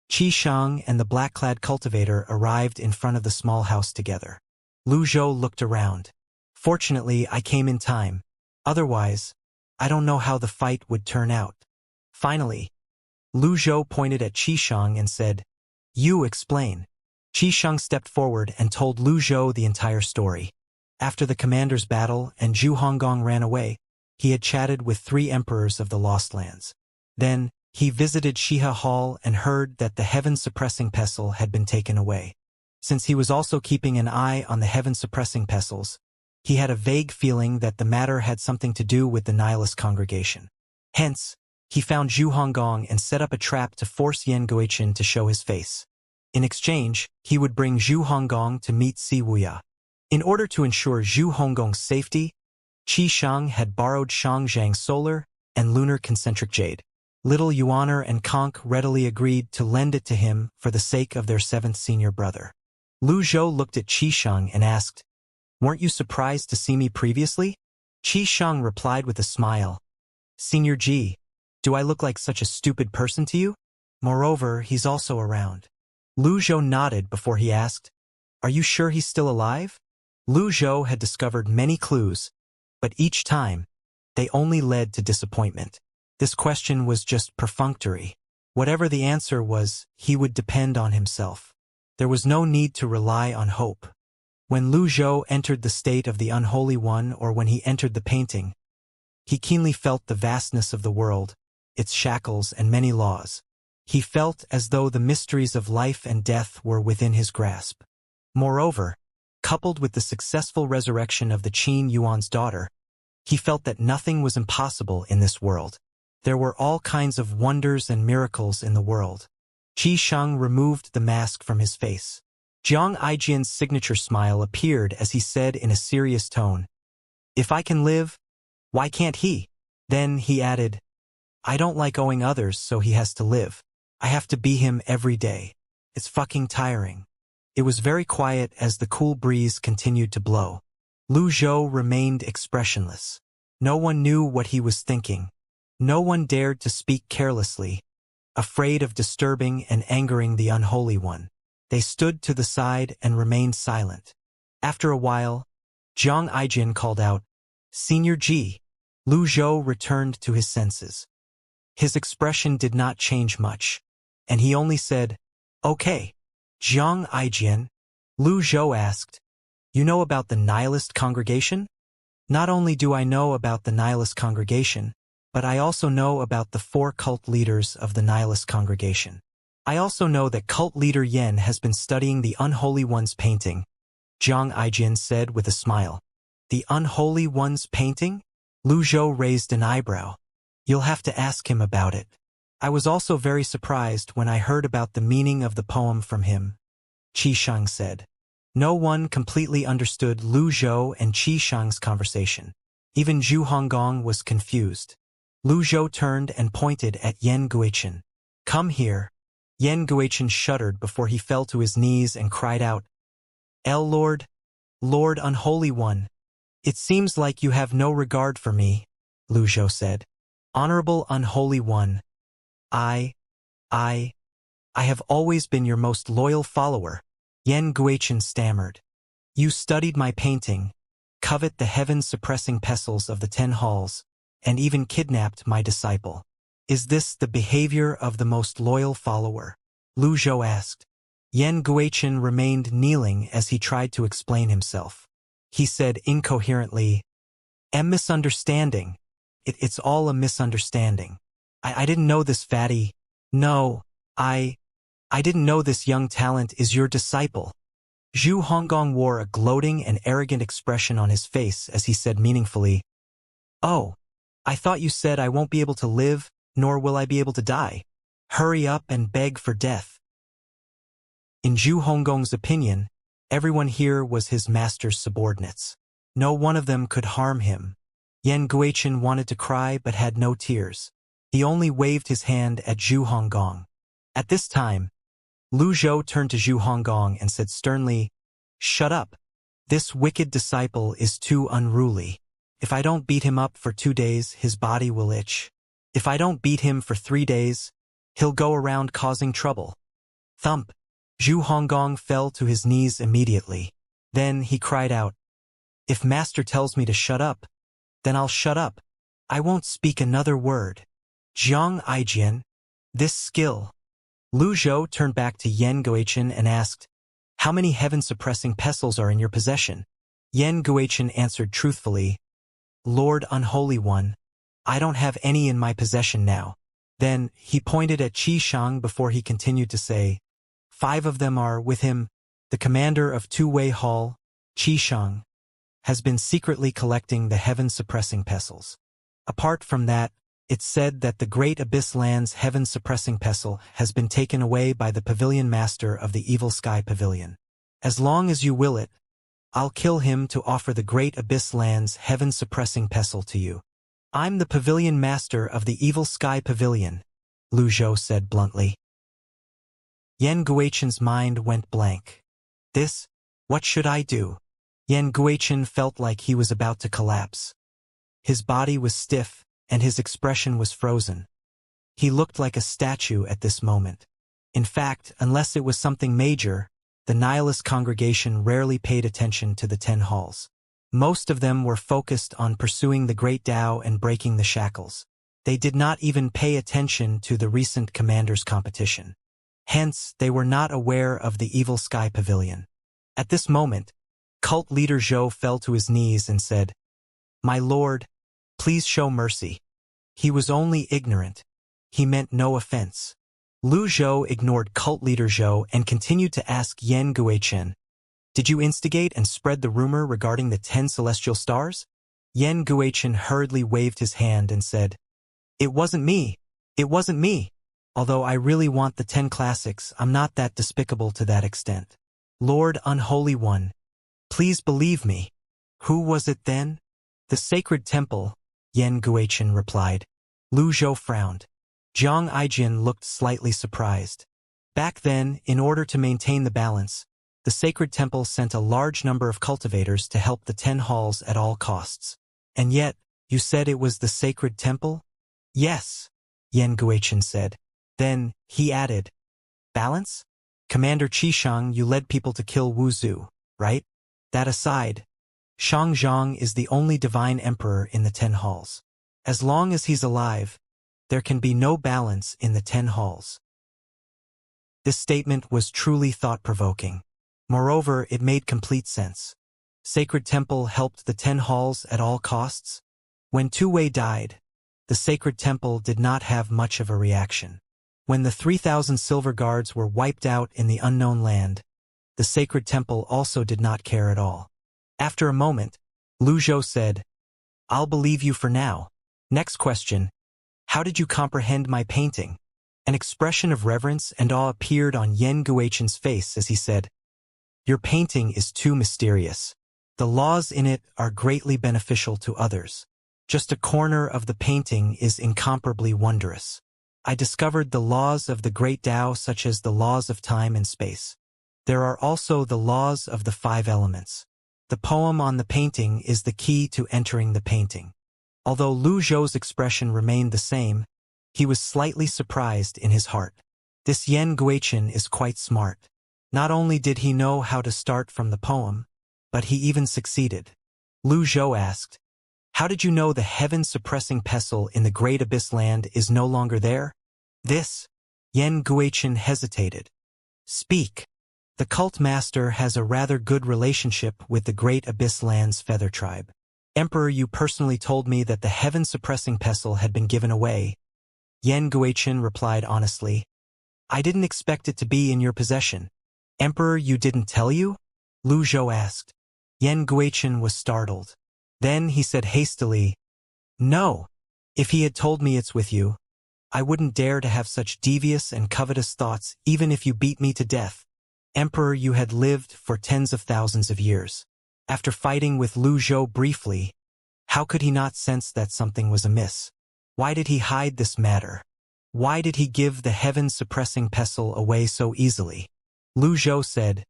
Xianxia and the black-clad cultivator arrived in front of the small house together. Lu Zhou looked around. Fortunately, I came in time. Otherwise, I don't know how the fight would turn out. Finally, Lu Zhou pointed at Xianxia and said, You explain. Xianxia stepped forward and told Lu Zhou the entire story. After the commander's battle and Zhu Honggong ran away, he had chatted with 3 emperors of the Lost Lands. Then, he visited Shiha Hall and heard that the heaven-suppressing pestle had been taken away. Since he was also keeping an eye on the heaven-suppressing pestles, he had a vague feeling that the matter had something to do with the nihilist congregation. Hence, He found Zhu Honggong and set up a trap to force Yan Guichen to show his face. In exchange, he would bring Zhu Honggong to meet Si Wuya. In order to ensure Zhu Honggong's safety, Qi Shang had borrowed Shangzhang's solar and lunar concentric jade. Little Yuaner and Conk readily agreed to lend it to him for the sake of their seventh senior brother. Lu Zhou looked at Qi Shang and asked, "Weren't you surprised to see me previously?" Qi Shang replied with a smile, "Senior Ji, do I look like such a stupid person to you? Moreover, he's also around." Lu Zhou nodded before he asked, "Are you sure he's still alive?" Lu Zhou had discovered many clues, but each time, they only led to disappointment. This question was just perfunctory. Whatever the answer was, he would depend on himself. There was no need to rely on hope. When Lu Zhou entered the state of the Unholy One or when he entered the painting, he keenly felt the vastness of the world, its shackles and many laws. He felt as though the mysteries of life and death were within his grasp. Moreover, coupled with the successful resurrection of the Qin Yuan's daughter, he felt that nothing was impossible in this world. There were all kinds of wonders and miracles in the world. Qi Shang removed the mask from his face. Jiang Aijian's signature smile appeared as he said in a serious tone, "If I can live, why can't he?" Then he added, "I don't like owing others, so he has to live. I have to be him every day. It's fucking tiring." It was very quiet as the cool breeze continued to blow. Lu Zhou remained expressionless. No one knew what he was thinking. No one dared to speak carelessly, afraid of disturbing and angering the Unholy One. They stood to the side and remained silent. After a while, Jiang Aijian called out, "Senior Ji." Lu Zhou returned to his senses. His expression did not change much, and he only said, "Okay." "Jiang Aijian," Lu Zhou asked, "you know about the nihilist congregation?" "Not only do I know about the nihilist congregation, but I also know about the 4 cult leaders of the nihilist congregation. I also know that cult leader Yen has been studying the Unholy One's painting," Jiang Aijian said with a smile. "The Unholy One's painting?" Lu Zhou raised an eyebrow. "You'll have to ask him about it. I was also very surprised when I heard about the meaning of the poem from him," Qi Shang said. No one completely understood Lu Zhou and Qi Shang's conversation. Even Zhu Honggong was confused. Lu Zhou turned and pointed at Yan Guichen. "Come here." Yan Guichen shuddered before he fell to his knees and cried out, Lord, Lord Unholy One, it seems like you have no regard for me," Lu Zhou said. "Honorable Unholy One, I have always been your most loyal follower," Yan Guichen stammered. "You studied my painting, covet the heaven-suppressing pestles of the 10 halls, and even kidnapped my disciple. Is this the behavior of the most loyal follower?" Lu Zhou asked. Yan Guichen remained kneeling as he tried to explain himself. He said incoherently, "A misunderstanding. It's all a misunderstanding. I didn't know this fatty. No, I didn't know this young talent is your disciple." Zhu Honggong wore a gloating and arrogant expression on his face as he said meaningfully, "Oh, I thought you said I won't be able to live, nor will I be able to die. Hurry up and beg for death." In Zhu Honggong's opinion, everyone here was his master's subordinates. No one of them could harm him. Yan Guichen wanted to cry but had no tears. He only waved his hand at Zhu Honggong. At this time, Lu Zhou turned to Zhu Honggong and said sternly, "Shut up. This wicked disciple is too unruly. If I don't beat him up for 2 days, his body will itch. If I don't beat him for 3 days, he'll go around causing trouble." Thump! Zhu Honggong fell to his knees immediately. Then he cried out, "If Master tells me to shut up, then I'll shut up. I won't speak another word." "Jiang Aijian, this skill." Lu Zhou turned back to Yan Guichen and asked, "How many heaven-suppressing pestles are in your possession?" Yan Guichen answered truthfully, "Lord Unholy One, I don't have any in my possession now." Then he pointed at Qi Shang before he continued to say, "5 of them are with him. The commander of Two-Way Hall, Qi Shang, has been secretly collecting the heaven-suppressing pestles. Apart from that, It's said that the great abyss land's heaven-suppressing pestle has been taken away by the pavilion master of the evil sky pavilion. As long as you will it, I'll kill him to offer the great abyss land's heaven-suppressing pestle to you. I'm the pavilion master of the evil sky pavilion, Lu Zhou said bluntly. Yan Guichen's mind went blank. What should I do? Yan Guichen felt like he was about to collapse. His body was stiff, and his expression was frozen. He looked like a statue at this moment. In fact, unless it was something major, the nihilist congregation rarely paid attention to the 10 halls. Most of them were focused on pursuing the great Tao and breaking the shackles. They did not even pay attention to the recent commander's competition. Hence, they were not aware of the evil sky pavilion. At this moment, cult leader Zhou fell to his knees and said, "My lord, please show mercy." He was only ignorant. He meant no offense. Lu Zhou ignored cult leader Zhou and continued to ask Yan Guichen, "Did you instigate and spread the rumor regarding the 10 celestial stars?" Yan Guichen hurriedly waved his hand and said, "It wasn't me. It wasn't me. Although I really want the 10 classics, I'm not that despicable to that extent. Lord Unholy One, please believe me." "Who was it then?" "The sacred temple," Yan Guichen replied. Lu Zhou frowned. Zhang Aijin looked slightly surprised. Back then, in order to maintain the balance, the sacred temple sent a large number of cultivators to help the 10 halls at all costs. "And yet, you said it was the sacred temple?" "Yes," Yan Guichen said. Then, he added, "Balance? Commander Qishang, you led people to kill Wuxia, right? That aside, Shangzhang is the only divine emperor in the 10 halls. As long as he's alive, there can be no balance in the 10 halls." This statement was truly thought-provoking. Moreover, it made complete sense. Sacred Temple helped the 10 halls at all costs? When Tu Wei died, the Sacred Temple did not have much of a reaction. When the 3,000 silver guards were wiped out in the unknown land, the Sacred Temple also did not care at all. After a moment, Lu Zhou said, "I'll believe you for now. Next question. How did you comprehend my painting?" An expression of reverence and awe appeared on Yan Guichen's face as he said, "Your painting is too mysterious. The laws in it are greatly beneficial to others. Just a corner of the painting is incomparably wondrous. I discovered the laws of the great Tao, such as the laws of time and space. There are also the laws of the 5 elements. The poem on the painting is the key to entering the painting." Although Lu Zhou's expression remained the same, he was slightly surprised in his heart. This Yan Guichen is quite smart. Not only did he know how to start from the poem, but he even succeeded. Lu Zhou asked, "How did you know the heaven-suppressing pestle in the great abyss land is no longer there?" Yan Guichen hesitated. "Speak." "The cult master has a rather good relationship with the great abyss land's feather tribe. Emperor, you personally told me that the heaven-suppressing pestle had been given away." Yan Guichen replied honestly, "I didn't expect it to be in your possession." "Emperor, you didn't tell you?" Lu Zhou asked. Yan Guichen was startled. Then he said hastily, "No. If he had told me it's with you, I wouldn't dare to have such devious and covetous thoughts even if you beat me to death. Emperor, you had lived for tens of thousands of years. After fighting with Lu Zhou briefly, how could he not sense that something was amiss? Why did he hide this matter? Why did he give the heaven-suppressing pestle away so easily?" Lu Zhou said,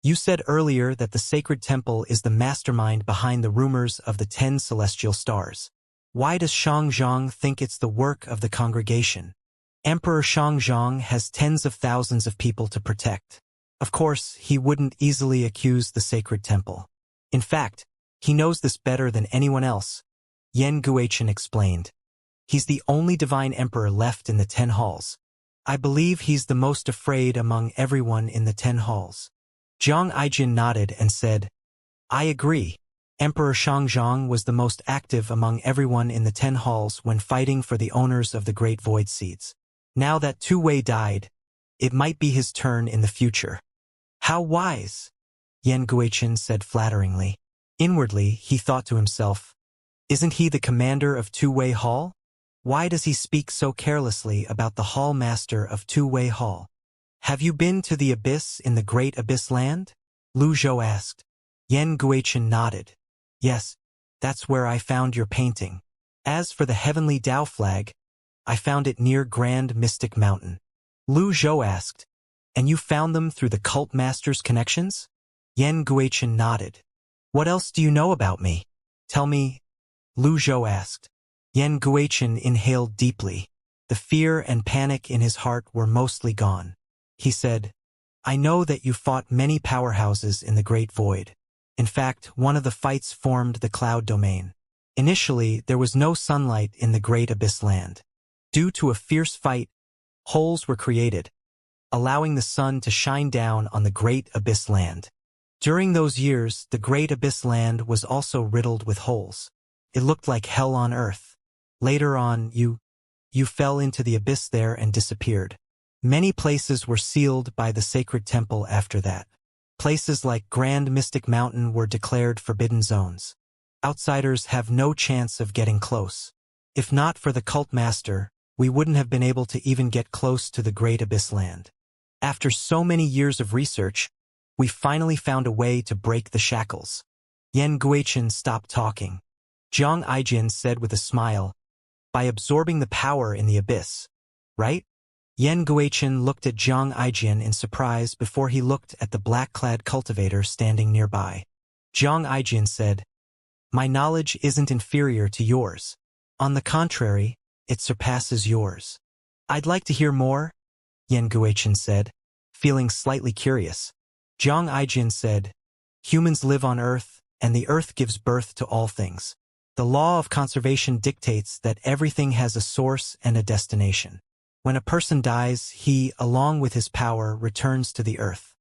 "You said earlier that the sacred temple is the mastermind behind the rumors of the 10 celestial stars. Why does Shangzhang think it's the work of the congregation? Emperor Shangzhang has tens of thousands of people to protect. Of course, he wouldn't easily accuse the sacred temple. In fact, he knows this better than anyone else," Yan Guichen explained. "He's the only divine emperor left in the 10 halls. I believe he's the most afraid among everyone in the 10 halls." Zhang Aijin nodded and said, "I agree. Emperor Shangzhang was the most active among everyone in the 10 halls when fighting for the owners of the great void seeds. Now that Tu Wei died, it might be his turn in the future." "How wise," Yan Guichen said flatteringly. Inwardly, he thought to himself, "Isn't he the commander of Tu Wei Hall? Why does he speak so carelessly about the Hall Master of Two-Way Hall? Have you been to the abyss in the Great Abyss Land? Lu Zhou asked. Yan Guichen nodded. Yes, that's where I found your painting. As for the Heavenly Dao flag, I found it near Grand Mystic Mountain. Lu Zhou asked. And you found them through the Cult Master's connections? Yan Guichen nodded. What else do you know about me? Tell me, Lu Zhou asked. Yan Guichen inhaled deeply. The fear and panic in his heart were mostly gone. He said, I know that you fought many powerhouses in the Great Void. In fact, one of the fights formed the Cloud Domain. Initially, there was no sunlight in the Great Abyss Land. Due to a fierce fight, holes were created, allowing the sun to shine down on the Great Abyss Land. During those years, the Great Abyss Land was also riddled with holes. It looked like hell on earth. Later on, you fell into the abyss there and disappeared. Many places were sealed by the sacred temple after that. Places like Grand Mystic Mountain were declared forbidden zones. Outsiders have no chance of getting close. If not for the Cult Master, we wouldn't have been able to even get close to the Great Abyss Land. After so many years of research, we finally found a way to break the shackles. Yan Guichen stopped talking. Zhang Aijin said with a smile, by absorbing the power in the abyss, right? Yan Guichen looked at Zhang Aijin in surprise before he looked at the black-clad cultivator standing nearby. Zhang Aijin said, my knowledge isn't inferior to yours. On the contrary, it surpasses yours. I'd like to hear more, Yan Guichen said, feeling slightly curious. Zhang Aijin said, humans live on Earth, and the Earth gives birth to all things. The law of conservation dictates that everything has a source and a destination. When a person dies, he, along with his power, returns to the earth.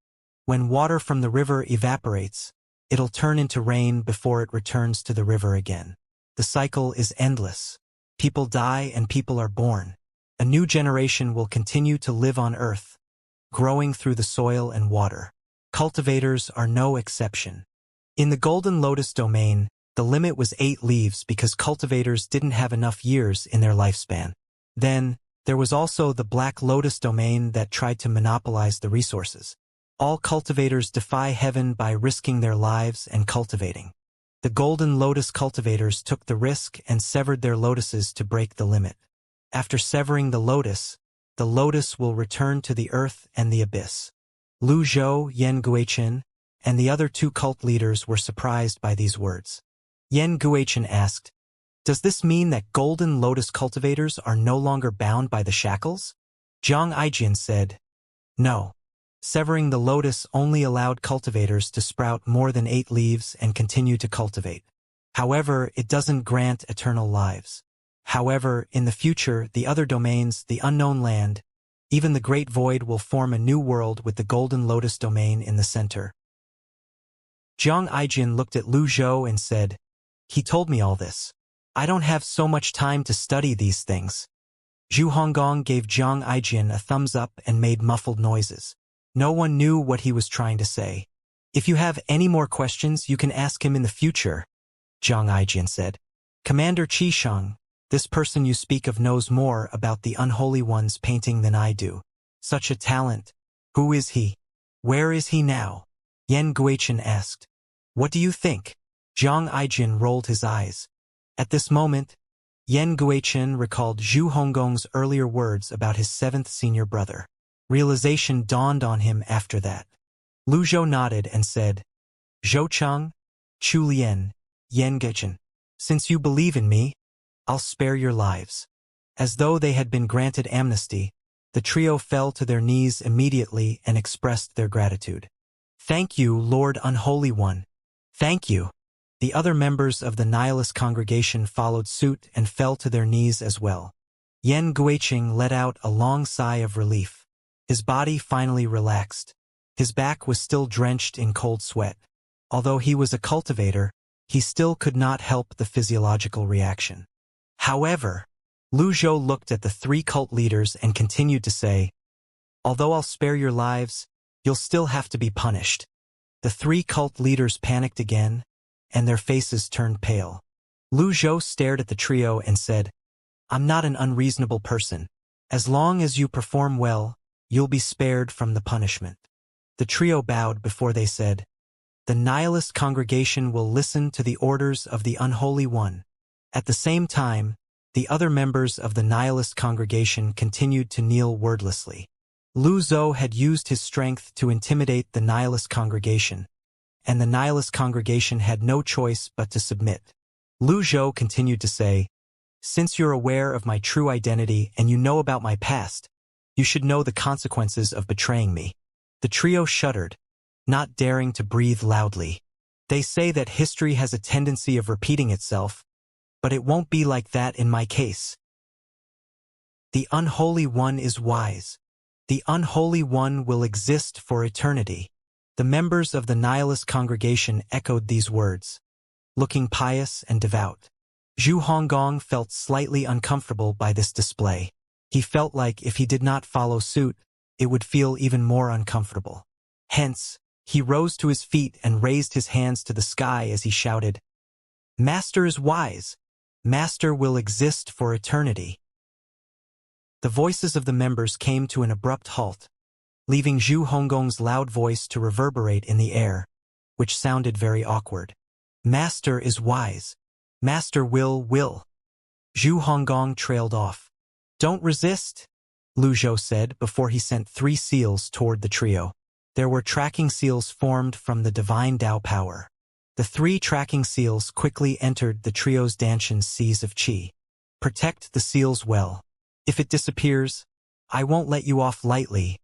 When water from the river evaporates, it'll turn into rain before it returns to the river again. The cycle is endless. People die and people are born. A new generation will continue to live on earth, growing through the soil and water. Cultivators are no exception. In the Golden Lotus domain, the limit was 8 leaves because cultivators didn't have enough years in their lifespan. Then, there was also the Black Lotus domain that tried to monopolize the resources. All cultivators defy heaven by risking their lives and cultivating. The Golden Lotus cultivators took the risk and severed their lotuses to break the limit. After severing the lotus will return to the earth and the abyss. Lu Zhou, Yan Guichen, and the other 2 cult leaders were surprised by these words. Yan Guichen asked, does this mean that Golden Lotus cultivators are no longer bound by the shackles? Zhang Aijin said, no. Severing the lotus only allowed cultivators to sprout more than 8 leaves and continue to cultivate. However, it doesn't grant eternal lives. However, in the future, the other domains, the unknown land, even the Great Void will form a new world with the Golden Lotus domain in the center. Zhang Aijin looked at Lu Zhou and said, he told me all this. I don't have so much time to study these things. Zhu Honggong gave Zhang Aijin a thumbs up and made muffled noises. No one knew what he was trying to say. If you have any more questions, you can ask him in the future, Zhang Aijin said. Commander Qisheng, this person you speak of knows more about the Unholy One's painting than I do. Such a talent. Who is he? Where is he now? Yan Guichen asked. What do you think? Zhang Aijin rolled his eyes. At this moment, Yan Guichen recalled Zhu Honggong's earlier words about his 7th senior brother. Realization dawned on him after that. Lu Zhou nodded and said, Zhou Cheng, Chu Lian, Yan Guichen, since you believe in me, I'll spare your lives. As though they had been granted amnesty, the trio fell to their knees immediately and expressed their gratitude. Thank you, Lord Unholy One. Thank you. The other members of the Nihilist congregation followed suit and fell to their knees as well. Yan Guichen let out a long sigh of relief. His body finally relaxed. His back was still drenched in cold sweat. Although he was a cultivator, he still could not help the physiological reaction. However, Lu Zhou looked at the 3 cult leaders and continued to say, although I'll spare your lives, you'll still have to be punished. The 3 cult leaders panicked again, and their faces turned pale. Lu Zhou stared at the trio and said, I'm not an unreasonable person. As long as you perform well, you'll be spared from the punishment." The trio bowed before they said, "The nihilist congregation will listen to the orders of the Unholy One." At the same time, the other members of the nihilist congregation continued to kneel wordlessly. Lu Zhou had used his strength to intimidate the nihilist congregation, and the nihilist congregation had no choice but to submit. Lu Zhou continued to say, "Since you're aware of my true identity and you know about my past, you should know the consequences of betraying me." The trio shuddered, not daring to breathe loudly. "They say that history has a tendency of repeating itself, but it won't be like that in my case. The Unholy One is wise. The Unholy One will exist for eternity." The members of the nihilist congregation echoed these words, looking pious and devout. Zhu Honggong felt slightly uncomfortable by this display. He felt like if he did not follow suit, it would feel even more uncomfortable. Hence, he rose to his feet and raised his hands to the sky as he shouted, "Master is wise. Master will exist for eternity." The voices of the members came to an abrupt halt, leaving Zhu Honggong's loud voice to reverberate in the air, which sounded very awkward. "Master is wise. Master will." Zhu Honggong trailed off. "Don't resist," Lu Zhou said before he sent 3 seals toward the trio. There were tracking seals formed from the divine Tao power. The 3 tracking seals quickly entered the trio's Danshan's seas of qi. "Protect the seals well. If it disappears, I won't let you off lightly,"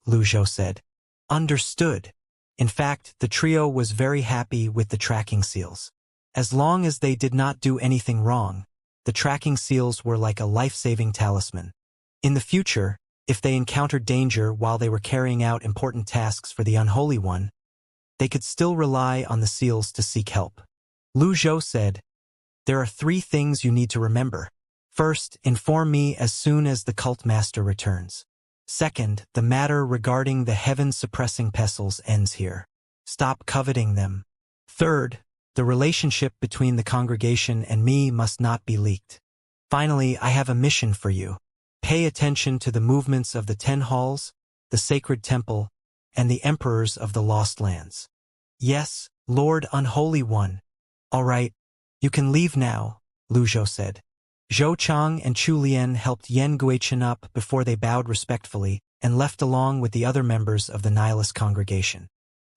Lu Zhou said. "Understood." In fact, the trio was very happy with the tracking seals. As long as they did not do anything wrong, the tracking seals were like a life-saving talisman. In the future, if they encountered danger while they were carrying out important tasks for the Unholy One, they could still rely on the seals to seek help. Lu Zhou said, "There are 3 things you need to remember. First, inform me as soon as the cult master returns. Second, the matter regarding the heaven-suppressing pestles ends here. Stop coveting them. Third, the relationship between the congregation and me must not be leaked. Finally, I have a mission for you. Pay attention to the movements of the 10 halls, the sacred temple, and the emperors of the lost lands." "Yes, Lord Unholy One." "All right, you can leave now," Lu Zhou said. Zhou Chang and Chu Lian helped Yen Guichen up before they bowed respectfully and left along with the other members of the nihilist congregation.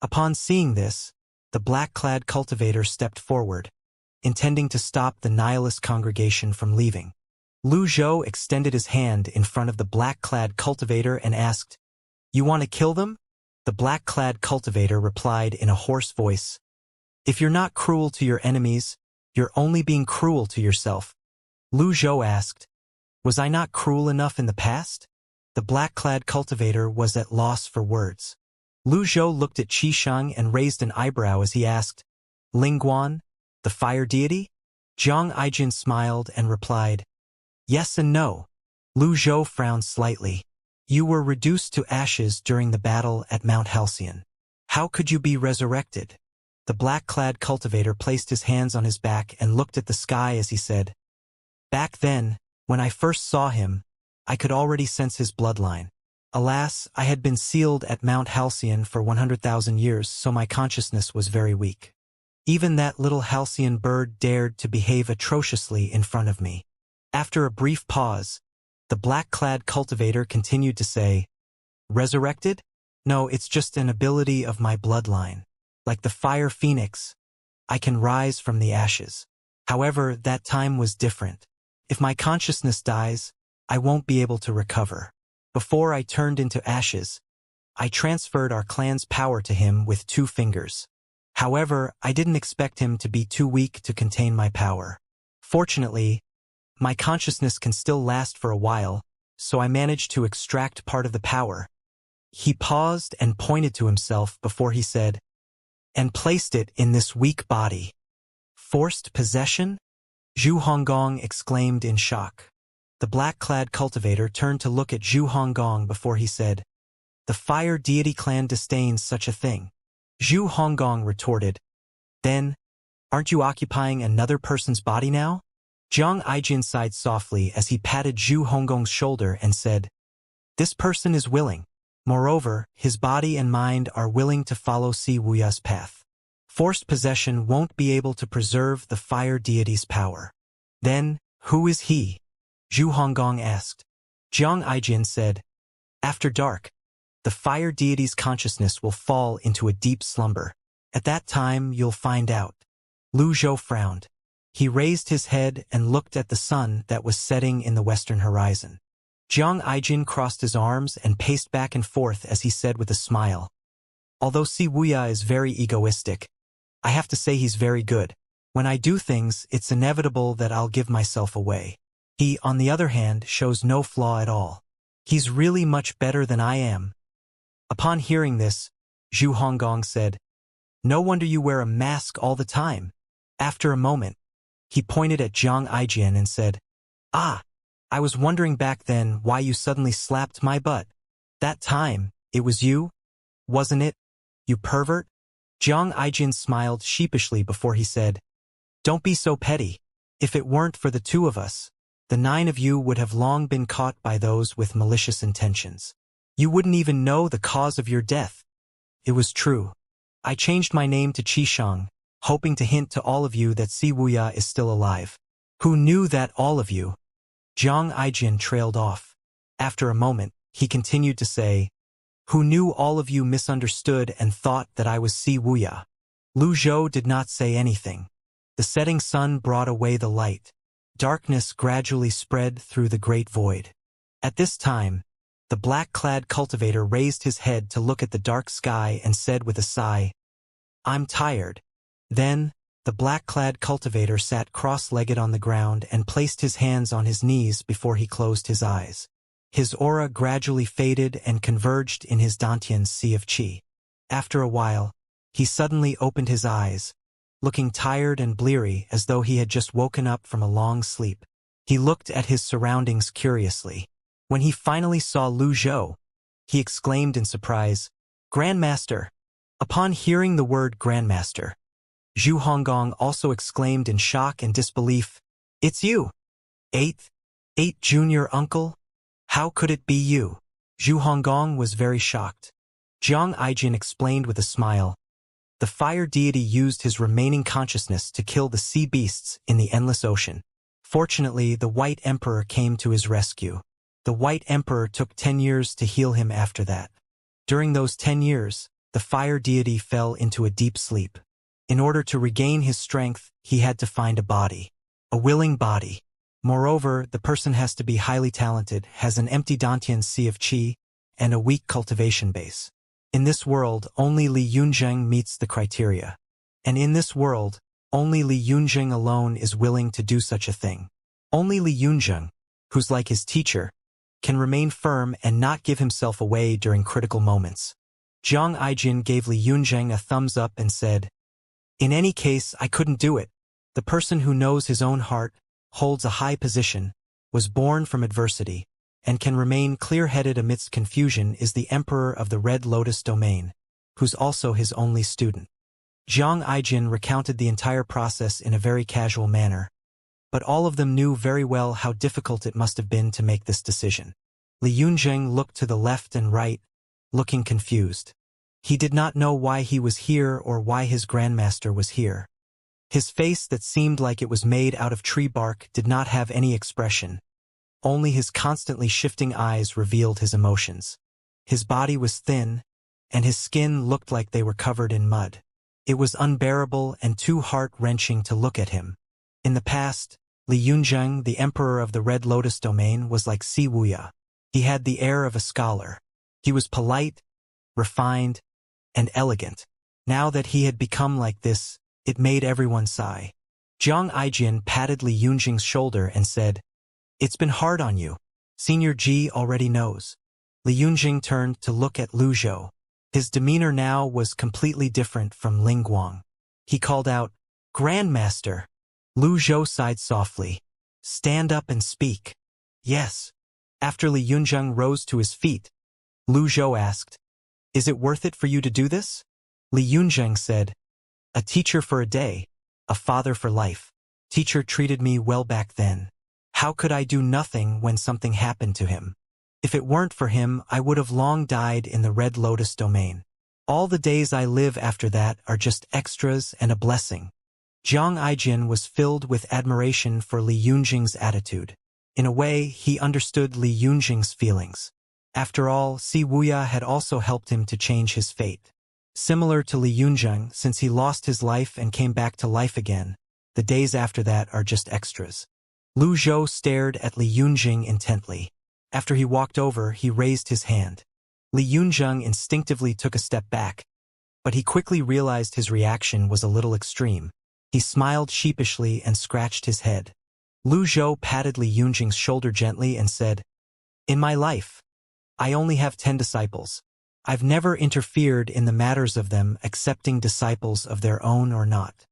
Upon seeing this, the black-clad cultivator stepped forward, intending to stop the nihilist congregation from leaving. Lu Zhou extended his hand in front of the black-clad cultivator and asked, "You want to kill them?" The black-clad cultivator replied in a hoarse voice, "If you're not cruel to your enemies, you're only being cruel to yourself." Lu Zhou asked, "Was I not cruel enough in the past?" The black-clad cultivator was at loss for words. Lu Zhou looked at Qisheng and raised an eyebrow as he asked, "Lingguan, the fire deity?" Zhang Aijin smiled and replied, "Yes and no." Lu Zhou frowned slightly. "You were reduced to ashes during the battle at Mount Halcyon. How could you be resurrected?" The black-clad cultivator placed his hands on his back and looked at the sky as he said, "Back then, when I first saw him, I could already sense his bloodline. Alas, I had been sealed at Mount Halcyon for 100,000 years, so my consciousness was very weak. Even that little Halcyon bird dared to behave atrociously in front of me." After a brief pause, the black-clad cultivator continued to say, "Resurrected? No, it's just an ability of my bloodline. Like the fire phoenix, I can rise from the ashes. However, that time was different. If my consciousness dies, I won't be able to recover. Before I turned into ashes, I transferred our clan's power to him with 2 fingers. However, I didn't expect him to be too weak to contain my power. Fortunately, my consciousness can still last for a while, so I managed to extract part of the power." He paused and pointed to himself before he said, "And placed it in this weak body." "Forced possession?" Zhu Honggong exclaimed in shock. The black-clad cultivator turned to look at Zhu Honggong before he said, "The fire deity clan disdains such a thing." Zhu Honggong retorted, "Then, aren't you occupying another person's body now?" Jiang Aijin sighed softly as he patted Zhu Honggong's shoulder and said, "This person is willing. Moreover, his body and mind are willing to follow Si Wuya's path. Forced possession won't be able to preserve the fire deity's power." "Then, who is he?" Zhu Honggong asked. Jiang Aijin said, "After dark, the fire deity's consciousness will fall into a deep slumber. At that time, you'll find out." Lu Zhou frowned. He raised his head and looked at the sun that was setting in the western horizon. Jiang Aijin crossed his arms and paced back and forth as he said with a smile, "Although Si Wuya is very egoistic, I have to say he's very good. When I do things, it's inevitable that I'll give myself away. He, on the other hand, shows no flaw at all. He's really much better than I am." Upon hearing this, Zhu Honggong said, "No wonder you wear a mask all the time." After a moment, he pointed at Jiang Aijin and said, "Ah, I was wondering back then why you suddenly slapped my butt. That time, it was you, wasn't it, you pervert?" Jiang Aijin smiled sheepishly before he said, "Don't be so petty. If it weren't for the two of us, the 9 of you would have long been caught by those with malicious intentions. You wouldn't even know the cause of your death." It was true. I changed my name to Qishang, hoping to hint to all of you that Si Wuya is still alive. Who knew that all of you? Jiang Aijin trailed off. After a moment, he continued to say, "Who knew all of you misunderstood and thought that I was Si Wuya?" Lu Zhou did not say anything. The setting sun brought away the light. Darkness gradually spread through the great void. At this time, the black-clad cultivator raised his head to look at the dark sky and said with a sigh, "I'm tired." Then, the black-clad cultivator sat cross-legged on the ground and placed his hands on his knees before he closed his eyes. His aura gradually faded and converged in his Dantian's sea of qi. After a while, he suddenly opened his eyes, looking tired and bleary as though he had just woken up from a long sleep. He looked at his surroundings curiously. When he finally saw Lu Zhou, he exclaimed in surprise, "Grandmaster!" Upon hearing the word Grandmaster, Zhu Honggong also exclaimed in shock and disbelief, "It's you! Eighth junior uncle? How could it be you?" Zhu Honggong was very shocked. Jiang Aijin explained with a smile, "The fire deity used his remaining consciousness to kill the sea beasts in the endless ocean. Fortunately, the White Emperor came to his rescue. The White Emperor took 10 years to heal him after that. During those 10 years, the fire deity fell into a deep sleep. In order to regain his strength, he had to find a body. A willing body. Moreover, the person has to be highly talented, has an empty Dantian sea of qi, and a weak cultivation base. In this world, only Li Yunzheng meets the criteria. And in this world, only Li Yunzheng alone is willing to do such a thing. Only Li Yunzheng, who's like his teacher, can remain firm and not give himself away during critical moments." Jiang Aijin gave Li Yunzheng a thumbs up and said, "In any case, I couldn't do it. The person who knows his own heart, holds a high position, was born from adversity, and can remain clear-headed amidst confusion is the Emperor of the Red Lotus domain, who's also his only student." Jiang Aijin recounted the entire process in a very casual manner, but all of them knew very well how difficult it must have been to make this decision. Li Yunzheng looked to the left and right, looking confused. He did not know why he was here or why his grandmaster was here. His face that seemed like it was made out of tree bark did not have any expression. Only his constantly shifting eyes revealed his emotions. His body was thin, and his skin looked like they were covered in mud. It was unbearable and too heart-wrenching to look at him. In the past, Li Yunzheng, the Emperor of the Red Lotus domain, was like Si Wuya. He had the air of a scholar. He was polite, refined, and elegant. Now that he had become like this, it made everyone sigh. Jiang Aijin patted Li Yunzheng's shoulder and said, "It's been hard on you. Senior Ji already knows." Li Yunzheng turned to look at Lu Zhou. His demeanor now was completely different from Ling Guang. He called out, "Grandmaster." Lu Zhou sighed softly. "Stand up and speak." "Yes." After Li Yunzheng rose to his feet, Lu Zhou asked, "Is it worth it for you to do this?" Li Yunzheng said, "A teacher for a day, a father for life." Teacher treated me well back then. How could I do nothing when something happened to him? If it weren't for him, I would have long died in the Red Lotus domain. All the days I live after that are just extras and a blessing. Jiang Aijin was filled with admiration for Li Yunjing's attitude. In a way, he understood Li Yunjing's feelings. After all, Si Wuya had also helped him to change his fate. Similar to Li Yunjing, since he lost his life and came back to life again, the days after that are just extras. Lu Zhou stared at Li Yunjing intently. After he walked over, he raised his hand. Li Yunjing instinctively took a step back, but he quickly realized his reaction was a little extreme. He smiled sheepishly and scratched his head. Lu Zhou patted Li Yunjing's shoulder gently and said, "In my life, I only have 10 disciples. I've never interfered in the matters of them accepting disciples of their own or not.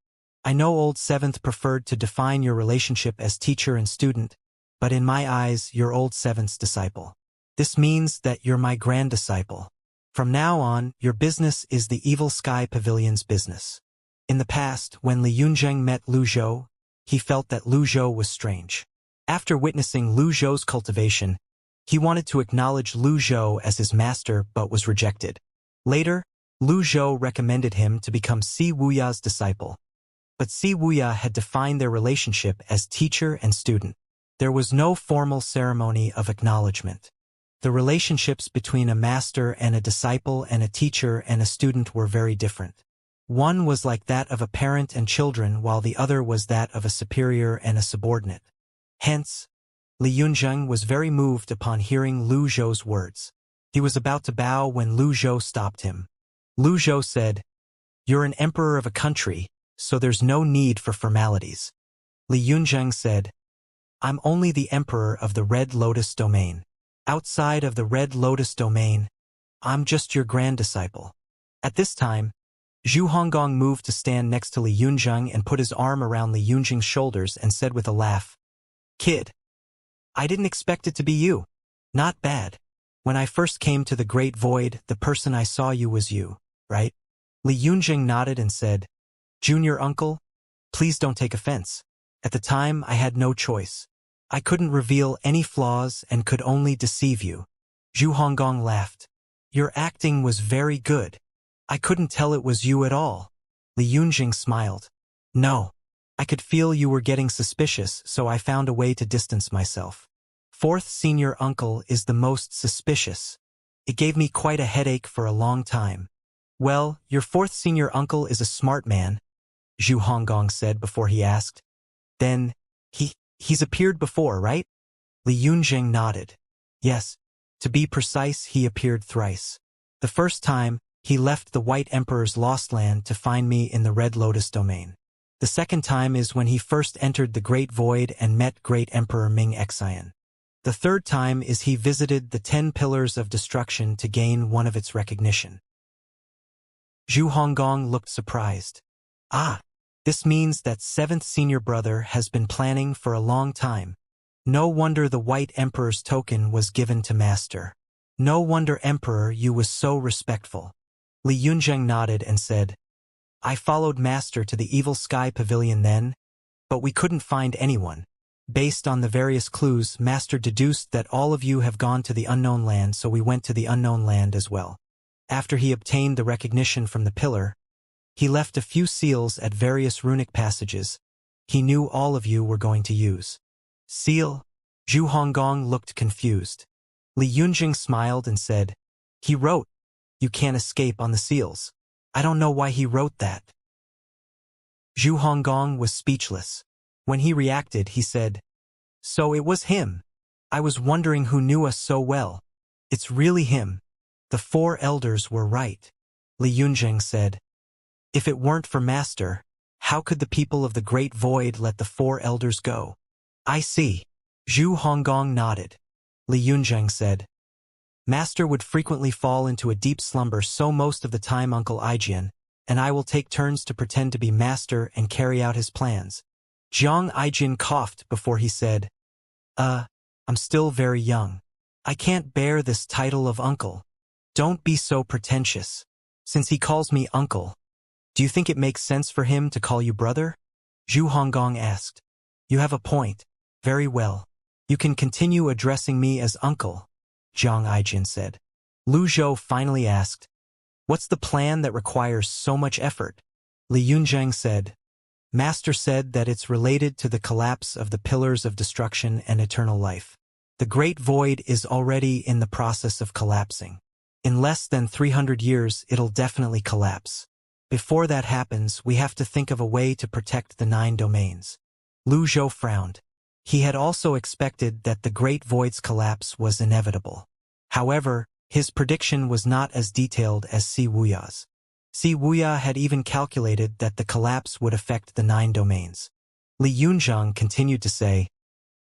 I know old Seventh preferred to define your relationship as teacher and student, but in my eyes, you're old Seventh's disciple. This means that you're my grand disciple. From now on, your business is the Evil Sky Pavilion's business." In the past, when Li Yunjing met Lu Zhou, he felt that Lu Zhou was strange. After witnessing Lu Zhou's cultivation, he wanted to acknowledge Lu Zhou as his master but was rejected. Later, Lu Zhou recommended him to become Si Wuya's disciple. But Si Wuya had defined their relationship as teacher and student. There was no formal ceremony of acknowledgement. The relationships between a master and a disciple and a teacher and a student were very different. One was like that of a parent and children, while the other was that of a superior and a subordinate. Hence, Li Yunjing was very moved upon hearing Lu Zhou's words. He was about to bow when Lu Zhou stopped him. Lu Zhou said, "You're an emperor of a country, so there's no need for formalities." Li Yunjing said, "I'm only the emperor of the Red Lotus domain. Outside of the Red Lotus domain, I'm just your grand disciple." At this time, Zhu Honggong moved to stand next to Li Yunjing and put his arm around Li Yunjing's shoulders and said with a laugh, "Kid, I didn't expect it to be you. Not bad. When I first came to the Great Void, the person I saw you was you, right?" Li Yunjing nodded and said, "Junior uncle, please don't take offense. At the time, I had no choice. I couldn't reveal any flaws and could only deceive you." Zhu Honggong laughed. "Your acting was very good. I couldn't tell it was you at all." Li Yunjing smiled. "No. I could feel you were getting suspicious, so I found a way to distance myself. Fourth senior uncle is the most suspicious. It gave me quite a headache for a long time." "Well, your fourth senior uncle is a smart man," Zhu Honggong said before he asked. "Then, he's appeared before, right?" Li Yunjing nodded. "Yes. To be precise, he appeared thrice. The first time, he left the White Emperor's Lost Land to find me in the Red Lotus domain. The second time is when he first entered the Great Void and met Great Emperor Ming Xian. The third time is he visited the 10 Pillars of Destruction to gain one of its recognition." Zhu Honggong looked surprised. "Ah, this means that 7th senior brother has been planning for a long time. No wonder the White Emperor's token was given to Master. No wonder Emperor you was so respectful." Li Yunjing nodded and said, "I followed Master to the Evil Sky Pavilion then, but we couldn't find anyone. Based on the various clues, Master deduced that all of you have gone to the Unknown Land, so we went to the Unknown Land as well. After he obtained the recognition from the pillar, he left a few seals at various runic passages he knew all of you were going to use." "Seal?" Zhu Honggong looked confused. Li Yunjing smiled and said, "He wrote, 'You can't escape' on the seals. I don't know why he wrote that." Zhu Honggong was speechless. When he reacted, he said, "So it was him. I was wondering who knew us so well. It's really him. The 4 elders were right." Li Yunjing said, "If it weren't for Master, how could the people of the Great Void let the 4 elders go?" "I see." Zhu Honggong nodded. Li Yunjing said, "Master would frequently fall into a deep slumber, so most of the time Uncle Aijian and I will take turns to pretend to be Master and carry out his plans." Jiang Aijin coughed before he said, I'm still very young. I can't bear this title of uncle." "Don't be so pretentious. Since he calls me uncle, do you think it makes sense for him to call you brother?" Zhu Honggong asked. You have a point. Very well. You can continue addressing me as uncle, Xianxia said. Lu Zhou finally asked, "What's the plan that requires so much effort?" Li Yunzheng said, "Master said that it's related to the collapse of the pillars of destruction and eternal life. The Great Void is already in the process of collapsing. In less than 300 years, it'll definitely collapse. Before that happens, we have to think of a way to protect the 9 domains." Lu Zhou frowned. He had also expected that the Great Void's collapse was inevitable. However, his prediction was not as detailed as Si Wuya's. Si Wuya had even calculated that the collapse would affect the 9 domains. Li Yunzhang continued to say,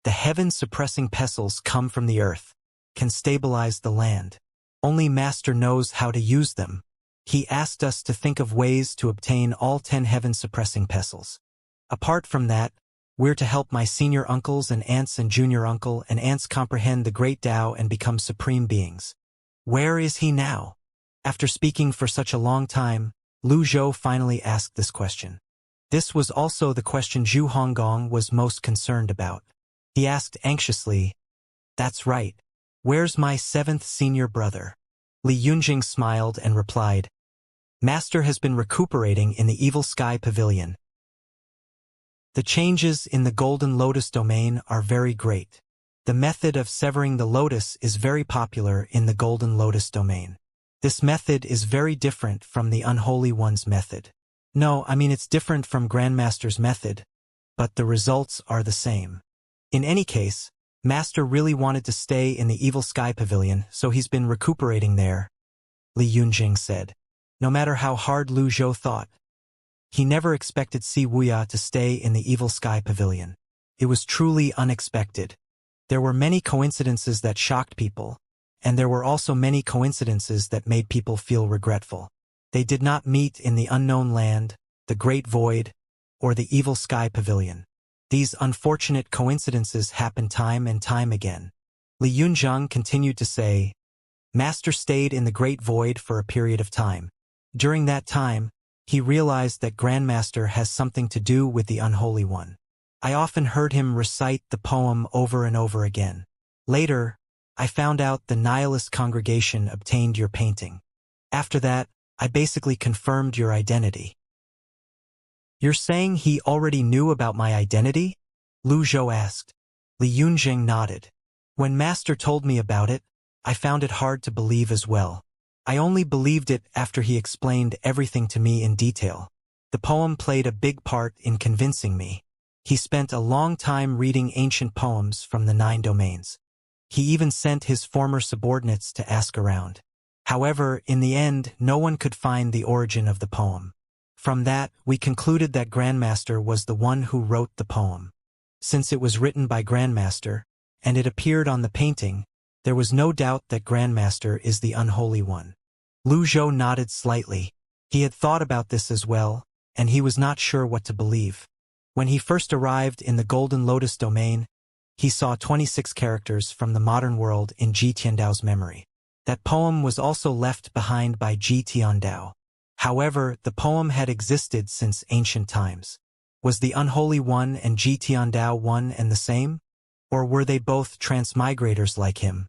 "The heaven-suppressing pestles come from the earth, can stabilize the land. Only Master knows how to use them. He asked us to think of ways to obtain all 10 heaven-suppressing pestles. Apart from that, we're to help my senior uncles and aunts and junior uncle and aunts comprehend the great Tao and become supreme beings." Where is he now? After speaking for such a long time, Lu Zhou finally asked this question. This was also the question Zhu Honggong was most concerned about. He asked anxiously, "That's right. Where's my 7th senior brother?" Li Yunjing smiled and replied, "Master has been recuperating in the Evil Sky Pavilion. The changes in the Golden Lotus domain are very great. The method of severing the lotus is very popular in the Golden Lotus domain. This method is very different from the Unholy One's method. No, I mean it's different from Grandmaster's method, but the results are the same. In any case, Master really wanted to stay in the Evil Sky Pavilion, so he's been recuperating there," Li Yunjing said. No matter how hard Lu Zhou thought, he never expected Si Wuya to stay in the Evil Sky Pavilion. It was truly unexpected. There were many coincidences that shocked people, and there were also many coincidences that made people feel regretful. They did not meet in the unknown land, the Great Void, or the Evil Sky Pavilion. These unfortunate coincidences happened time and time again. Li Yunzhang continued to say, "Master stayed in the Great Void for a period of time. During that time, he realized that Grandmaster has something to do with the Unholy One. I often heard him recite the poem over and over again. Later, I found out the nihilist congregation obtained your painting. After that, I basically confirmed your identity." "You're saying he already knew about my identity?" Lu Zhou asked. Li Yunjing nodded. "When Master told me about it, I found it hard to believe as well. I only believed it after he explained everything to me in detail. The poem played a big part in convincing me. He spent a long time reading ancient poems from the 9 domains. He even sent his former subordinates to ask around. However, in the end, no one could find the origin of the poem. From that, we concluded that Grandmaster was the one who wrote the poem. Since it was written by Grandmaster, and it appeared on the painting, there was no doubt that Grandmaster is the Unholy One." Lu Zhou nodded slightly. He had thought about this as well, and he was not sure what to believe. When he first arrived in the Golden Lotus domain, he saw 26 characters from the modern world in Ji Tiandao's memory. That poem was also left behind by Ji Tiandao. However, the poem had existed since ancient times. Was the Unholy One and Ji Tiandao one and the same? Or were they both transmigrators like him?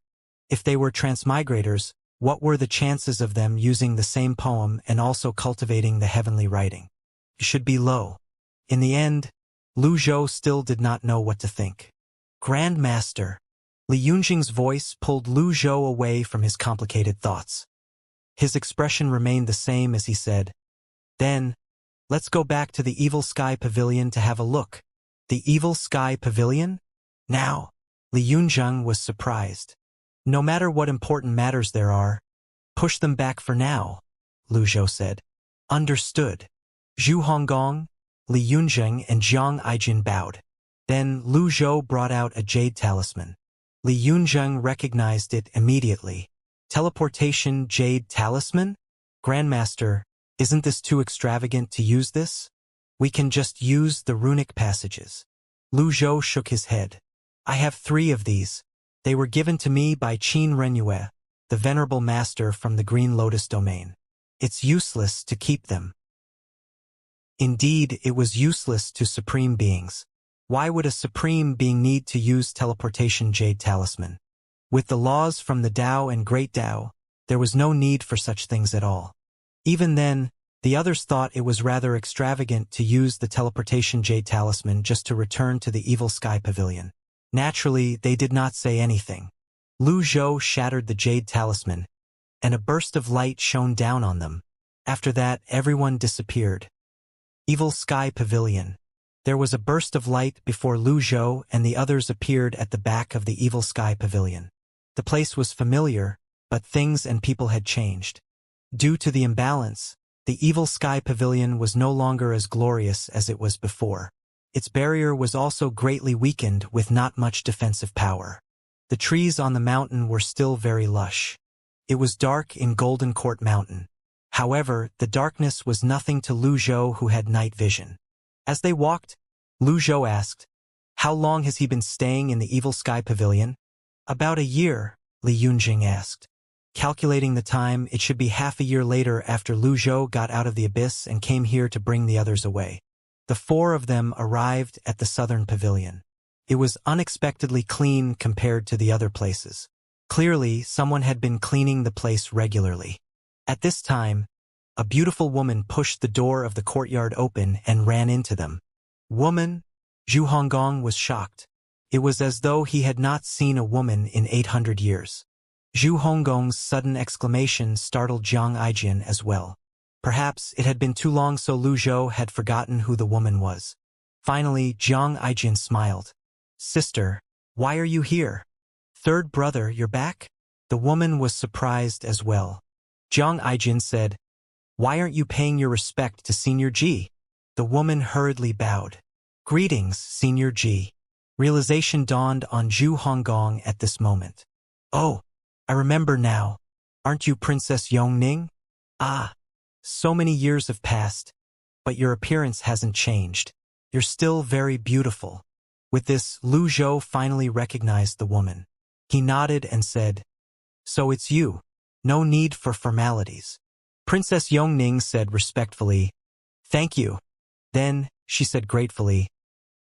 If they were transmigrators, what were the chances of them using the same poem and also cultivating the heavenly writing? It should be low. In the end, Lu Zhou still did not know what to think. "Grandmaster." Li Yunjing's voice pulled Lu Zhou away from his complicated thoughts. His expression remained the same as he said, "Then, let's go back to the Evil Sky Pavilion to have a look." "The Evil Sky Pavilion? Now?" Li Yunjing was surprised. "No matter what important matters there are, push them back for now," Lu Zhou said. "Understood." Zhu Honggong, Li Yunjing and Zhang Aijin bowed. Then Lu Zhou brought out a jade talisman. Li Yunjing recognized it immediately. "Teleportation jade talisman? Grandmaster, isn't this too extravagant to use this? We can just use the runic passages." Lu Zhou shook his head. "I have 3 of these. They were given to me by Qin Renyue, the venerable master from the Green Lotus domain. It's useless to keep them." Indeed, it was useless to supreme beings. Why would a supreme being need to use teleportation jade talisman? With the laws from the Tao and Great Tao, there was no need for such things at all. Even then, the others thought it was rather extravagant to use the teleportation jade talisman just to return to the evil sky pavilion. Naturally, they did not say anything. Lu Zhou shattered the jade talisman, and a burst of light shone down on them. After that, everyone disappeared. Evil Sky Pavilion. There was a burst of light before Lu Zhou and the others appeared at the back of the Evil Sky Pavilion. The place was familiar, but things and people had changed. Due to the imbalance, the Evil Sky Pavilion was no longer as glorious as it was before. Its barrier was also greatly weakened with not much defensive power. The trees on the mountain were still very lush. It was dark in Golden Court Mountain. However, the darkness was nothing to Lu Zhou, who had night vision. As they walked, Lu Zhou asked, "How long has he been staying in the Evil Sky Pavilion?" "About a year," Li Yunjing asked. Calculating the time, it should be half a year later after Lu Zhou got out of the abyss and came here to bring the others away. The four of them arrived at the southern pavilion. It was unexpectedly clean compared to the other places. Clearly, someone had been cleaning the place regularly. At this time, a beautiful woman pushed the door of the courtyard open and ran into them. "Woman?" Zhu Honggong was shocked. It was as though he had not seen a woman in 800 years. Zhu Honggong's sudden exclamation startled Jiang Aijian as well. Perhaps it had been too long, so Lu Zhou had forgotten who the woman was. Finally, Jiang Aijian smiled. "Sister, why are you here?" "Third brother, you're back?" The woman was surprised as well. Jiang Aijian said, "Why aren't you paying your respect to Senior Ji?" The woman hurriedly bowed. "Greetings, Senior Ji." Realization dawned on Zhu Honggong at this moment. "Oh, I remember now. Aren't you Princess Yongning?" "Ah, so many years have passed, but your appearance hasn't changed. You're still very beautiful." With this, Lu Zhou finally recognized the woman. He nodded and said, "So it's you. No need for formalities." Princess Yongning said respectfully, "Thank you." Then, she said gratefully,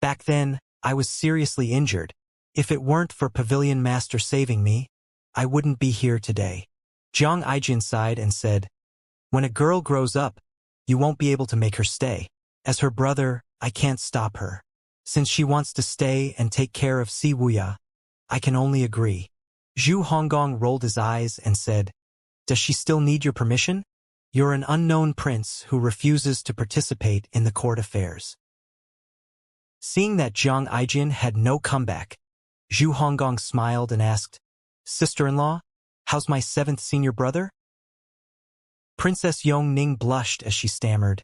"Back then, I was seriously injured. If it weren't for Pavilion Master saving me, I wouldn't be here today." Jiang Aijian sighed and said, "When a girl grows up, you won't be able to make her stay. As her brother, I can't stop her. Since she wants to stay and take care of Si Wuya, I can only agree." Zhu Honggong rolled his eyes and said, "Does she still need your permission? You're an unknown prince who refuses to participate in the court affairs." Seeing that Jiang Aijian had no comeback, Zhu Honggong smiled and asked, "Sister-in-law, how's my 7th senior brother?" Princess Yongning blushed as she stammered,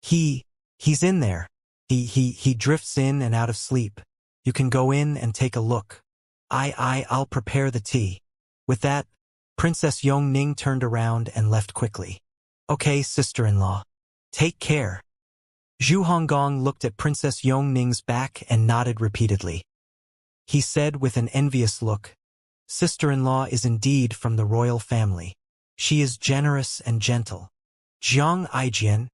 He's in there. He drifts in and out of sleep. You can go in and take a look. I'll prepare the tea." With that, Princess Yongning turned around and left quickly. "Okay, sister-in-law. Take care." Zhu Honggong looked at Princess Yongning's back and nodded repeatedly. He said with an envious look, "Sister-in-law is indeed from the royal family. She is generous and gentle." Jiang Aijian,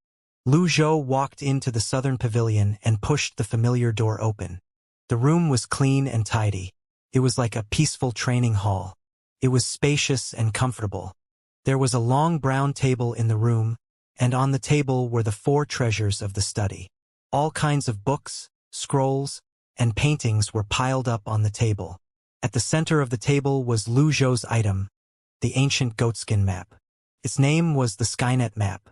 Lu Zhou walked into the southern pavilion and pushed the familiar door open. The room was clean and tidy. It was like a peaceful training hall. It was spacious and comfortable. There was a long brown table in the room, and on the table were the 4 treasures of the study. All kinds of books, scrolls, and paintings were piled up on the table. At the center of the table was Lu Zhou's item, the ancient goatskin map. Its name was the Skynet map.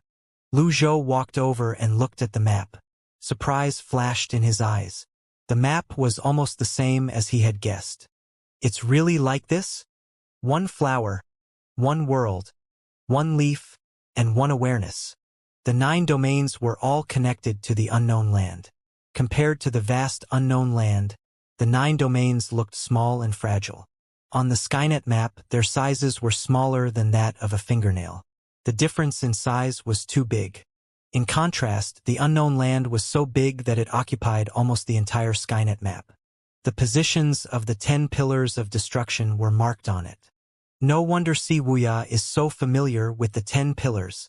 Lu Zhou walked over and looked at the map. Surprise flashed in his eyes. The map was almost the same as he had guessed. It's really like this? 1 flower, 1 world, 1 leaf, and 1 awareness. The 9 domains were all connected to the unknown land. Compared to the vast unknown land, the 9 domains looked small and fragile. On the Skynet map, their sizes were smaller than that of a fingernail. The difference in size was too big. In contrast, the unknown land was so big that it occupied almost the entire Skynet map. The positions of the 10 pillars of destruction were marked on it. No wonder Si Wuya is so familiar with the 10 pillars.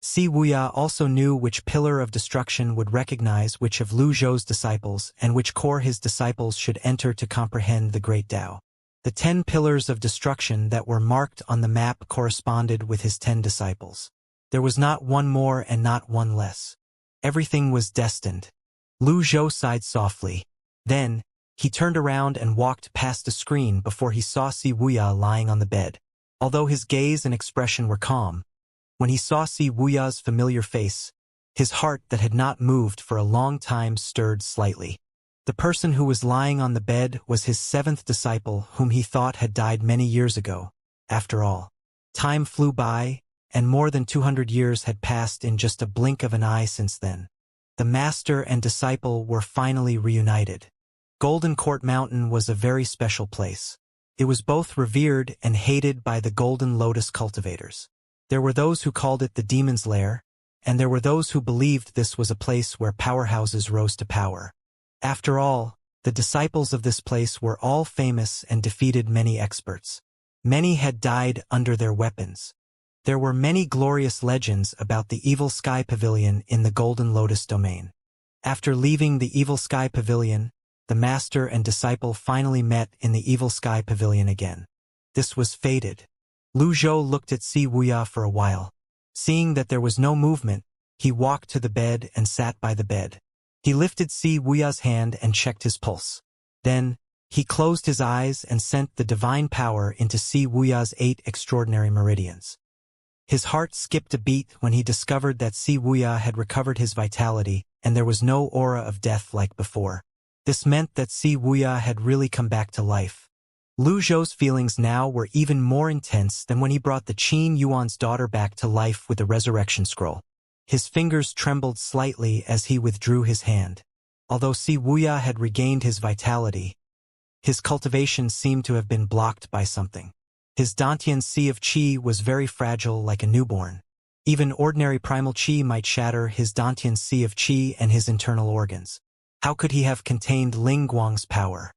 Si Wuya also knew which pillar of destruction would recognize which of Lu Zhou's disciples and which core his disciples should enter to comprehend the Great Tao. The 10 pillars of destruction that were marked on the map corresponded with his 10 disciples. There was not one more and not one less. Everything was destined. Lu Zhou sighed softly. Then, he turned around and walked past a screen before he saw Si Wuya lying on the bed. Although his gaze and expression were calm, when he saw Si Wuya's familiar face, his heart that had not moved for a long time stirred slightly. The person who was lying on the bed was his 7th disciple whom he thought had died many years ago. After all, time flew by, and more than 200 years had passed in just a blink of an eye since then. The master and disciple were finally reunited. Golden Court Mountain was a very special place. It was both revered and hated by the Golden Lotus cultivators. There were those who called it the Demon's Lair, and there were those who believed this was a place where powerhouses rose to power. After all, the disciples of this place were all famous and defeated many experts. Many had died under their weapons. There were many glorious legends about the Evil Sky Pavilion in the Golden Lotus domain. After leaving the Evil Sky Pavilion, the master and disciple finally met in the Evil Sky Pavilion again. This was fated. Lu Zhou looked at Si Wuya for a while. Seeing that there was no movement, he walked to the bed and sat by the bed. He lifted Si Wuya's hand and checked his pulse. Then, he closed his eyes and sent the divine power into Si Wuya's 8 extraordinary meridians. His heart skipped a beat when he discovered that Si Wuya had recovered his vitality, and there was no aura of death like before. This meant that Si Wuya had really come back to life. Lu Zhou's feelings now were even more intense than when he brought the Qin Yuan's daughter back to life with the resurrection scroll. His fingers trembled slightly as he withdrew his hand. Although Si Wuya had regained his vitality, his cultivation seemed to have been blocked by something. His Dantian Sea of Qi was very fragile like a newborn. Even ordinary primal Qi might shatter his Dantian Sea of Qi and his internal organs. How could he have contained Ling Guang's power?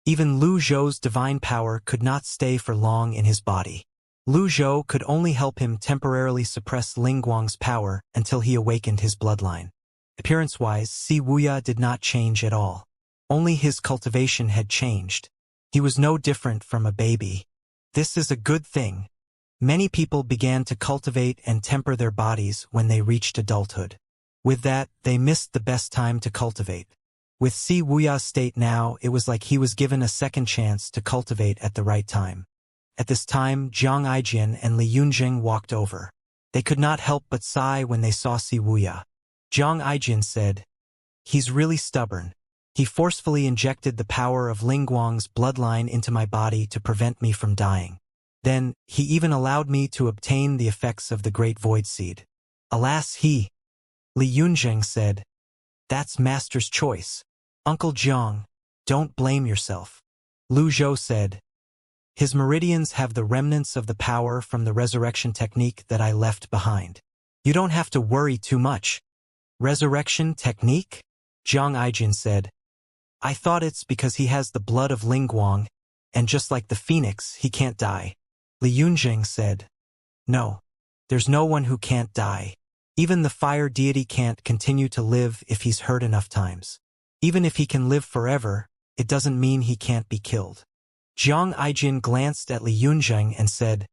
Even Lu Zhou's divine power could not stay for long in his body. Lu Zhou could only help him temporarily suppress Ling Guang's power until he awakened his bloodline. Appearance-wise, Si Wuya did not change at all. Only his cultivation had changed. He was no different from a baby. This is a good thing. Many people began to cultivate and temper their bodies when they reached adulthood. With that, they missed the best time to cultivate. With Si Wuya's state now, it was like he was given a second chance to cultivate at the right time. At this time, Zhang Aijian and Li Yunjing walked over. They could not help but sigh when they saw Si Wuya. Zhang Aijian said, "He's really stubborn. He forcefully injected the power of Ling Guang's bloodline into my body to prevent me from dying. Then, he even allowed me to obtain the effects of the Great Void Seed. Alas Li Yunjing said, "That's Master's choice. Uncle Zhang, don't blame yourself." Lu Zhou said, "His meridians have the remnants of the power from the resurrection technique that I left behind. You don't have to worry too much." "Resurrection technique?" Zhang Aijin said, "I thought it's because he has the blood of Ling Guang, and just like the phoenix, he can't die." Li Yunjing said, "No. There's no one who can't die. Even the fire deity can't continue to live if he's hurt enough times. Even if he can live forever, it doesn't mean he can't be killed." Zhang Aijin glanced at Li Yunjing and said,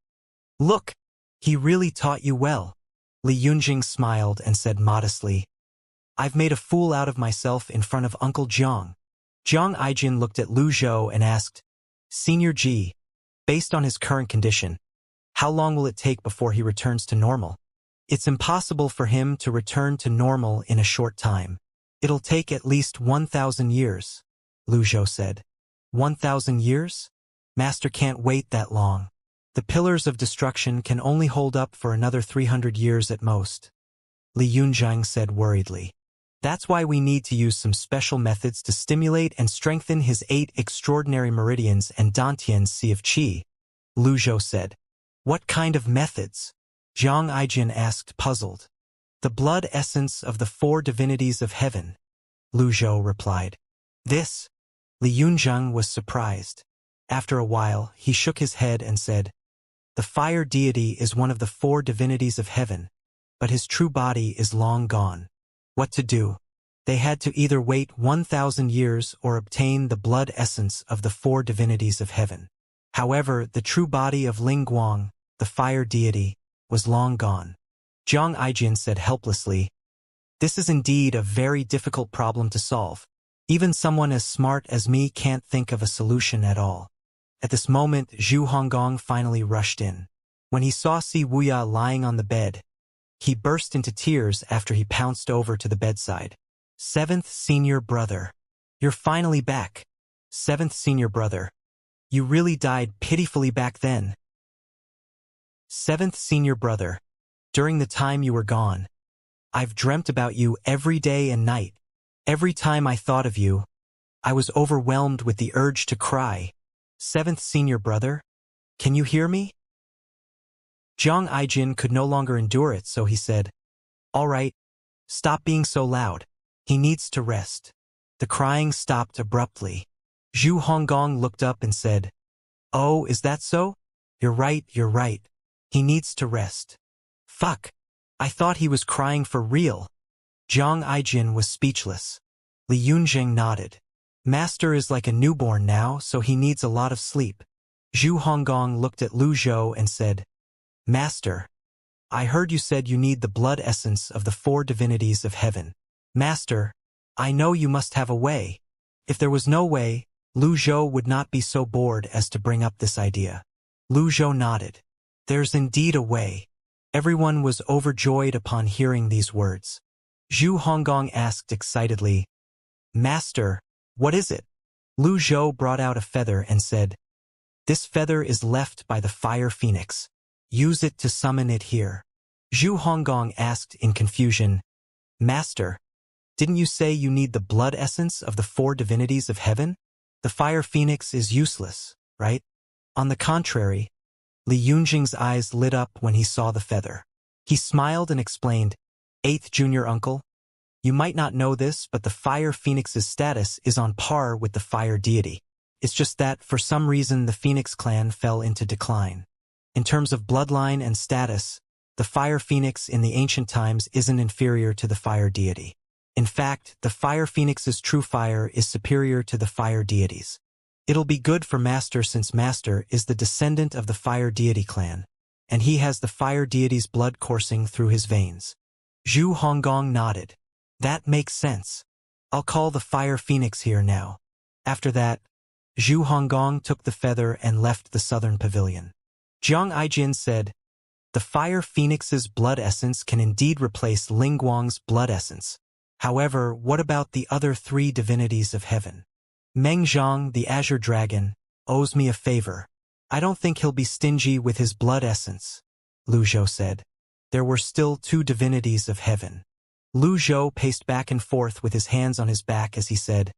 "Look, he really taught you well." Li Yunjing smiled and said modestly, "I've made a fool out of myself in front of Uncle Zhang." Zhang Aijin looked at Lu Zhou and asked, "Senior Ji, based on his current condition, how long will it take before he returns to normal?" "It's impossible for him to return to normal in a short time. It'll take at least 1,000 years, Lu Zhou said. 1,000 years? Master can't wait that long. The pillars of destruction can only hold up for another 300 years at most, Li Yunjing said worriedly. That's why we need to use some special methods to stimulate and strengthen his 8 extraordinary meridians and Dantian's Sea of Qi, Lu Zhou said. What kind of methods? Zhang Aijin asked, puzzled. The blood essence of the 4 divinities of heaven, Lu Zhou replied. This? Li Yunjing was surprised. After a while, he shook his head and said, The fire deity is one of the 4 divinities of heaven, but his true body is long gone. What to do? They had to either wait 1,000 years or obtain the blood essence of the 4 divinities of heaven. However, the true body of Ling Guang, the fire deity, was long gone. Jiang Aijin said helplessly, "This is indeed a very difficult problem to solve. Even someone as smart as me can't think of a solution at all." At this moment, Zhu Honggong finally rushed in. When he saw Si Wuya lying on the bed, he burst into tears after he pounced over to the bedside. "Seventh senior brother. You're finally back. Seventh senior brother. You really died pitifully back then. Seventh senior brother. During the time you were gone, I've dreamt about you every day and night. Every time I thought of you, I was overwhelmed with the urge to cry. Seventh senior brother, can you hear me?" Jiang Aijin could no longer endure it, so he said, "All right, stop being so loud. He needs to rest." The crying stopped abruptly. Zhu Honggong looked up and said, "Oh, is that so? You're right. He needs to rest." "Fuck. I thought he was crying for real." Jiang Aijin was speechless. Li Yunjing nodded. "Master is like a newborn now, so he needs a lot of sleep." Zhu Honggong looked at Lu Zhou and said, "Master, I heard you said you need the blood essence of the 4 divinities of heaven. Master, I know you must have a way." If there was no way, Lu Zhou would not be so bored as to bring up this idea. Lu Zhou nodded. "There's indeed a way." Everyone was overjoyed upon hearing these words. Zhu Honggong asked excitedly, "Master, what is it?" Lu Zhou brought out a feather and said, "This feather is left by the fire phoenix. Use it to summon it here." Zhu Honggong asked in confusion, "Master, didn't you say you need the blood essence of the 4 divinities of heaven? The fire phoenix is useless, right?" On the contrary, Li Yunjing's eyes lit up when he saw the feather. He smiled and explained, "Eighth junior uncle, you might not know this, but the fire phoenix's status is on par with the fire deity. It's just that, for some reason, the Phoenix clan fell into decline. In terms of bloodline and status, the fire phoenix in the ancient times isn't inferior to the fire deity. In fact, the fire phoenix's true fire is superior to the fire deities. It'll be good for Master since Master is the descendant of the fire deity clan, and he has the fire deity's blood coursing through his veins." Zhu Honggong nodded. "That makes sense. I'll call the fire phoenix here now." After that, Zhu Honggong took the feather and left the southern pavilion. Jiang Aijin said, "The fire phoenix's blood essence can indeed replace Ling Guang's blood essence. However, what about the other 3 divinities of heaven? Meng Zhang, the Azure Dragon, owes me a favor. I don't think he'll be stingy with his blood essence," Lu Zhou said. There were still 2 divinities of heaven. Lu Zhou paced back and forth with his hands on his back as he said,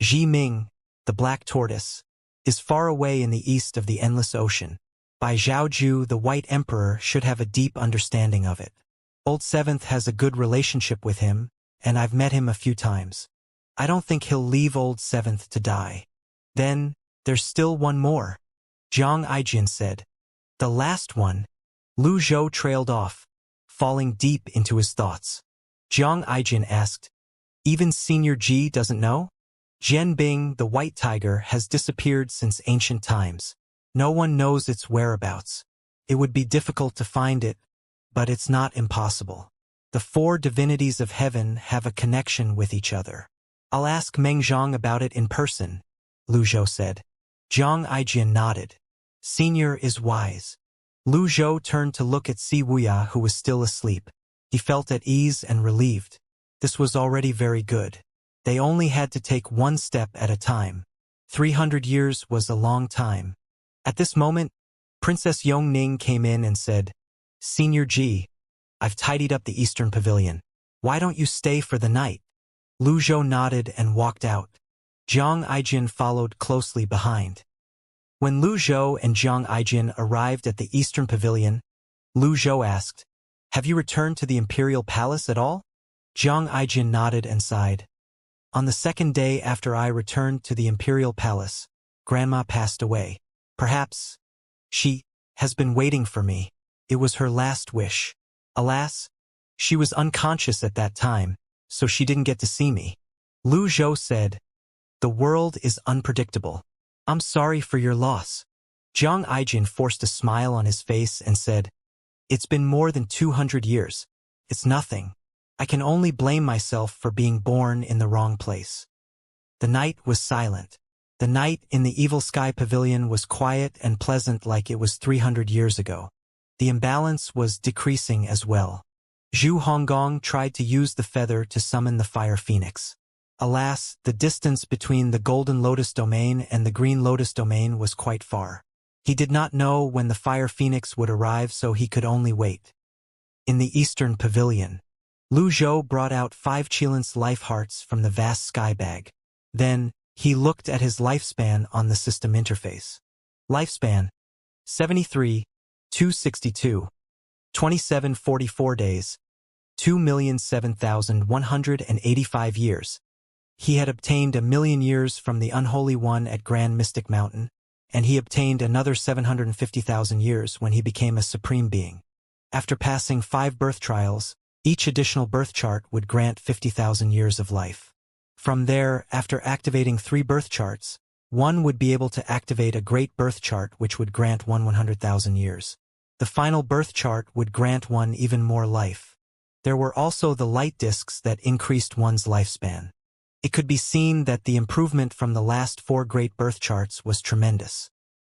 "Ji Ming, the black tortoise, is far away in the east of the endless ocean. Bai Zhaoju, the white emperor, should have a deep understanding of it. Old Seventh has a good relationship with him, and I've met him a few times. I don't think he'll leave Old Seventh to die." "Then, there's still one more," Jiang Aijin said. "The last one." Lu Zhou trailed off, falling deep into his thoughts. Jiang Aijin asked, "Even Senior Ji doesn't know?" "Jian Bing, the white tiger, has disappeared since ancient times. No one knows its whereabouts. It would be difficult to find it, but it's not impossible. The 4 divinities of heaven have a connection with each other. I'll ask Meng Zhang about it in person," Lu Zhou said. Jiang Aijin nodded. "Senior is wise." Lu Zhou turned to look at Si Wuya, who was still asleep. He felt at ease and relieved. This was already very good. They only had to take 1 step at a time. 300 years was a long time. At this moment, Princess Yongning came in and said, "Senior Ji, I've tidied up the eastern pavilion. Why don't you stay for the night?" Lu Zhou nodded and walked out. Jiang Aijin followed closely behind. When Lu Zhou and Jiang Aijin arrived at the eastern pavilion, Lu Zhou asked, "Have you returned to the imperial palace at all?" Jiang Aijin nodded and sighed. "On the 2nd day after I returned to the imperial palace, Grandma passed away. Perhaps she has been waiting for me. It was her last wish. Alas, She was unconscious at that time, so she didn't get to see me. Lu Zhou said, "The world is unpredictable. I'm sorry for your loss." Jiang Aijin forced a smile on his face and said, "It's been more than 200 years. It's nothing. I can only blame myself for being born in the wrong place." The night was silent. The night in the Evil Sky Pavilion was quiet and pleasant like it was 300 years ago. The imbalance was decreasing as well. Zhu Honggong tried to use the feather to summon the Fire Phoenix. Alas, the distance between the Golden Lotus Domain and the Green Lotus Domain was quite far. He did not know when the Fire Phoenix would arrive, so he could only wait. In the Eastern Pavilion, Lu Zhou brought out 5 Qilins life hearts from the vast sky bag. Then, he looked at his lifespan on the system interface. Lifespan: 73, 262, 2744 days, 2,007,185 years. He had obtained 1,000,000 years from the Unholy One at Grand Mystic Mountain, and he obtained another 750,000 years when he became a supreme being. After passing 5 birth trials, each additional birth chart would grant 50,000 years of life. From there, after activating 3 birth charts, one would be able to activate a great birth chart which would grant 100,000 years. The final birth chart would grant one even more life. There were also the light discs that increased one's lifespan. It could be seen that the improvement from the last 4 great birth charts was tremendous.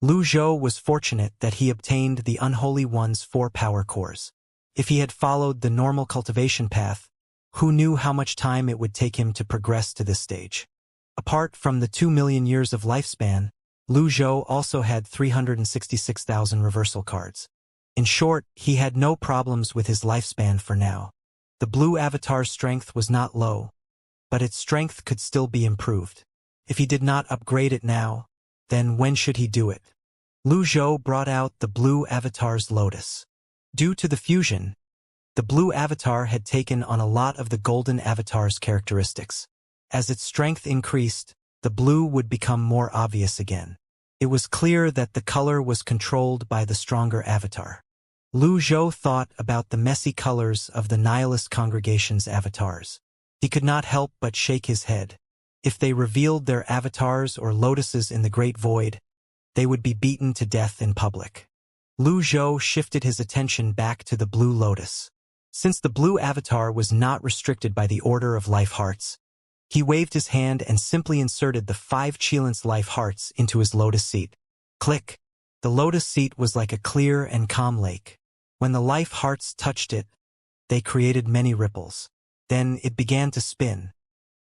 Lu Zhou was fortunate that he obtained the Unholy One's 4 power cores. If he had followed the normal cultivation path, who knew how much time it would take him to progress to this stage? Apart from the 2,000,000 years of lifespan, Lu Zhou also had 366,000 reversal cards. In short, he had no problems with his lifespan for now. The blue avatar's strength was not low, but its strength could still be improved. If he did not upgrade it now, then when should he do it? Lu Zhou brought out the blue avatar's lotus. Due to the fusion, the blue avatar had taken on a lot of the golden avatar's characteristics. As its strength increased, the blue would become more obvious again. It was clear that the color was controlled by the stronger avatar. Lu Zhou thought about the messy colors of the nihilist congregation's avatars. He could not help but shake his head. If they revealed their avatars or lotuses in the Great Void, they would be beaten to death in public. Lu Zhou shifted his attention back to the blue lotus. Since the blue avatar was not restricted by the order of life hearts, he waved his hand and simply inserted the 5 Qilins life hearts into his lotus seat. Click! The lotus seat was like a clear and calm lake. When the life hearts touched it, they created many ripples. Then it began to spin.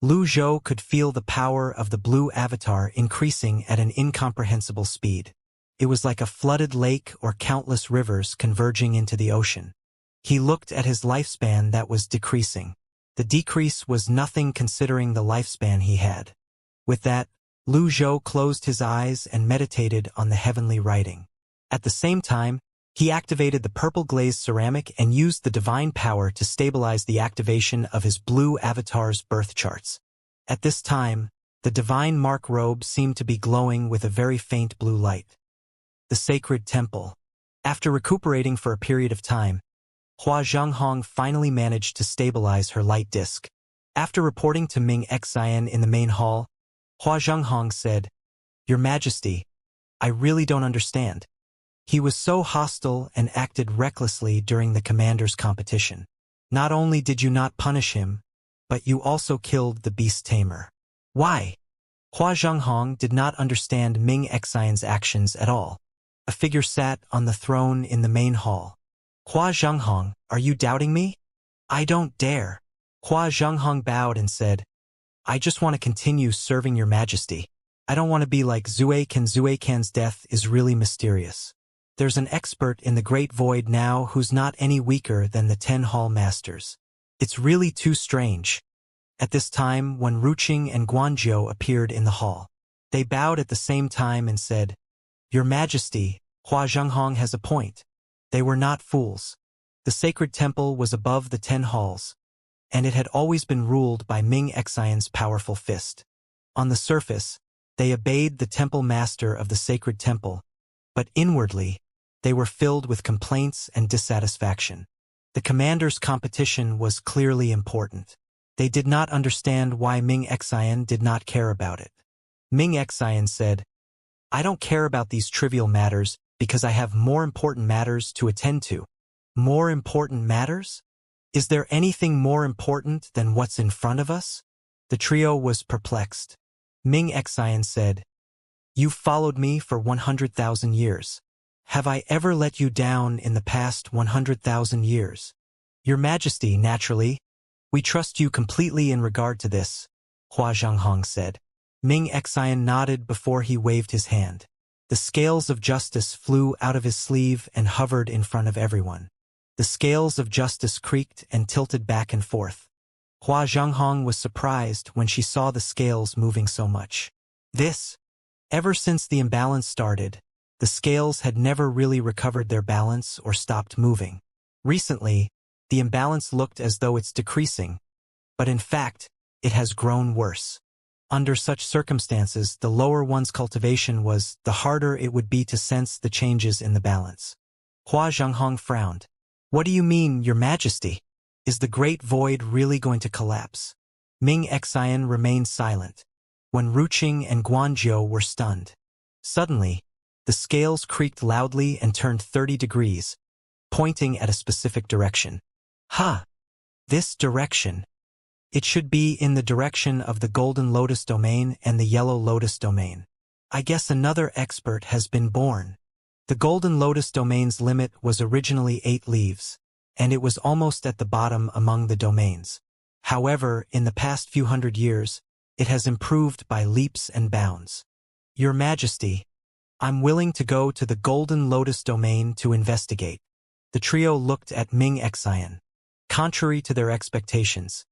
Lu Zhou could feel the power of the blue avatar increasing at an incomprehensible speed. It was like a flooded lake or countless rivers converging into the ocean. He looked at his lifespan that was decreasing. The decrease was nothing considering the lifespan he had. With that, Lu Zhou closed his eyes and meditated on the heavenly writing. At the same time, he activated the purple glazed ceramic and used the divine power to stabilize the activation of his blue avatar's birth charts. At this time, the divine mark robe seemed to be glowing with a very faint blue light. The sacred temple. After recuperating for a period of time, Hua Zhenghong finally managed to stabilize her light disc. After reporting to Ming Xian in the main hall, Hua Zhenghong said, "Your Majesty, I really don't understand. He was so hostile and acted recklessly during the commander's competition. Not only did you not punish him, but you also killed the beast tamer. Why?" Hua Zhenghong did not understand Ming Xian's actions at all. A figure sat on the throne in the main hall. "Hua Zhenghong, are you doubting me?" "I don't dare." Hua Zhenghong bowed and said, "I just want to continue serving your Majesty. I don't want to be like Zue Kan. Zue Kan's death is really mysterious. There's an expert in the Great Void now who's not any weaker than the 10 Hall Masters. It's really too strange." At this time, when Ruqing and Guanzhou appeared in the hall, they bowed at the same time and said, "Your Majesty, Hua Zhenghong has a point." They were not fools. The sacred temple was above the 10 halls, and it had always been ruled by Ming Xian's powerful fist. On the surface, they obeyed the temple master of the sacred temple, but inwardly, they were filled with complaints and dissatisfaction. The commander's competition was clearly important. They did not understand why Ming Xian did not care about it. Ming Xian said, "I don't care about these trivial matters because I have more important matters to attend to." More important matters? Is there anything more important than what's in front of us? The trio was perplexed. Ming Xian said, "You've followed me for 100,000 years. Have I ever let you down in the past 100,000 years? Your Majesty, naturally. We trust you completely in regard to this," Hua Zhanghong said. Ming Xian nodded before he waved his hand. The scales of justice flew out of his sleeve and hovered in front of everyone. The scales of justice creaked and tilted back and forth. Hua Zhanghong was surprised when she saw the scales moving so much. Ever since the imbalance started, the scales had never really recovered their balance or stopped moving. Recently, the imbalance looked as though it's decreasing, but in fact, it has grown worse. Under such circumstances, the lower one's cultivation was, the harder it would be to sense the changes in the balance. Hua Zhanghong frowned. "What do you mean, Your Majesty? Is the Great Void really going to collapse?" Ming Xian remained silent. When Ruqing and Guanzhou were stunned. Suddenly, the scales creaked loudly and turned 30 degrees, pointing at a specific direction. "Ha! This direction. It should be in the direction of the Golden Lotus domain and the Yellow Lotus domain. I guess another expert has been born." The Golden Lotus domain's limit was originally 8 leaves, and it was almost at the bottom among the domains. However, in the past few hundred years, it has improved by leaps and bounds. "Your Majesty, I'm willing to go to the Golden Lotus domain to investigate." The trio looked at Ming Xian. Contrary to their expectations,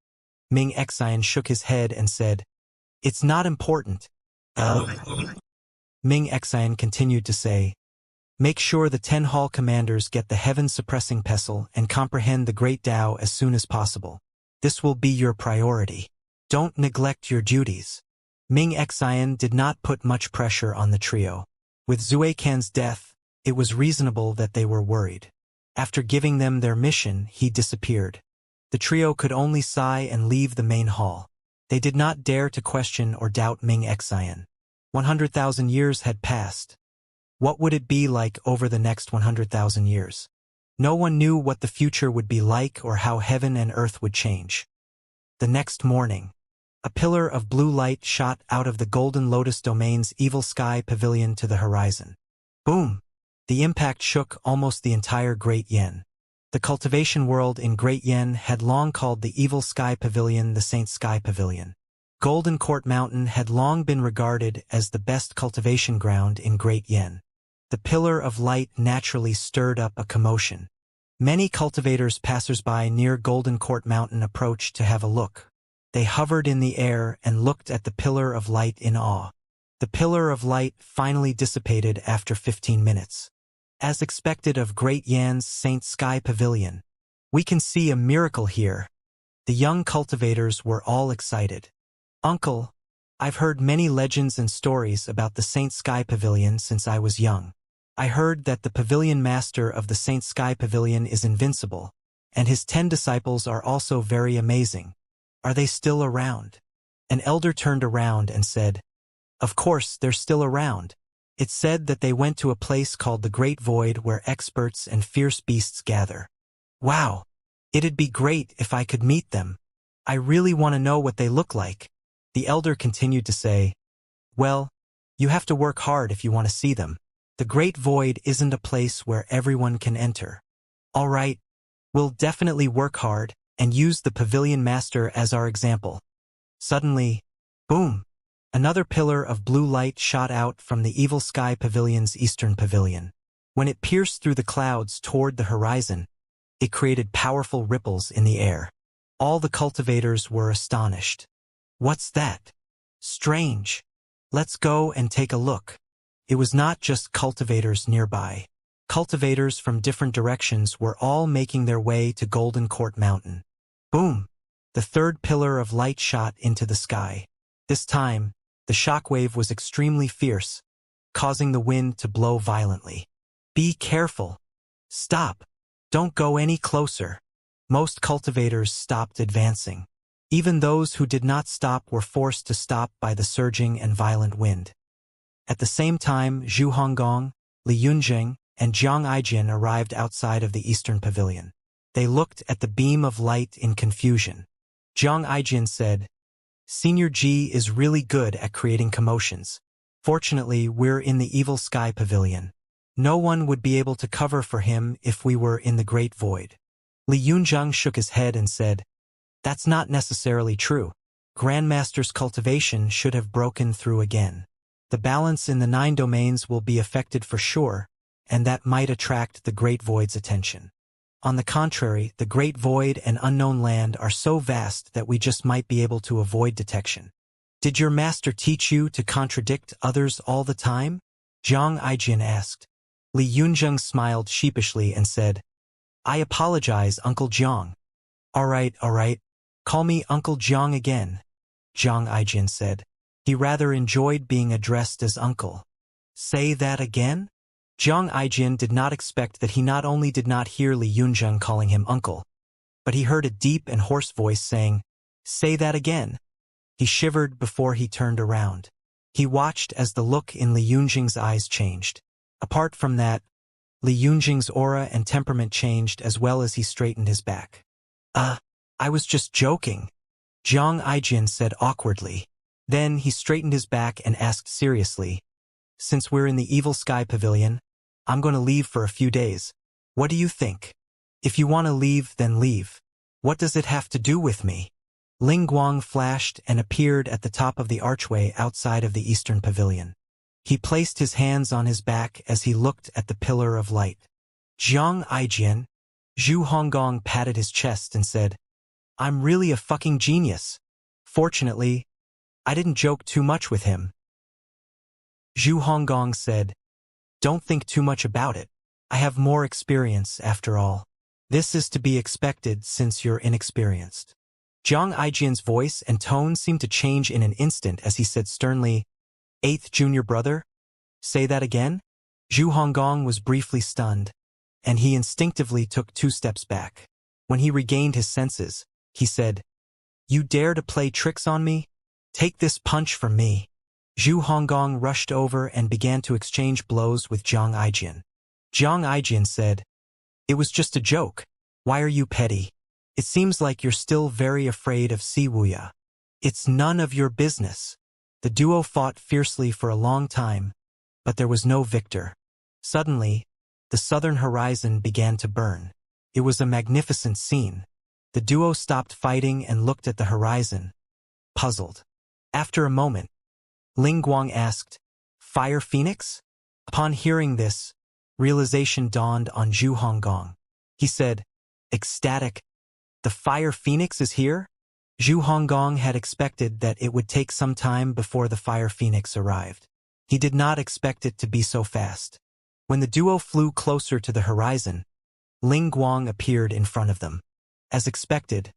Ming Xian shook his head and said, "It's not important." Ming Xian continued to say, "Make sure the 10 hall commanders get the heaven-suppressing pestle and comprehend the Great Tao as soon as possible. This will be your priority. Don't neglect your duties." Ming Xian did not put much pressure on the trio. With Zuekan's death, it was reasonable that they were worried. After giving them their mission, he disappeared. The trio could only sigh and leave the main hall. They did not dare to question or doubt Ming Xian. 100,000 years had passed. What would it be like over the next 100,000 years? No one knew what the future would be like or how heaven and earth would change. The next morning, a pillar of blue light shot out of the Golden Lotus domain's Evil Sky Pavilion to the horizon. Boom! The impact shook almost the entire Great Yen. The cultivation world in Great Yen had long called the Evil Sky Pavilion the Saint Sky Pavilion. Golden Court Mountain had long been regarded as the best cultivation ground in Great Yen. The pillar of light naturally stirred up a commotion. Many cultivators passers-by near Golden Court Mountain approached to have a look. They hovered in the air and looked at the pillar of light in awe. The pillar of light finally dissipated after 15 minutes. As expected of Great Yan's Saint Sky Pavilion, "We can see a miracle here." The young cultivators were all excited. "Uncle, I've heard many legends and stories about the Saint Sky Pavilion since I was young. I heard that the pavilion master of the Saint Sky Pavilion is invincible, and his 10 disciples are also very amazing. Are they still around?" An elder turned around and said, "Of course, they're still around. It's said that they went to a place called the Great Void where experts and fierce beasts gather." "Wow! It'd be great if I could meet them. I really want to know what they look like." The elder continued to say, "Well, you have to work hard if you want to see them. The Great Void isn't a place where everyone can enter." "All right, we'll definitely work hard and use the pavilion master as our example." Suddenly, boom! Another pillar of blue light shot out from the Evil Sky Pavilion's eastern pavilion. When it pierced through the clouds toward the horizon, it created powerful ripples in the air. All the cultivators were astonished. "What's that? Strange. Let's go and take a look." It was not just cultivators nearby. Cultivators from different directions were all making their way to Golden Court Mountain. Boom! The third pillar of light shot into the sky. This time, the shockwave was extremely fierce, causing the wind to blow violently. "Be careful. Stop. Don't go any closer." Most cultivators stopped advancing. Even those who did not stop were forced to stop by the surging and violent wind. At the same time, Zhu Honggong, Li Yunjing, and Jiang Aijin arrived outside of the eastern pavilion. They looked at the beam of light in confusion. Jiang Aijin said, "Senior Ji is really good at creating commotions. Fortunately, we're in the Evil Sky Pavilion. No one would be able to cover for him if we were in the Great Void." Li Yunjing shook his head and said, "That's not necessarily true. Grandmaster's cultivation should have broken through again. The balance in the 9 domains will be affected for sure, and that might attract the Great Void's attention. On the contrary, the Great Void and Unknown Land are so vast that we just might be able to avoid detection." "Did your master teach you to contradict others all the time?" Jiang Aijin asked. Li Yunjing smiled sheepishly and said, "I apologize, Uncle Jiang." All right, call me Uncle Jiang again," Jiang Aijin said. He rather enjoyed being addressed as uncle. "Say that again?" Jiang Aijin did not expect that he not only did not hear Li Yunjing calling him uncle, but he heard a deep and hoarse voice saying, "Say that again." He shivered before he turned around. He watched as the look in Li Yunjing's eyes changed. Apart from that, Li Yunjing's aura and temperament changed as well as he straightened his back. I was just joking," Jiang Aijin said awkwardly. Then he straightened his back and asked seriously, "Since we're in the Evil Sky Pavilion, I'm going to leave for a few days. What do you think? If you want to leave, then leave. What does it have to do with me?" Ling Guang flashed and appeared at the top of the archway outside of the Eastern Pavilion. He placed his hands on his back as he looked at the pillar of light. "Jiang Aijin," Zhu Honggong patted his chest and said, "I'm really a fucking genius. Fortunately, I didn't joke too much with him." Zhu Honggong said, "Don't think too much about it. I have more experience after all. This is to be expected since you're inexperienced." Jiang Aijin's voice and tone seemed to change in an instant as he said sternly, "Eighth junior brother? Say that again?" Zhu Honggong was briefly stunned, and he instinctively took 2 steps back. When he regained his senses, he said, "You dare to play tricks on me? Take this punch from me." Zhu Honggong rushed over and began to exchange blows with Jiang Aijin. Jiang Aijin said, "It was just a joke. Why are you petty? It seems like you're still very afraid of Wuxia." "It's none of your business." The duo fought fiercely for a long time, but there was no victor. Suddenly, the southern horizon began to burn. It was a magnificent scene. The duo stopped fighting and looked at the horizon, puzzled. After a moment, Ling Guang asked, "Fire Phoenix?" Upon hearing this, realization dawned on Zhu Honggong. He said, ecstatic, "The Fire Phoenix is here?" Zhu Honggong had expected that it would take some time before the Fire Phoenix arrived. He did not expect it to be so fast. When the duo flew closer to the horizon, Ling Guang appeared in front of them. As expected,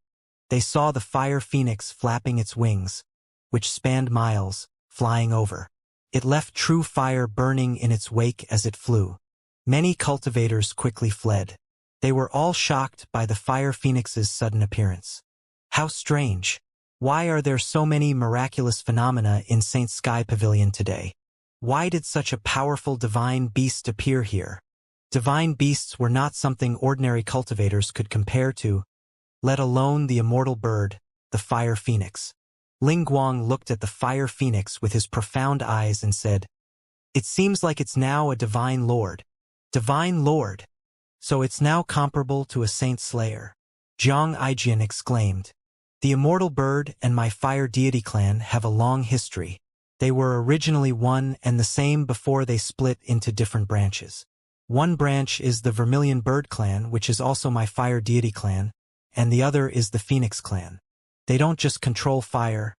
they saw the Fire Phoenix flapping its wings, which spanned miles, flying over. It left true fire burning in its wake as it flew. Many cultivators quickly fled. They were all shocked by the Fire Phoenix's sudden appearance. How strange. Why are there so many miraculous phenomena in Saint Sky Pavilion today? Why did such a powerful divine beast appear here? Divine beasts were not something ordinary cultivators could compare to, let alone the immortal bird, the Fire Phoenix. Ling Guang looked at the Fire Phoenix with his profound eyes and said, "It seems like it's now a divine lord." "Divine lord? So it's now comparable to a saint slayer?" Jiang Aijin exclaimed. "The immortal bird and my fire deity clan have a long history. They were originally one and the same before they split into different branches. One branch is the Vermilion Bird clan, which is also my fire deity clan, and the other is the Phoenix clan. They don't just control fire,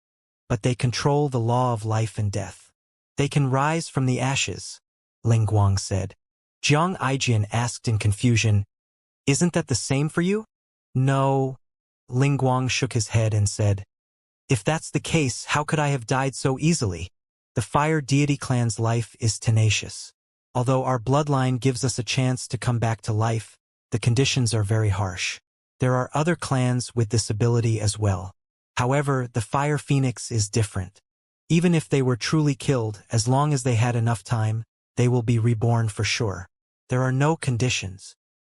but they control the law of life and death. They can rise from the ashes," Ling Guang said. Jiang Aijin asked in confusion, "Isn't that the same for you?" "No." Ling Guang shook his head and said, "If that's the case, how could I have died so easily? The fire deity clan's life is tenacious. Although our bloodline gives us a chance to come back to life, the conditions are very harsh. There are other clans with this ability as well. However, the Fire Phoenix is different. Even if they were truly killed, as long as they had enough time, they will be reborn for sure. There are no conditions.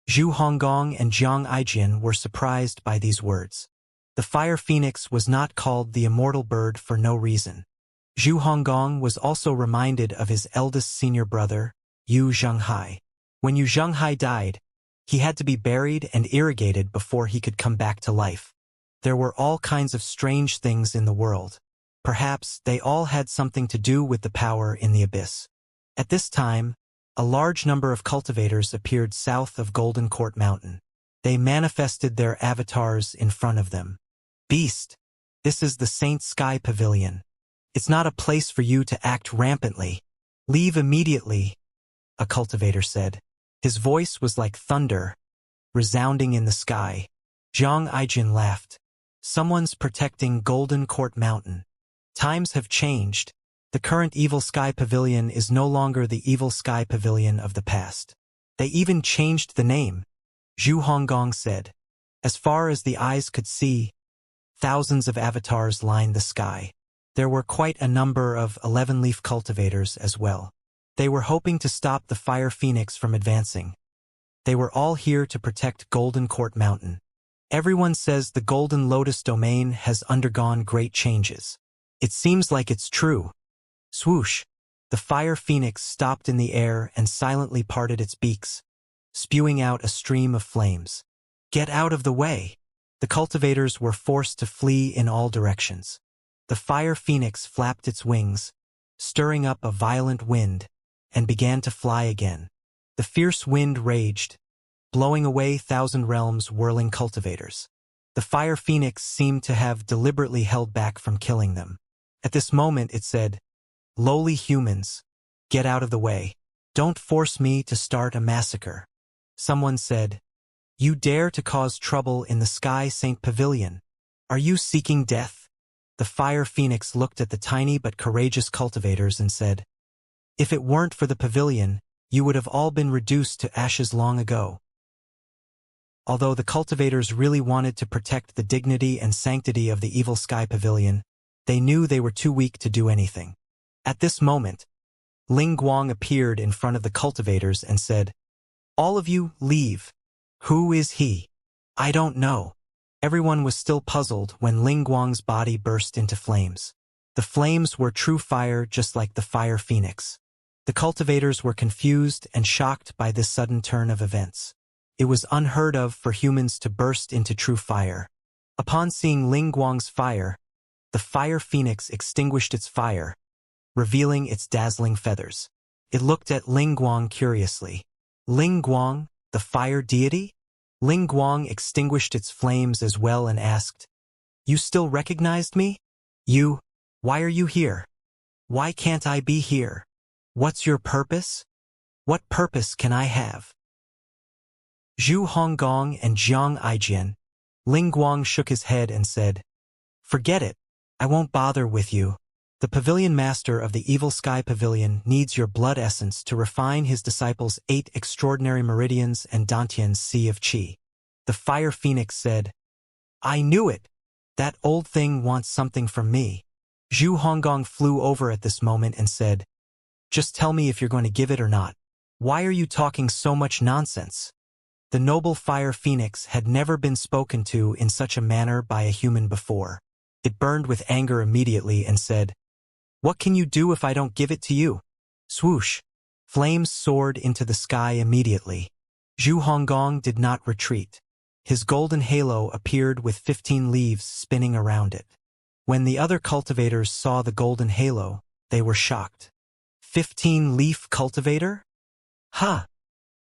Zhu Honggong and Jiang Aijian were surprised by these words. The Fire Phoenix was not called the Immortal Bird for no reason. Zhu Honggong was also reminded of his eldest senior brother, Yu Zhenghai. When Yu Zhenghai died, he had to be buried and irrigated before he could come back to life. There were all kinds of strange things in the world. Perhaps they all had something to do with the power in the abyss. At this time, a large number of cultivators appeared south of Golden Court Mountain. They manifested their avatars in front of them. Beast, this is the Saint Sky Pavilion. It's not a place for you to act rampantly. Leave immediately, a cultivator said. His voice was like thunder, resounding in the sky. Jiang Aijin laughed. Someone's protecting Golden Court Mountain. Times have changed. The current Evil Sky Pavilion is no longer the Evil Sky Pavilion of the past. They even changed the name, Zhu Honggong said. As far as the eyes could see, thousands of avatars lined the sky. There were quite a number of 11-leaf cultivators as well. They were hoping to stop the Fire Phoenix from advancing. They were all here to protect Golden Court Mountain. Everyone says the Golden Lotus domain has undergone great changes. It seems like it's true. Swoosh! The Fire Phoenix stopped in the air and silently parted its beaks, spewing out a stream of flames. Get out of the way! The cultivators were forced to flee in all directions. The Fire Phoenix flapped its wings, stirring up a violent wind, and began to fly again. The fierce wind raged, blowing away 1,000 realms whirling cultivators. The Fire Phoenix seemed to have deliberately held back from killing them. At this moment it said, "Lowly humans, get out of the way. Don't force me to start a massacre." Someone said, "You dare to cause trouble in the Sky Saint Pavilion. Are you seeking death?" The Fire Phoenix looked at the tiny but courageous cultivators and said, "If it weren't for the pavilion, you would have all been reduced to ashes long ago." Although the cultivators really wanted to protect the dignity and sanctity of the Evil Sky Pavilion, they knew they were too weak to do anything. At this moment, Ling Guang appeared in front of the cultivators and said, "All of you, leave." "Who is he?" "I don't know." Everyone was still puzzled when Ling Guang's body burst into flames. The flames were true fire, just like the Fire Phoenix. The cultivators were confused and shocked by this sudden turn of events. It was unheard of for humans to burst into true fire. Upon seeing Ling Guang's fire, the Fire Phoenix extinguished its fire, revealing its dazzling feathers. It looked at Ling Guang curiously. "Ling Guang, the fire deity?" Ling Guang extinguished its flames as well and asked, "You still recognized me? Why are you here? Why can't I be here? What's your purpose? What purpose can I have?" Zhu Honggong and Jiang Aijian. Ling Guang shook his head and said, "Forget it. I won't bother with you. The pavilion master of the Evil Sky Pavilion needs your blood essence to refine his disciples' 8 extraordinary meridians and Dantian's Sea of Qi." The Fire Phoenix said, "I knew it. That old thing wants something from me." Zhu Honggong flew over at this moment and said, "Just tell me if you're going to give it or not. Why are you talking so much nonsense?" The noble Fire Phoenix had never been spoken to in such a manner by a human before. It burned with anger immediately and said, "What can you do if I don't give it to you?" Swoosh! Flames soared into the sky immediately. Zhu Honggong did not retreat. His golden halo appeared with 15 leaves spinning around it. When the other cultivators saw the golden halo, they were shocked. 15-leaf cultivator? Ha!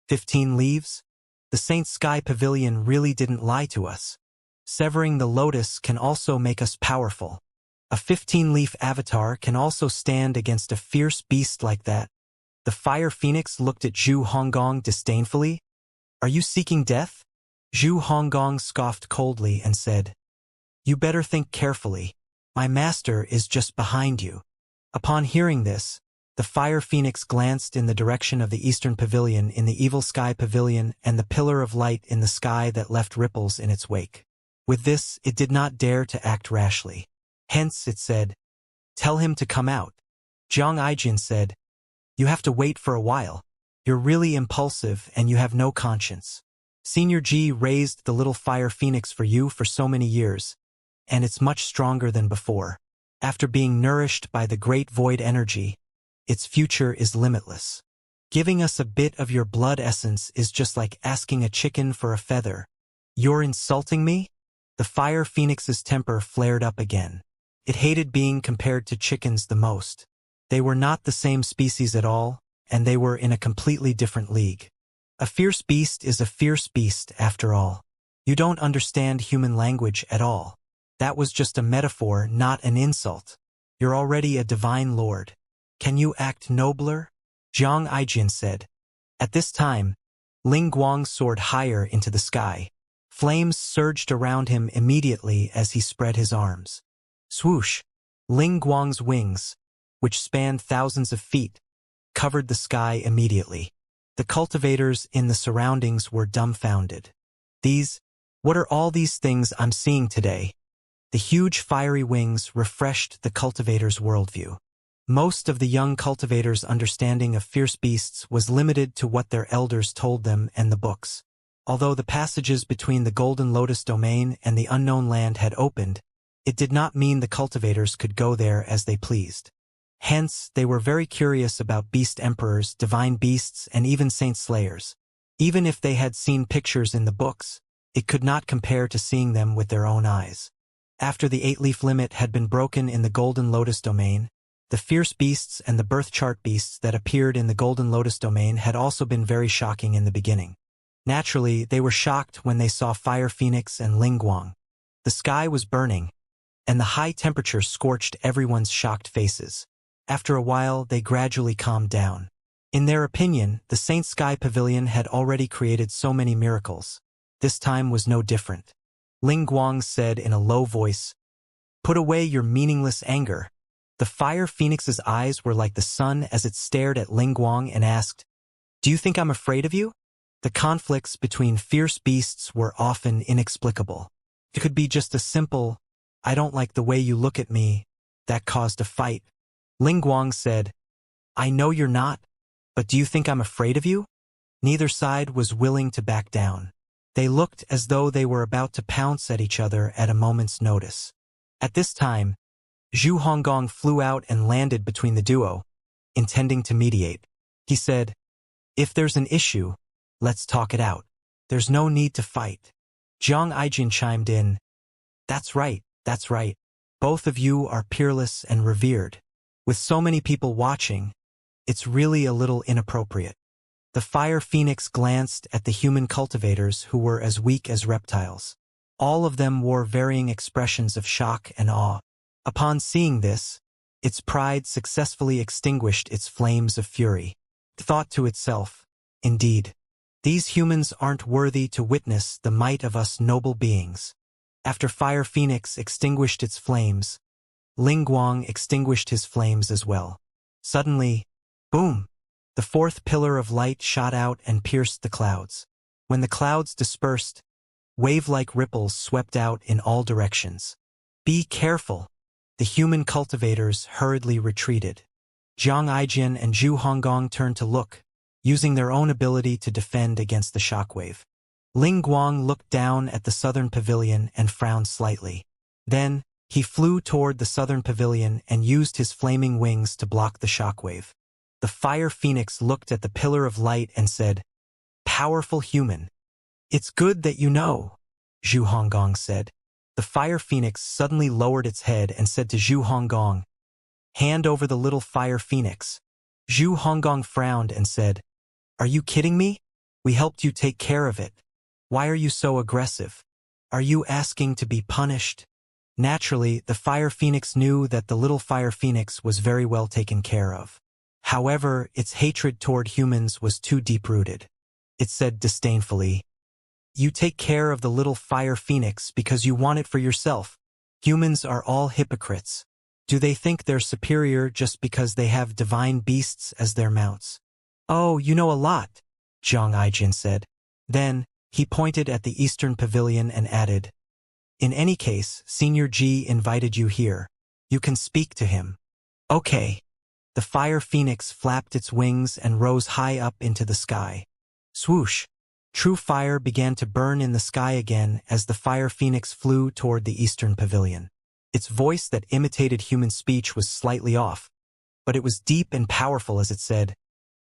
15 leaves? The Saint Sky Pavilion really didn't lie to us. Severing the lotus can also make us powerful. A 15-leaf avatar can also stand against a fierce beast like that. The Fire Phoenix looked at Zhu Honggong disdainfully. "Are you seeking death?" Zhu Honggong scoffed coldly and said, "You better think carefully. My master is just behind you." Upon hearing this, The fire phoenix glanced in the direction of the eastern pavilion in the evil sky pavilion and the pillar of light in the sky that left ripples in its wake. With this, it did not dare to act rashly. Hence, it said, "Tell him to come out." Zhang Aijin said, "You have to wait for a while. You're really impulsive and you have no conscience. Senior G raised the little fire phoenix for you for so many years, and it's much stronger than before. After being nourished by the great void energy, its future is limitless. Giving us a bit of your blood essence is just like asking a chicken for a feather. You're insulting me?" The fire phoenix's temper flared up again. It hated being compared to chickens the most. They were not the same species at all, and they were in a completely different league. A fierce beast is a fierce beast after all. You don't understand human language at all. That was just a metaphor, not an insult. You're already a divine lord. Can you act nobler? Zhang Aijin said. At this time, Ling Guang soared higher into the sky. Flames surged around him immediately as he spread his arms. Swoosh! Ling Guang's wings, which spanned thousands of feet, covered the sky immediately. The cultivators in the surroundings were dumbfounded. What are all these things I'm seeing today? The huge fiery wings refreshed the cultivators' worldview. Most of the young cultivators' understanding of fierce beasts was limited to what their elders told them and the books. Although the passages between the Golden Lotus domain and the unknown land had opened, it did not mean the cultivators could go there as they pleased. Hence, they were very curious about beast emperors, divine beasts, and even saint slayers. Even if they had seen pictures in the books, it could not compare to seeing them with their own eyes. After the 8-leaf limit had been broken in the Golden Lotus domain, the fierce beasts and the birth chart beasts that appeared in the Golden Lotus domain had also been very shocking in the beginning. Naturally, they were shocked when they saw Fire Phoenix and Ling Guang. The sky was burning, and the high temperature scorched everyone's shocked faces. After a while, they gradually calmed down. In their opinion, the Saint Sky Pavilion had already created so many miracles. This time was no different. Ling Guang said in a low voice, "Put away your meaningless anger." The Fire Phoenix's eyes were like the sun as it stared at Ling Guang and asked, "Do you think I'm afraid of you?" The conflicts between fierce beasts were often inexplicable. It could be just a simple, "I don't like the way you look at me," that caused a fight. Ling Guang said, "I know you're not, but do you think I'm afraid of you?" Neither side was willing to back down. They looked as though they were about to pounce at each other at a moment's notice. At this time, Zhu Honggong flew out and landed between the duo, intending to mediate. He said, "If there's an issue, let's talk it out. There's no need to fight." Zhang Aijin chimed in, That's right. Both of you are peerless and revered. With so many people watching, it's really a little inappropriate." The Fire Phoenix glanced at the human cultivators who were as weak as reptiles. All of them wore varying expressions of shock and awe. Upon seeing this, its pride successfully extinguished its flames of fury. It thought to itself, "Indeed, these humans aren't worthy to witness the might of us noble beings." After Fire Phoenix extinguished its flames, Ling Guang extinguished his flames as well. Suddenly, boom! The fourth pillar of light shot out and pierced the clouds. When the clouds dispersed, wave-like ripples swept out in all directions. "Be careful!" The human cultivators hurriedly retreated. Zhang Aijin and Zhu Honggong turned to look, using their own ability to defend against the shockwave. Ling Guang looked down at the southern pavilion and frowned slightly. Then, he flew toward the southern pavilion and used his flaming wings to block the shockwave. The Fire Phoenix looked at the pillar of light and said, "Powerful human." "It's good that you know," Zhu Honggong said. The Fire Phoenix suddenly lowered its head and said to Zhu Honggong, "Hand over the little Fire Phoenix." Zhu Honggong frowned and said, "Are you kidding me? We helped you take care of it. Why are you so aggressive? Are you asking to be punished?" Naturally, the Fire Phoenix knew that the little Fire Phoenix was very well taken care of. However, its hatred toward humans was too deep-rooted. It said disdainfully, "You take care of the little Fire Phoenix because you want it for yourself. Humans are all hypocrites. Do they think they're superior just because they have divine beasts as their mounts? Oh, you know a lot, Zhang Aijin said. Then, he pointed at the eastern pavilion and added, in any case, Senior Ji invited you here. You can speak to him. Okay. The fire phoenix flapped its wings and rose high up into the sky. Swoosh! True fire began to burn in the sky again as the fire phoenix flew toward the eastern pavilion. Its voice that imitated human speech was slightly off, but it was deep and powerful as it said,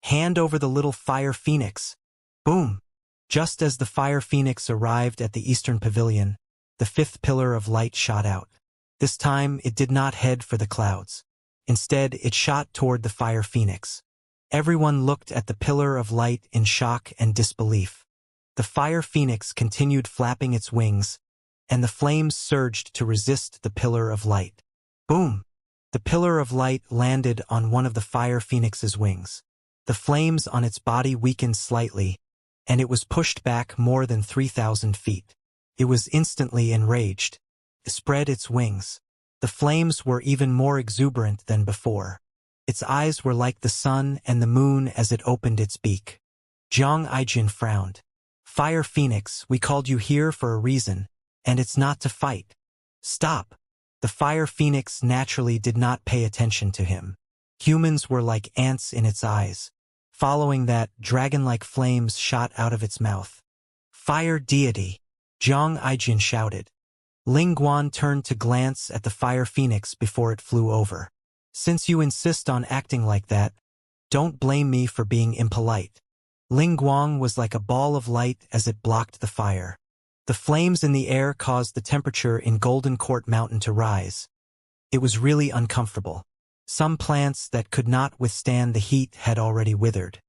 "Hand over the little fire phoenix." Boom! Just as the fire phoenix arrived at the eastern pavilion, the fifth pillar of light shot out. This time, it did not head for the clouds. Instead, it shot toward the fire phoenix. Everyone looked at the pillar of light in shock and disbelief. The fire phoenix continued flapping its wings, and the flames surged to resist the pillar of light. Boom! The pillar of light landed on one of the fire phoenix's wings. The flames on its body weakened slightly, and it was pushed back more than 3,000 feet. It was instantly enraged. It spread its wings. The flames were even more exuberant than before. Its eyes were like the sun and the moon as it opened its beak. Zhang Aijin frowned. Fire Phoenix, we called you here for a reason, and it's not to fight. Stop. The Fire Phoenix naturally did not pay attention to him. Humans were like ants in its eyes. Following that, dragon-like flames shot out of its mouth. Fire Deity! Zhang Aijin shouted. Ling Guan turned to glance at the Fire Phoenix before it flew over. Since you insist on acting like that, don't blame me for being impolite. Ling Guang was like a ball of light as it blocked the fire. The flames in the air caused the temperature in Golden Court Mountain to rise. It was really uncomfortable. Some plants that could not withstand the heat had already withered.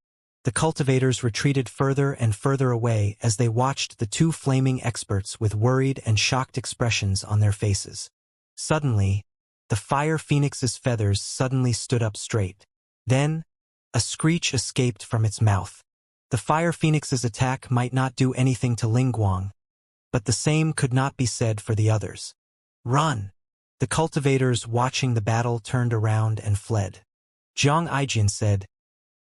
The cultivators retreated further and further away as they watched the two flaming experts with worried and shocked expressions on their faces. Suddenly, the Fire Phoenix's feathers suddenly stood up straight. Then, a screech escaped from its mouth. The Fire Phoenix's attack might not do anything to Ling Guang, but the same could not be said for the others. Run! The cultivators watching the battle turned around and fled. Zhang Aijin said,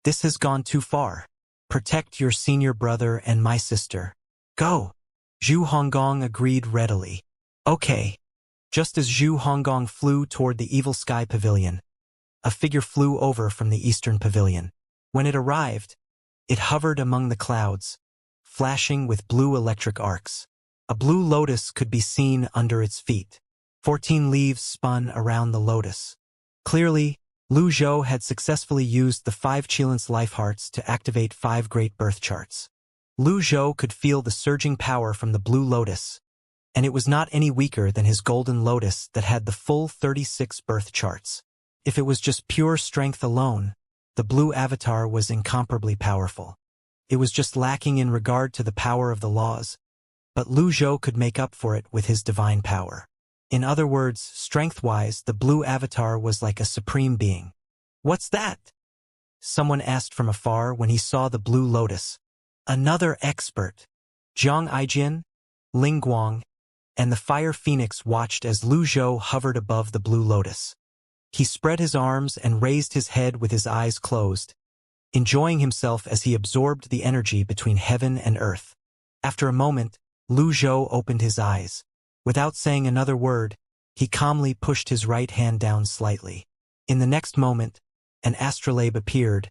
This has gone too far. Protect your senior brother and my sister. Go! Zhu Honggong agreed readily. Okay. Just as Zhu Honggong flew toward the Evil Sky Pavilion, a figure flew over from the Eastern Pavilion. When it arrived, it hovered among the clouds, flashing with blue electric arcs. A blue lotus could be seen under its feet. 14 leaves spun around the lotus. Clearly, Lu Zhou had successfully used the 5 Qilins life hearts to activate 5 great birth charts. Lu Zhou could feel the surging power from the blue lotus, and it was not any weaker than his golden lotus that had the full 36 birth charts. If it was just pure strength alone, the blue avatar was incomparably powerful. It was just lacking in regard to the power of the laws, but Lu Zhou could make up for it with his divine power. In other words, strength-wise, the blue avatar was like a supreme being. What's that? Someone asked from afar when he saw the blue lotus. Another expert. Zhang Aijin, Ling Guang, and the Fire Phoenix watched as Lu Zhou hovered above the blue lotus. He spread his arms and raised his head with his eyes closed, enjoying himself as he absorbed the energy between heaven and earth. After a moment, Lu Zhou opened his eyes. Without saying another word, he calmly pushed his right hand down slightly. In the next moment, an astrolabe appeared,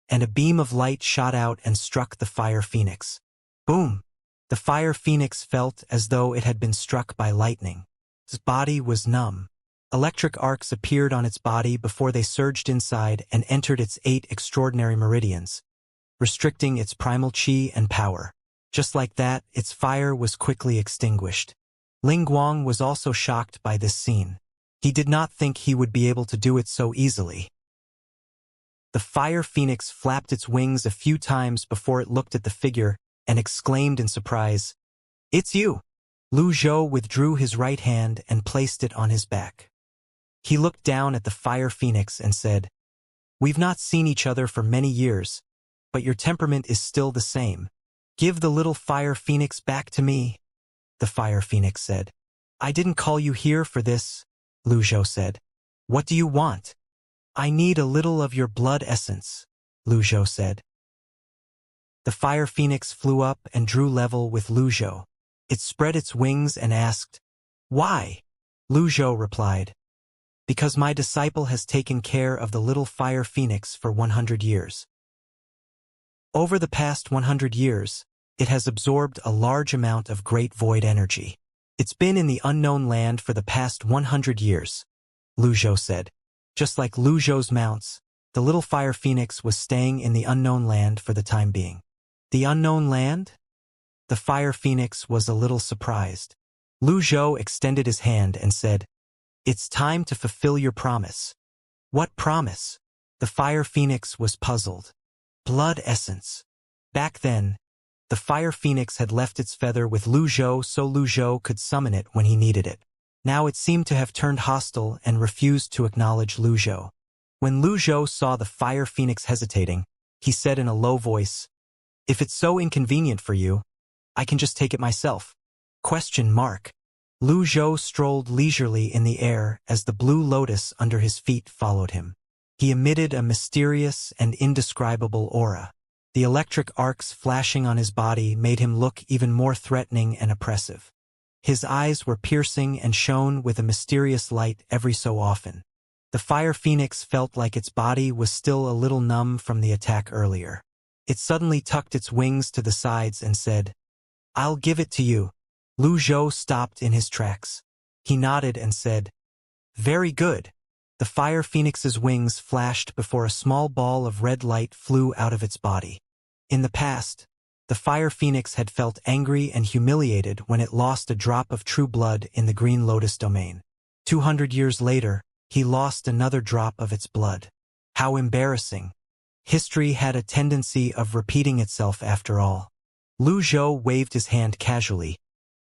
and a beam of light shot out and struck the Fire Phoenix. Boom! The Fire Phoenix felt as though it had been struck by lightning. Its body was numb. Electric arcs appeared on its body before they surged inside and entered its 8 extraordinary meridians, restricting its primal chi and power. Just like that, its fire was quickly extinguished. Ling Guang was also shocked by this scene. He did not think he would be able to do it so easily. The Fire Phoenix flapped its wings a few times before it looked at the figure and exclaimed in surprise, It's you! Lu Zhou withdrew his right hand and placed it on his back. He looked down at the Fire Phoenix and said, We've not seen each other for many years, but your temperament is still the same. Give the little Fire Phoenix back to me. The Fire Phoenix said. I didn't call you here for this, Lu Zhou said. What do you want? I need a little of your blood essence, Lu Zhou said. The fire phoenix flew up and drew level with Lu Zhou. It spread its wings and asked, "Why?" Lu Zhou replied, "Because my disciple has taken care of the little fire phoenix for 100 years. Over the past 100 years, it has absorbed a large amount of great void energy. It's been in the unknown land for the past 100 years, Lu Zhou said. Just like Lu Zhou's mounts, the little fire phoenix was staying in the unknown land for the time being. The unknown land? The fire phoenix was a little surprised. Lu Zhou extended his hand and said, "It's time to fulfill your promise." "What promise?" The fire phoenix was puzzled. Blood essence. Back then, the fire phoenix had left its feather with Lu Zhou so Lu Zhou could summon it when he needed it. Now it seemed to have turned hostile and refused to acknowledge Lu Zhou. When Lu Zhou saw the fire phoenix hesitating, he said in a low voice, "If it's so inconvenient for you, I can just take it myself." Lu Zhou strolled leisurely in the air as the blue lotus under his feet followed him. He emitted a mysterious and indescribable aura. The electric arcs flashing on his body made him look even more threatening and oppressive. His eyes were piercing and shone with a mysterious light every so often. The fire phoenix felt like its body was still a little numb from the attack earlier. It suddenly tucked its wings to the sides and said, "I'll give it to you." Lu Zhou stopped in his tracks. He nodded and said, "Very good." The fire phoenix's wings flashed before a small ball of red light flew out of its body. In the past, the fire phoenix had felt angry and humiliated when it lost a drop of true blood in the Green Lotus domain. 200 years later, he lost another drop of its blood. How embarrassing. History had a tendency of repeating itself after all. Lu Zhou waved his hand casually,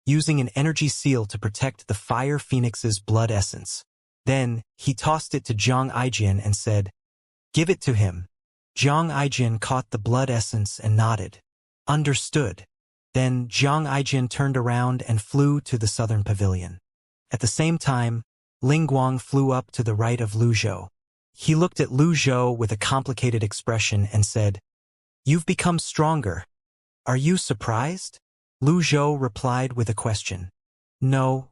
using an energy seal to protect the fire phoenix's blood essence. Then, he tossed it to Zhang Aijian and said, "Give it to him." Zhang Aijian caught the blood essence and nodded. "Understood." Then Zhang Aijian turned around and flew to the southern pavilion. At the same time, Ling Guang flew up to the right of Lu Zhou. He looked at Lu Zhou with a complicated expression and said, "You've become stronger. Are you surprised?" Lu Zhou replied with a question. "No."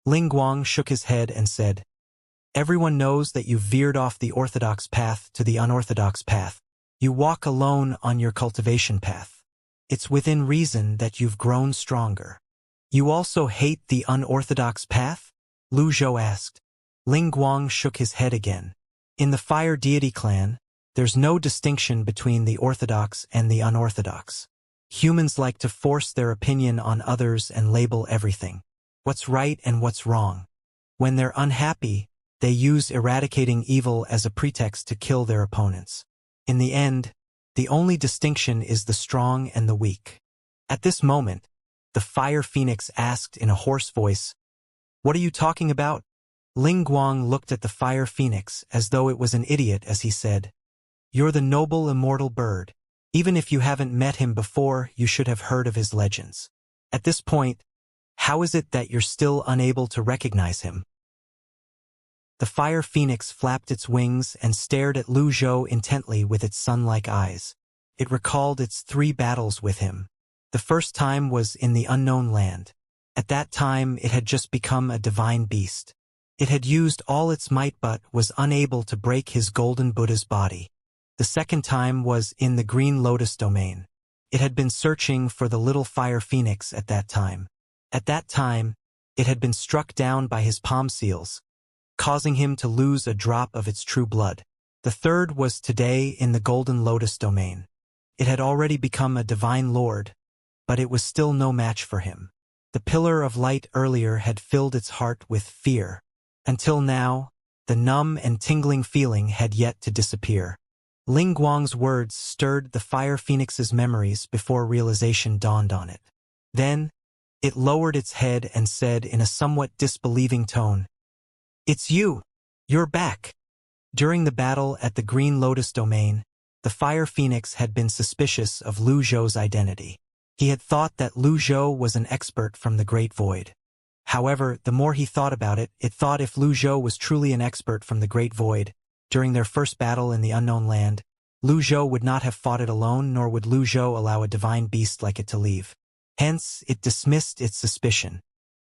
Ling Guang shook his head and said, "Everyone knows that you veered off the orthodox path to the unorthodox path. You walk alone on your cultivation path. It's within reason that you've grown stronger." "You also hate the unorthodox path?" Lu Zhou asked. Ling Guang shook his head again. "In the fire deity clan, there's no distinction between the orthodox and the unorthodox. Humans like to force their opinion on others and label everything. What's right and what's wrong. When they're unhappy, they use eradicating evil as a pretext to kill their opponents. In the end, the only distinction is the strong and the weak." At this moment, the fire phoenix asked in a hoarse voice, "What are you talking about?" Ling Guang looked at the fire phoenix as though it was an idiot as he said, "You're the noble immortal bird. Even if you haven't met him before, you should have heard of his legends. At this point, how is it that you're still unable to recognize him?" The fire phoenix flapped its wings and stared at Lu Zhou intently with its sun-like eyes. It recalled its 3 battles with him. The first time was in the unknown land. At that time, it had just become a divine beast. It had used all its might but was unable to break his golden Buddha's body. The second time was in the Green Lotus domain. It had been searching for the little fire phoenix at that time. At that time, it had been struck down by his palm seals, causing him to lose a drop of its true blood. The third was today in the Golden Lotus domain. It had already become a divine lord, but it was still no match for him. The pillar of light earlier had filled its heart with fear. Until now, the numb and tingling feeling had yet to disappear. Ling Guang's words stirred the fire phoenix's memories before realization dawned on it. Then, it lowered its head and said in a somewhat disbelieving tone, "It's you! You're back!" During the battle at the Green Lotus domain, the fire phoenix had been suspicious of Lu Zhou's identity. He had thought that Lu Zhou was an expert from the Great Void. However, the more he thought about it, thought if Lu Zhou was truly an expert from the Great Void, during their first battle in the unknown land, Lu Zhou would not have fought it alone, nor would Lu Zhou allow a divine beast like it to leave. Hence, it dismissed its suspicion.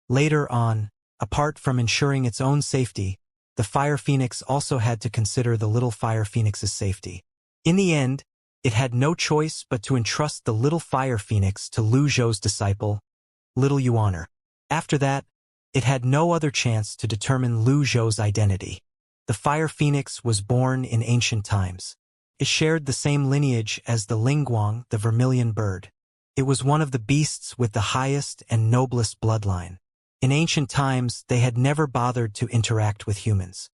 Later on, apart from ensuring its own safety, the Fire Phoenix also had to consider the little Fire Phoenix's safety. In the end, it had no choice but to entrust the little Fire Phoenix to Lu Zhou's disciple, Little Yuaner. After that, it had no other chance to determine Lu Zhou's identity. The Fire Phoenix was born in ancient times. It shared the same lineage as the Lingguang, the vermilion bird. It was one of the beasts with the highest and noblest bloodline. In ancient times, they had never bothered to interact with humans.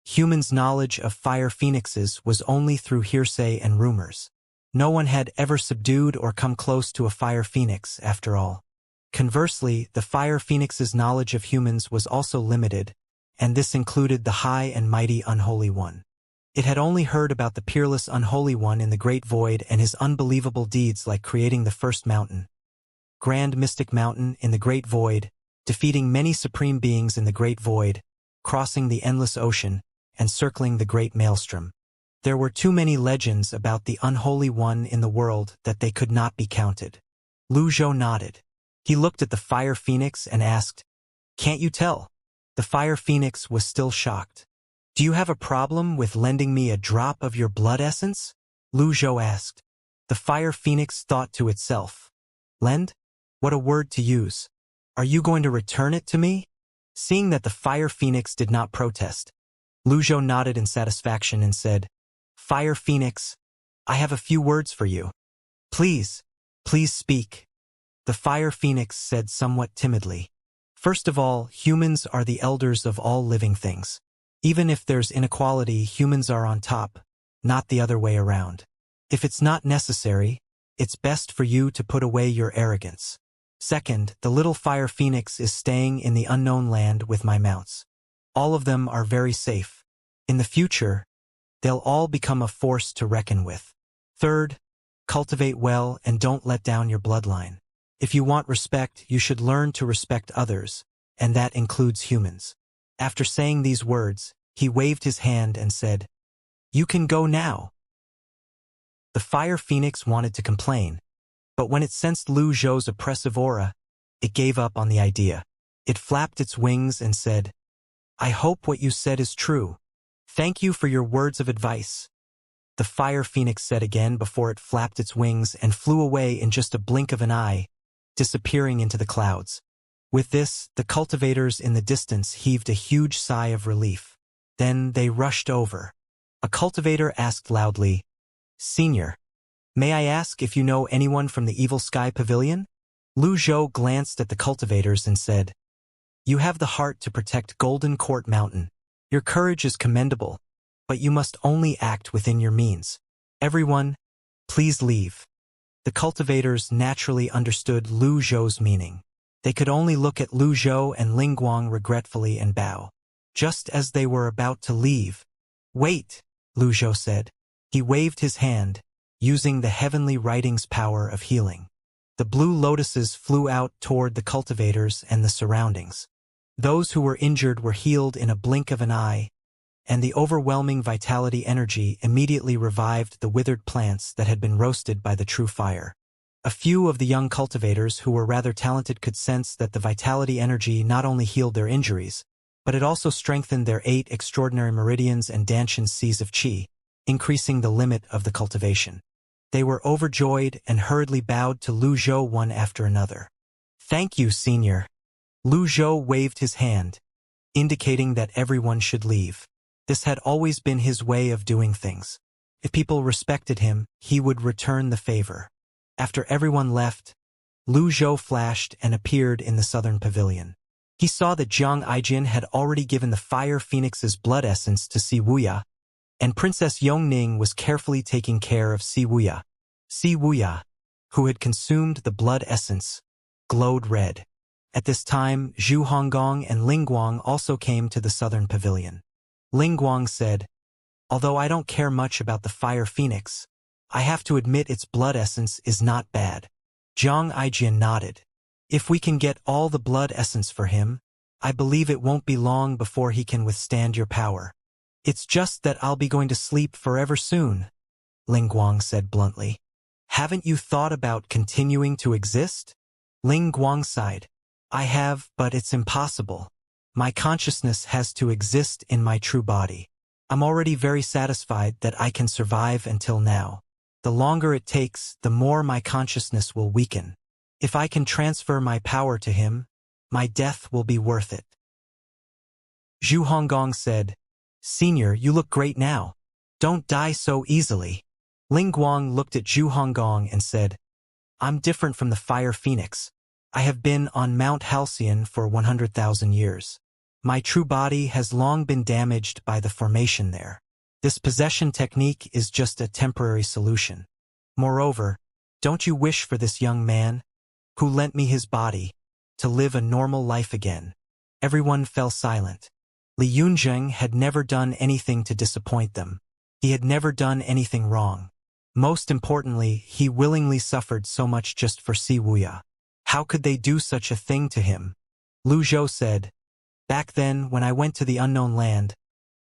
Humans' knowledge of fire phoenixes was only through hearsay and rumors. No one had ever subdued or come close to a fire phoenix, after all. Conversely, the fire phoenix's knowledge of humans was also limited, and this included the high and mighty Unholy One. It had only heard about the peerless Unholy One in the Great Void and his unbelievable deeds like creating the first mountain, Grand Mystic Mountain in the Great Void, defeating many supreme beings in the Great Void, crossing the endless ocean, and circling the Great Maelstrom. There were too many legends about the Unholy One in the world that they could not be counted. Lu Zhou nodded. He looked at the Fire Phoenix and asked, "Can't you tell?" The Fire Phoenix was still shocked. "Do you have a problem with lending me a drop of your blood essence?" Lu Zhou asked. The Fire Phoenix thought to itself, "Lend? What a word to use. Are you going to return it to me?" Seeing that the Fire Phoenix did not protest, Lu Zhou nodded in satisfaction and said, "Fire Phoenix, I have a few words for you. Please speak." The Fire Phoenix said somewhat timidly, "First of all, humans are the elders of all living things. Even if there's inequality, humans are on top, not the other way around. If it's not necessary, it's best for you to put away your arrogance. Second, the little Fire Phoenix is staying in the unknown land with my mounts. All of them are very safe. In the future, they'll all become a force to reckon with. Third, cultivate well and don't let down your bloodline. If you want respect, you should learn to respect others, and that includes humans." After saying these words, he waved his hand and said, "You can go now." The Fire Phoenix wanted to complain, but when it sensed Lu Zhou's oppressive aura, it gave up on the idea. It flapped its wings and said, "I hope what you said is true. Thank you for your words of advice." The Fire Phoenix said again before it flapped its wings and flew away in just a blink of an eye, disappearing into the clouds. With this, the cultivators in the distance heaved a huge sigh of relief. Then they rushed over. A cultivator asked loudly, "Senior, may I ask if you know anyone from the Evil Sky Pavilion?" Lu Zhou glanced at the cultivators and said, "You have the heart to protect Golden Court Mountain. Your courage is commendable, but you must only act within your means. Everyone, please leave." The cultivators naturally understood Lu Zhou's meaning. They could only look at Lu Zhou and Lingguang regretfully and bow. Just as they were about to leave, "Wait," Lu Zhou said. He waved his hand, using the heavenly writing's power of healing. The blue lotuses flew out toward the cultivators and the surroundings. Those who were injured were healed in a blink of an eye, and the overwhelming vitality energy immediately revived the withered plants that had been roasted by the true fire. A few of the young cultivators who were rather talented could sense that the vitality energy not only healed their injuries, but it also strengthened their 8 extraordinary meridians and Danshan seas of qi, increasing the limit of the cultivation. They were overjoyed and hurriedly bowed to Lu Zhou one after another. "Thank you, Senior." Lu Zhou waved his hand, indicating that everyone should leave. This had always been his way of doing things. If people respected him, he would return the favor. After everyone left, Lu Zhou flashed and appeared in the southern pavilion. He saw that Jiang Aijin had already given the Fire Phoenix's blood essence to Si Wuya, and Princess Yongning was carefully taking care of Si Wuya. Si Wuya, who had consumed the blood essence, glowed red. At this time, Zhu Honggong and Lingguang also came to the southern pavilion. Lingguang said, "Although I don't care much about the Fire Phoenix, I have to admit its blood essence is not bad." Jiang Aijin nodded. "If we can get all the blood essence for him, I believe it won't be long before he can withstand your power. It's just that I'll be going to sleep forever soon, Ling Guang said bluntly. Haven't you thought about continuing to exist? Ling Guang sighed. I have, but it's impossible. My consciousness has to exist in my true body. I'm already very satisfied that I can survive until now. The longer it takes, the more my consciousness will weaken. If I can transfer my power to him, my death will be worth it. Zhu Honggong said, Senior, you look great now. Don't die so easily. Ling Guang looked at Zhu Honggong and said, I'm different from the Fire Phoenix. I have been on Mount Halcyon for 100,000 years. My true body has long been damaged by the formation there. This possession technique is just a temporary solution. Moreover, don't you wish for this young man, who lent me his body, to live a normal life again? Everyone fell silent. Li Yunzheng had never done anything to disappoint them. He had never done anything wrong. Most importantly, he willingly suffered so much just for Si Wuya. How could they do such a thing to him? Lu Zhou said, Back then, when I went to the unknown land,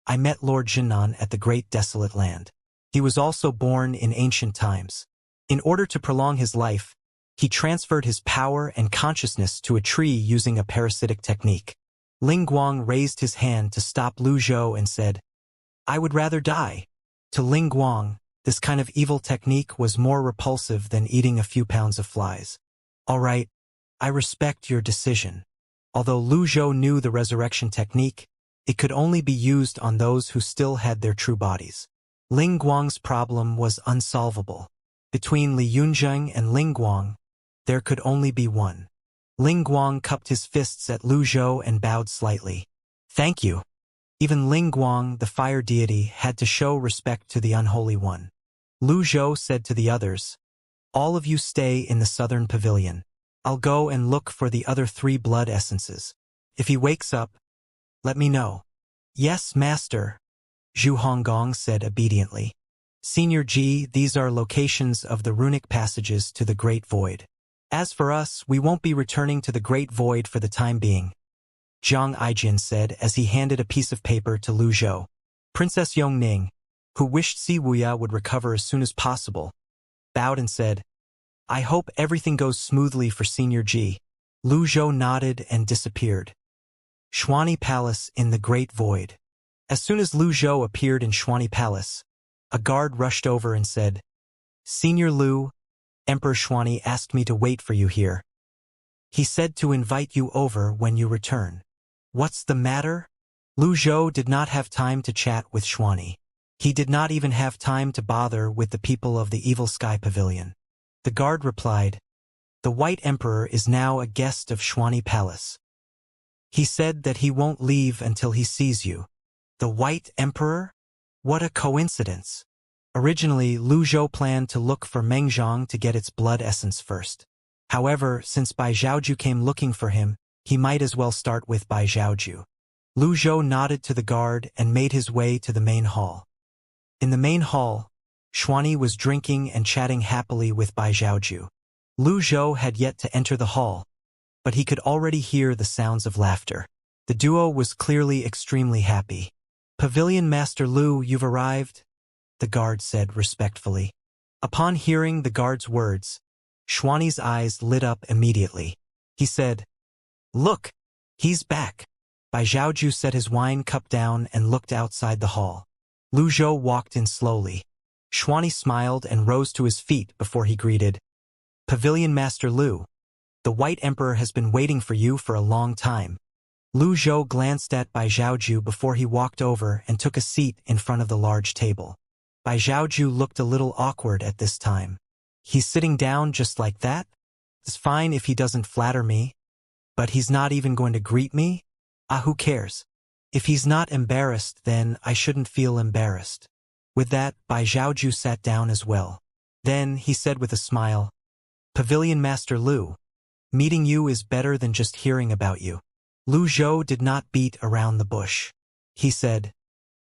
I met Lord Jinnan at the Great Desolate Land. He was also born in ancient times. In order to prolong his life, he transferred his power and consciousness to a tree using a parasitic technique. Ling Guang raised his hand to stop Lu Zhou and said, I would rather die. To Ling Guang, this kind of evil technique was more repulsive than eating a few pounds of flies. All right, I respect your decision. Although Lu Zhou knew the resurrection technique, it could only be used on those who still had their true bodies. Ling Guang's problem was unsolvable. Between Li Yunzheng and Ling Guang, there could only be one. Ling Guang cupped his fists at Lu Zhou and bowed slightly. Thank you. Even Ling Guang, the fire deity, had to show respect to the unholy one. Lu Zhou said to the others, All of you stay in the southern pavilion. I'll go and look for the other 3 blood essences. If he wakes up, let me know. Yes, master, Zhu Honggong said obediently. Senior Ji, these are locations of the runic passages to the Great Void. As for us, we won't be returning to the Great Void for the time being, Zhang Aijin said as he handed a piece of paper to Lu Zhou. Princess Yongning, who wished Si Wuya would recover as soon as possible, bowed and said, I hope everything goes smoothly for Senior Ji. Lu Zhou nodded and disappeared. Xuani Palace in the Great Void. As soon as Lu Zhou appeared in Xuani Palace, a guard rushed over and said, Senior Lu, Emperor Xuani asked me to wait for you here. He said to invite you over when you return. What's the matter? Lu Zhou did not have time to chat with Xuani. He did not even have time to bother with the people of the Evil Sky Pavilion. The guard replied, The White Emperor is now a guest of Xuani Palace. He said that he won't leave until he sees you. The White Emperor? What a coincidence. Originally, Lu Zhou planned to look for Mengzhang to get its blood essence first. However, since Bai Zhaoju came looking for him, he might as well start with Bai Zhaoju. Lu Zhou nodded to the guard and made his way to the main hall. In the main hall, Xuani was drinking and chatting happily with Bai Zhaoju. Lu Zhou had yet to enter the hall, but he could already hear the sounds of laughter. The duo was clearly extremely happy. Pavilion Master Lu, you've arrived, the guard said respectfully. Upon hearing the guard's words, Xuani's eyes lit up immediately. He said, Look, he's back. Bai Zhaoju set his wine cup down and looked outside the hall. Lu Zhou walked in slowly. Xuani smiled and rose to his feet before he greeted, Pavilion Master Lu, the White Emperor has been waiting for you for a long time. Lu Zhou glanced at Bai Zhaoju before he walked over and took a seat in front of the large table. Bai Zhaoju looked a little awkward at this time. He's sitting down just like that? It's fine if he doesn't flatter me. But he's not even going to greet me? Who cares? If he's not embarrassed, then I shouldn't feel embarrassed. With that, Bai Zhaoju sat down as well. Then he said with a smile, Pavilion Master Lu, meeting you is better than just hearing about you. Lu Zhou did not beat around the bush. He said,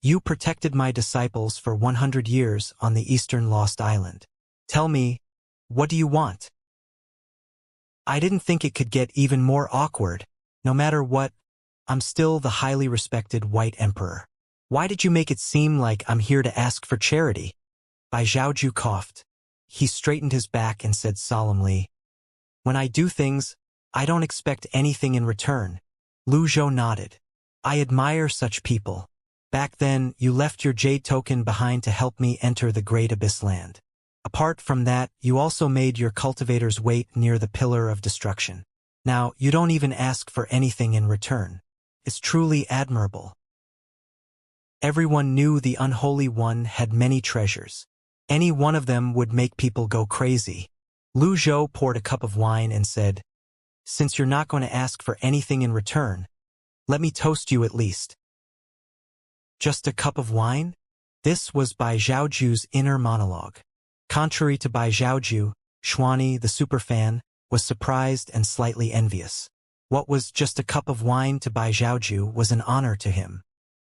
You protected my disciples for 100 years on the Eastern Lost Island. Tell me, what do you want? I didn't think it could get even more awkward. No matter what, I'm still the highly respected White Emperor. Why did you make it seem like I'm here to ask for charity? Bai Zhaoju coughed. He straightened his back and said solemnly, when I do things, I don't expect anything in return. Lu Zhou nodded. I admire such people. Back then, you left your jade token behind to help me enter the great abyss land. Apart from that, you also made your cultivators wait near the pillar of destruction. Now, you don't even ask for anything in return. It's truly admirable. Everyone knew the unholy one had many treasures. Any one of them would make people go crazy. Lu Zhou poured a cup of wine and said, since you're not going to ask for anything in return, let me toast you at least. Just a cup of wine? This was Bai Zhaoju's inner monologue. Contrary to Bai Zhaoju, Xuanyi, the superfan, was surprised and slightly envious. What was just a cup of wine to Bai Zhaoju was an honor to him.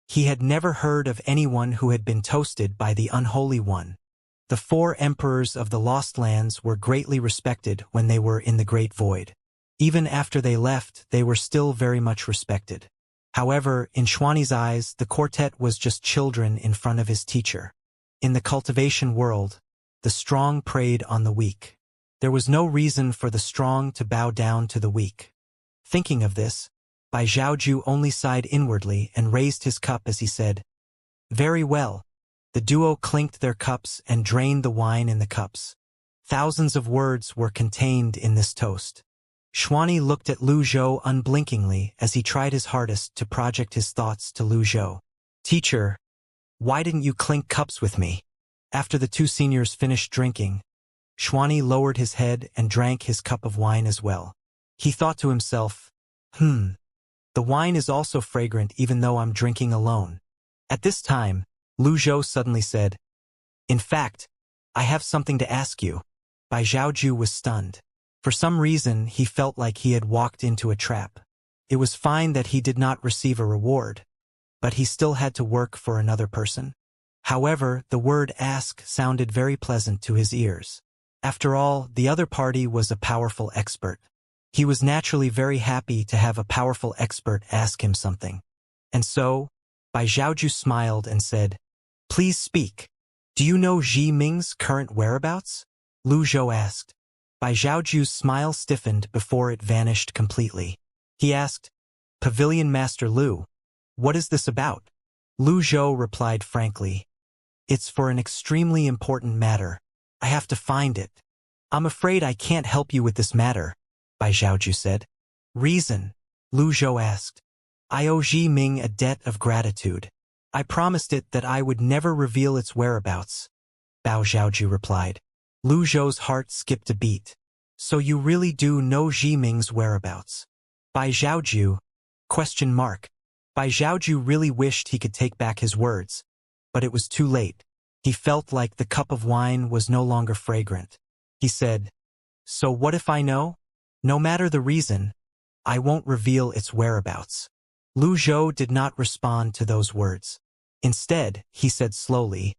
He had never heard of anyone who had been toasted by the unholy one. The 4 emperors of the Lost Lands were greatly respected when they were in the Great Void. Even after they left, they were still very much respected. However, in Xuanyi's eyes, the quartet was just children in front of his teacher. In the cultivation world, the strong preyed on the weak. There was no reason for the strong to bow down to the weak. Thinking of this, Bai Zhaoju only sighed inwardly and raised his cup as he said, very well. The duo clinked their cups and drained the wine in the cups. Thousands of words were contained in this toast. Xuanyi looked at Lu Zhou unblinkingly as he tried his hardest to project his thoughts to Lu Zhou. Teacher, why didn't you clink cups with me? After the 2 seniors finished drinking, Xuanyi lowered his head and drank his cup of wine as well. He thought to himself, the wine is also fragrant even though I'm drinking alone. At this time, Lu Zhou suddenly said, in fact, I have something to ask you. Bai Zhaoju was stunned. For some reason, he felt like he had walked into a trap. It was fine that he did not receive a reward, but he still had to work for another person. However, the word ask sounded very pleasant to his ears. After all, the other party was a powerful expert. He was naturally very happy to have a powerful expert ask him something. And so, Bai Zhaoju smiled and said, please speak. Do you know Zhi Ming's current whereabouts? Lu Zhou asked. Bai Zhaoju's smile stiffened before it vanished completely. He asked, Pavilion Master Lu, what is this about? Lu Zhou replied frankly, it's for an extremely important matter. I have to find it. I'm afraid I can't help you with this matter, Bai Zhaoju said. Reason? Lu Zhou asked. I owe Zhi Ming a debt of gratitude. I promised it that I would never reveal its whereabouts. Bai Zhaoju replied. Lu Zhou's heart skipped a beat. So you really do know Zhi Ming's whereabouts? Bai Zhaoju? Bai Zhaoju really wished he could take back his words, but it was too late. He felt like the cup of wine was no longer fragrant. He said, so what if I know? No matter the reason, I won't reveal its whereabouts. Lu Zhou did not respond to those words. Instead, he said slowly,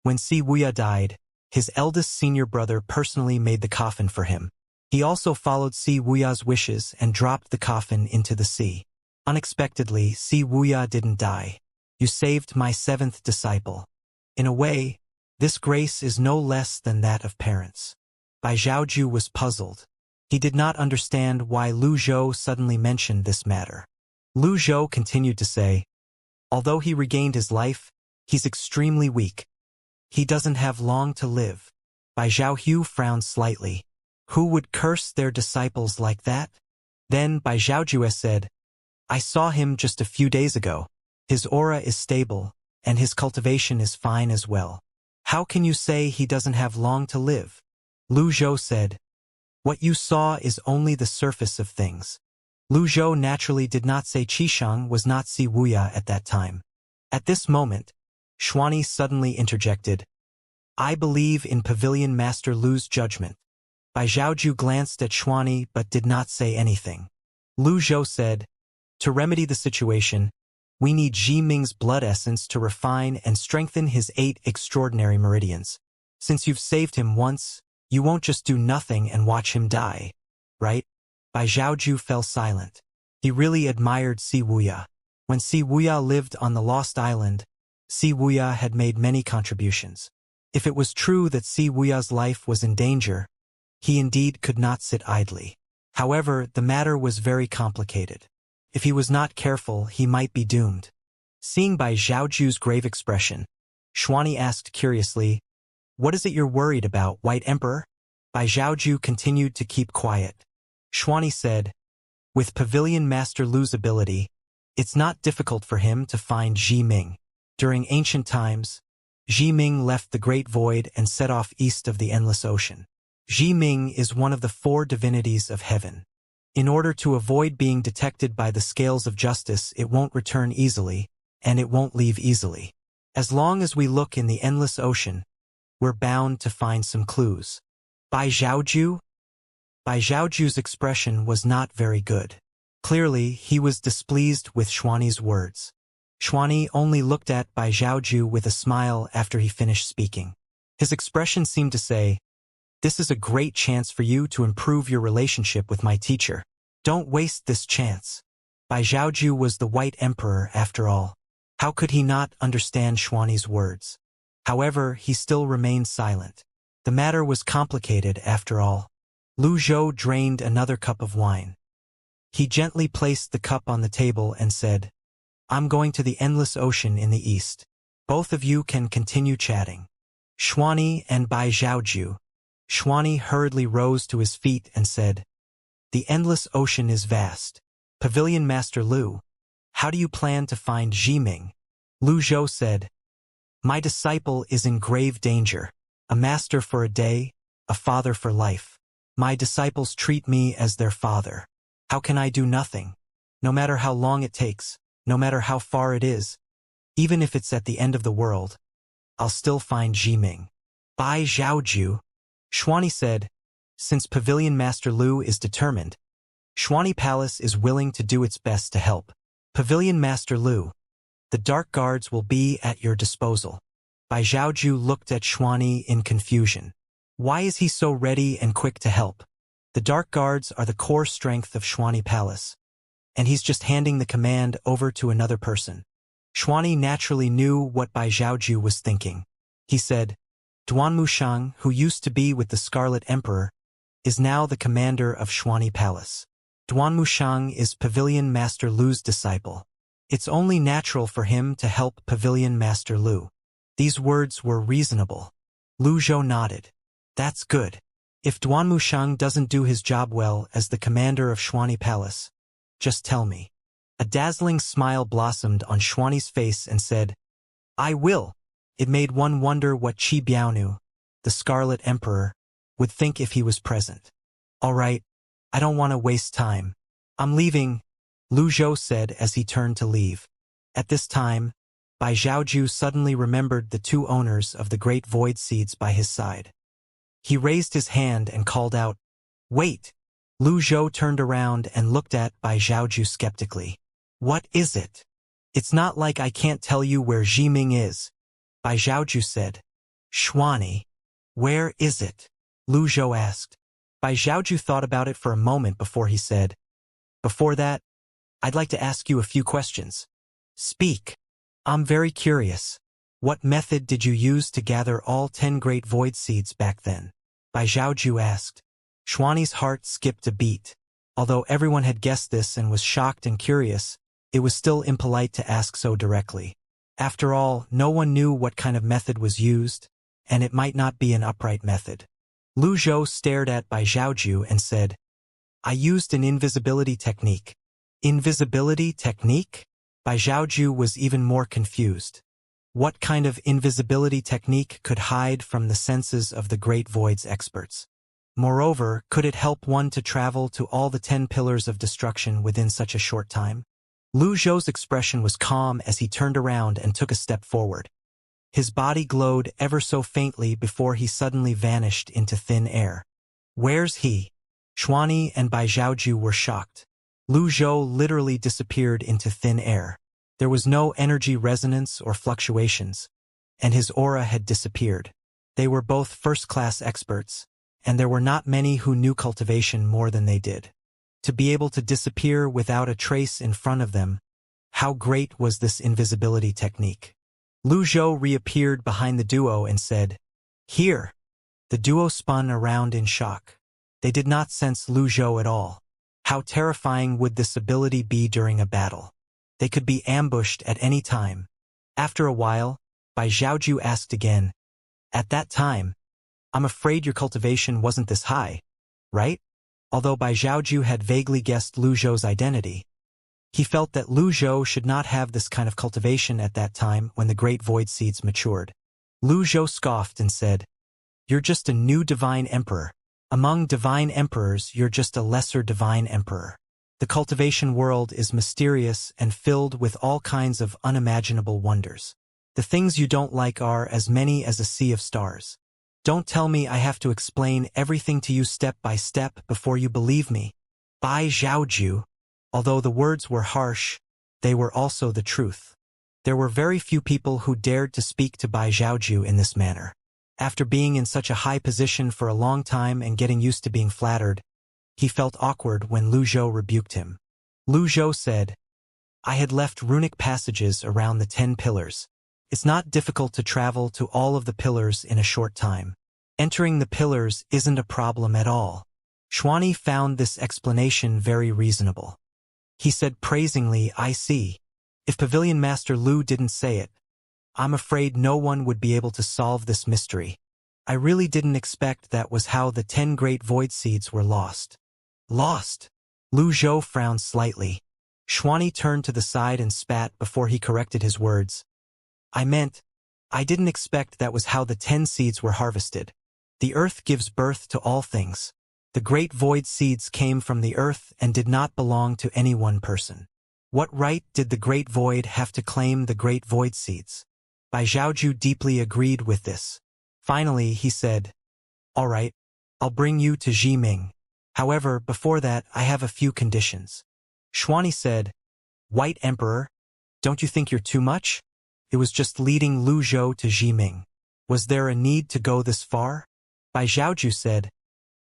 when Si Wuya died, his eldest senior brother personally made the coffin for him. He also followed Si Wuya's wishes and dropped the coffin into the sea. Unexpectedly, Si Wuya didn't die. You saved my 7th disciple. In a way, this grace is no less than that of parents. Bai Zhaoju was puzzled. He did not understand why Lu Zhou suddenly mentioned this matter. Lu Zhou continued to say, although he regained his life, he's extremely weak. He doesn't have long to live. Bai Zhaohu frowned slightly. Who would curse their disciples like that? Then Bai Zhaoju said, I saw him just a few days ago. His aura is stable, and his cultivation is fine as well. How can you say he doesn't have long to live? Lu Zhou said, what you saw is only the surface of things. Lu Zhou naturally did not say Qisheng was not Si Wuya at that time. At this moment, Xuanyi suddenly interjected, I believe in Pavilion Master Lu's judgment. Bai Zhaoju glanced at Xuanyi but did not say anything. Lu Zhou said, to remedy the situation, we need Zhi Ming's blood essence to refine and strengthen his 8 extraordinary meridians. Since you've saved him once, you won't just do nothing and watch him die, right? Bai Zhaoju fell silent. He really admired Si Wuya. When Si Wuya lived on the Lost Island, Si Wuya had made many contributions. If it was true that Si Wuya's life was in danger, he indeed could not sit idly. However, the matter was very complicated. If he was not careful, he might be doomed. Seeing Bai Zhaoju's grave expression, Xuanyi asked curiously, "What is it you're worried about, White Emperor?" Bai Zhaoju continued to keep quiet. Xuanyi said, "With Pavilion Master Lu's ability, it's not difficult for him to find Zhi Ming. During ancient times, Zhi Ming left the Great Void and set off east of the Endless Ocean. Zhi Ming is one of the 4 divinities of heaven. In order to avoid being detected by the scales of justice, it won't return easily, and it won't leave easily. As long as we look in the Endless Ocean, we're bound to find some clues." Bai Zhaoju? Bai Zhaoju's expression was not very good. Clearly, he was displeased with Xuanyi's words. Xuanyi only looked at Bai Zhaoju with a smile after he finished speaking. His expression seemed to say, "This is a great chance for you to improve your relationship with my teacher. Don't waste this chance." Bai Zhaoju was the White Emperor after all. How could he not understand Xuanyi's words? However, he still remained silent. The matter was complicated after all. Lu Zhou drained another cup of wine. He gently placed the cup on the table and said, "I'm going to the Endless Ocean in the east. Both of you can continue chatting." Xuanyi and Bai Zhaoju. Xuanyi hurriedly rose to his feet and said, "The Endless Ocean is vast. Pavilion Master Lu, how do you plan to find Zhi Ming?" Lu Zhou said, "My disciple is in grave danger. A master for a day, a father for life. My disciples treat me as their father. How can I do nothing? No matter how long it takes, no matter how far it is, even if it's at the end of the world, I'll still find Zhi Ming." Bai Zhaoju, Xuanyi said, "Since Pavilion Master Lu is determined, Xuanyi Palace is willing to do its best to help. Pavilion Master Lu, the Dark Guards will be at your disposal." Bai Zhaoju looked at Xuanyi in confusion. Why is he so ready and quick to help? The Dark Guards are the core strength of Xuanyi Palace, and he's just handing the command over to another person. Xuanyi naturally knew what Bai Zhaoju was thinking. He said, "Duan Mushang, who used to be with the Scarlet Emperor, is now the commander of Xuanyi Palace. Duan Mushang is Pavilion Master Lu's disciple. It's only natural for him to help Pavilion Master Lu." These words were reasonable. Lu Zhou nodded. "That's good. If Duan Mushang doesn't do his job well as the commander of Xuanyi Palace, just tell me." A dazzling smile blossomed on Xuanyi's face and said, "I will." It made one wonder what Qi Biaonu, the Scarlet Emperor, would think if he was present. "All right, I don't want to waste time. I'm leaving," Lu Zhou said as he turned to leave. At this time, Bai Zhaoju suddenly remembered the 2 owners of the great void seeds by his side. He raised his hand and called out, "Wait!" Lu Zhou turned around and looked at Bai Zhaoju skeptically. "What is it?" "It's not like I can't tell you where Zhi Ming is," Bai Zhaoju said. "Xuanyi, where is it?" Lu Zhou asked. Bai Zhaoju thought about it for a moment before he said, "Before that, I'd like to ask you a few questions." "Speak." "I'm very curious. What method did you use to gather all 10 great void seeds back then?" Bai Zhaoju asked. Xuanyi's heart skipped a beat. Although everyone had guessed this and was shocked and curious, it was still impolite to ask so directly. After all, no one knew what kind of method was used, and it might not be an upright method. Lu Zhou stared at Bai Zhaoju and said, "I used an invisibility technique." "Invisibility technique?" Bai Zhaoju was even more confused. What kind of invisibility technique could hide from the senses of the Great Void's experts? Moreover, could it help one to travel to all the 10 pillars of destruction within such a short time? Lu Zhou's expression was calm as he turned around and took a step forward. His body glowed ever so faintly before he suddenly vanished into thin air. "Where's he?" Xuanyi and Bai Zhaoju were shocked. Lu Zhou literally disappeared into thin air. There was no energy resonance or fluctuations, and his aura had disappeared. They were both first-class experts, and there were not many who knew cultivation more than they did. To be able to disappear without a trace in front of them. How great was this invisibility technique? Lu Zhou reappeared behind the duo and said, "Here." The duo spun around in shock. They did not sense Lu Zhou at all. How terrifying would this ability be during a battle? They could be ambushed at any time. After a while, Bai Zhaoju asked again, "At that time, I'm afraid your cultivation wasn't this high, right?" Although Bai Zhaoju had vaguely guessed Lu Zhou's identity, he felt that Lu Zhou should not have this kind of cultivation at that time when the great void seeds matured. Lu Zhou scoffed and said, "You're just a new divine emperor. Among divine emperors, you're just a lesser divine emperor. The cultivation world is mysterious and filled with all kinds of unimaginable wonders. The things you don't like are as many as a sea of stars. Don't tell me I have to explain everything to you step by step before you believe me." Bai Zhaoju. Although the words were harsh, they were also the truth. There were very few people who dared to speak to Bai Zhaoju in this manner. After being in such a high position for a long time and getting used to being flattered, he felt awkward when Lu Zhou rebuked him. Lu Zhou said, "I had left runic passages around the 10 pillars. It's not difficult to travel to all of the pillars in a short time. Entering the pillars isn't a problem at all." Xuani found this explanation very reasonable. He said praisingly, "I see. If Pavilion Master Lu didn't say it, I'm afraid no one would be able to solve this mystery. I really didn't expect that was how the 10 great void seeds were lost." Lost? Lu Zhou frowned slightly. Xuani turned to the side and spat before he corrected his words. I didn't expect that was how the 10 seeds were harvested. The earth gives birth to all things. The great void seeds came from the earth and did not belong to any one person. What right did the great void have to claim the great void seeds? Bai Zhaoju deeply agreed with this. Finally, he said, "All right, I'll bring you to Ximing. However, before that, I have a few conditions." Xuani said, "White Emperor, don't you think you're too much? It was just leading Lu Zhou to Ximing. Was there a need to go this far?" Bai Zhaoju said,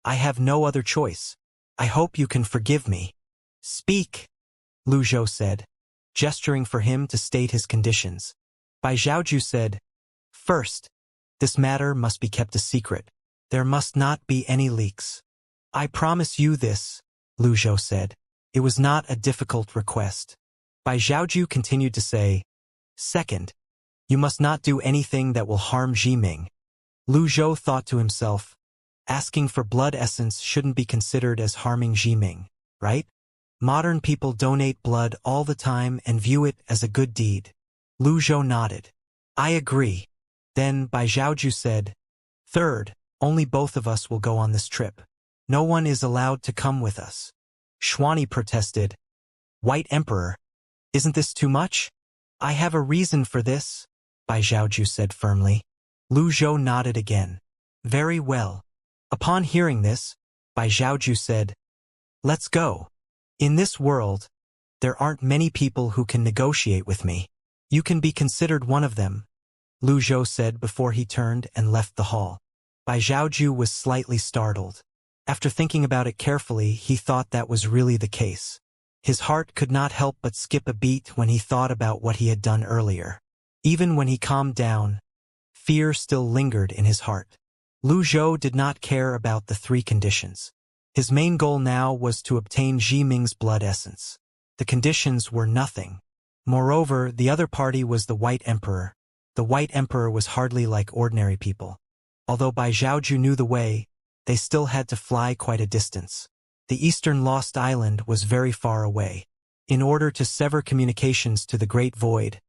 "I have no other choice. I hope you can forgive me." "Speak," Lu Zhou said, gesturing for him to state his conditions. Bai Zhaoju said, "First, this matter must be kept a secret. There must not be any leaks." "I promise you this," Lu Zhou said. It was not a difficult request. Bai Zhaoju continued to say, "Second, you must not do anything that will harm Ximing." Lu Zhou thought to himself, asking for blood essence shouldn't be considered as harming Ximing, right? Modern people donate blood all the time and view it as a good deed. Lu Zhou nodded. "I agree." Then Bai Zhaoju said, "Third, only both of us will go on this trip. No one is allowed to come with us." Xuani protested, "White Emperor, isn't this too much?" "I have a reason for this," Bai Zhaoju said firmly. Lu Zhou nodded again. "Very well." Upon hearing this, Bai Zhaoju said, "Let's go. In this world, there aren't many people who can negotiate with me. You can be considered one of them," Lu Zhou said before he turned and left the hall. Bai Zhaoju was slightly startled. After thinking about it carefully, he thought that was really the case. His heart could not help but skip a beat when he thought about what he had done earlier. Even when he calmed down, fear still lingered in his heart. Lu Zhou did not care about the 3 conditions. His main goal now was to obtain Ximing's blood essence. The conditions were nothing. Moreover, the other party was the White Emperor. The White Emperor was hardly like ordinary people. Although Bai Zhaoju knew the way, they still had to fly quite a distance. The eastern Lost Island was very far away. In order to sever communications to the Great Void,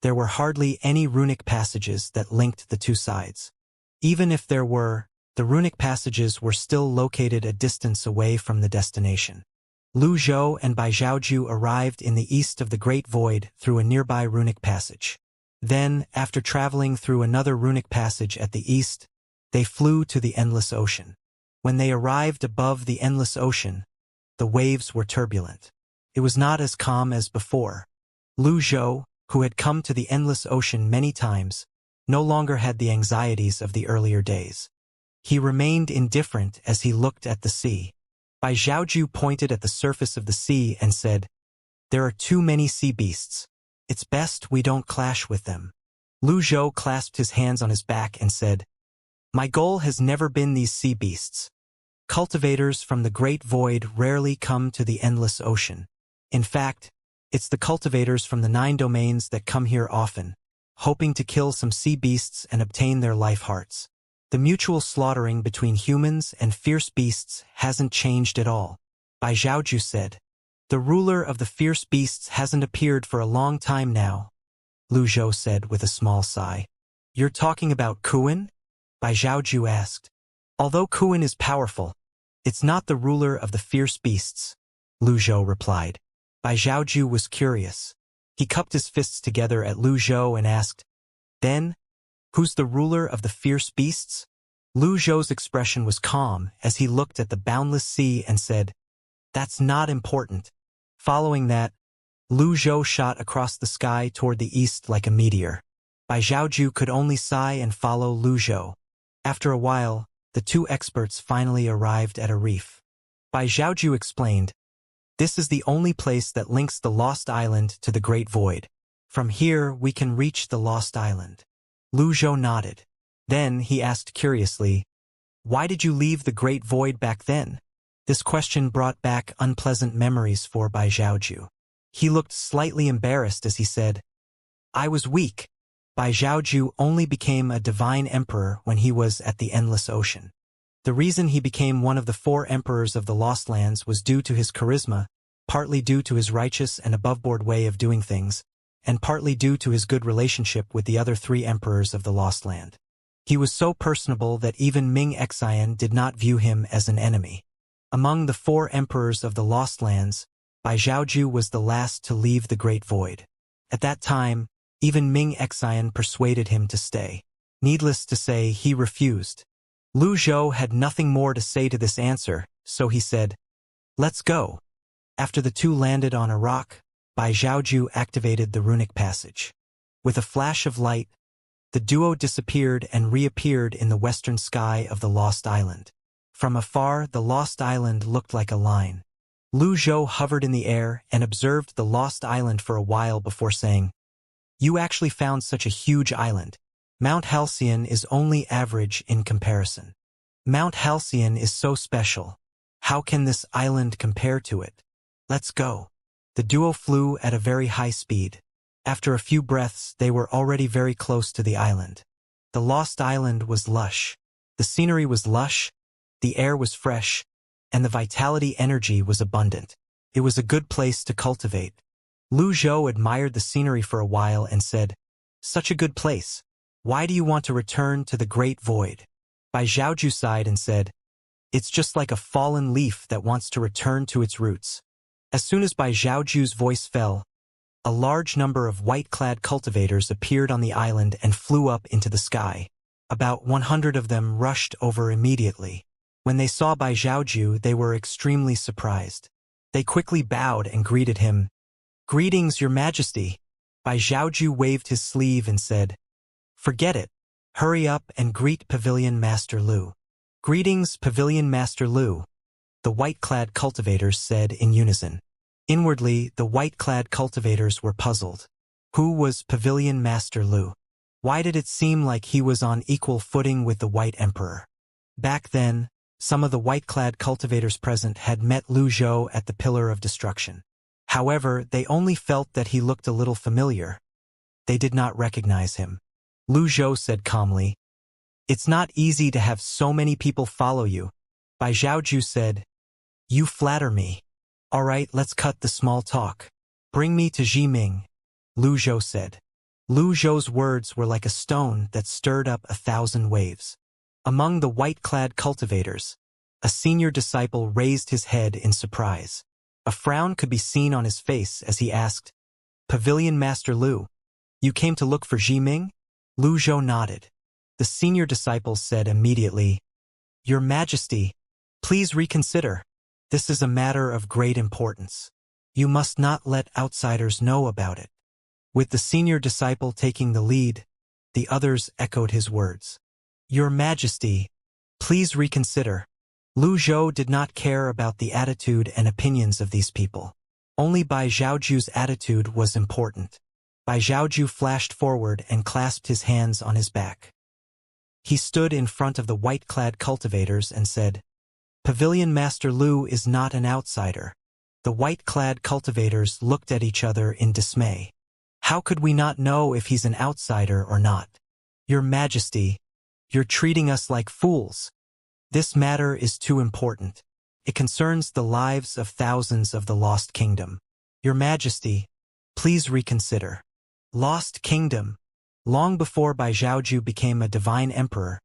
there were hardly any runic passages that linked the 2 sides. Even if there were, the runic passages were still located a distance away from the destination. Lu Zhou and Bai Zhaoju arrived in the east of the Great Void through a nearby runic passage. Then, after traveling through another runic passage at the east, they flew to the Endless Ocean. When they arrived above the Endless Ocean, the waves were turbulent. It was not as calm as before. Lu Zhou, who had come to the Endless Ocean many times, no longer had the anxieties of the earlier days. He remained indifferent as he looked at the sea. Bai Xiaoju pointed at the surface of the sea and said, "There are too many sea beasts. It's best we don't clash with them." Lu Zhou clasped his hands on his back and said, "My goal has never been these sea beasts. Cultivators from the Great Void rarely come to the Endless Ocean. In fact, it's the cultivators from the 9 domains that come here often, hoping to kill some sea beasts and obtain their life hearts. The mutual slaughtering between humans and fierce beasts hasn't changed at all," Bai Xiaoju said. "The ruler of the fierce beasts hasn't appeared for a long time now," Lu Zhou said with a small sigh. "You're talking about Kuan?" Bai Xiaoju asked. "Although Kuan is powerful, it's not the ruler of the fierce beasts," Lu Zhou replied. Bai Xiaoju was curious. He cupped his fists together at Lu Zhou and asked, "Then, who's the ruler of the fierce beasts?" Lu Zhou's expression was calm as he looked at the boundless sea and said, "That's not important." Following that, Lu Zhou shot across the sky toward the east like a meteor. Bai Xiaoju could only sigh and follow Lu Zhou. After a while, the 2 experts finally arrived at a reef. Bai Xiaoju explained, "This is the only place that links the Lost Island to the Great Void. From here, we can reach the Lost Island." Lu Zhou nodded. Then he asked curiously, "Why did you leave the Great Void back then?" This question brought back unpleasant memories for Bai Xiaoju. He looked slightly embarrassed as he said, "I was weak. Bai Xiaoju only became a divine emperor when he was at the Endless Ocean. The reason he became one of the 4 emperors of the Lost Lands was due to his charisma, partly due to his righteous and above-board way of doing things, and partly due to his good relationship with the other 3 emperors of the Lost Land. He was so personable that even Ming Xian did not view him as an enemy. Among the 4 emperors of the Lost Lands, Bai Xiaoju was the last to leave the Great Void. At that time, even Ming Xian persuaded him to stay. Needless to say, he refused. Lu Zhou had nothing more to say to this answer, so he said, "Let's go." After the 2 landed on a rock, Bai Xiaoju activated the runic passage. With a flash of light, the duo disappeared and reappeared in the western sky of the Lost Island. From afar, the Lost Island looked like a line. Lu Zhou hovered in the air and observed the Lost Island for a while before saying, "You actually found such a huge island. Mount Halcyon is only average in comparison. Mount Halcyon is so special. How can this island compare to it? Let's go." The duo flew at a very high speed. After a few breaths, they were already very close to the island. The Lost Island was lush. The scenery was lush, the air was fresh, and the vitality energy was abundant. It was a good place to cultivate. Lu Zhou admired the scenery for a while and said, "Such a good place. Why do you want to return to the Great Void?" Bai Xiaoju sighed and said, "It's just like a fallen leaf that wants to return to its roots." As soon as Bai Xiaoju's voice fell, a large number of white-clad cultivators appeared on the island and flew up into the sky. About 100 of them rushed over immediately. When they saw Bai Xiaoju, they were extremely surprised. They quickly bowed and greeted him. "Greetings, Your Majesty." Bai Xiaoju waved his sleeve and said, "Forget it. Hurry up and greet Pavilion Master Lu." "Greetings, Pavilion Master Lu," the white-clad cultivators said in unison. Inwardly, the white-clad cultivators were puzzled. Who was Pavilion Master Lu? Why did it seem like he was on equal footing with the White Emperor? Back then, some of the white-clad cultivators present had met Lu Zhou at the Pillar of Destruction. However, they only felt that he looked a little familiar. They did not recognize him. Lu Zhou said calmly, "It's not easy to have so many people follow you." Bai Xiaoju said, "You flatter me. All right, let's cut the small talk. Bring me to Jiming," Lu Zhou said. Lu Zhou's words were like a stone that stirred up 1,000 waves. Among the white-clad cultivators, a senior disciple raised his head in surprise. A frown could be seen on his face as he asked, "Pavilion Master Lu, you came to look for Jiming?" Lu Zhou nodded. The senior disciple said immediately, "Your Majesty, please reconsider. This is a matter of great importance. You must not let outsiders know about it." With the senior disciple taking the lead, the others echoed his words. "Your Majesty, please reconsider." Lu Zhou did not care about the attitude and opinions of these people. Only Bai Zhaoju's attitude was important. Bai Zhaoju flashed forward and clasped his hands on his back. He stood in front of the white-clad cultivators and said, "Pavilion Master Lu is not an outsider." The white-clad cultivators looked at each other in dismay. "How could we not know if he's an outsider or not? Your Majesty, you're treating us like fools. This matter is too important. It concerns the lives of thousands of the Lost Kingdom. Your Majesty, please reconsider." Lost Kingdom. Long before Bai Zhaoju became a divine emperor,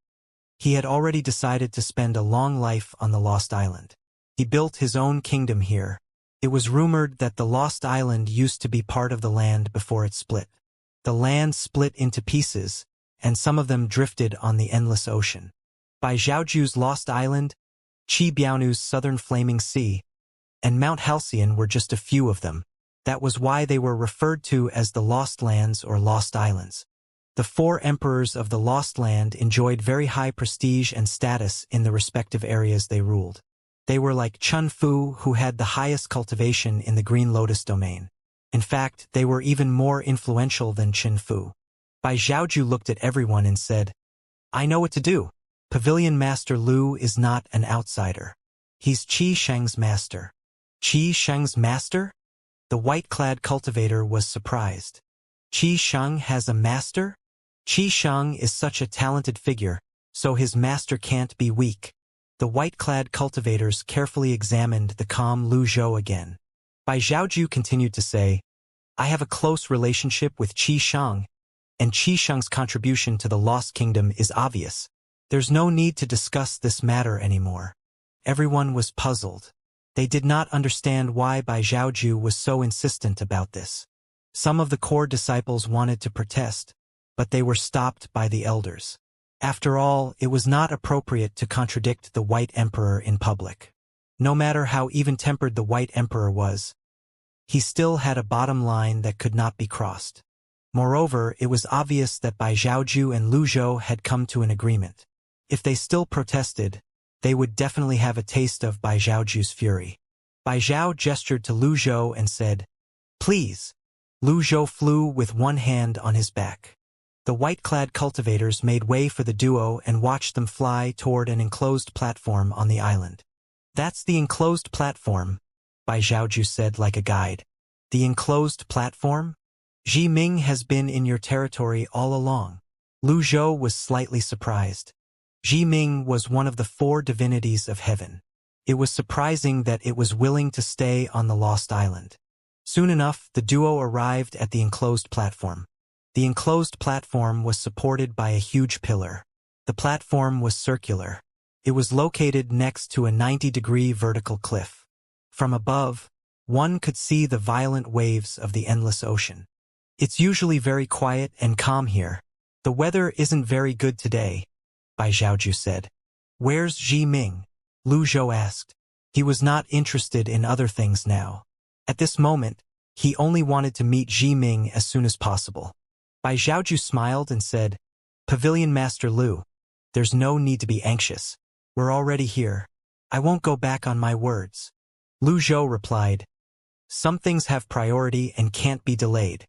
he had already decided to spend a long life on the Lost Island. He built his own kingdom here. It was rumored that the Lost Island used to be part of the land before it split. The land split into pieces, and some of them drifted on the endless ocean. Bai Zhaoju's Lost Island, Qi Biaonu's Southern Flaming Sea, and Mount Halcyon were just a few of them. That was why they were referred to as the Lost Lands or Lost Islands. The 4 emperors of the Lost Land enjoyed very high prestige and status in the respective areas they ruled. They were like Chun Fu, who had the highest cultivation in the Green Lotus domain. In fact, they were even more influential than Chun Fu. Bai Zhaoju looked at everyone and said, "I know what to do. Pavilion Master Lu is not an outsider. He's Qi Sheng's master." Qi Sheng's master? The white-clad cultivator was surprised. Qi Sheng has a master? Qi Sheng is such a talented figure, so his master can't be weak. The white-clad cultivators carefully examined the calm Lu Zhou again. Bai Zhaoju continued to say, "I have a close relationship with Qi Sheng, and Qi Sheng's contribution to the Lost Kingdom is obvious. There's no need to discuss this matter anymore." Everyone was puzzled. They did not understand why Bai Zhaoju was so insistent about this. Some of the core disciples wanted to protest, but they were stopped by the elders. After all, it was not appropriate to contradict the White Emperor in public. No matter how even-tempered the White Emperor was, he still had a bottom line that could not be crossed. Moreover, it was obvious that Bai Zhaoju and Lu Zhou had come to an agreement. If they still protested, they would definitely have a taste of Bai Zhaoju's fury. Bai Zhao gestured to Lu Zhou and said, "Please." Lu Zhou flew with one hand on his back. The white-clad cultivators made way for the duo and watched them fly toward an enclosed platform on the island. "That's the enclosed platform," Bai Zhaoju said like a guide. "The enclosed platform? Zhi Ming has been in your territory all along." Lu Zhou was slightly surprised. Zhi Ming was one of the 4 divinities of heaven. It was surprising that it was willing to stay on the Lost Island. Soon enough, the duo arrived at the enclosed platform. The enclosed platform was supported by a huge pillar. The platform was circular. It was located next to a 90-degree vertical cliff. From above, one could see the violent waves of the endless ocean. "It's usually very quiet and calm here. The weather isn't very good today," Bai Zhaoju said. "Where's Zhi Ming?" Lu Zhou asked. He was not interested in other things now. At this moment, he only wanted to meet Zhi Ming as soon as possible. Bai Zhaoju smiled and said, "Pavilion Master Lu, there's no need to be anxious. We're already here. I won't go back on my words." Lu Zhou replied, "Some things have priority and can't be delayed."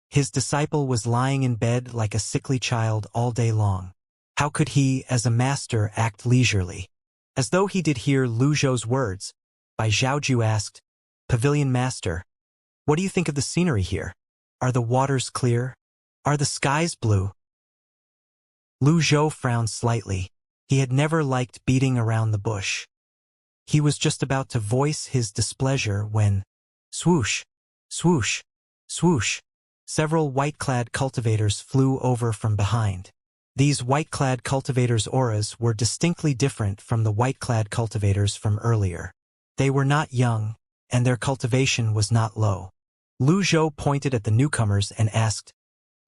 His disciple was lying in bed like a sickly child all day long. How could he, as a master, act leisurely? As though he did hear Lu Zhou's words, Bai Zhaoju asked, "Pavilion Master, what do you think of the scenery here? Are the waters clear? Are the skies blue?" Lu Zhou frowned slightly. He had never liked beating around the bush. He was just about to voice his displeasure when, swoosh, swoosh, swoosh, several white-clad cultivators flew over from behind. These white-clad cultivators' auras were distinctly different from the white-clad cultivators from earlier. They were not young, and their cultivation was not low. Lu Zhou pointed at the newcomers and asked,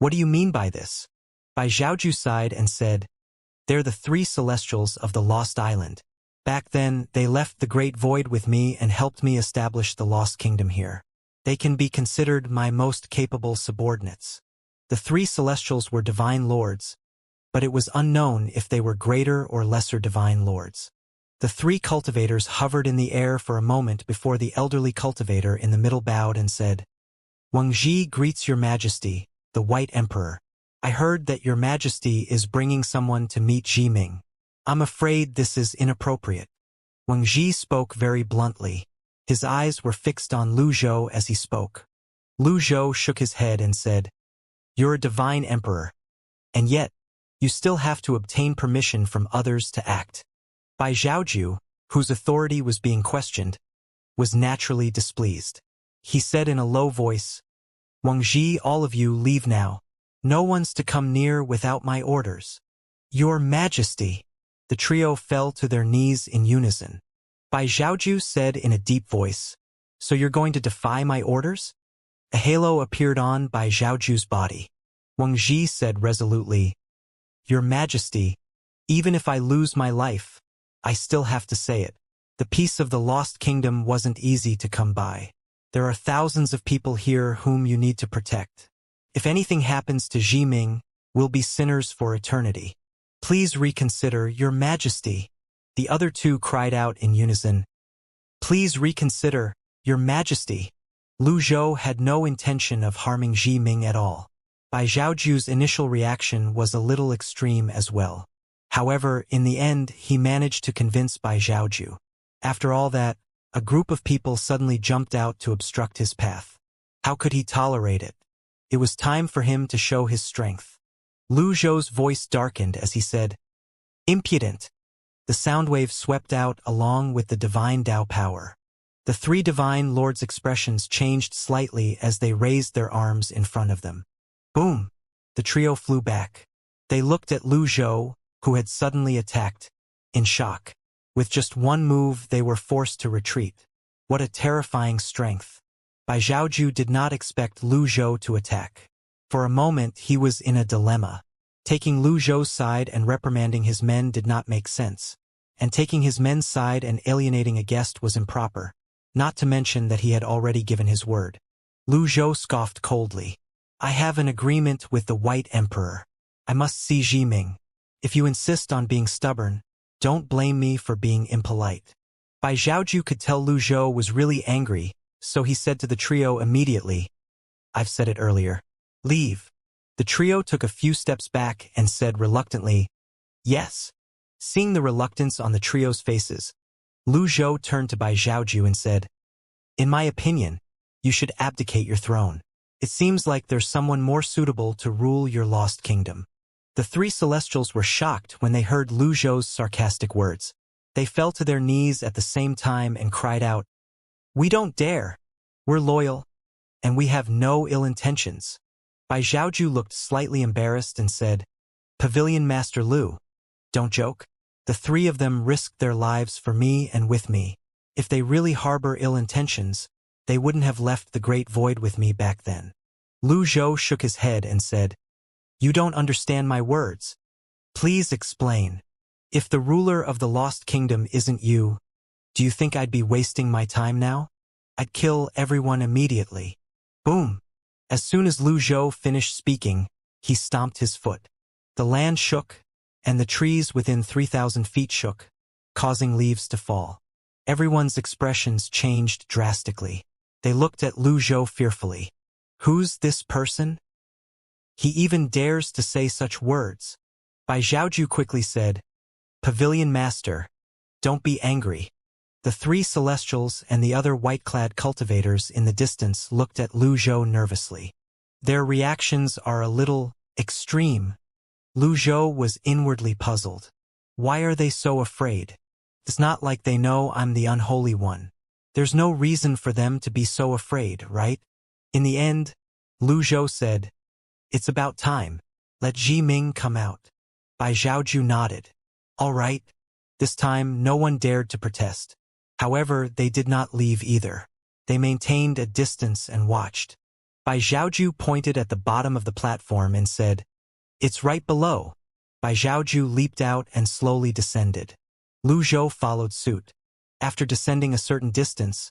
"What do you mean by this?" Bai Zhaoju sighed and said, "They're the 3 celestials of the Lost Island. Back then, they left the Great Void with me and helped me establish the Lost Kingdom here. They can be considered my most capable subordinates. The 3 celestials were divine lords, but it was unknown if they were greater or lesser divine lords. The three cultivators hovered in the air for a moment before the elderly cultivator in the middle bowed and said, Wangji greets your majesty, the White Emperor. I heard that your majesty is bringing someone to meet Jiming. I'm afraid this is inappropriate. Wangji spoke very bluntly. His eyes were fixed on Lu Zhou as he spoke. Lu Zhou shook his head and said, You're a divine emperor. And yet, you still have to obtain permission from others to act. Bai Zhaoju, whose authority was being questioned, was naturally displeased. He said in a low voice, Wangji, all of you leave now. No one's to come near without my orders. Your Majesty. The trio fell to their knees in unison. Bai Zhaoju said in a deep voice, So you're going to defy my orders? A halo appeared on Bai Zhaoju's body. Wangji said resolutely, Your Majesty, even if I lose my life, I still have to say it. The peace of the Lost Kingdom wasn't easy to come by. There are thousands of people here whom you need to protect. If anything happens to Jiming, we'll be sinners for eternity. Please reconsider, Your Majesty. The other two cried out in unison, Please reconsider, Your Majesty. Lu Zhou had no intention of harming Jiming at all. Bai Zhaoju's initial reaction was a little extreme as well. However, in the end, he managed to convince Bai Zhaoju. After all that, a group of people suddenly jumped out to obstruct his path. How could he tolerate it? It was time for him to show his strength. Lu Zhou's voice darkened as he said, Impudent! The sound wave swept out along with the divine Dao power. The three divine lords' expressions changed slightly as they raised their arms in front of them. Boom! The trio flew back. They looked at Lu Zhou, who had suddenly attacked, in shock. With just one move, they were forced to retreat. What a terrifying strength. Bai Zhaoju did not expect Lu Zhou to attack. For a moment, he was in a dilemma. Taking Lu Zhou's side and reprimanding his men did not make sense. And taking his men's side and alienating a guest was improper. Not to mention that he had already given his word. Lu Zhou scoffed coldly. I have an agreement with the White Emperor. I must see Jiming. If you insist on being stubborn, don't blame me for being impolite. Bai Zhaoju could tell Lu Zhou was really angry, so he said to the trio immediately, I've said it earlier. Leave. The trio took a few steps back and said reluctantly, Yes. Seeing the reluctance on the trio's faces, Lu Zhou turned to Bai Zhaoju and said, In my opinion, you should abdicate your throne. It seems like there's someone more suitable to rule your lost kingdom. The three celestials were shocked when they heard Lu Zhou's sarcastic words. They fell to their knees at the same time and cried out, We don't dare. We're loyal, and we have no ill intentions. Bai Zhaoju looked slightly embarrassed and said, Pavilion Master Lu, don't joke. The three of them risked their lives for me and with me. If they really harbor ill intentions, they wouldn't have left the Great Void with me back then. Lu Zhou shook his head and said, You don't understand my words. Please explain. If the ruler of the Lost Kingdom isn't you, do you think I'd be wasting my time now? I'd kill everyone immediately. Boom! As soon as Lu Zhou finished speaking, he stomped his foot. The land shook, and the trees within 3,000 feet shook, causing leaves to fall. Everyone's expressions changed drastically. They looked at Lu Zhou fearfully. Who's this person? He even dares to say such words. Bai Zhaoju quickly said, Pavilion Master, don't be angry. The three celestials and the other white-clad cultivators in the distance looked at Lu Zhou nervously. Their reactions are a little extreme. Lu Zhou was inwardly puzzled. Why are they so afraid? It's not like they know I'm the unholy one. There's no reason for them to be so afraid, right? In the end, Lu Zhou said, It's about time. Let Jiming come out. Bai Zhaoju nodded. All right. This time, no one dared to protest. However, they did not leave either. They maintained a distance and watched. Bai Zhaoju pointed at the bottom of the platform and said, It's right below. Bai Zhaoju leaped out and slowly descended. Lu Zhou followed suit. After descending a certain distance,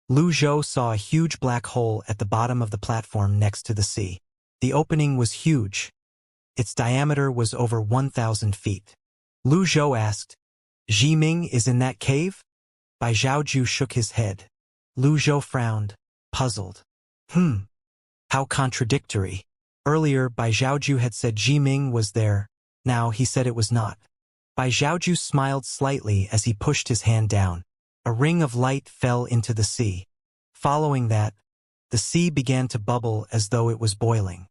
Lu Zhou saw a huge black hole at the bottom of the platform next to the sea. The opening was huge. Its diameter was over 1,000 feet. Lu Zhou asked, Ming is in that cave? Bai Zhaoju shook his head. Lu Zhou frowned, puzzled. How contradictory. Earlier, Bai Zhaoju had said Ming was there. Now he said it was not. Bai Zhaoju smiled slightly as he pushed his hand down. A ring of light fell into the sea. Following that, the sea began to bubble as though it was boiling.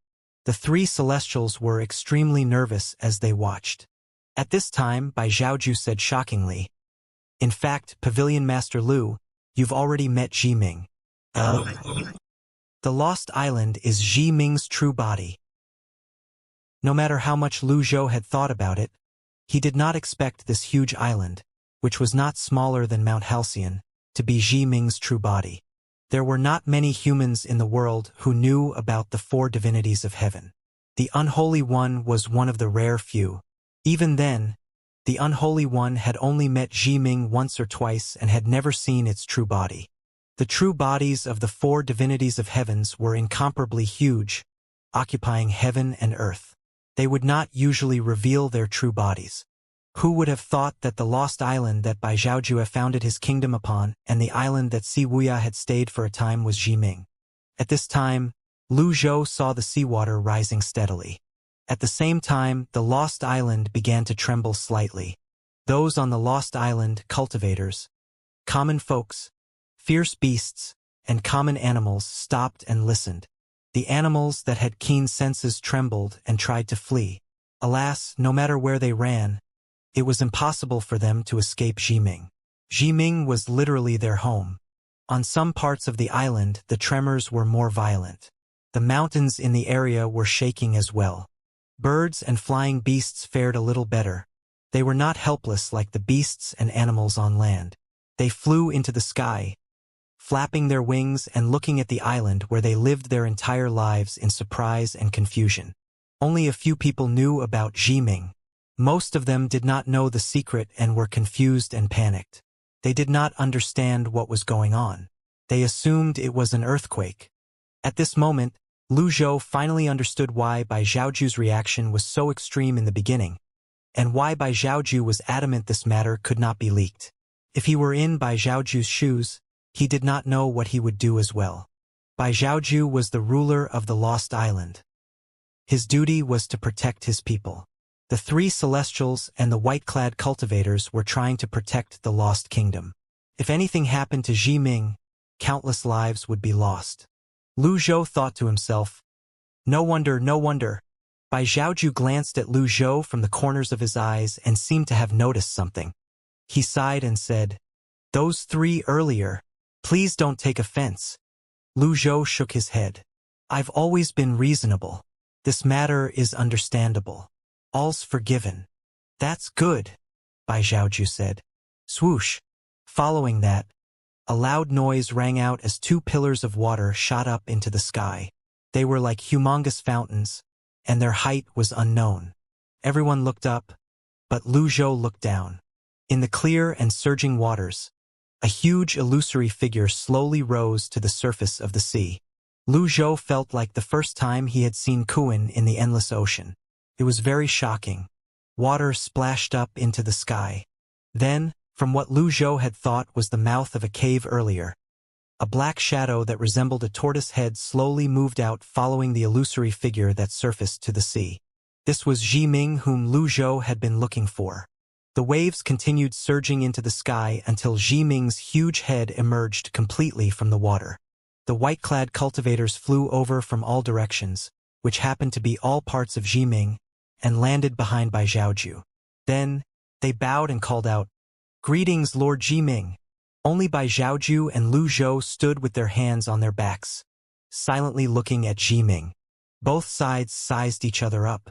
The three celestials were extremely nervous as they watched. At this time, Bai Zhaoju said shockingly, "In fact, Pavilion Master Lu, you've already met Ming. The Lost Island is Ming's true body." No matter how much Lu Zhou had thought about it, he did not expect this huge island, which was not smaller than Mount Halcyon, to be Ming's true body. There were not many humans in the world who knew about the four divinities of heaven. The Unholy One was one of the rare few. Even then, the Unholy One had only met Ming once or twice and had never seen its true body. The true bodies of the four divinities of heavens were incomparably huge, occupying heaven and earth. They would not usually reveal their true bodies. Who would have thought that the lost island that Bai Zhaoju had founded his kingdom upon and the island that Si Wuya had stayed for a time was Ming? At this time, Lu Zhou saw the seawater rising steadily. At the same time, the lost island began to tremble slightly. Those on the lost island, cultivators, common folks, fierce beasts, and common animals stopped and listened. The animals that had keen senses trembled and tried to flee. Alas, no matter where they ran, it was impossible for them to escape Ming. Ming was literally their home. On some parts of the island, the tremors were more violent. The mountains in the area were shaking as well. Birds and flying beasts fared a little better. They were not helpless like the beasts and animals on land. They flew into the sky, flapping their wings and looking at the island where they lived their entire lives in surprise and confusion. Only a few people knew about Ming. Most of them did not know the secret and were confused and panicked. They did not understand what was going on. They assumed it was an earthquake. At this moment, Lu Zhou finally understood why Bai Zhaoju's reaction was so extreme in the beginning, and why Bai Zhaoju was adamant this matter could not be leaked. If he were in Bai Zhaoju's shoes, he did not know what he would do as well. Bai Zhaoju was the ruler of the Lost Island. His duty was to protect his people. The three celestials and the white-clad cultivators were trying to protect the lost kingdom. If anything happened to Ming, countless lives would be lost. Lu Zhou thought to himself, no wonder. Bai Zhaoju glanced at Lu Zhou from the corners of his eyes and seemed to have noticed something. He sighed and said, "Those three earlier, please don't take offense." Lu Zhou shook his head. "I've always been reasonable. This matter is understandable. All's forgiven." "That's good," Bai Zhaoju said. Swoosh. Following that, a loud noise rang out as two pillars of water shot up into the sky. They were like humongous fountains, and their height was unknown. Everyone looked up, but Lu Zhou looked down. In the clear and surging waters, a huge illusory figure slowly rose to the surface of the sea. Lu Zhou felt like the first time he had seen Kuan in the endless ocean. It was very shocking. Water splashed up into the sky. Then, from what Lu Zhou had thought was the mouth of a cave earlier, a black shadow that resembled a tortoise head slowly moved out following the illusory figure that surfaced to the sea. This was Ming whom Lu Zhou had been looking for. The waves continued surging into the sky until Ming's huge head emerged completely from the water. The white-clad cultivators flew over from all directions, which happened to be all parts of Ming, and landed behind Bai Zhaoju. Then, they bowed and called out, "Greetings, Lord Ming." Only Bai Zhaoju and Lu Zhou stood with their hands on their backs, silently looking at Ming. Both sides sized each other up.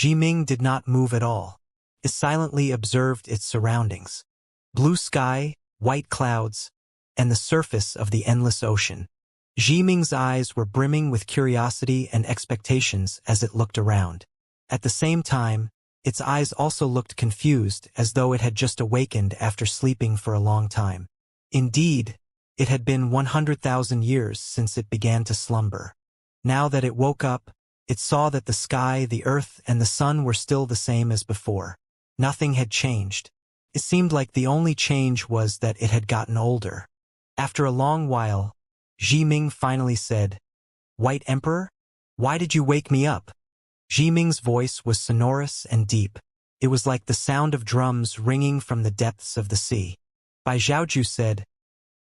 Ming did not move at all. It silently observed its surroundings. Blue sky, white clouds, and the surface of the endless ocean. Ming's eyes were brimming with curiosity and expectations as it looked around. At the same time, its eyes also looked confused as though it had just awakened after sleeping for a long time. Indeed, it had been 100,000 years since it began to slumber. Now that it woke up, it saw that the sky, the earth, and the sun were still the same as before. Nothing had changed. It seemed like the only change was that it had gotten older. After a long while, Zhiming finally said, "White Emperor? Why did you wake me up?" Zhiming's voice was sonorous and deep. It was like the sound of drums ringing from the depths of the sea. Bai Zhaoju said,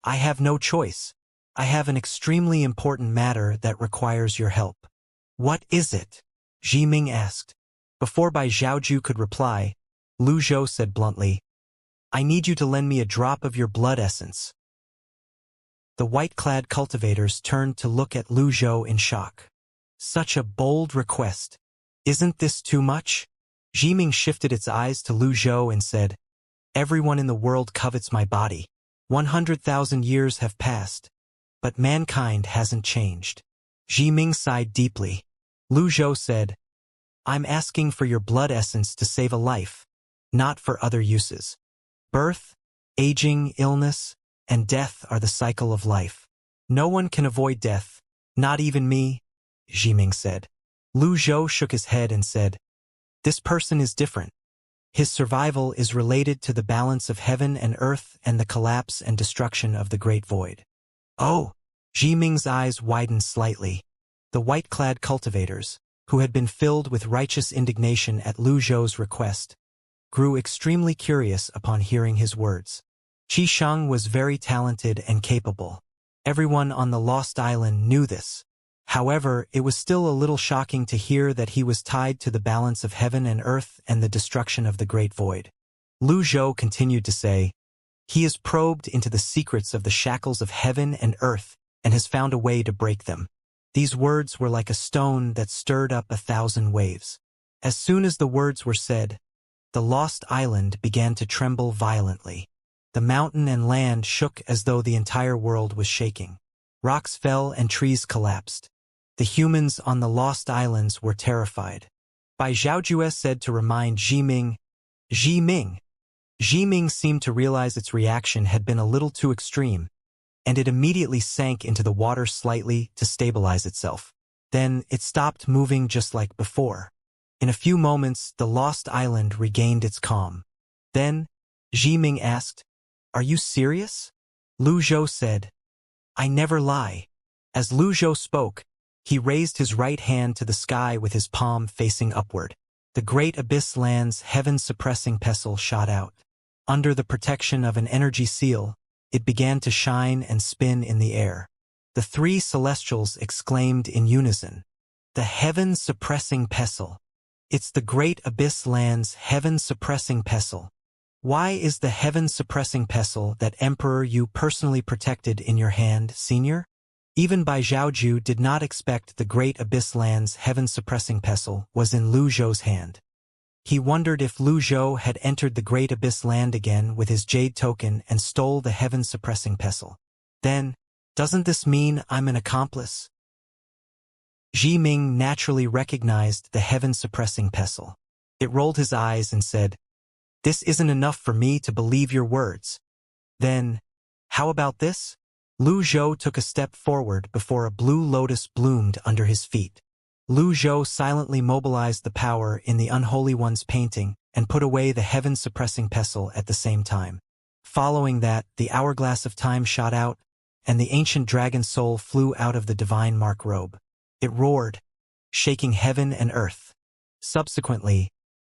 "I have no choice. I have an extremely important matter that requires your help." "What is it?" Zhiming asked. Before Bai Zhaoju could reply, Lu Zhou said bluntly, "I need you to lend me a drop of your blood essence." The white-clad cultivators turned to look at Lu Zhou in shock. Such a bold request. Isn't this too much? Zhiming shifted its eyes to Lu Zhou and said, "Everyone in the world covets my body. 100,000 years have passed, but mankind hasn't changed." Zhiming sighed deeply. Lu Zhou said, "I'm asking for your blood essence to save a life, not for other uses. Birth, aging, illness, and death are the cycle of life. No one can avoid death, not even me," Zhiming said. Lu Zhou shook his head and said, "This person is different. His survival is related to the balance of heaven and earth and the collapse and destruction of the Great Void." "Oh!" Zhiming's eyes widened slightly. The white-clad cultivators, who had been filled with righteous indignation at Lu Zhou's request, grew extremely curious upon hearing his words. Qi Shang was very talented and capable. Everyone on the Lost Island knew this. However, it was still a little shocking to hear that he was tied to the balance of heaven and earth and the destruction of the Great Void. Lu Zhou continued to say, "He has probed into the secrets of the shackles of heaven and earth and has found a way to break them." These words were like a stone that stirred up 1,000 waves. As soon as the words were said, the Lost Island began to tremble violently. The mountain and land shook as though the entire world was shaking. Rocks fell and trees collapsed. The humans on the Lost Islands were terrified. Bai Zhaoju said to remind Zhiming. Zhiming seemed to realize its reaction had been a little too extreme, and it immediately sank into the water slightly to stabilize itself. Then it stopped moving just like before. In a few moments, the Lost Island regained its calm. Then, Zhiming asked, "Are you serious?" Lu Zhou said, "I never lie." As Lu Zhou spoke, he raised his right hand to the sky with his palm facing upward. The great abyss land's heaven-suppressing pestle shot out. Under the protection of an energy seal, it began to shine and spin in the air. The three celestials exclaimed in unison, "The heaven-suppressing pestle! It's the great abyss land's heaven-suppressing pestle." "Why is the heaven-suppressing pestle that Emperor you personally protected in your hand, senior?" Even Bai Zhaoju did not expect the great abyss land's heaven-suppressing pestle was in Lu Zhou's hand. He wondered if Lu Zhou had entered the great abyss land again with his jade token and stole the heaven-suppressing pestle. Then, doesn't this mean I'm an accomplice? Zhiming naturally recognized the heaven-suppressing pestle. It rolled his eyes and said, "This isn't enough for me to believe your words." Then, how about this? Lu Zhou took a step forward before a blue lotus bloomed under his feet. Lu Zhou silently mobilized the power in the Unholy One's painting and put away the heaven-suppressing pestle at the same time. Following that, the hourglass of time shot out, and the ancient dragon soul flew out of the divine mark robe. It roared, shaking heaven and earth. Subsequently,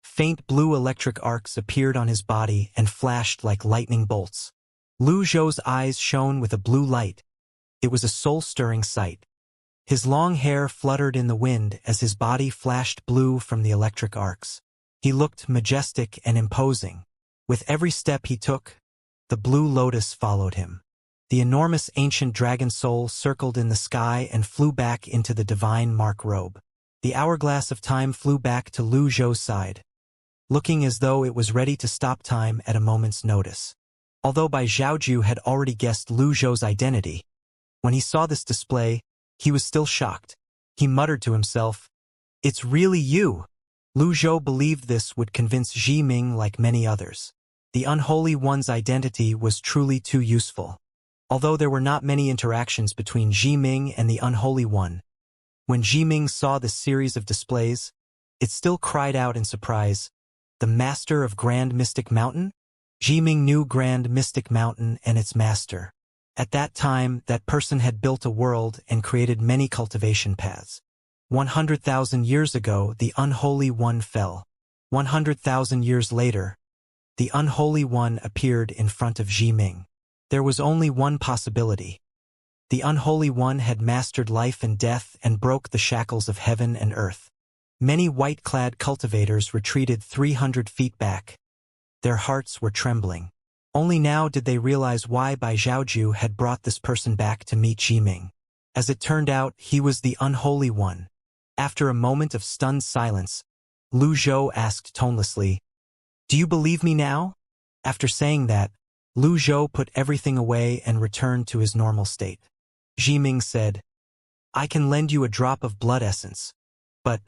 faint blue electric arcs appeared on his body and flashed like lightning bolts. Lu Zhou's eyes shone with a blue light. It was a soul-stirring sight. His long hair fluttered in the wind as his body flashed blue from the electric arcs. He looked majestic and imposing. With every step he took, the blue lotus followed him. The enormous ancient dragon soul circled in the sky and flew back into the divine mark robe. The hourglass of time flew back to Lu Zhou's side, looking as though it was ready to stop time at a moment's notice. Although Bai Zhaoju had already guessed Lu Zhou's identity, when he saw this display, he was still shocked. He muttered to himself, "It's really you." Lu Zhou believed this would convince Zhiming like many others. The Unholy One's identity was truly too useful. Although there were not many interactions between Zhiming and the Unholy One, when Zhiming saw this series of displays, it still cried out in surprise, "The Master of Grand Mystic Mountain?" Jiming knew Grand Mystic Mountain and its master. At that time, that person had built a world and created many cultivation paths. 100,000 years ago, the Unholy One fell. 100,000 years later, the Unholy One appeared in front of Jiming. There was only one possibility. The Unholy One had mastered life and death and broke the shackles of heaven and earth. Many white-clad cultivators retreated 300 feet back. Their hearts were trembling. Only now did they realize why Bai Zhaoju had brought this person back to meet Jiming. As it turned out, he was the Unholy One. After a moment of stunned silence, Lu Zhou asked tonelessly, "Do you believe me now?" After saying that, Lu Zhou put everything away and returned to his normal state. Jiming said, "I can lend you a drop of blood essence, but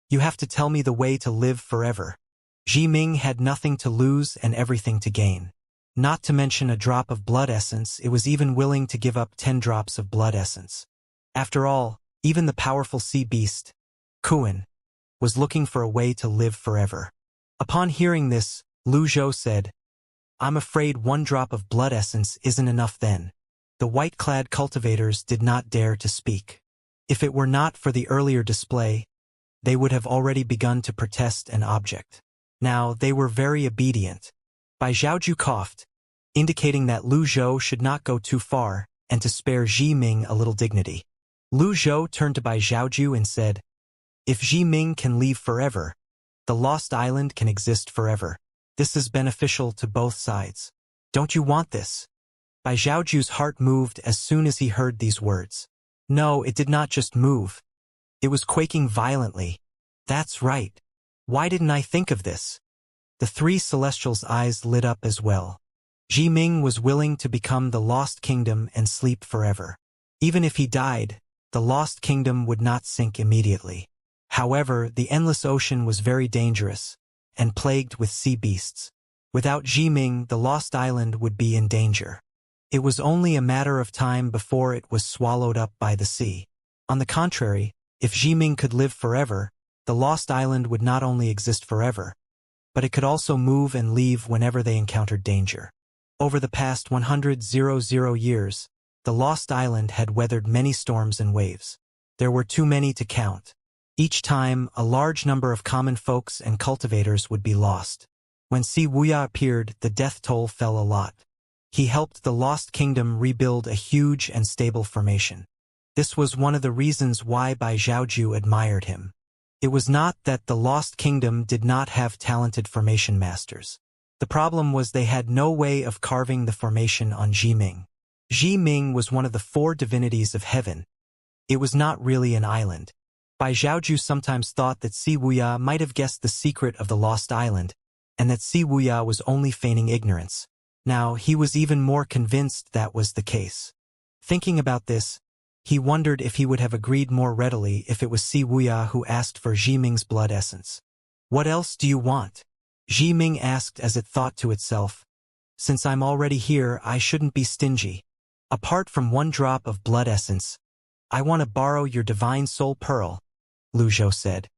you have to tell me the way to live forever." Jiming had nothing to lose and everything to gain. Not to mention a drop of blood essence, it was even willing to give up 10 drops of blood essence. After all, even the powerful sea beast, Kuan, was looking for a way to live forever. Upon hearing this, Lu Zhou said, "I'm afraid 1 drop of blood essence isn't enough then." The white-clad cultivators did not dare to speak. If it were not for the earlier display, they would have already begun to protest and object. Now they were very obedient. Bai Zhaoju coughed, indicating that Lu Zhou should not go too far and to spare Jiming a little dignity. Lu Zhou turned to Bai Zhaoju and said, "If Jiming can leave forever, the Lost Island can exist forever. This is beneficial to both sides. Don't you want this?" Bai Zhaoju's heart moved as soon as he heard these words. No, it did not just move. It was quaking violently. That's right. Why didn't I think of this? The 3 Celestials' eyes lit up as well. Jiming was willing to become the Lost Kingdom and sleep forever. Even if he died, the Lost Kingdom would not sink immediately. However, the endless ocean was very dangerous and plagued with sea beasts. Without Jiming, the Lost Island would be in danger. It was only a matter of time before it was swallowed up by the sea. On the contrary, if Jiming could live forever, the Lost Island would not only exist forever, but it could also move and leave whenever they encountered danger. Over the past 100 years, the Lost Island had weathered many storms and waves. There were too many to count. Each time, a large number of common folks and cultivators would be lost. When Si Wuya appeared, the death toll fell a lot. He helped the Lost Kingdom rebuild a huge and stable formation. This was one of the reasons why Bai Zhaoju admired him. It was not that the Lost Kingdom did not have talented formation masters. The problem was they had no way of carving the formation on Jiming. Jiming was one of the 4 divinities of heaven. It was not really an island. Bai Zhaoju sometimes thought that Si Wuya might have guessed the secret of the Lost Island, and that Si Wuya was only feigning ignorance. Now, he was even more convinced that was the case. Thinking about this, he wondered if he would have agreed more readily if it was Si Wuya who asked for Jiming's blood essence. "What else do you want?" Jiming asked as it thought to itself. "Since I'm already here, I shouldn't be stingy. Apart from 1 drop of blood essence, I want to borrow your divine soul pearl," Lu Zhou said.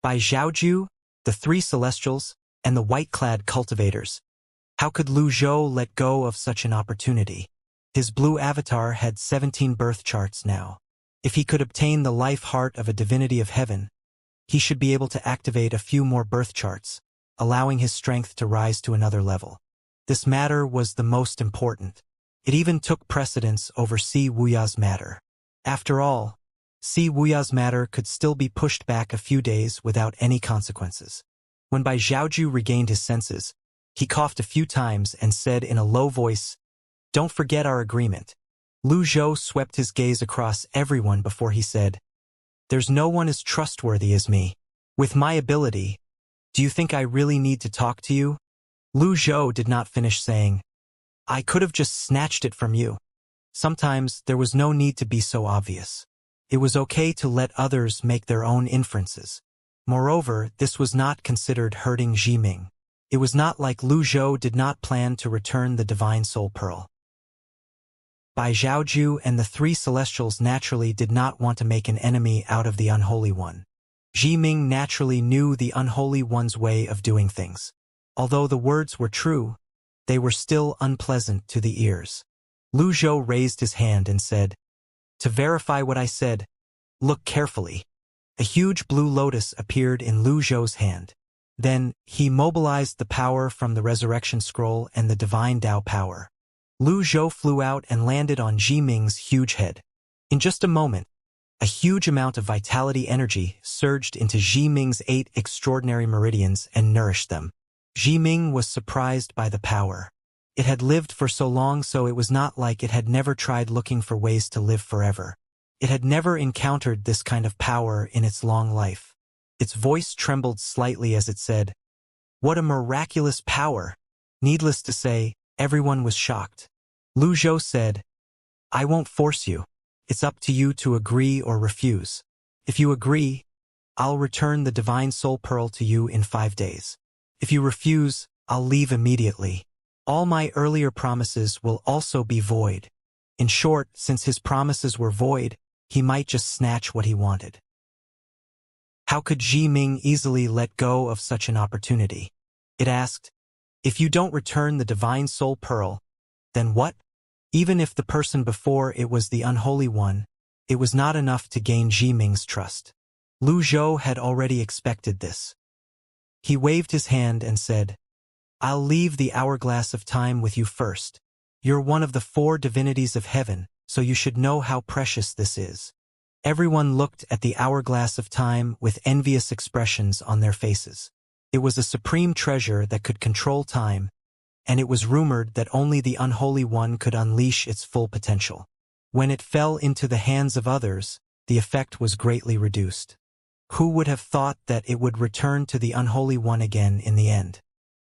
Bai Zhaoju, the 3 Celestials, and the white-clad cultivators. How could Lu Zhou let go of such an opportunity? His blue avatar had 17 birth charts now. If he could obtain the life heart of a divinity of heaven, he should be able to activate a few more birth charts, allowing his strength to rise to another level. This matter was the most important. It even took precedence over Si Wuya's matter. After all, Si Wuya's matter could still be pushed back a few days without any consequences. When Bai Zhaoju regained his senses, he coughed a few times and said in a low voice, "Don't forget our agreement." Lu Zhou swept his gaze across everyone before he said, "There's no one as trustworthy as me. With my ability, do you think I really need to talk to you?" Lu Zhou did not finish saying, "I could have just snatched it from you." Sometimes there was no need to be so obvious. It was okay to let others make their own inferences. Moreover, this was not considered hurting Jiming. It was not like Lu Zhou did not plan to return the divine soul pearl. Bai Zhaoju and the 3 Celestials naturally did not want to make an enemy out of the Unholy One. Jiming naturally knew the Unholy One's way of doing things. Although the words were true, they were still unpleasant to the ears. Lu Zhou raised his hand and said, "To verify what I said, look carefully." A huge blue lotus appeared in Lu Zhou's hand. Then, he mobilized the power from the resurrection scroll and the divine Dao power. Lu Zhou flew out and landed on Jiming's huge head. In just a moment, a huge amount of vitality energy surged into Jiming's 8 extraordinary meridians and nourished them. Jiming was surprised by the power. It had lived for so long, so it was not like it had never tried looking for ways to live forever. It had never encountered this kind of power in its long life. Its voice trembled slightly as it said, "What a miraculous power!" Needless to say, everyone was shocked. Lu Zhou said, "I won't force you. It's up to you to agree or refuse. If you agree, I'll return the Divine Soul Pearl to you in 5 days. If you refuse, I'll leave immediately. All my earlier promises will also be void." In short, since his promises were void, he might just snatch what he wanted. How could Jiming easily let go of such an opportunity? It asked, "If you don't return the Divine Soul Pearl, then what?" Even if the person before it was the Unholy One, it was not enough to gain Jiming's trust. Lu Zhou had already expected this. He waved his hand and said, "I'll leave the hourglass of time with you first. You're one of the 4 divinities of heaven, so you should know how precious this is." Everyone looked at the hourglass of time with envious expressions on their faces. It was a supreme treasure that could control time, and it was rumored that only the Unholy One could unleash its full potential. When it fell into the hands of others, the effect was greatly reduced. Who would have thought that it would return to the Unholy One again in the end?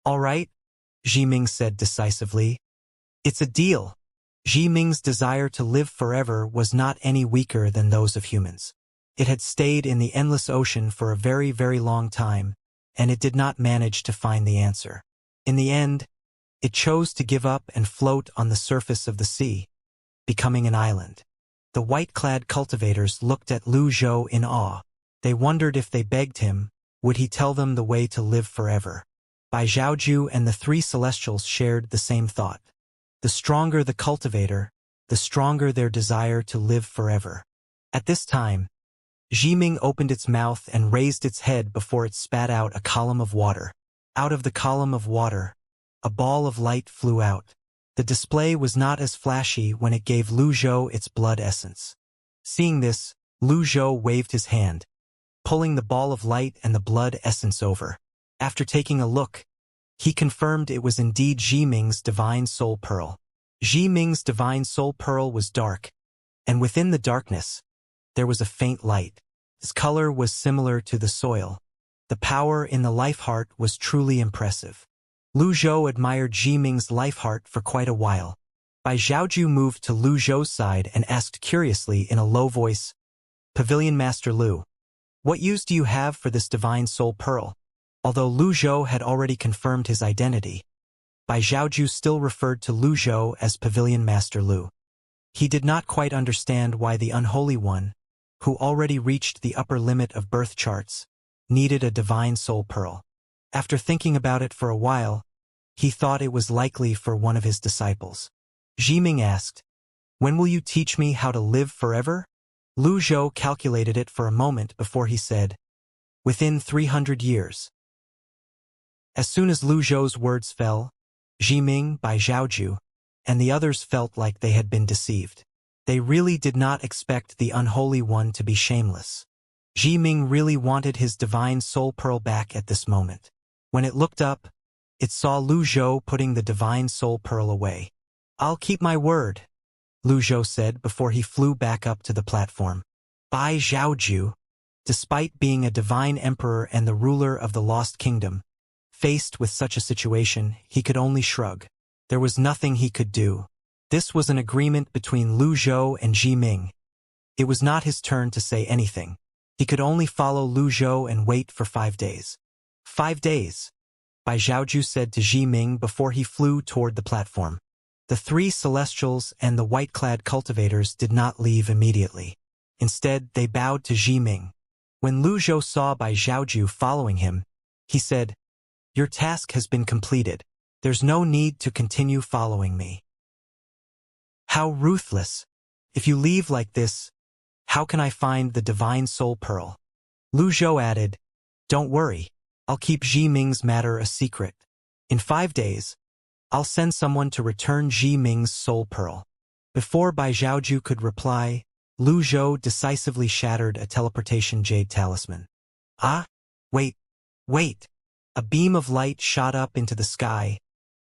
"All right," Jiming said decisively. "It's a deal." Jiming's desire to live forever was not any weaker than those of humans. It had stayed in the endless ocean for a very, very long time, and it did not manage to find the answer. In the end, it chose to give up and float on the surface of the sea, becoming an island. The white-clad cultivators looked at Lu Zhou in awe. They wondered if they begged him, would he tell them the way to live forever? Bai Zhaoju and the 3 celestials shared the same thought. The stronger the cultivator, the stronger their desire to live forever. At this time, Jiming opened its mouth and raised its head before it spat out a column of water. Out of the column of water, a ball of light flew out. The display was not as flashy when it gave Lu Zhou its blood essence. Seeing this, Lu Zhou waved his hand, pulling the ball of light and the blood essence over. After taking a look, he confirmed it was indeed Jiming's Divine Soul Pearl. Jiming's Divine Soul Pearl was dark, and within the darkness, there was a faint light. Its color was similar to the soil. The power in the life heart was truly impressive. Lu Zhou admired Jiming's life heart for quite a while. Bai Zhaoju moved to Lu Zhou's side and asked curiously in a low voice, "Pavilion Master Lu, what use do you have for this Divine Soul Pearl?" Although Lu Zhou had already confirmed his identity, Bai Zhaoju still referred to Lu Zhou as Pavilion Master Lu. He did not quite understand why the Unholy One, who already reached the upper limit of birth charts, needed a Divine Soul Pearl. After thinking about it for a while, he thought it was likely for one of his disciples. Jiming asked, "When will you teach me how to live forever?" Lu Zhou calculated it for a moment before he said, "Within 300 years. As soon as Lu Zhou's words fell, Jiming, Bai Zhaoju, and the others felt like they had been deceived. They really did not expect the Unholy One to be shameless. Jiming really wanted his Divine Soul Pearl back at this moment. When it looked up, it saw Lu Zhou putting the Divine Soul Pearl away. "I'll keep my word," Lu Zhou said before he flew back up to the platform. Bai Zhaoju, despite being a divine emperor and the ruler of the Lost Kingdom, faced with such a situation, he could only shrug. There was nothing he could do. This was an agreement between Lu Zhou and Jiming. It was not his turn to say anything. He could only follow Lu Zhou and wait for 5 days. 5 days, Bai Zhaoju said to Jiming before he flew toward the platform. The 3 celestials and the white-clad cultivators did not leave immediately. Instead, they bowed to Jiming. When Lu Zhou saw Bai Zhaoju following him, he said, Your task has been completed. There's no need to continue following me. How ruthless. If you leave like this, how can I find the divine soul pearl? Lu Zhou added, don't worry. I'll keep Ji Ming's matter a secret. In 5 days, I'll send someone to return Ji Ming's soul pearl. Before Bai Zhaoju could reply, Lu Zhou decisively shattered a teleportation jade talisman. Ah? Wait. A beam of light shot up into the sky,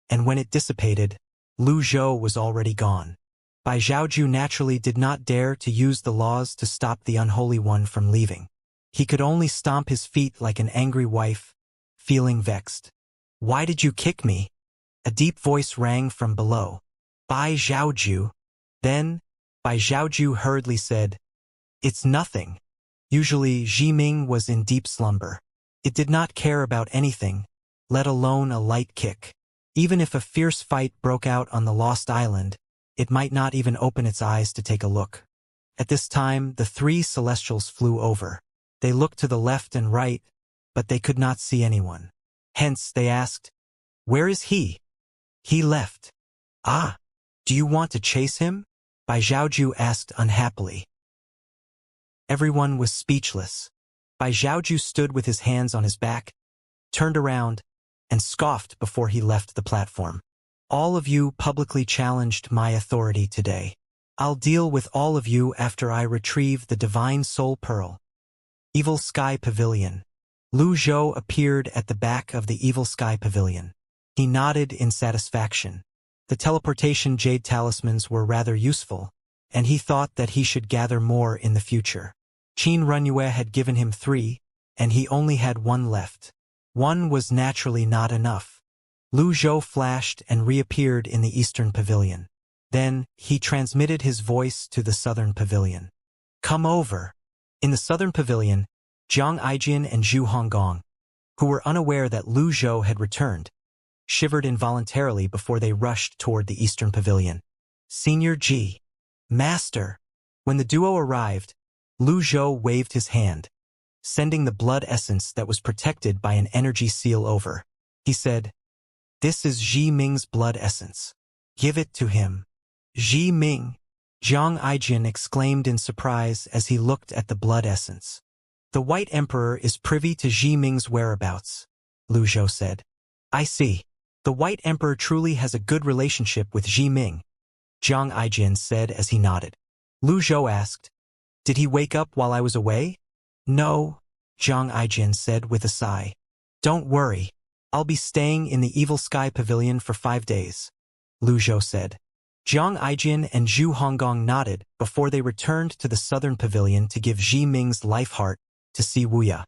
and when it dissipated, Lu Zhou was already gone. Bai Zhaoju naturally did not dare to use the laws to stop the unholy one from leaving. He could only stomp his feet like an angry wife, feeling vexed. Why did you kick me? A deep voice rang from below. Bai Zhaoju. Then, Bai Zhaoju hurriedly said, it's nothing. Usually, Ji Ming was in deep slumber. It did not care about anything, let alone a light kick. Even if a fierce fight broke out on the Lost Island, it might not even open its eyes to take a look. At this time, the 3 celestials flew over. They looked to the left and right, but they could not see anyone. Hence, they asked, where is he? He left. Ah, do you want to chase him? Bai Zhaoju asked unhappily. Everyone was speechless. Bai Zhaoju stood with his hands on his back, turned around, and scoffed before he left the platform. All of you publicly challenged my authority today. I'll deal with all of you after I retrieve the divine soul pearl. Evil Sky Pavilion. Lu Zhou appeared at the back of the Evil Sky Pavilion. He nodded in satisfaction. The teleportation jade talismans were rather useful, and he thought that he should gather more in the future. Qin Runyue had given him 3, and he only had 1 left. 1 was naturally not enough. Lu Zhou flashed and reappeared in the Eastern Pavilion. Then, he transmitted his voice to the Southern Pavilion. Come over. In the Southern Pavilion, Jiang Aijian and Zhu Honggong, who were unaware that Lu Zhou had returned, shivered involuntarily before they rushed toward the Eastern Pavilion. Senior Ji. Master. When the duo arrived, Lu Zhou waved his hand, sending the blood essence that was protected by an energy seal over. He said, this is Ji Ming's blood essence. Give it to him. Ji Ming. Jiang Aijian exclaimed in surprise as he looked at the blood essence. The White Emperor is privy to Ji Ming's whereabouts, Lu Zhou said. I see. The White Emperor truly has a good relationship with Ji Ming, Jiang Aijian said as he nodded. Lu Zhou asked, did he wake up while I was away? No, Jiang Aijian said with a sigh. Don't worry. I'll be staying in the Evil Sky Pavilion for 5 days, Lu Zhou said. Jiang Aijian and Zhu Honggong nodded before they returned to the Southern Pavilion to give Ji Ming's life heart to see Wuxia.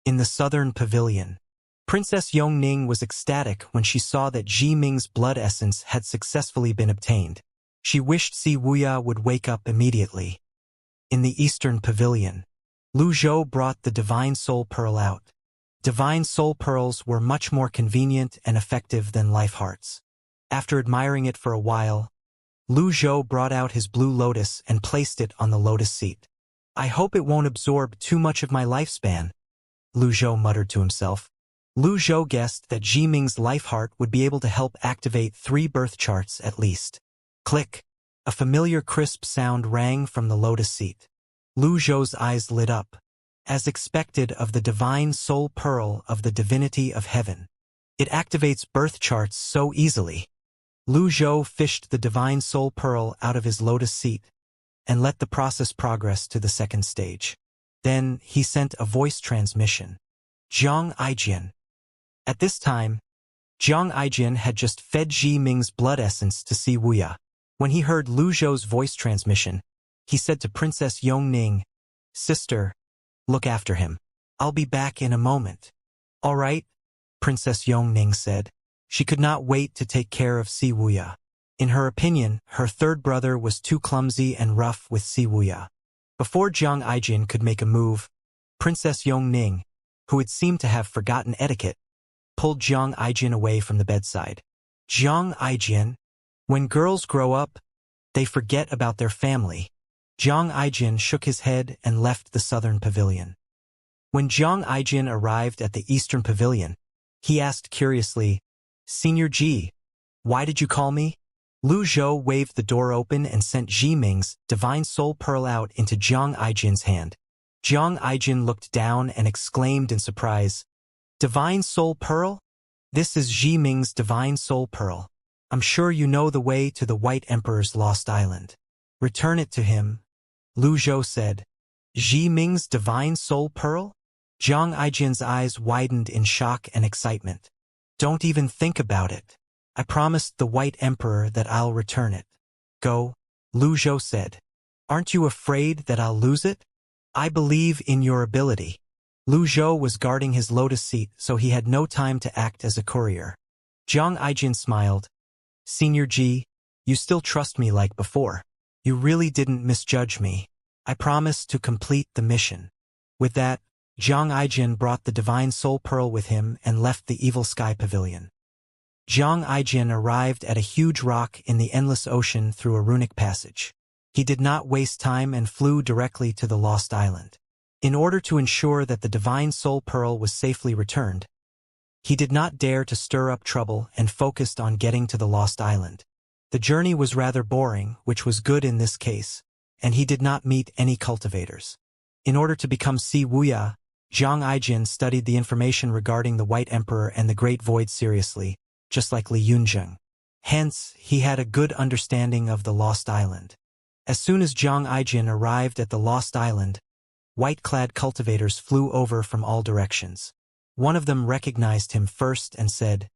In the Southern Pavilion, Princess Yongning was ecstatic when she saw that Ji Ming's blood essence had successfully been obtained. She wished Si Wuxia would wake up immediately. In the Eastern Pavilion, Lu Zhou brought the Divine Soul Pearl out. Divine Soul Pearls were much more convenient and effective than life hearts. After admiring it for a while, Lu Zhou brought out his blue lotus and placed it on the lotus seat. I hope it won't absorb too much of my lifespan, Lu Zhou muttered to himself. Lu Zhou guessed that Ji Ming's life heart would be able to help activate 3 birth charts at least. Click! A familiar crisp sound rang from the lotus seat. Lu Zhou's eyes lit up, as expected of the divine soul pearl of the divinity of heaven. It activates birth charts so easily. Lu Zhou fished the divine soul pearl out of his lotus seat and let the process progress to the 2nd stage. Then he sent a voice transmission. Jiang Aijian. At this time, Jiang Aijian had just fed Ji Ming's blood essence to Si Wuxia. When he heard Lu Zhou's voice transmission, he said to Princess Yongning, Sister, look after him. I'll be back in a moment. All right, Princess Yongning said. She could not wait to take care of Si Wuxia. In her opinion, her 3rd brother was too clumsy and rough with Si Wuxia. Before Jiang Aijian could make a move, Princess Yongning, who had seemed to have forgotten etiquette, pulled Jiang Aijian away from the bedside. Jiang Aijian, when girls grow up, they forget about their family. Jiang Aijian shook his head and left the Southern Pavilion. When Jiang Aijian arrived at the Eastern Pavilion, He asked curiously, Senior Ji, why did you call me? Lu Zhou waved the door open and sent Ji Ming's divine soul pearl out into Jiang Aijin's hand. Jiang Aijin looked down and exclaimed in surprise, Divine soul pearl? This is Ji Ming's divine soul pearl. I'm sure you know the way to the White Emperor's lost island. Return it to him, Lu Zhou said. Ji Ming's divine soul pearl? Jiang Aijin's eyes widened in shock and excitement. Don't even think about it. I promised the White Emperor that I'll return it. Go, Lu Zhou said. Aren't you afraid that I'll lose it? I believe in your ability. Lu Zhou was guarding his lotus seat, so he had no time to act as a courier. Jiang Aijin smiled. Senior Ji, you still trust me like before. You really didn't misjudge me. I promise to complete the mission. With that, Jiang Aijin brought the divine soul pearl with him and left the evil sky pavilion. Jiang Aijin arrived at a huge rock in the endless ocean through a runic passage. He did not waste time and flew directly to the lost island. In order to ensure that the divine soul pearl was safely returned, he did not dare to stir up trouble and focused on getting to the lost island. The journey was rather boring, which was good in this case, and he did not meet any cultivators. In order to become Si Wuya, Jiang Aijin studied the information regarding the White Emperor and the Great Void seriously, just like Li Yunzheng. Hence, he had a good understanding of the lost island. As soon as Jiang Aijin arrived at the lost island, white-clad cultivators flew over from all directions. One of them recognized him first and said,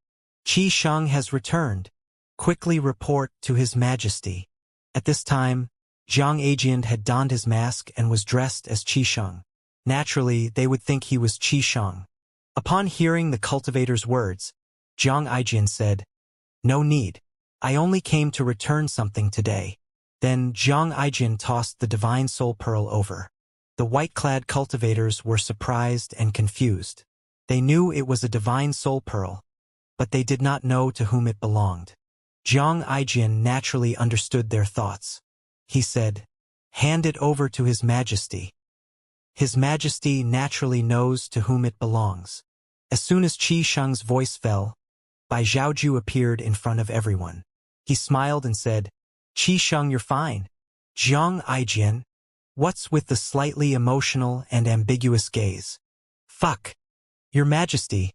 Qi Shang has returned. Quickly report to His Majesty. At this time, Jiang Aijin had donned his mask and was dressed as Qi Shang. Naturally, they would think he was Qi Shang. Upon hearing the cultivator's words, Jiang Aijin said, No need. I only came to return something today. Then Jiang Aijin tossed the divine soul pearl over. The white-clad cultivators were surprised and confused. They knew it was a divine soul pearl, but they did not know to whom it belonged. Jiang Aijin naturally understood their thoughts. He said, Hand it over to His Majesty. His Majesty naturally knows to whom it belongs. As soon as Qi Shang's voice fell, Bai Zhaoju appeared in front of everyone. He smiled and said, Qi Shang, you're fine. Jiang Aijin, what's with the slightly emotional and ambiguous gaze? Fuck. Your Majesty,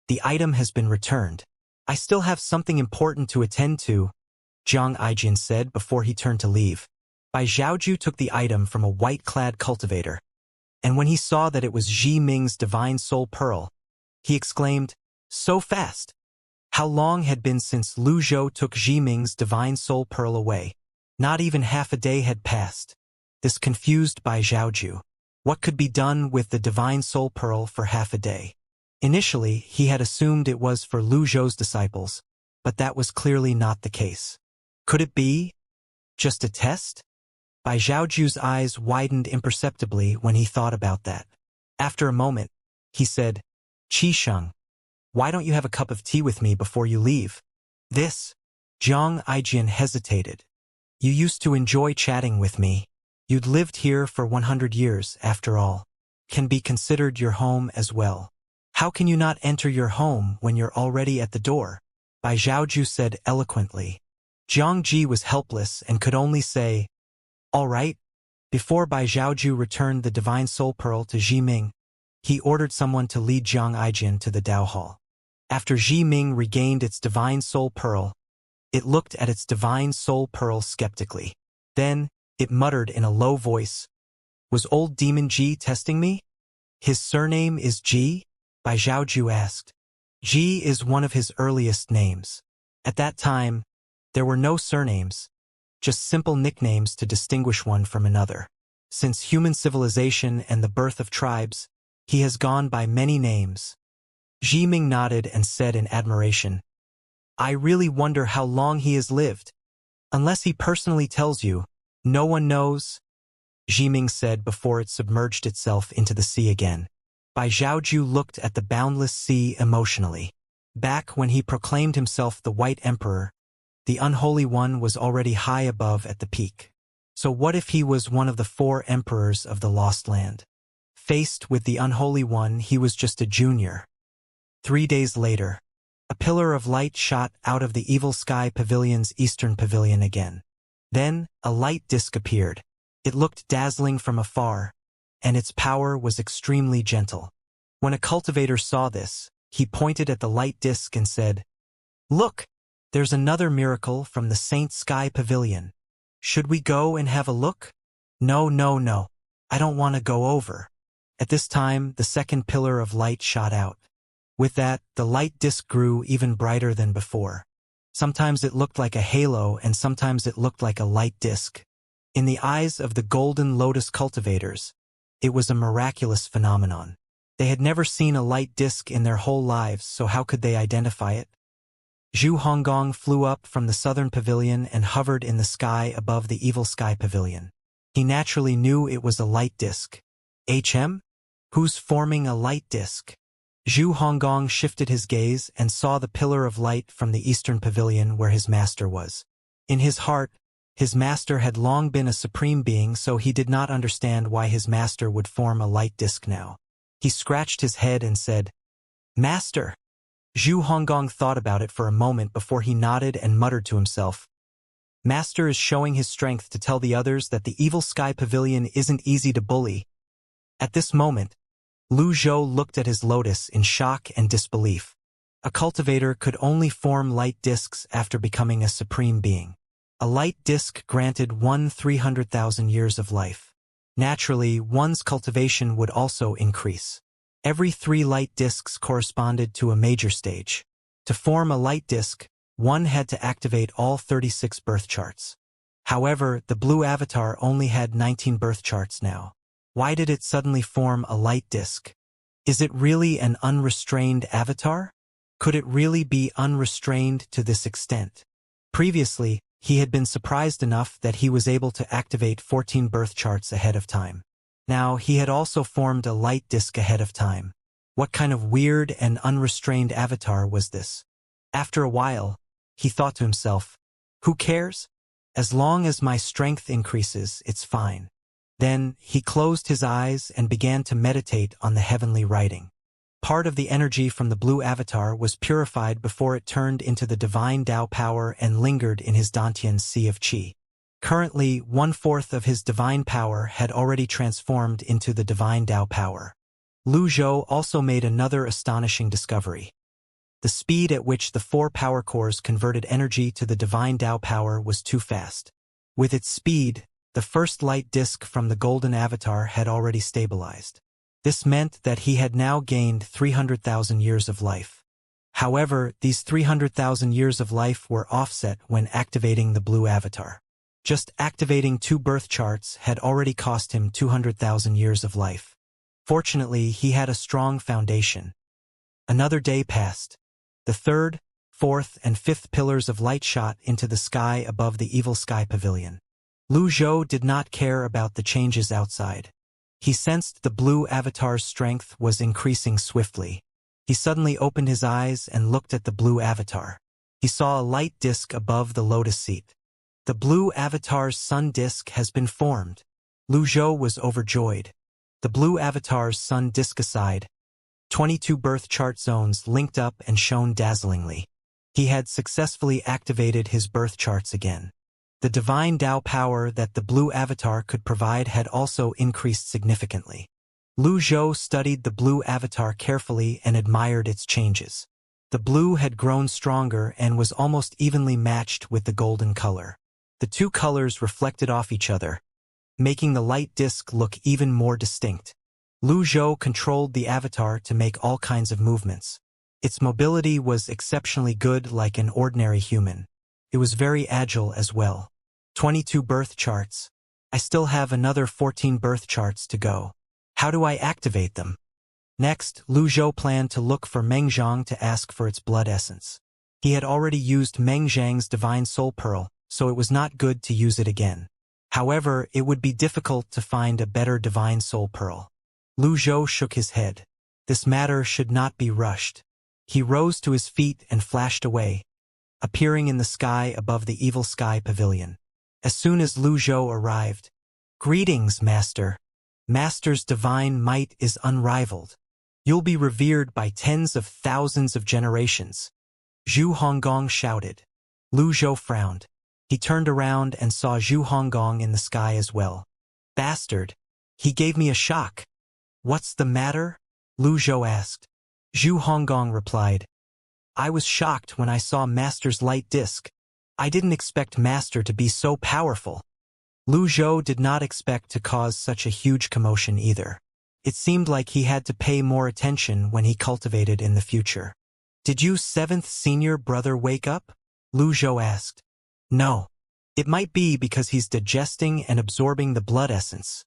the item has been returned. I still have something important to attend to, Jiang Aijin said before he turned to leave. Bai Zhaoju took the item from a white-clad cultivator, and when he saw that it was Ji Ming's divine soul pearl, he exclaimed, So fast! How long had been since Lu Zhou took Ji Ming's divine soul pearl away? Not even half a day had passed. This confused Bai Zhaoju. What could be done with the divine soul pearl for half a day? Initially, he had assumed it was for Lu Zhou's disciples, but that was clearly not the case. Could it be just a test? Bai Zhaoju's eyes widened imperceptibly when he thought about that. After a moment, he said, Qi Shang, why don't you have a cup of tea with me before you leave? This, Jiang Aijin hesitated. You used to enjoy chatting with me. You'd lived here for 100 years, after all. Can be considered your home as well. How can you not enter your home when you're already at the door? Bai Zhaoju said eloquently. Jiang Ji was helpless and could only say, All right. Before Bai Zhaoju returned the divine soul pearl to Ji Ming, he ordered someone to lead Jiang Aijin to the Dao Hall. After Ji Ming regained its divine soul pearl, it looked at its divine soul pearl skeptically. Then, it muttered in a low voice, Was old demon Ji testing me? His surname is Ji? Bai Zhaoju asked. Ji is one of his earliest names. At that time, there were no surnames, just simple nicknames to distinguish one from another. Since human civilization and the birth of tribes, he has gone by many names. Ji Ming nodded and said in admiration, I really wonder how long he has lived. Unless he personally tells you, no one knows, Ji Ming said before it submerged itself into the sea again. Bai Zhaoju looked at the boundless sea emotionally. Back when he proclaimed himself the White Emperor, the Unholy One was already high above at the peak. So what if he was one of the 4 emperors of the Lost Land? Faced with the Unholy One, he was just a junior. 3 days later, a pillar of light shot out of the Evil Sky Pavilion's eastern pavilion again. Then, a light disk appeared. It looked dazzling from afar, and its power was extremely gentle. When a cultivator saw this, he pointed at the light disk and said, "Look, there's another miracle from the Saint Sky Pavilion. Should we go and have a look?" "No, no, no. I don't want to go over." At this time, the second pillar of light shot out. With that, the light disk grew even brighter than before. Sometimes it looked like a halo and sometimes it looked like a light disk. In the eyes of the Golden Lotus cultivators, it was a miraculous phenomenon. They had never seen a light disk in their whole lives, so how could they identify it? Zhu Honggong flew up from the southern pavilion and hovered in the sky above the Evil Sky Pavilion. He naturally knew it was a light disk. Who's forming a light disk? Zhu Honggong shifted his gaze and saw the pillar of light from the eastern pavilion where his master was. In his heart, his master had long been a supreme being, so he did not understand why his master would form a light disk now. He scratched his head and said, "Master." Zhu Honggong thought about it for a moment before he nodded and muttered to himself, "Master is showing his strength to tell the others that the Evil Sky Pavilion isn't easy to bully." At this moment, Lu Zhou looked at his lotus in shock and disbelief. A cultivator could only form light disks after becoming a supreme being. A light disk granted one 300,000 years of life. Naturally, one's cultivation would also increase. Every 3 light disks corresponded to a major stage. To form a light disk, one had to activate all 36 birth charts. However, the blue avatar only had 19 birth charts now. Why did it suddenly form a light disk? Is it really an unrestrained avatar? Could it really be unrestrained to this extent? Previously, he had been surprised enough that he was able to activate 14 birth charts ahead of time. Now, he had also formed a light disk ahead of time. What kind of weird and unrestrained avatar was this? After a while, he thought to himself, "Who cares? As long as my strength increases, it's fine." Then, he closed his eyes and began to meditate on the heavenly writing. Part of the energy from the blue avatar was purified before it turned into the divine Tao power and lingered in his Dantian Sea of Qi. Currently, 1/4 of his divine power had already transformed into the divine Tao power. Lu Zhou also made another astonishing discovery. The speed at which the 4 power cores converted energy to the divine Tao power was too fast. With its speed, the first light disk from the golden avatar had already stabilized. This meant that he had now gained 300,000 years of life. However, these 300,000 years of life were offset when activating the blue avatar. Just activating 2 birth charts had already cost him 200,000 years of life. Fortunately, he had a strong foundation. Another day passed. The 3rd, 4th, and 5th pillars of light shot into the sky above the Evil Sky Pavilion. Lu Zhou did not care about the changes outside. He sensed the blue avatar's strength was increasing swiftly. He suddenly opened his eyes and looked at the blue avatar. He saw a light disk above the lotus seat. The blue avatar's sun disk has been formed. Lu Zhou was overjoyed. The blue avatar's sun disk aside, 22 birth chart zones linked up and shone dazzlingly. He had successfully activated his birth charts again. The divine Tao power that the blue avatar could provide had also increased significantly. Lu Zhou studied the blue avatar carefully and admired its changes. The blue had grown stronger and was almost evenly matched with the golden color. The 2 colors reflected off each other, making the light disk look even more distinct. Lu Zhou controlled the avatar to make all kinds of movements. Its mobility was exceptionally good, like an ordinary human. It was very agile as well. 22 birth charts. I still have another 14 birth charts to go. How do I activate them? Next, Lu Zhou planned to look for Meng Zhang to ask for its blood essence. He had already used Meng Zhang's divine soul pearl, so it was not good to use it again. However, it would be difficult to find a better divine soul pearl. Lu Zhou shook his head. This matter should not be rushed. He rose to his feet and flashed away, appearing in the sky above the Evil Sky Pavilion. As soon as Lu Zhou arrived, "Greetings, Master. Master's divine might is unrivaled." You'll be revered by tens of thousands of generations. Zhu Honggong shouted. Lu Zhou frowned. He turned around and saw Zhu Honggong in the sky as well. Bastard. He gave me a shock. What's the matter? Lu Zhou asked. Zhu Honggong replied. I was shocked when I saw Master's light disk. I didn't expect Master to be so powerful. Lu Zhou did not expect to cause such a huge commotion either. It seemed like he had to pay more attention when he cultivated in the future. Did you seventh senior brother wake up? Lu Zhou asked. No. It might be because he's digesting and absorbing the blood essence.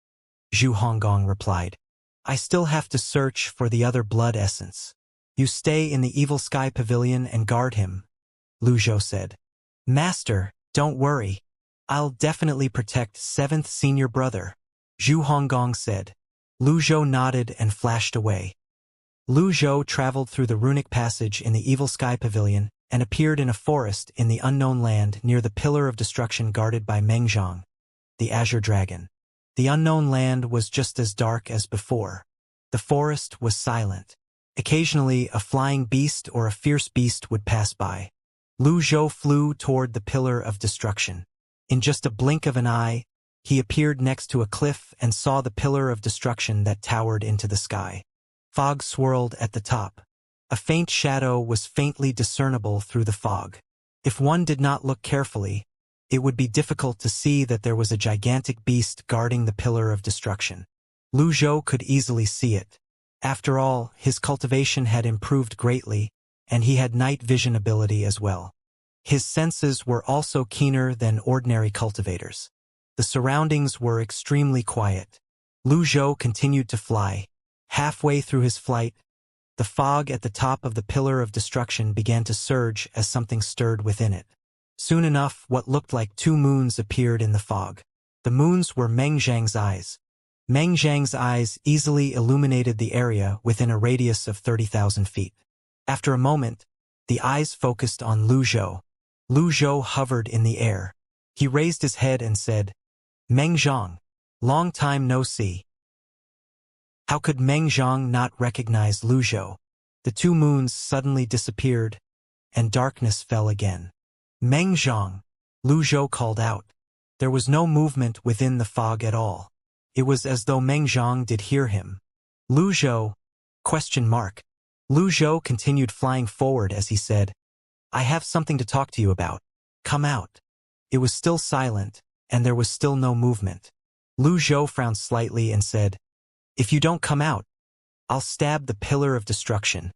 Zhu Honggong replied. I still have to search for the other blood essence. You stay in the Evil Sky Pavilion and guard him, Lu Zhou said. Master, don't worry. I'll definitely protect seventh senior brother, Zhu Honggong said. Lu Zhou nodded and flashed away. Lu Zhou traveled through the runic passage in the Evil Sky Pavilion and appeared in a forest in the unknown land near the Pillar of Destruction guarded by Meng Zhang, the Azure Dragon. The unknown land was just as dark as before. The forest was silent. Occasionally, a flying beast or a fierce beast would pass by. Lu Zhou flew toward the Pillar of Destruction. In just a blink of an eye, he appeared next to a cliff and saw the Pillar of Destruction that towered into the sky. Fog swirled at the top. A faint shadow was faintly discernible through the fog. If one did not look carefully, it would be difficult to see that there was a gigantic beast guarding the Pillar of Destruction. Lu Zhou could easily see it. After all, his cultivation had improved greatly, and he had night vision ability as well. His senses were also keener than ordinary cultivators. The surroundings were extremely quiet. Lu Zhou continued to fly. Halfway through his flight, the fog at the top of the Pillar of Destruction began to surge as something stirred within it. Soon enough, what looked like two moons appeared in the fog. The moons were Meng Zhang's eyes. Meng Zhang's eyes easily illuminated the area within a radius of 30,000 feet. After a moment, the eyes focused on Lu Zhou. Lu Zhou hovered in the air. He raised his head and said, Meng Zhang, long time no see. How could Meng Zhang not recognize Lu Zhou? The two moons suddenly disappeared, and darkness fell again. Meng Zhang, Lu Zhou called out. There was no movement within the fog at all. It was as though Meng Zhang did hear him. Lu Zhou? ? Lu Zhou continued flying forward as he said, I have something to talk to you about. Come out. It was still silent, and there was still no movement. Lu Zhou frowned slightly and said, If you don't come out, I'll stab the Pillar of Destruction.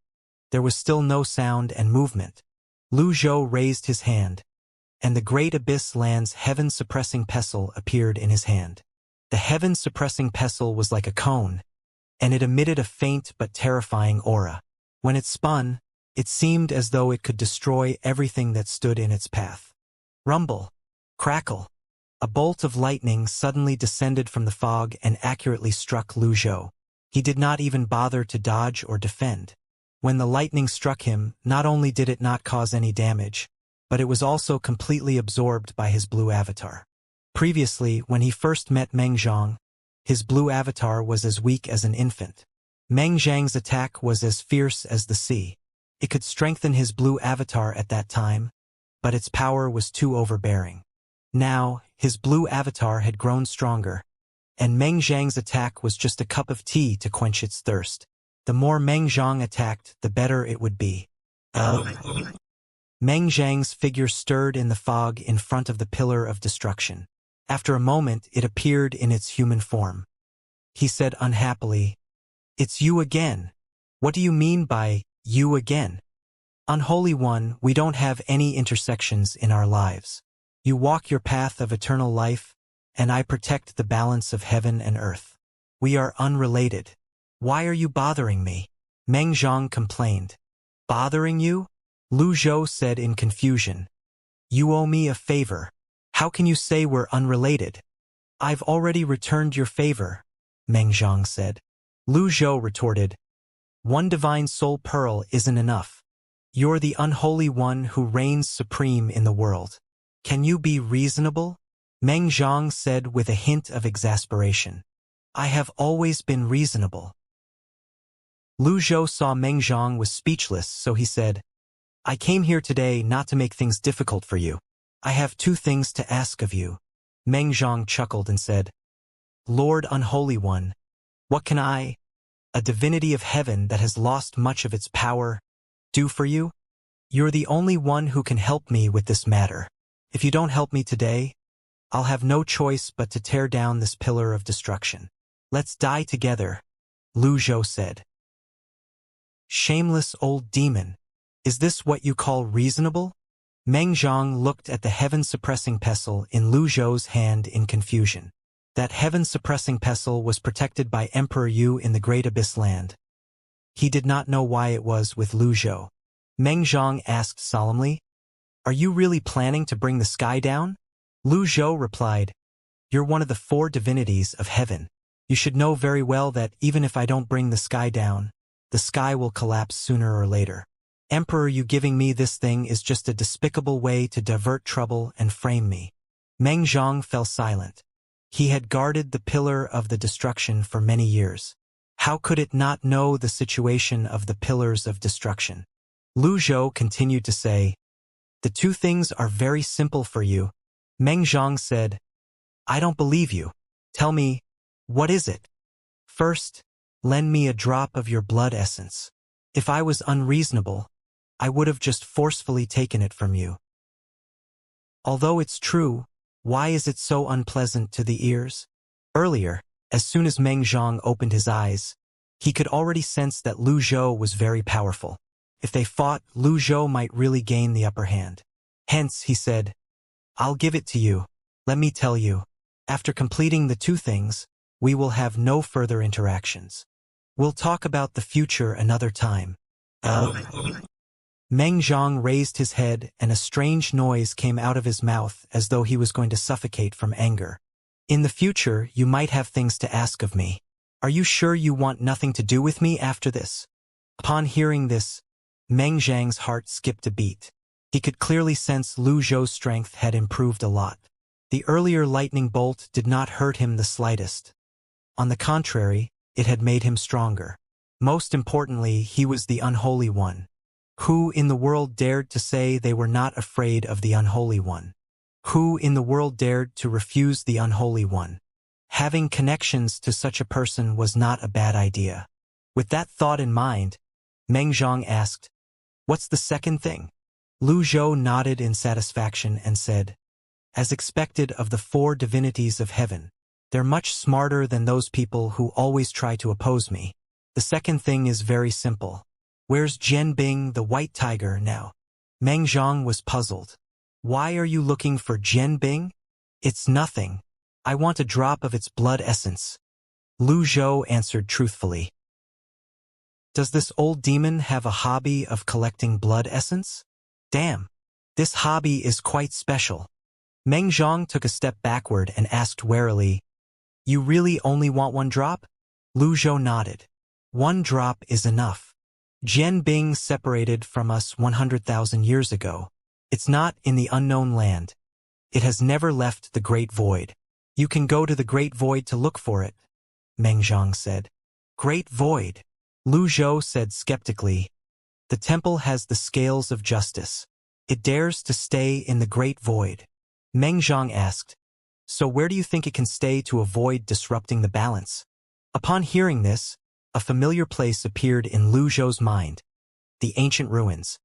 There was still no sound and movement. Lu Zhou raised his hand, and the Great Abyss Land's heaven-suppressing pestle appeared in his hand. The heaven-suppressing pestle was like a cone, and it emitted a faint but terrifying aura. When it spun, it seemed as though it could destroy everything that stood in its path. Rumble. Crackle. A bolt of lightning suddenly descended from the fog and accurately struck Lu Zhou. He did not even bother to dodge or defend. When the lightning struck him, not only did it not cause any damage, but it was also completely absorbed by his blue avatar. Previously, when he first met Meng Zhang, his blue avatar was as weak as an infant. Meng Zhang's attack was as fierce as the sea. It could strengthen his blue avatar at that time, but its power was too overbearing. Now, his blue avatar had grown stronger, and Meng Zhang's attack was just a cup of tea to quench its thirst. The more Meng Zhang attacked, the better it would be. Meng Zhang's figure stirred in the fog in front of the Pillar of Destruction. After a moment, it appeared in its human form. He said unhappily, It's you again. What do you mean by, you again? Unholy One, we don't have any intersections in our lives. You walk your path of eternal life, and I protect the balance of heaven and earth. We are unrelated. Why are you bothering me? Meng Zhang complained. Bothering you? Lu Zhou said in confusion. You owe me a favor. How can you say we're unrelated? I've already returned your favor, Meng Zhang said. Lu Zhou retorted. One divine soul pearl isn't enough. You're the unholy one who reigns supreme in the world. Can you be reasonable? Meng Zhang said with a hint of exasperation. I have always been reasonable. Lu Zhou saw Meng Zhang was speechless, so he said, I came here today not to make things difficult for you. I have 2 things to ask of you. Meng Zhang chuckled and said, Lord Unholy One, what can I, a divinity of heaven that has lost much of its power, do for you? You're the only one who can help me with this matter. If you don't help me today, I'll have no choice but to tear down this pillar of destruction. Let's die together, Lu Zhou said. Shameless old demon, is this what you call reasonable? Meng Zhang looked at the heaven-suppressing pestle in Lu Zhou's hand in confusion. That heaven-suppressing pestle was protected by Emperor Yu in the Great Abyss Land. He did not know why it was with Lu Zhou. Meng Zhang asked solemnly, Are you really planning to bring the sky down? Lu Zhou replied, You're one of the 4 divinities of heaven. You should know very well that even if I don't bring the sky down, the sky will collapse sooner or later. Emperor, you giving me this thing is just a despicable way to divert trouble and frame me. Meng Zhang fell silent. He had guarded the pillar of the destruction for many years. How could it not know the situation of the pillars of destruction? Lu Zhou continued to say, The 2 things are very simple for you. Meng Zhang said, I don't believe you. Tell me, what is it? First, lend me a drop of your blood essence. If I was unreasonable, I would have just forcefully taken it from you. Although it's true, why is it so unpleasant to the ears? Earlier, as soon as Meng Zhang opened his eyes, he could already sense that Lu Zhou was very powerful. If they fought, Lu Zhou might really gain the upper hand. Hence, he said, I'll give it to you. Let me tell you, after completing the 2 things, we will have no further interactions. We'll talk about the future another time. Meng Zhang raised his head and a strange noise came out of his mouth as though he was going to suffocate from anger. In the future, you might have things to ask of me. Are you sure you want nothing to do with me after this? Upon hearing this, Meng Zhang's heart skipped a beat. He could clearly sense Lu Zhou's strength had improved a lot. The earlier lightning bolt did not hurt him the slightest. On the contrary, it had made him stronger. Most importantly, he was the Unholy One. Who in the world dared to say they were not afraid of the Unholy One? Who in the world dared to refuse the Unholy One? Having connections to such a person was not a bad idea. With that thought in mind, Meng Zhang asked, What's the second thing? Lu Zhou nodded in satisfaction and said, As expected of the 4 divinities of heaven, they're much smarter than those people who always try to oppose me. The second thing is very simple. Where's Jian Bing, the white tiger, now? Meng Zhang was puzzled. Why are you looking for Jian Bing? It's nothing. I want a drop of its blood essence. Lu Zhou answered truthfully. Does this old demon have a hobby of collecting blood essence? Damn, this hobby is quite special. Meng Zhang took a step backward and asked warily, You really only want 1 drop? Lu Zhou nodded. 1 drop is enough. Jian Bing separated from us 100,000 years ago. It's not in the unknown land. It has never left the Great Void. You can go to the Great Void to look for it, Meng Zhang said. Great Void? Lu Zhou said skeptically. The temple has the scales of justice. It dares to stay in the Great Void. Meng Zhang asked, So where do you think it can stay to avoid disrupting the balance? Upon hearing this, a familiar place appeared in Lu Zhou's mind. The ancient ruins.